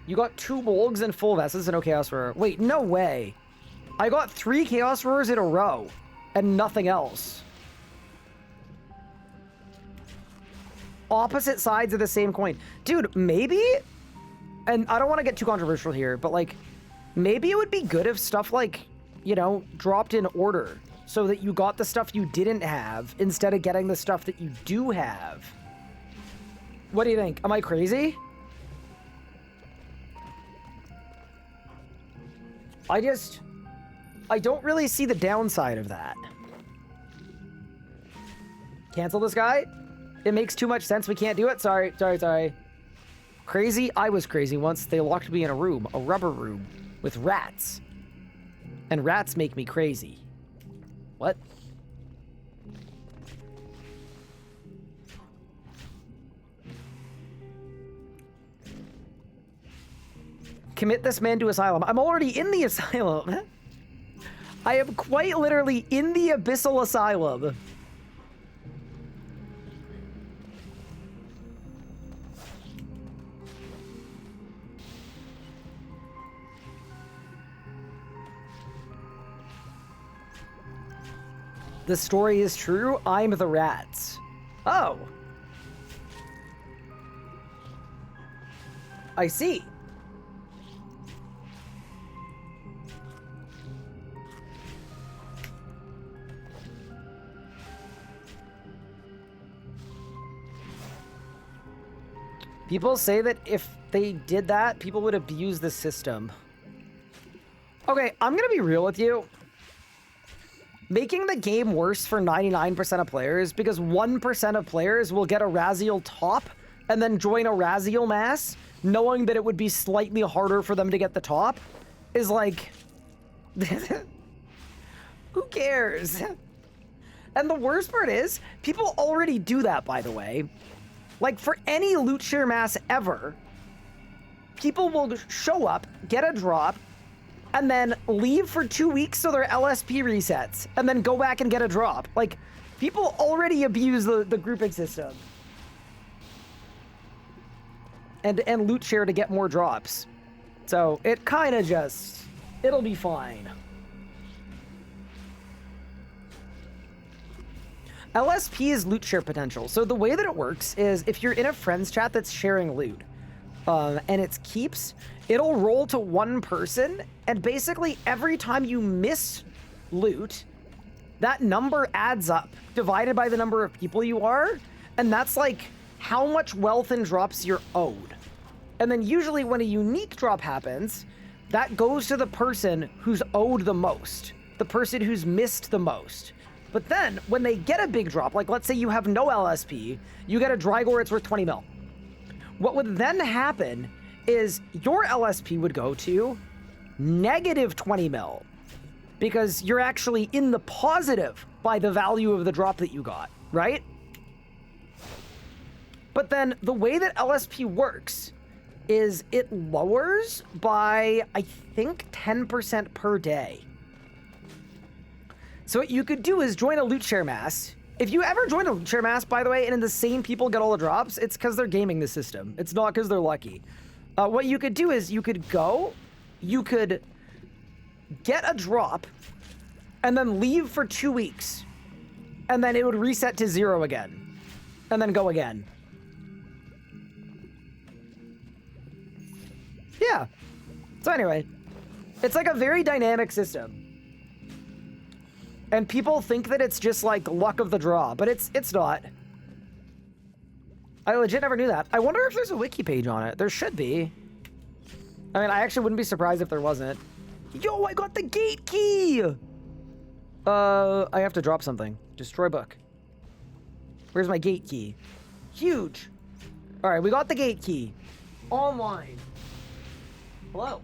You got 2 Bolgs and full Vessels and no Chaos Roar. Wait, no way. I got 3 Chaos Roars in a row and nothing else. Opposite sides of the same coin. Dude, maybe, and I don't want to get too controversial here, but, like, maybe it would be good if stuff, like, you know, dropped in order so that you got the stuff you didn't have instead of getting the stuff that you do have. What do you think? Am I crazy? I don't really see the downside of that. Cancel this guy? It makes too much sense. We can't do it. Sorry. Crazy? I was crazy once. They locked me in a room, a rubber room, with rats. And rats make me crazy. What? Commit this man to asylum. I'm already in the asylum. I am quite literally in the abyssal asylum. The story is true. I'm the rats. Oh. I see. People say that if they did that, people would abuse the system. Okay, I'm gonna be real with you. Making the game worse for 99% of players because 1% of players will get a Raziel top and then join a Raziel mass, knowing that it would be slightly harder for them to get the top, is like... Who cares? And the worst part is, people already do that, by the way. Like, for any loot share mass ever, people will show up, get a drop, and then leave for 2 weeks so their LSP resets, and then go back and get a drop. Like, people already abuse the grouping system. And loot share to get more drops. So, it kind of just... It'll be fine. LSP is loot share potential. So the way that it works is if you're in a friends chat that's sharing loot, and it's keeps, it'll roll to one person, and basically every time you miss loot, that number adds up, divided by the number of people you are, and that's like how much wealth and drops you're owed. And then usually when a unique drop happens, that goes to the person who's owed the most, the person who's missed the most. But then, when they get a big drop, like let's say you have no LSP, you get a Drygor, it's worth 20 mil. What would then happen is your LSP would go to negative 20 mil, because you're actually in the positive by the value of the drop that you got, right? But then, the way that LSP works is it lowers by, I think, 10% per day. So what you could do is join a loot share mass. If you ever join a loot share mass, by the way, and the same people get all the drops, it's because they're gaming the system. It's not because they're lucky. What you could do is you could get a drop, and then leave for 2 weeks. And then it would reset to 0 again. And then go again. Yeah. So anyway, it's like a very dynamic system. And people think that it's just like luck of the draw, but it's not. I legit never knew that. I wonder if there's a wiki page on it. There should be. I mean, I actually wouldn't be surprised if there wasn't. Yo, I got the gate key! I have to drop something. Destroy book. Where's my gate key? Huge. All right, we got the gate key. Online. Hello.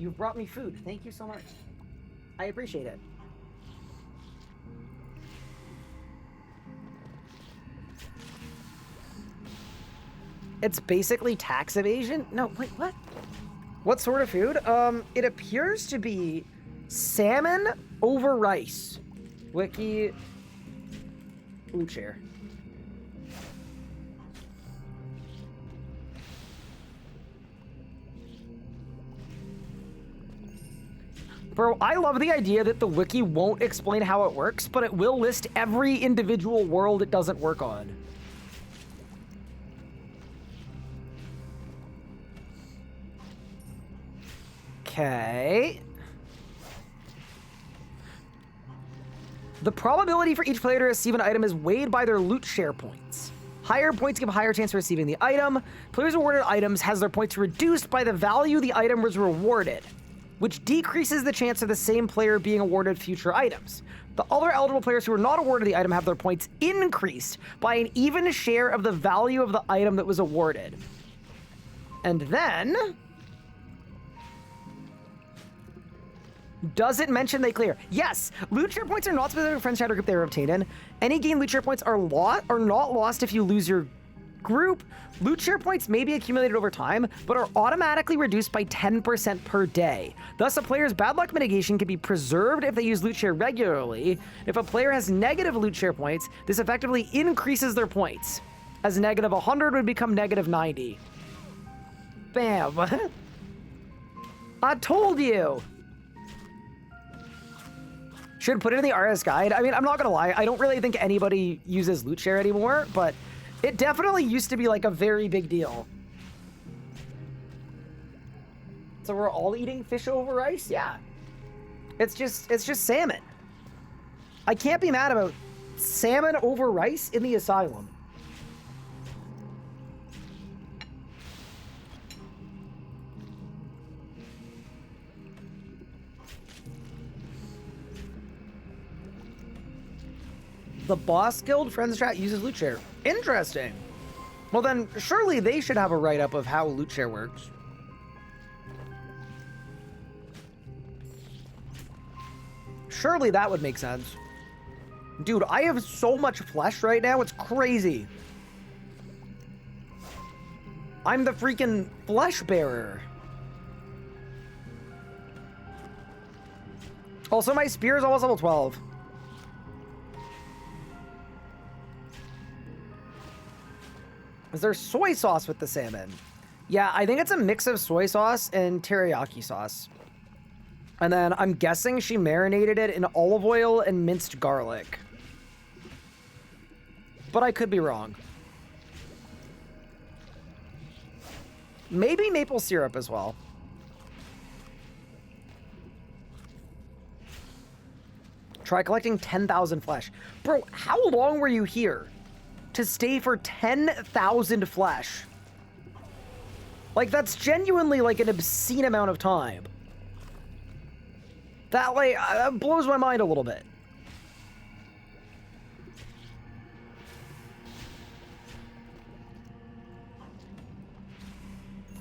You've brought me food. Thank you so much. I appreciate it. It's basically tax evasion? No, wait, what? What sort of food? It appears to be salmon over rice. Wiki loot share. Bro, I love the idea that the wiki won't explain how it works, but it will list every individual world it doesn't work on. Okay. The probability for each player to receive an item is weighed by their loot share points. Higher points give a higher chance of receiving the item. Players awarded items has their points reduced by the value the item was rewarded, which decreases the chance of the same player being awarded future items. The other eligible players who are not awarded the item have their points increased by an even share of the value of the item that was awarded. And then... does it mention they clear? Yes! Loot share points are not specific to friends chat or group they were obtained in. Any game loot share points are not lost if you lose your group. Loot share points may be accumulated over time, but are automatically reduced by 10% per day. Thus, a player's bad luck mitigation can be preserved if they use loot share regularly. If a player has negative loot share points, this effectively increases their points, as negative 100 would become negative 90. Bam. I told you. Should put it in the RS guide. I mean, I'm not gonna lie, I don't really think anybody uses loot share anymore, but it definitely used to be like a very big deal. So we're all eating fish over rice? Yeah. It's just salmon. I can't be mad about salmon over rice in the asylum. The Boss Guild Friends Chat uses loot share. Interesting. Well then, surely they should have a write-up of how loot share works. Surely that would make sense. Dude, I have so much flesh right now, it's crazy. I'm the freaking flesh bearer. Also, my spear is almost level 12. Is there soy sauce with the salmon? Yeah, I think it's a mix of soy sauce and teriyaki sauce. And then I'm guessing she marinated it in olive oil and minced garlic. But I could be wrong. Maybe maple syrup as well. Try collecting 10,000 flesh. Bro, how long were you here? To stay for 10,000 flesh? Like, that's genuinely like an obscene amount of time. That, like, blows my mind a little bit.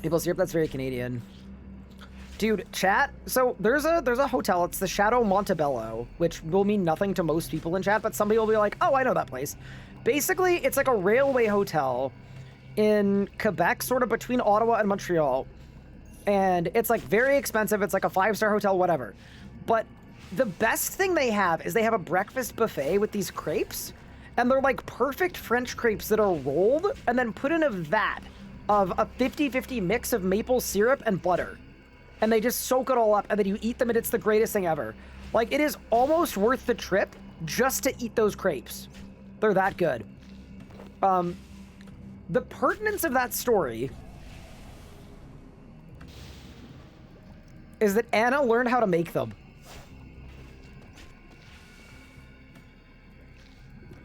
Maple syrup, that's very Canadian. Dude, chat, so there's a hotel, it's the Chateau Montebello, which will mean nothing to most people in chat, but some people will be like, oh, I know that place. Basically, it's like a railway hotel in Quebec, sort of between Ottawa and Montreal. And it's like very expensive, it's like a 5-star hotel, whatever. But the best thing they have is they have a breakfast buffet with these crepes, and they're like perfect French crepes that are rolled and then put in a vat of a 50-50 mix of maple syrup and butter. And they just soak it all up, and then you eat them, and it's the greatest thing ever. Like, it is almost worth the trip just to eat those crepes. They're that good. The pertinence of that story is that Anna learned how to make them.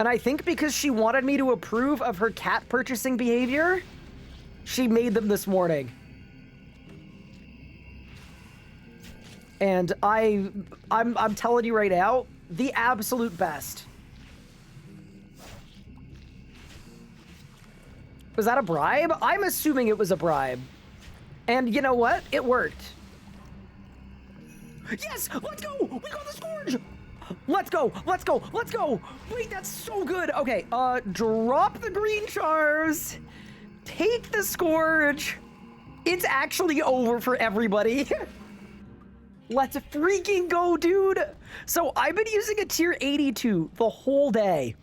And I think because she wanted me to approve of her cat purchasing behavior, she made them this morning. And I'm telling you right now, the absolute best. Was that a bribe? I'm assuming it was a bribe. And you know what? It worked. Yes! Let's go! We got the scourge! Let's go! Let's go! Let's go! Wait, that's so good! Okay, drop the green chars. Take the scourge. It's actually over for everybody. Let's freaking go, dude! So I've been using a tier 82 the whole day.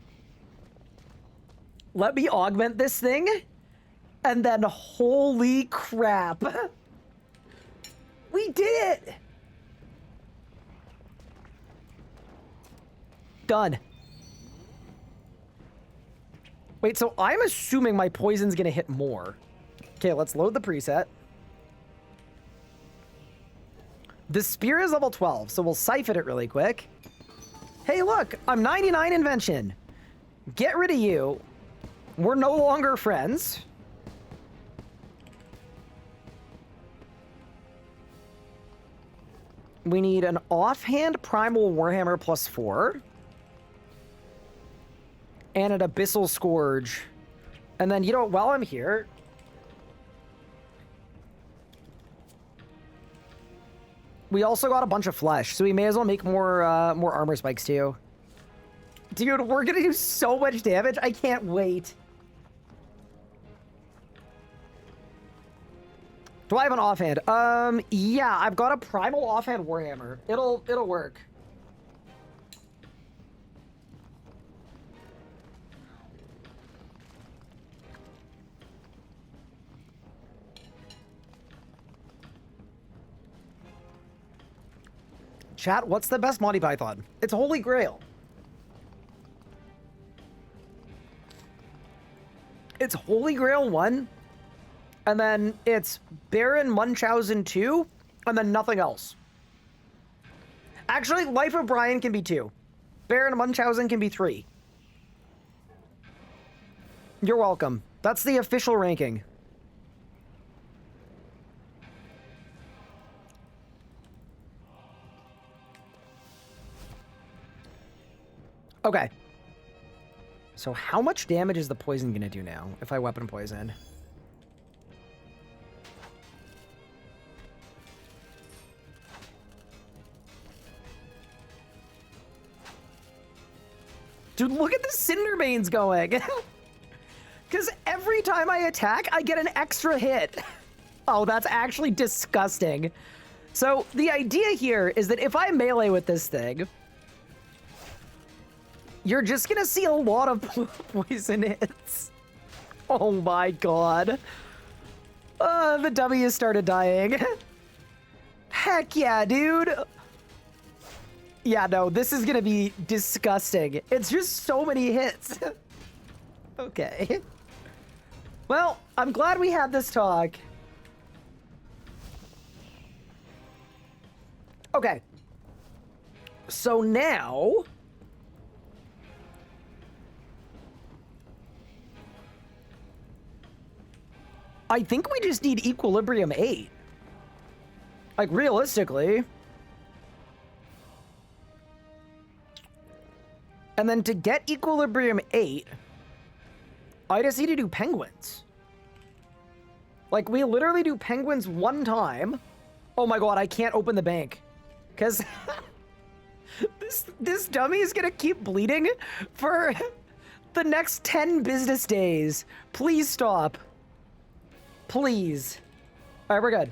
Let me augment this thing, and then holy crap. We did it! Done. Wait, so I'm assuming my poison's gonna hit more. Okay, let's load the preset. The spear is level 12, so we'll siphon it really quick. Hey, look, I'm 99 invention. Get rid of you. We're no longer friends. We need an offhand primal warhammer +4. And an abyssal scourge. And then, you know what, while I'm here, we also got a bunch of flesh, so we may as well make more armor spikes too. Dude, we're gonna do so much damage. I can't wait. Do I have an offhand? Yeah, I've got a primal offhand warhammer. It'll work. Chat, what's the best Monty Python? It's Holy Grail. It's Holy Grail 1, and then it's Baron Munchausen 2, and then nothing else. Actually, Life of Brian can be 2. Baron Munchausen can be 3. You're welcome. That's the official ranking. Okay. So how much damage is the poison gonna do now if I weapon poison? Dude, look at the Cinderbane's going. Because every time I attack, I get an extra hit. Oh, that's actually disgusting. So the idea here is that if I melee with this thing, you're just gonna see a lot of poison hits. Oh my god. The W started dying. Heck yeah, dude. Yeah, no, this is gonna be disgusting. It's just so many hits. Okay. Well, I'm glad we had this talk. Okay. So now... I think we just need Equilibrium 8. Like, realistically. And then to get Equilibrium 8, I just need to do Penguins. Like, we literally do Penguins one time. Oh my god, I can't open the bank. Because this dummy is gonna keep bleeding for the next 10 business days. Please stop. Please. All right, we're good.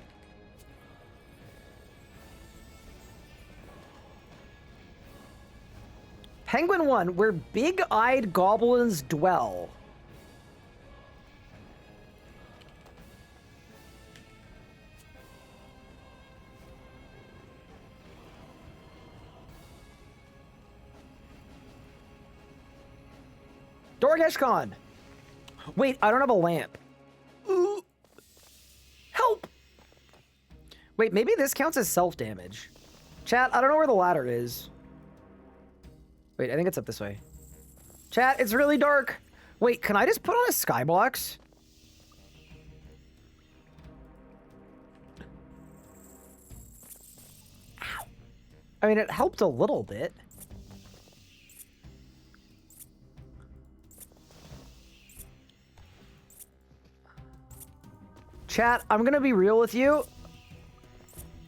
Penguin 1, where big-eyed goblins dwell. Dorgeshkon! Wait, I don't have a lamp. Ooh. Help! Wait, maybe this counts as self-damage. Chat, I don't know where the ladder is. Wait, I think it's up this way. Chat, it's really dark. Wait, can I just put on a skybox? Ow. I mean, it helped a little bit. Chat, I'm gonna be real with you.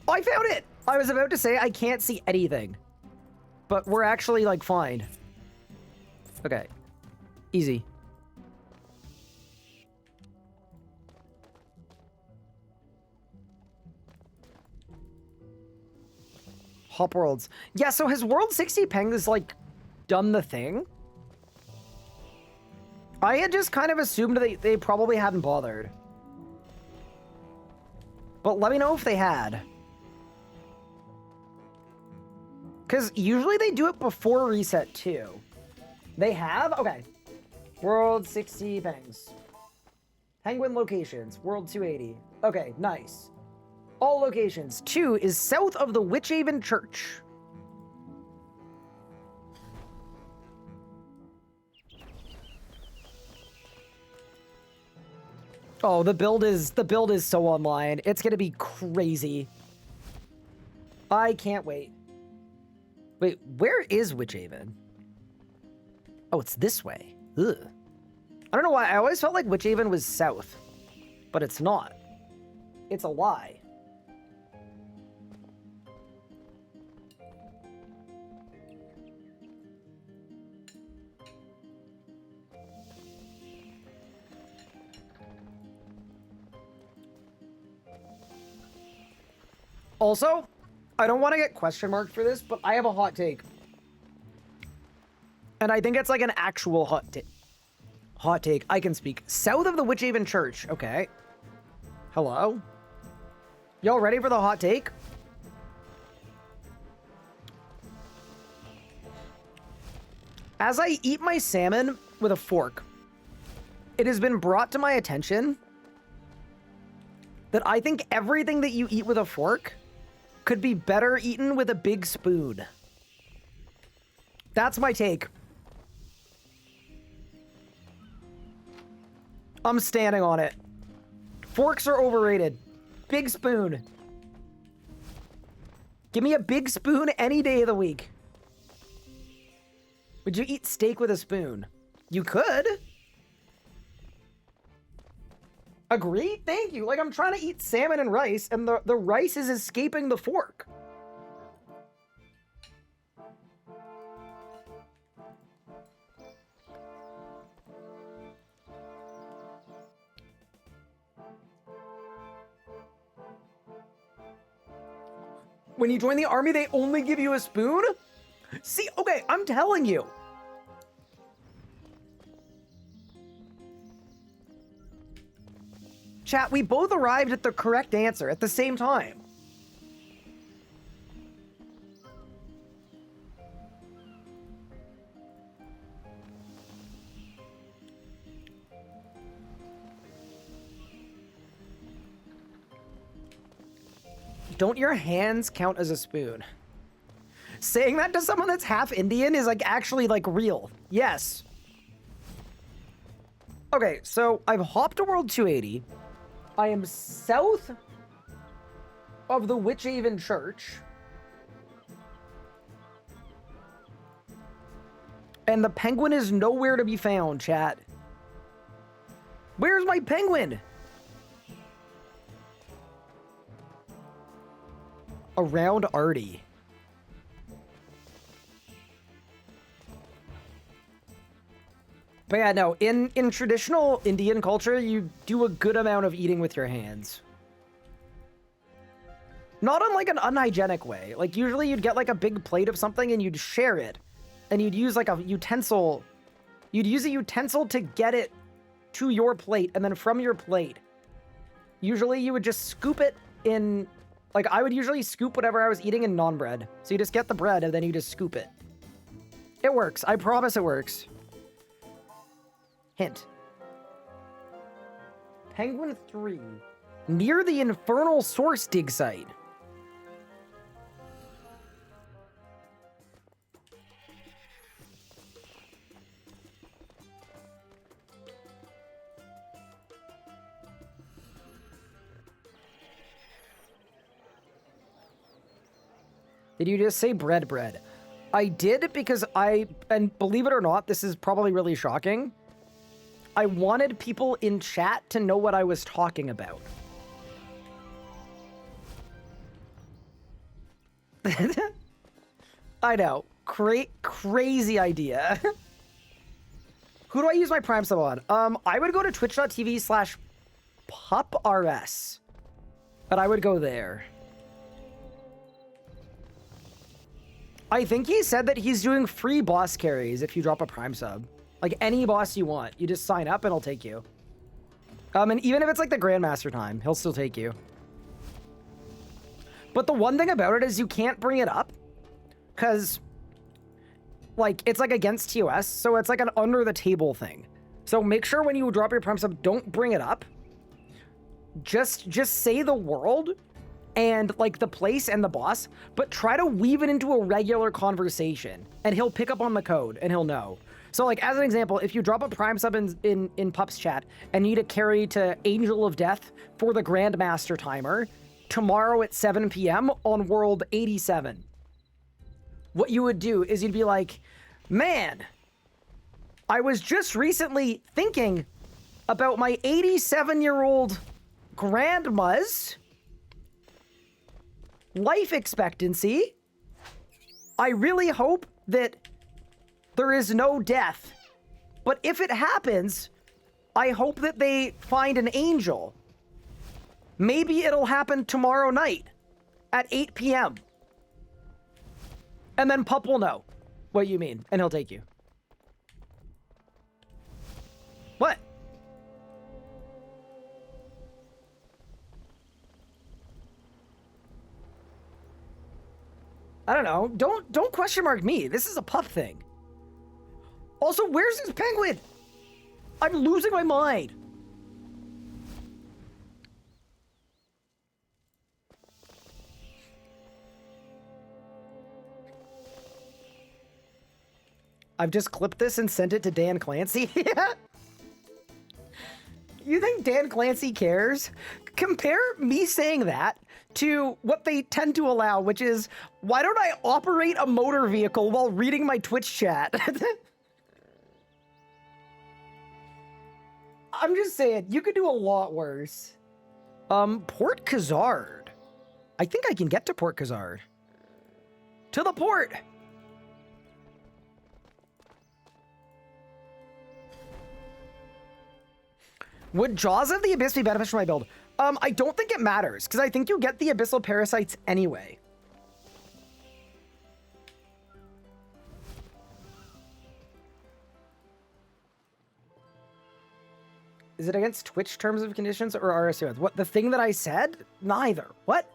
Oh, I found it! I was about to say I can't see anything. But we're actually, like, fine. Okay. Easy. Hop Worlds. Yeah, so has World 60 Pengs, like, done the thing? I had just kind of assumed they probably hadn't bothered. But let me know if they had. Because usually they do it before reset, too. They have? Okay. World 60 Pengs. Penguin locations. World 280. Okay, nice. All locations. 2 is south of the Witchhaven Church. Oh, the build is so online. It's gonna be crazy. I can't wait. Wait, where is Witchhaven? Oh, it's this way. Ugh. I don't know why. I always felt like Witchhaven was south. But it's not. It's a lie. Also, I don't want to get question marked for this, but I have a hot take. And I think it's like an actual hot take. I can speak. South of the Witchhaven Church. Okay. Hello? Y'all ready for the hot take? As I eat my salmon with a fork, it has been brought to my attention that I think everything that you eat with a fork could be better eaten with a big spoon. That's my take. I'm standing on it. Forks are overrated. Big spoon. Give me a big spoon any day of the week. Would you eat steak with a spoon? You could. Agree? Thank you. Like, I'm trying to eat salmon and rice, and the rice is escaping the fork. When you join the army, they only give you a spoon? See, okay, I'm telling you. Chat, we both arrived at the correct answer at the same time. Don't your hands count as a spoon? Saying that to someone that's half Indian is like actually like real. Yes. Okay, so I've hopped to World 280. I am south of the Witchhaven Church. And the penguin is nowhere to be found, chat. Where's my penguin? Around Artie. But yeah, no, in traditional Indian culture, you do a good amount of eating with your hands. Not in like an unhygienic way. Like usually you'd get like a big plate of something and you'd share it. And you'd use like a utensil. You'd use a utensil to get it to your plate, and then from your plate, usually you would just scoop it in, like I would usually scoop whatever I was eating in naan bread. So you just get the bread and then you just scoop it. It works. I promise it works. Hint. Penguin 3. Near the infernal source dig site. Did you just say bread? I did because and believe it or not, this is probably really shocking. I wanted people in chat to know what I was talking about. I know. Crazy idea. Who do I use my Prime sub on? I would go to twitch.tv/puprs. But I would go there. I think he said that he's doing free boss carries if you drop a Prime sub. Like any boss you want. You just sign up and he'll take you. And even if it's like the Grandmaster time, he'll still take you. But the one thing about it is you can't bring it up. Because, like, it's like against TOS. So it's like an under the table thing. So make sure when you drop your Prime sub, don't bring it up. Just say the world and like the place and the boss, but try to weave it into a regular conversation and he'll pick up on the code and he'll know. So like as an example, if you drop a Prime sub in Pup's chat and need a carry to Angel of Death for the Grandmaster timer tomorrow at 7 p.m. on World 87, what you would do is you'd be like, man, I was just recently thinking about my 87-year-old grandma's life expectancy. I really hope that there is no death. But if it happens, I hope that they find an angel. Maybe it'll happen tomorrow night at 8 p.m. And then Pup will know what you mean, and he'll take you. What? I don't know. Don't question mark me. This is a Pup thing. Also, where's this penguin? I'm losing my mind. I've just clipped this and sent it to Dan Clancy. You think Dan Clancy cares? Compare me saying that to what they tend to allow, which is, why don't I operate a motor vehicle while reading my Twitch chat? I'm just saying, you could do a lot worse. Port Khazard. I think I can get to Port Khazard. To the port! Would Jaws of the Abyss be beneficial for my build? I don't think it matters, because I think you get the Abyssal Parasites anyway. Is it against Twitch terms of conditions or RSU? What, the thing that I said? Neither. What?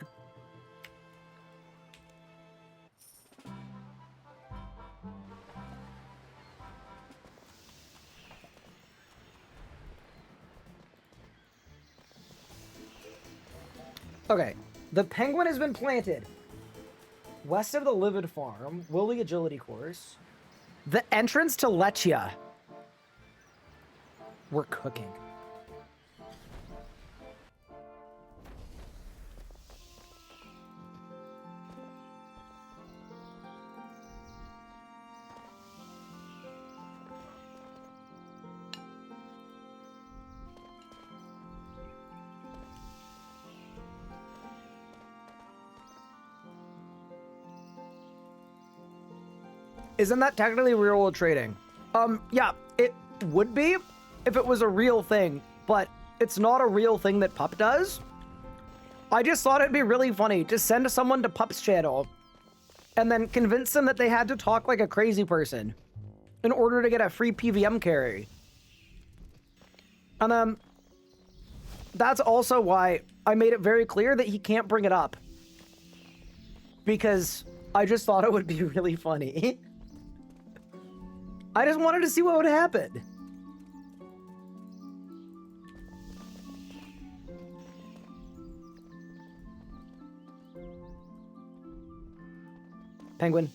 Okay, the penguin has been planted. West of the Livid Farm, Willy Agility Course. The entrance to Lechia. We're cooking. Isn't that technically real world trading? Yeah, it would be if it was a real thing, but it's not a real thing that Pup does. I just thought it'd be really funny to send someone to Pup's channel and then convince them that they had to talk like a crazy person in order to get a free PVM carry. And that's also why I made it very clear that he can't bring it up. Because I just thought it would be really funny. I just wanted to see what would happen. Penguin.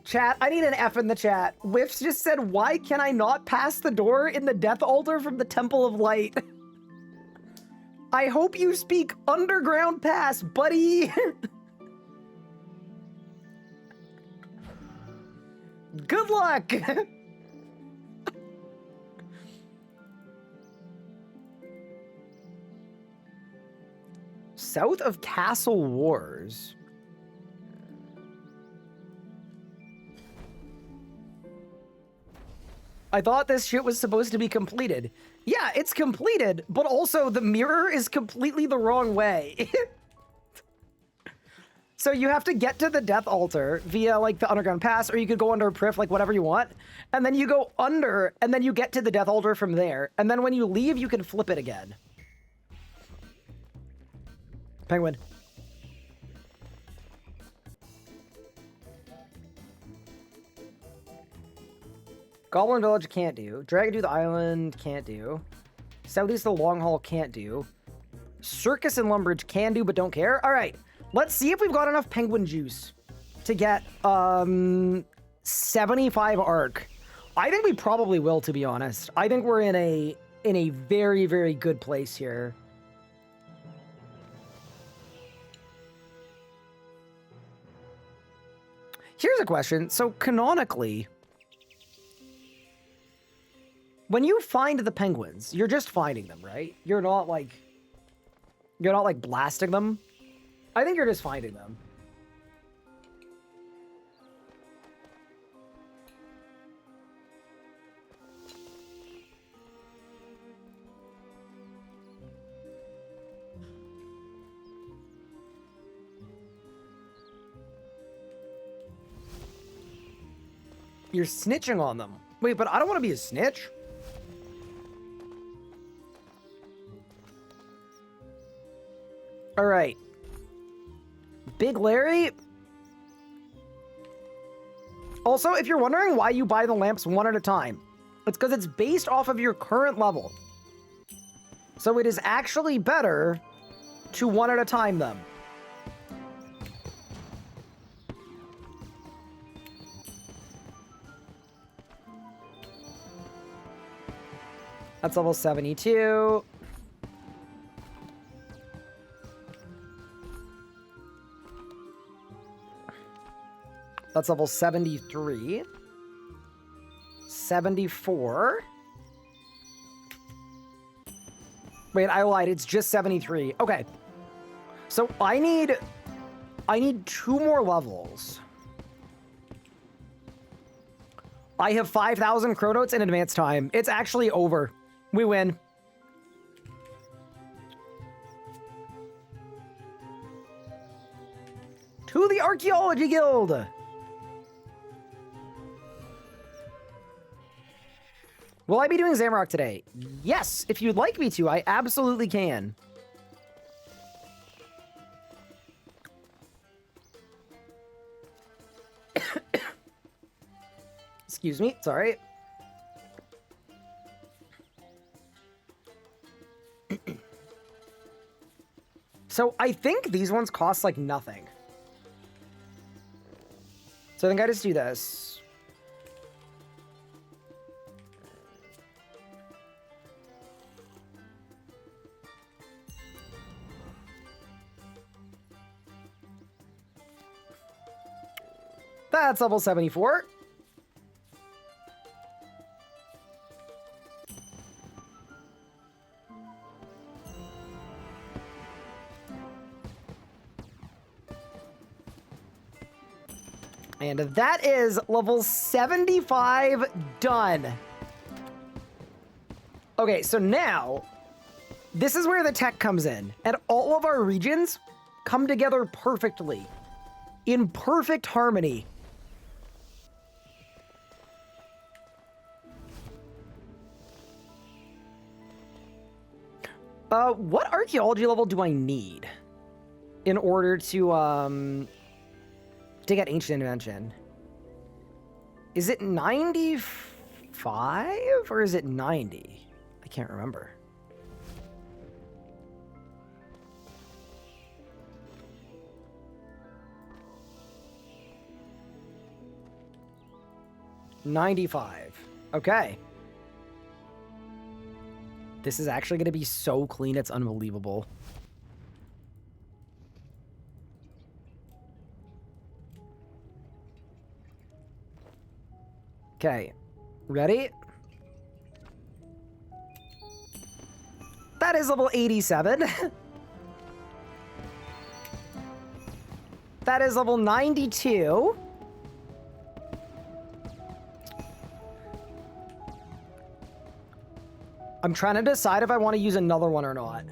Chat, I need an F in the chat. Whiffs just said, why can I not pass the door in the death altar from the Temple of Light? I hope you speak underground pass, buddy. Good luck. South of Castle Wars. I thought this shit was supposed to be completed. Yeah, it's completed, but also the mirror is completely the wrong way. So you have to get to the death altar via like the underground pass, or you could go under a priff, like whatever you want. And then you go under, and then you get to the death altar from there. And then when you leave, you can flip it again. Penguin. Goblin Village can't do. Dragon Tooth Island can't do. Southeast of the Long Haul can't do. Circus and Lumbridge can do, but don't care. All right, let's see if we've got enough penguin juice to get 75 arc. I think we probably will, to be honest. I think we're in a very, very good place here. Here's a question. So canonically, when you find the penguins, you're just finding them, right? You're not like blasting them. I think you're just finding them. You're snitching on them. Wait, but I don't want to be a snitch. All right. Big Larry. Also, if you're wondering why you buy the lamps one at a time, it's because it's based off of your current level. So it is actually better to one at a time them. That's level 72. That's level 73. 74. Wait, I lied. It's just 73. Okay. So I need 2 more levels. I have 5,000 chronotes in advance time. It's actually over. We win. To the Archaeology Guild. Will I be doing Zamrock today? Yes, if you'd like me to, I absolutely can. Excuse me, sorry. So I think these ones cost like nothing. So I think I just do this. That's level 74. And that is level 75 done. Okay, so now, this is where the tech comes in. And all of our regions come together perfectly. In perfect harmony. What archaeology level do I need in order to get ancient invention? Is it 95 or is it 90? I can't remember. $95. Okay. This is actually going to be so clean, it's unbelievable. Okay. Ready? That is level 87. That is level 92. I'm trying to decide if I want to use another one or not.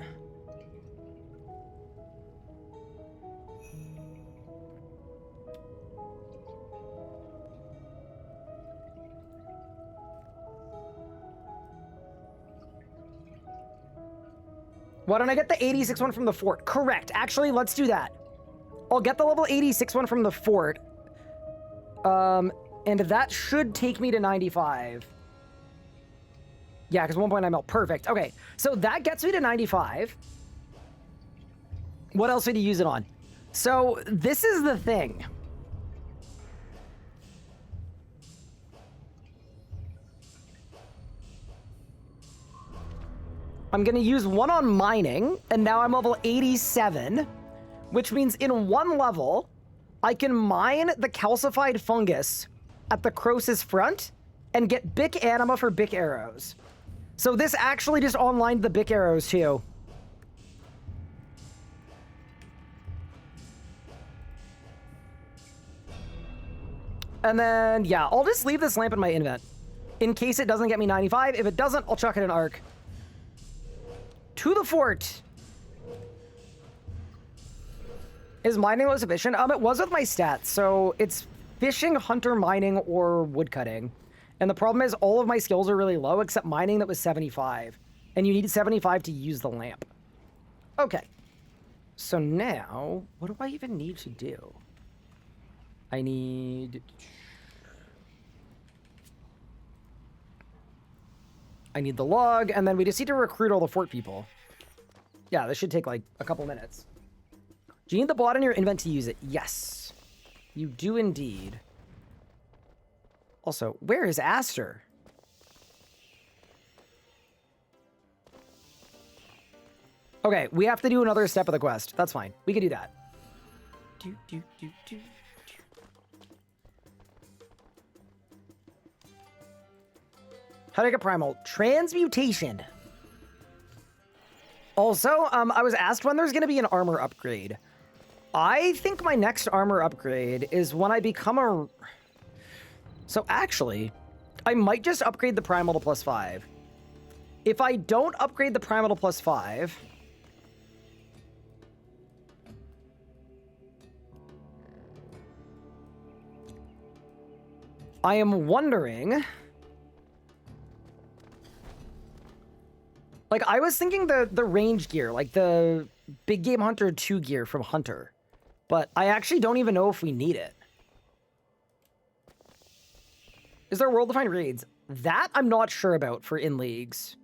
Why don't I get the 86 one from the fort? Correct. Actually, let's do that. I'll get the level 86 one from the fort. And that should take me to 95. Yeah, because 1.9 mil. Perfect. Okay, so that gets me to 95. What else would you use it on? So this is the thing. I'm going to use one on mining, and now I'm level 87, which means in one level, I can mine the calcified fungus at the Croesus front and get BIK anima for BIK arrows. So this actually just onlined the BIK arrows too. And then, yeah, I'll just leave this lamp in my invent in case it doesn't get me 95. If it doesn't, I'll chuck it in arc. To the fort. Is mining most efficient? It was with my stats, so it's fishing, hunter, mining, or woodcutting. And the problem is all of my skills are really low, except mining that was 75. And you need 75 to use the lamp. Okay. So now, what do I even need to do? I need the log, and then we just need to recruit all the fort people. Yeah, this should take like a couple minutes. Do you need the blot in your invent to use it? Yes. You do indeed. Also, where is Aster? Okay, we have to do another step of the quest. That's fine. We can do that. How do I get primal? Transmutation. Also, I was asked when there's going to be an armor upgrade. I think my next armor upgrade is when I become a... So actually, I might just upgrade the primal to +5. If I don't upgrade the primal to +5... I am wondering... Like, I was thinking the range gear, like the Big Game Hunter 2 gear from Hunter. But I actually don't even know if we need it. Is there world-defined raids? That I'm not sure about for in-leagues.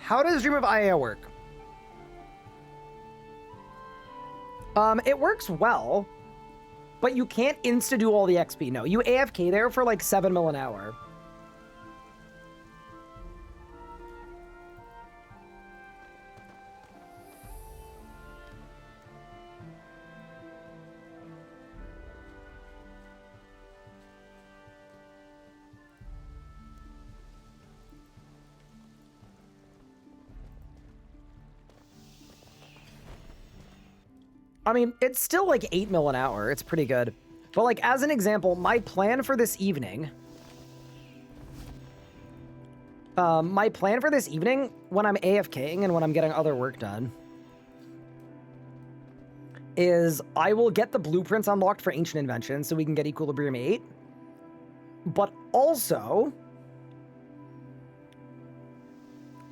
How does Dream of IA work? It works well, but you can't insta-do all the XP. No, you AFK there for like 7 mil an hour. I mean, it's still like 8 mil an hour. It's pretty good. But like, as an example, my plan for this evening... my plan for this evening, when I'm AFKing and when I'm getting other work done, is I will get the blueprints unlocked for Ancient Invention so we can get Equilibrium 8. But also...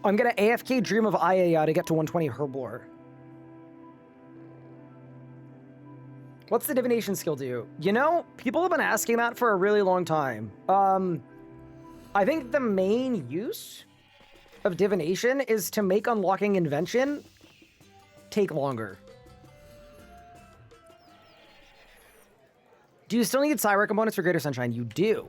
I'm gonna AFK Dream of IA to get to 120 Herblore. What's the divination skill do? You know, people have been asking that for a really long time. I think the main use of divination is to make unlocking invention take longer. Do you still need Cyber components for Greater Sunshine? You do.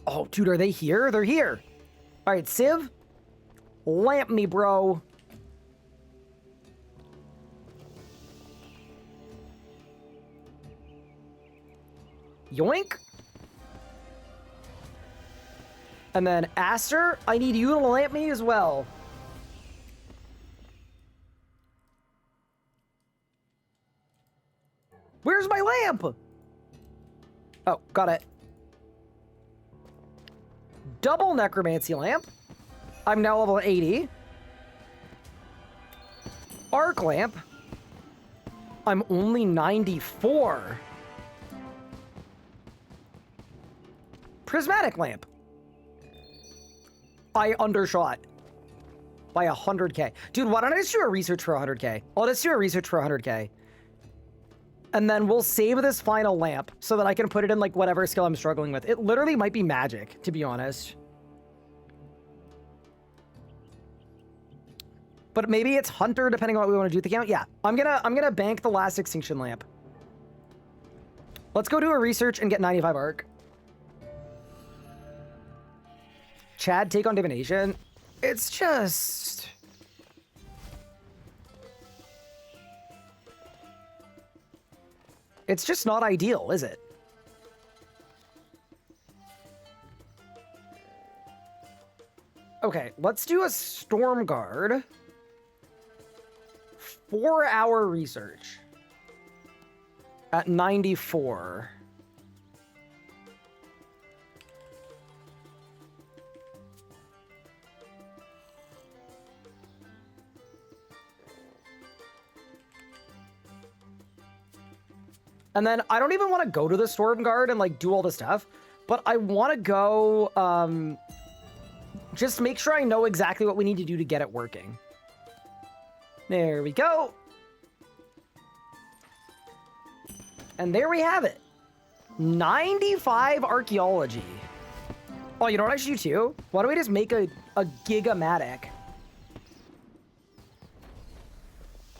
Oh, dude, are they here? They're here. All right, Civ. Lamp me, bro. Yoink. And then Aster, I need you to lamp me as well. Where's my lamp? Oh, got it. Double necromancy lamp. I'm now level 80. Arc lamp. I'm only 94. Prismatic lamp. I undershot by 100k. Dude, why don't I just do a research for 100k? I'll just do a research for 100k. And then we'll save this final lamp so that I can put it in like whatever skill I'm struggling with. It literally might be magic, to be honest. But maybe it's Hunter, depending on what we want to do with the count. Yeah, I'm gonna bank the last Extinction lamp. Let's go do a research and get 95 arc. Chad, take on divination. It's just... It's just not ideal, is it? Okay, let's do a Storm Guard. 4-hour research at 94. And then I don't even want to go to the Storm Guard and like do all the stuff, but I want to go just make sure I know exactly what we need to do to get it working. There we go. And there we have it. 95 archaeology. Oh, you know what I should do too? Why don't we just make a Gigamatic?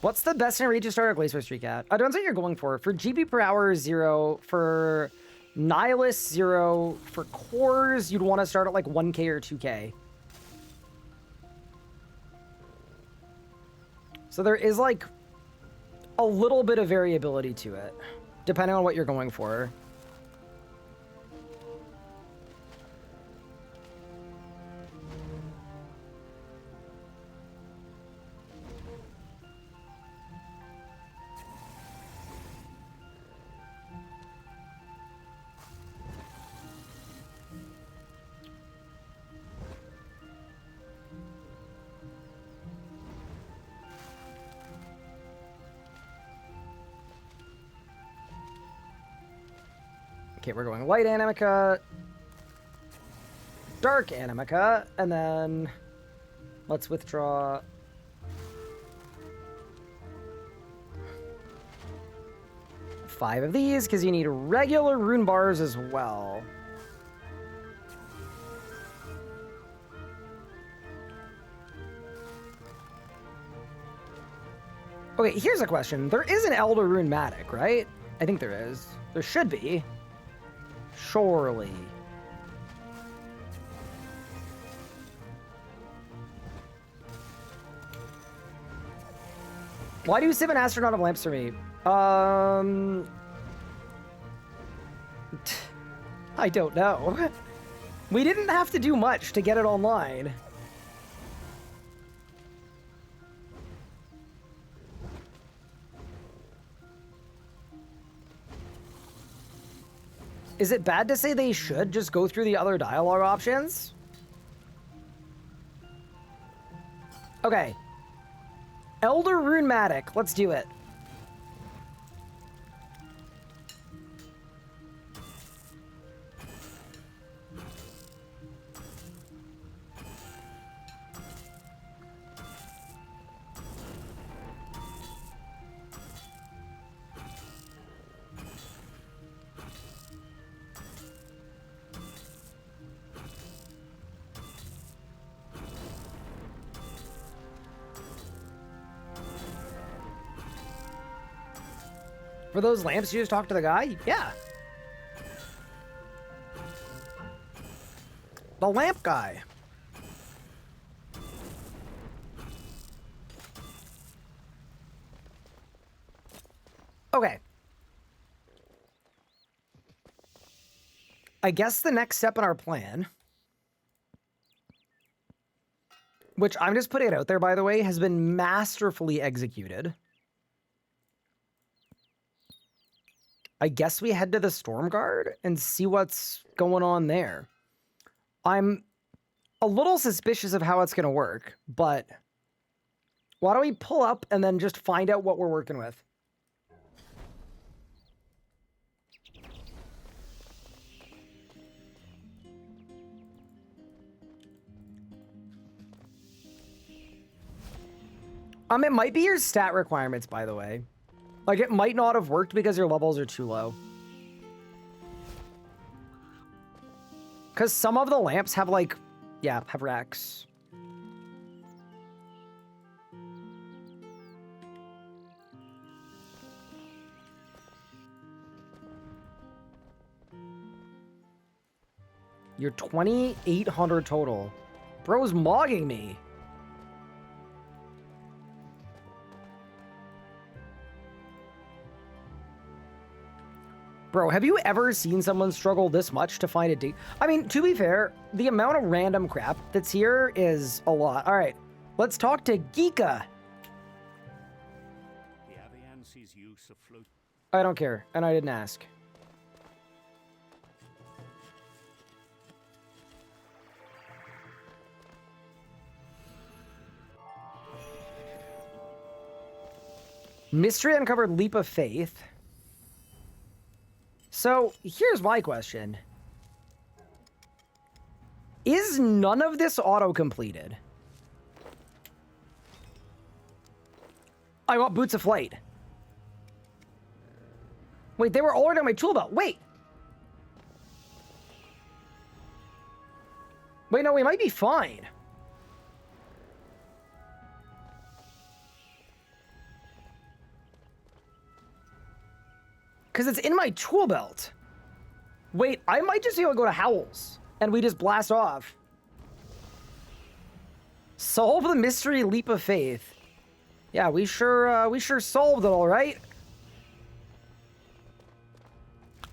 What's the best in rate to start a Glacier Streak at? I don't know what you're going for. For GP per hour, 0. For Nihilus, 0. For cores, you'd want to start at like 1k or 2k. So there is like a little bit of variability to it, depending on what you're going for. Okay, we're going light Animica, dark Animica, and then let's withdraw. Five of these, because you need regular rune bars as well. Okay, here's a question. There is an Elder Rune-matic, right? I think there is. There should be. Surely. Why do you sip an astronaut of lamps for me? I don't know. We didn't have to do much to get it online. Is it bad to say they should just go through the other dialogue options? Okay. Elder Rune-matic. Let's do it. For those lamps, you just talk to the guy? Yeah. The lamp guy. Okay. I guess the next step in our plan, which I'm just putting it out there, by the way, has been masterfully executed. I guess we head to the Storm Guard and see what's going on there. I'm a little suspicious of how it's going to work, but why don't we pull up and then just find out what we're working with? It might be your stat requirements, by the way. Like, it might not have worked because your levels are too low. Because some of the lamps have, like, yeah, have racks. You're 2,800 total. Bro's mogging me. Bro, have you ever seen someone struggle this much to find a date? I mean, to be fair, the amount of random crap that's here is a lot. All right, let's talk to Geeka. I don't care, and I didn't ask. Mystery uncovered leap of faith. So here's my question. Is none of this auto-completed? I want Boots of Flight. Wait, they were already on my tool belt. Wait. Wait, no, we might be fine. Because it's in my tool belt. Wait, I might just be able to go to Howl's. And we just blast off. Solve the mystery leap of faith. Yeah, we sure solved it, all right.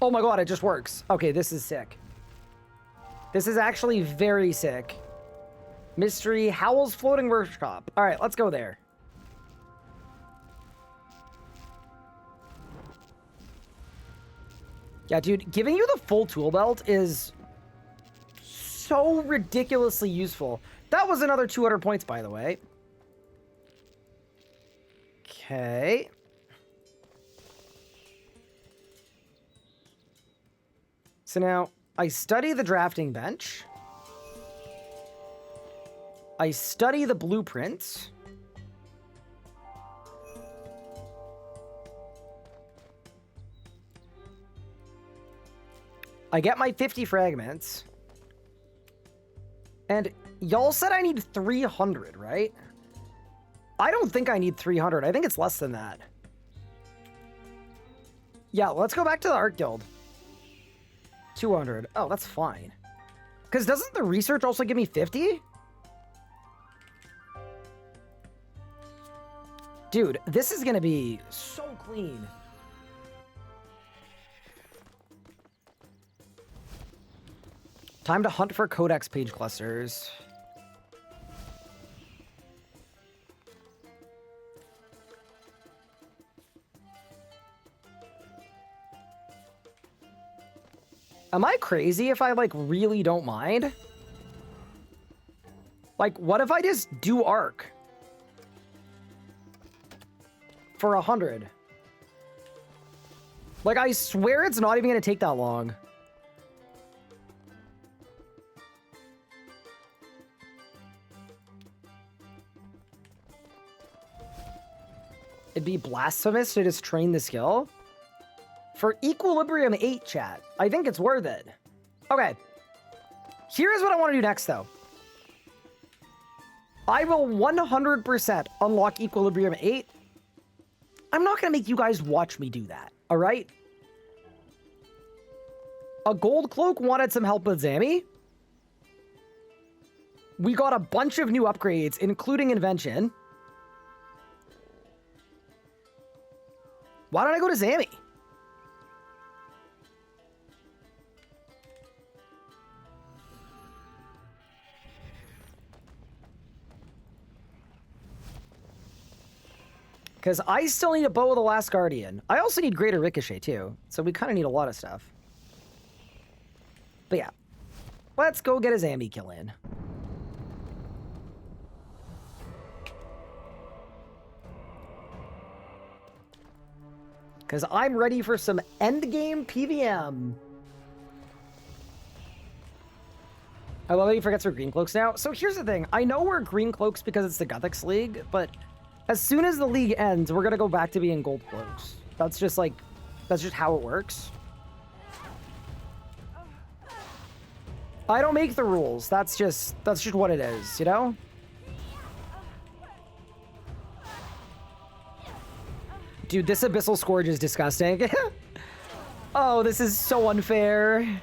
Oh my god, it just works. Okay, this is sick. This is actually very sick. Mystery Howl's Floating Workshop. All right, let's go there. Yeah, dude, giving you the full tool belt is so ridiculously useful. That was another 200 points, by the way. Okay. So now, I study the drafting bench. I study the blueprints. I get my 50 fragments. And y'all said I need 300, right? I don't think I need 300. I think it's less than that. Yeah, let's go back to the Art Guild. 200. Oh, that's fine. Because doesn't the research also give me 50? Dude, this is going to be so clean. Time to hunt for codex page clusters. Am I crazy if I, like, really don't mind? Like, what if I just do Arc? For 100. Like, I swear it's not even gonna take that long. It'd be blasphemous to just train the skill. For Equilibrium 8, chat, I think it's worth it. Okay. Here's what I want to do next, though. I will 100% unlock Equilibrium 8. I'm not going to make you guys watch me do that, all right? A gold cloak wanted some help with Zammy. We got a bunch of new upgrades, including Invention. Why don't I go to Zammy? Because I still need a Bow of the Last Guardian. I also need Greater Ricochet, too. So we kind of need a lot of stuff. But yeah. Let's go get a Zammy kill in. Because I'm ready for some endgame PVM. I love that he forgets we're Green Cloaks now. So here's the thing. I know we're Green Cloaks because it's the Gothics League, but as soon as the league ends, we're going to go back to being Gold Cloaks. That's just like, that's just how it works. I don't make the rules. That's just what it is, you know? Dude, this Abyssal Scourge is disgusting. Oh, this is so unfair.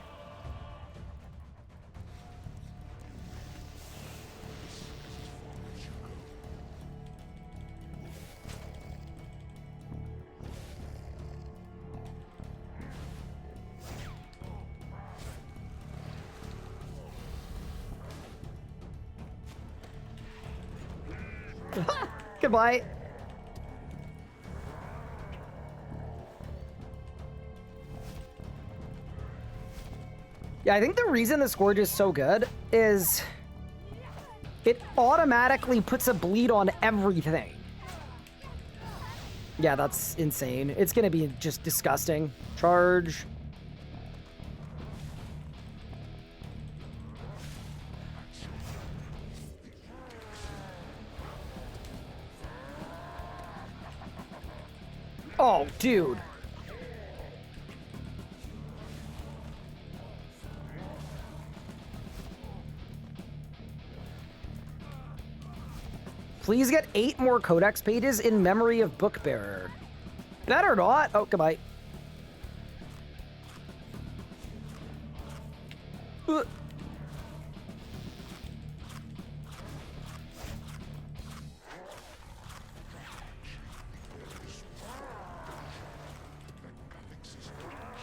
Goodbye. Yeah, I think the reason the Scourge is so good is it automatically puts a bleed on everything. Yeah, that's insane. It's gonna be just disgusting. Charge. Oh, dude. Please get 8 more codex pages in memory of Bookbearer. Better not. Oh, goodbye.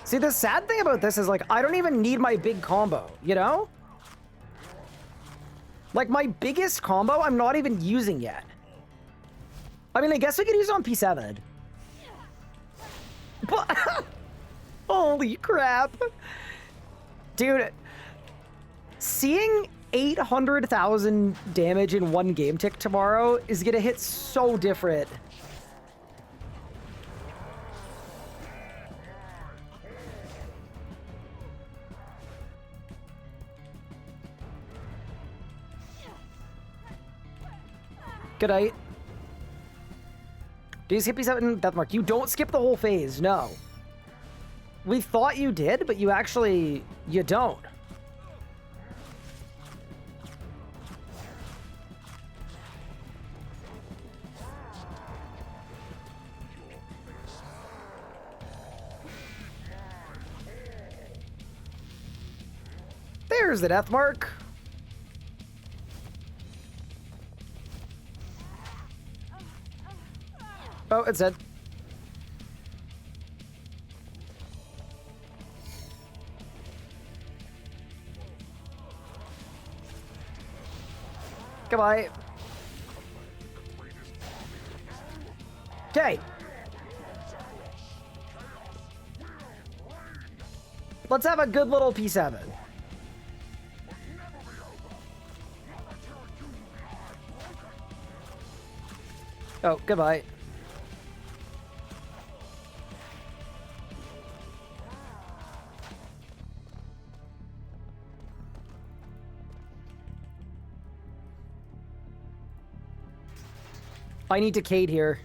See, the sad thing about this is, like, I don't even need my big combo, you know? Like, my biggest combo, I'm not even using yet. I mean, I guess we could use it on P7. But holy crap. Dude, seeing 800,000 damage in one game tick tomorrow is gonna hit so different. Good night. Do you skip P7 Death Mark? You don't skip the whole phase, no. We thought you did, but you actually, you don't. There's the Death Mark. Oh, it's dead. Goodbye. Okay. Let's have a good little P7. Oh, goodbye. I need to Cade here.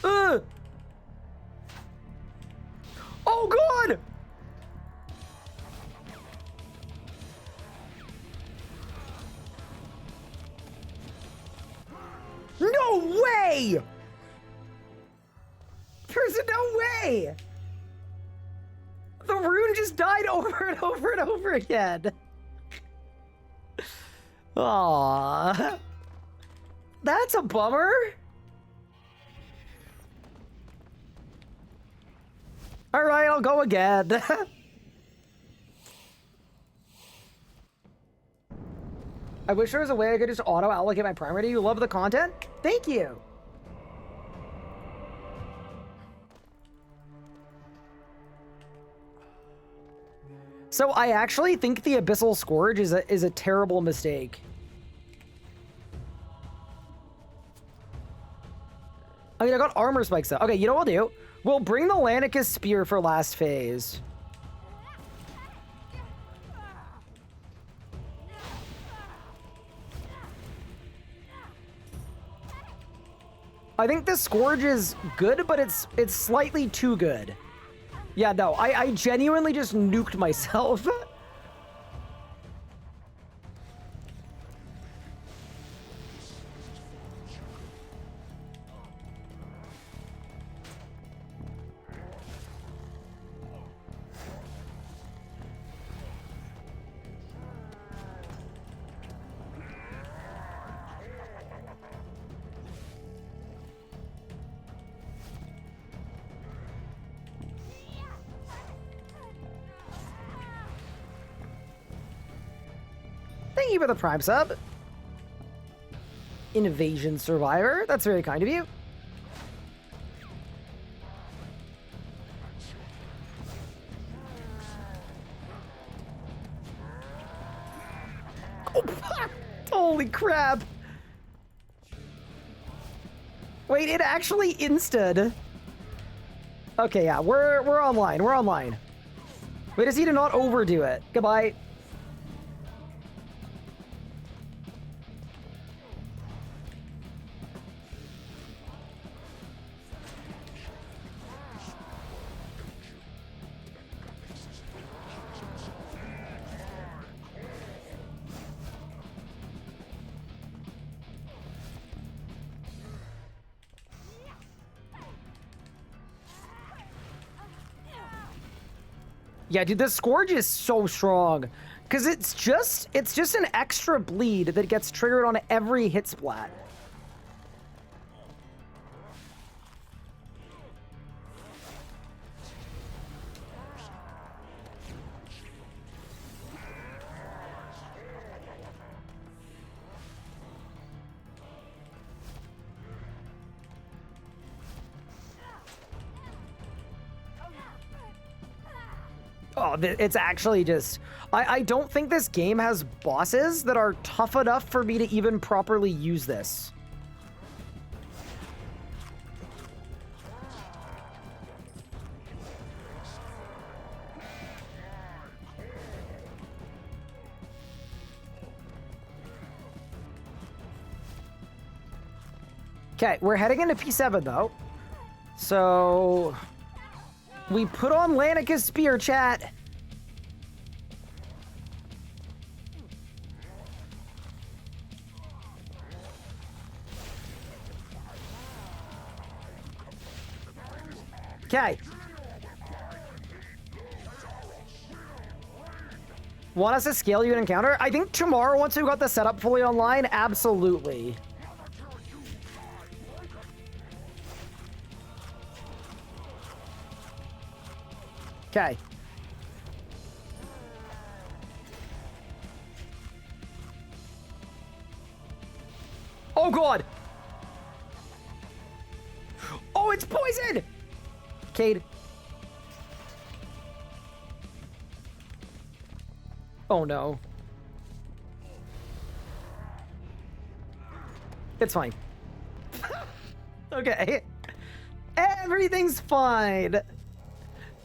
Ugh! Oh god! No way! There's no way! The rune just died over and over and over again. Aww. That's a bummer. All right, I'll go again. I wish there was a way I could just auto-allocate my primary. You love the content? Thank you. So I actually think the Abyssal Scourge is a terrible mistake. I mean, I got armor spikes though. Okay, you know what we'll do? We'll bring the Lanicus Spear for last phase. I think the Scourge is good, but it's slightly too good. Yeah, no, I genuinely just nuked myself. Thank you for the Prime sub. Invasion Survivor. That's very kind of you. Oh, holy crap. Wait, it actually insta'd. Okay, yeah, we're online. We're online. We just need to not overdo it. Goodbye. Yeah, dude, the Scourge is so strong. Because it's just an extra bleed that gets triggered on every hit splat. Oh, it's actually just... I don't think this game has bosses that are tough enough for me to even properly use this. Okay, we're heading into P7, though. So... we put on Lanica's spear, chat. Okay. Want us to scale you an encounter? I think tomorrow, once we've got the setup fully online, absolutely. Okay. Oh, God. Oh, it's poison! Cade. Oh, no. It's fine. Okay. Everything's fine.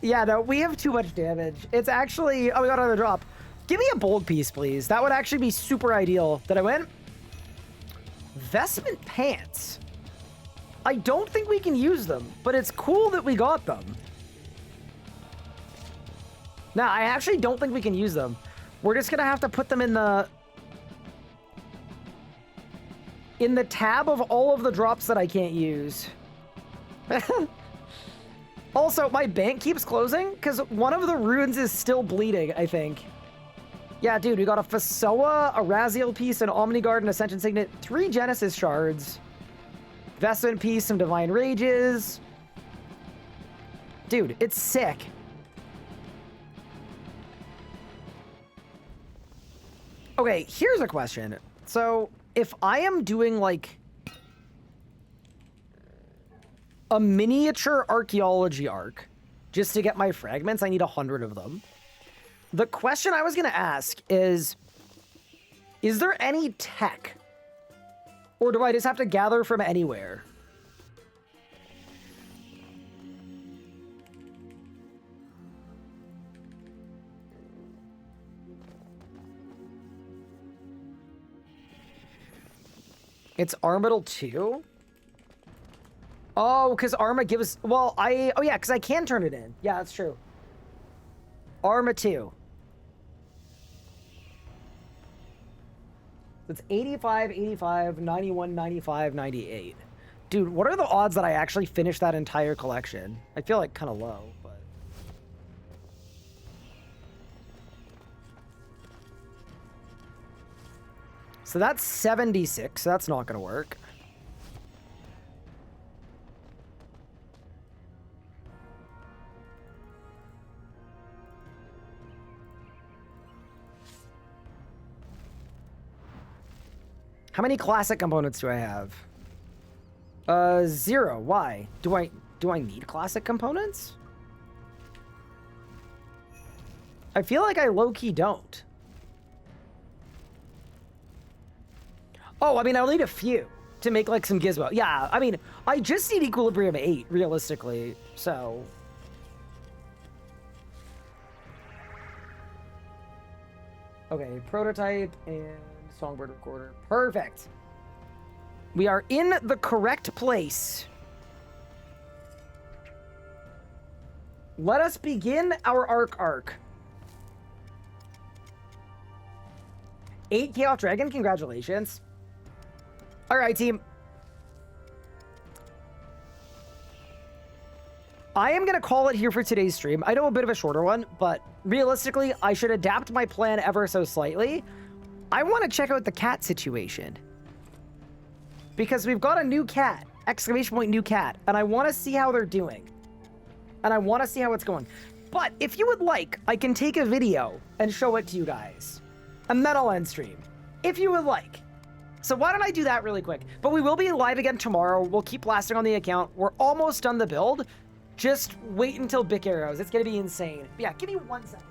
Yeah, no, we have too much damage. It's actually... oh, we got another drop. Give me a bold piece, please. That would actually be super ideal. Did I win? Vestment pants. I don't think we can use them, but it's cool that we got them. Nah, I actually don't think we can use them. We're just gonna have to put them in the tab of all of the drops that I can't use. Also, my bank keeps closing because one of the runes is still bleeding, I think. Yeah, dude, we got a Fasoa, a Raziel piece, an Omniguard, an Ascension Signet, 3 Genesis shards, Vestment piece, some Divine Rages. Dude, it's sick. Okay, here's a question. So, if I am doing, like, a miniature archaeology arc, just to get my fragments, I need 100 of them. The question I was going to ask is there any tech? Or do I just have to gather from anywhere? It's Armadil 2? Oh, because Arma gives... well, oh yeah, because I can turn it in. Yeah, that's true. Arma 2. It's 85, 85, 91, 95, 98. Dude, what are the odds that I actually finish that entire collection? I feel like kind of low, but... so that's 76. So that's not going to work. How many classic components do I have? 0. Why? Do I need classic components? I feel like I low-key don't. Oh, I mean, I'll need a few to make, like, some gizmo. Yeah, I mean, I just need Equilibrium 8, realistically, so... okay, prototype and songbird recorder. Perfect. We are in the correct place. Let us begin our arc. 8K off Dragon, congratulations. All right, team. I am going to call it here for today's stream. I know a bit of a shorter one, but realistically, I should adapt my plan ever so slightly. I want to check out the cat situation. Because we've got a new cat. Exclamation point new cat. And I want to see how they're doing. And I want to see how it's going. But if you would like, I can take a video and show it to you guys. And then I'll end stream. If you would like. So why don't I do that really quick? But we will be live again tomorrow. We'll keep blasting on the account. We're almost done the build. Just wait until BIK arrows. It's going to be insane. But yeah, give me 1 second.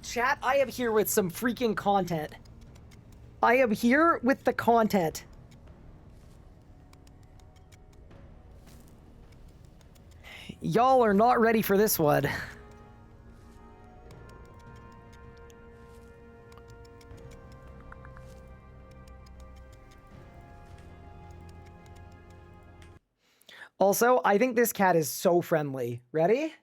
Chat, I am here with some freaking content. I am here with the content. Y'all are not ready for this one. Also, I think this cat is so friendly. Ready?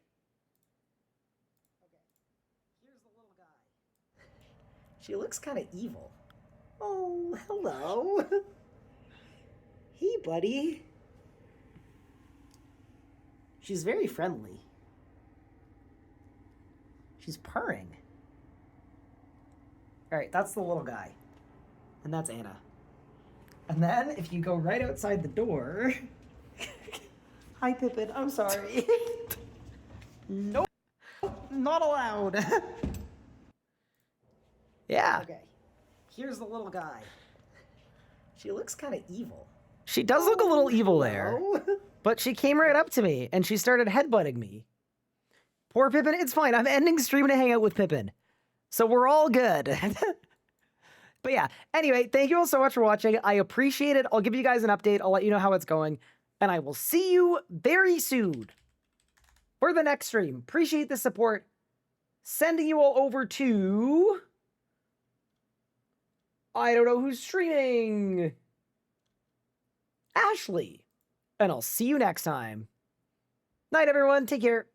She looks kind of evil. Oh, hello. Hey, buddy. She's very friendly. She's purring. All right, that's the little guy. And that's Anna. And then if you go right outside the door... Hi, Pippin. I'm sorry. Nope. Not allowed. Yeah. Okay. Here's the little guy. She looks kind of evil. She does look a little evil there. But she came right up to me and she started headbutting me. Poor Pippin. It's fine. I'm ending stream to hang out with Pippin. So we're all good. But yeah. Anyway, thank you all so much for watching. I appreciate it. I'll give you guys an update. I'll let you know how it's going. And I will see you very soon for the next stream. Appreciate the support. Sending you all over to... I don't know who's streaming. Ashley. And I'll see you next time. Night, everyone. Take care.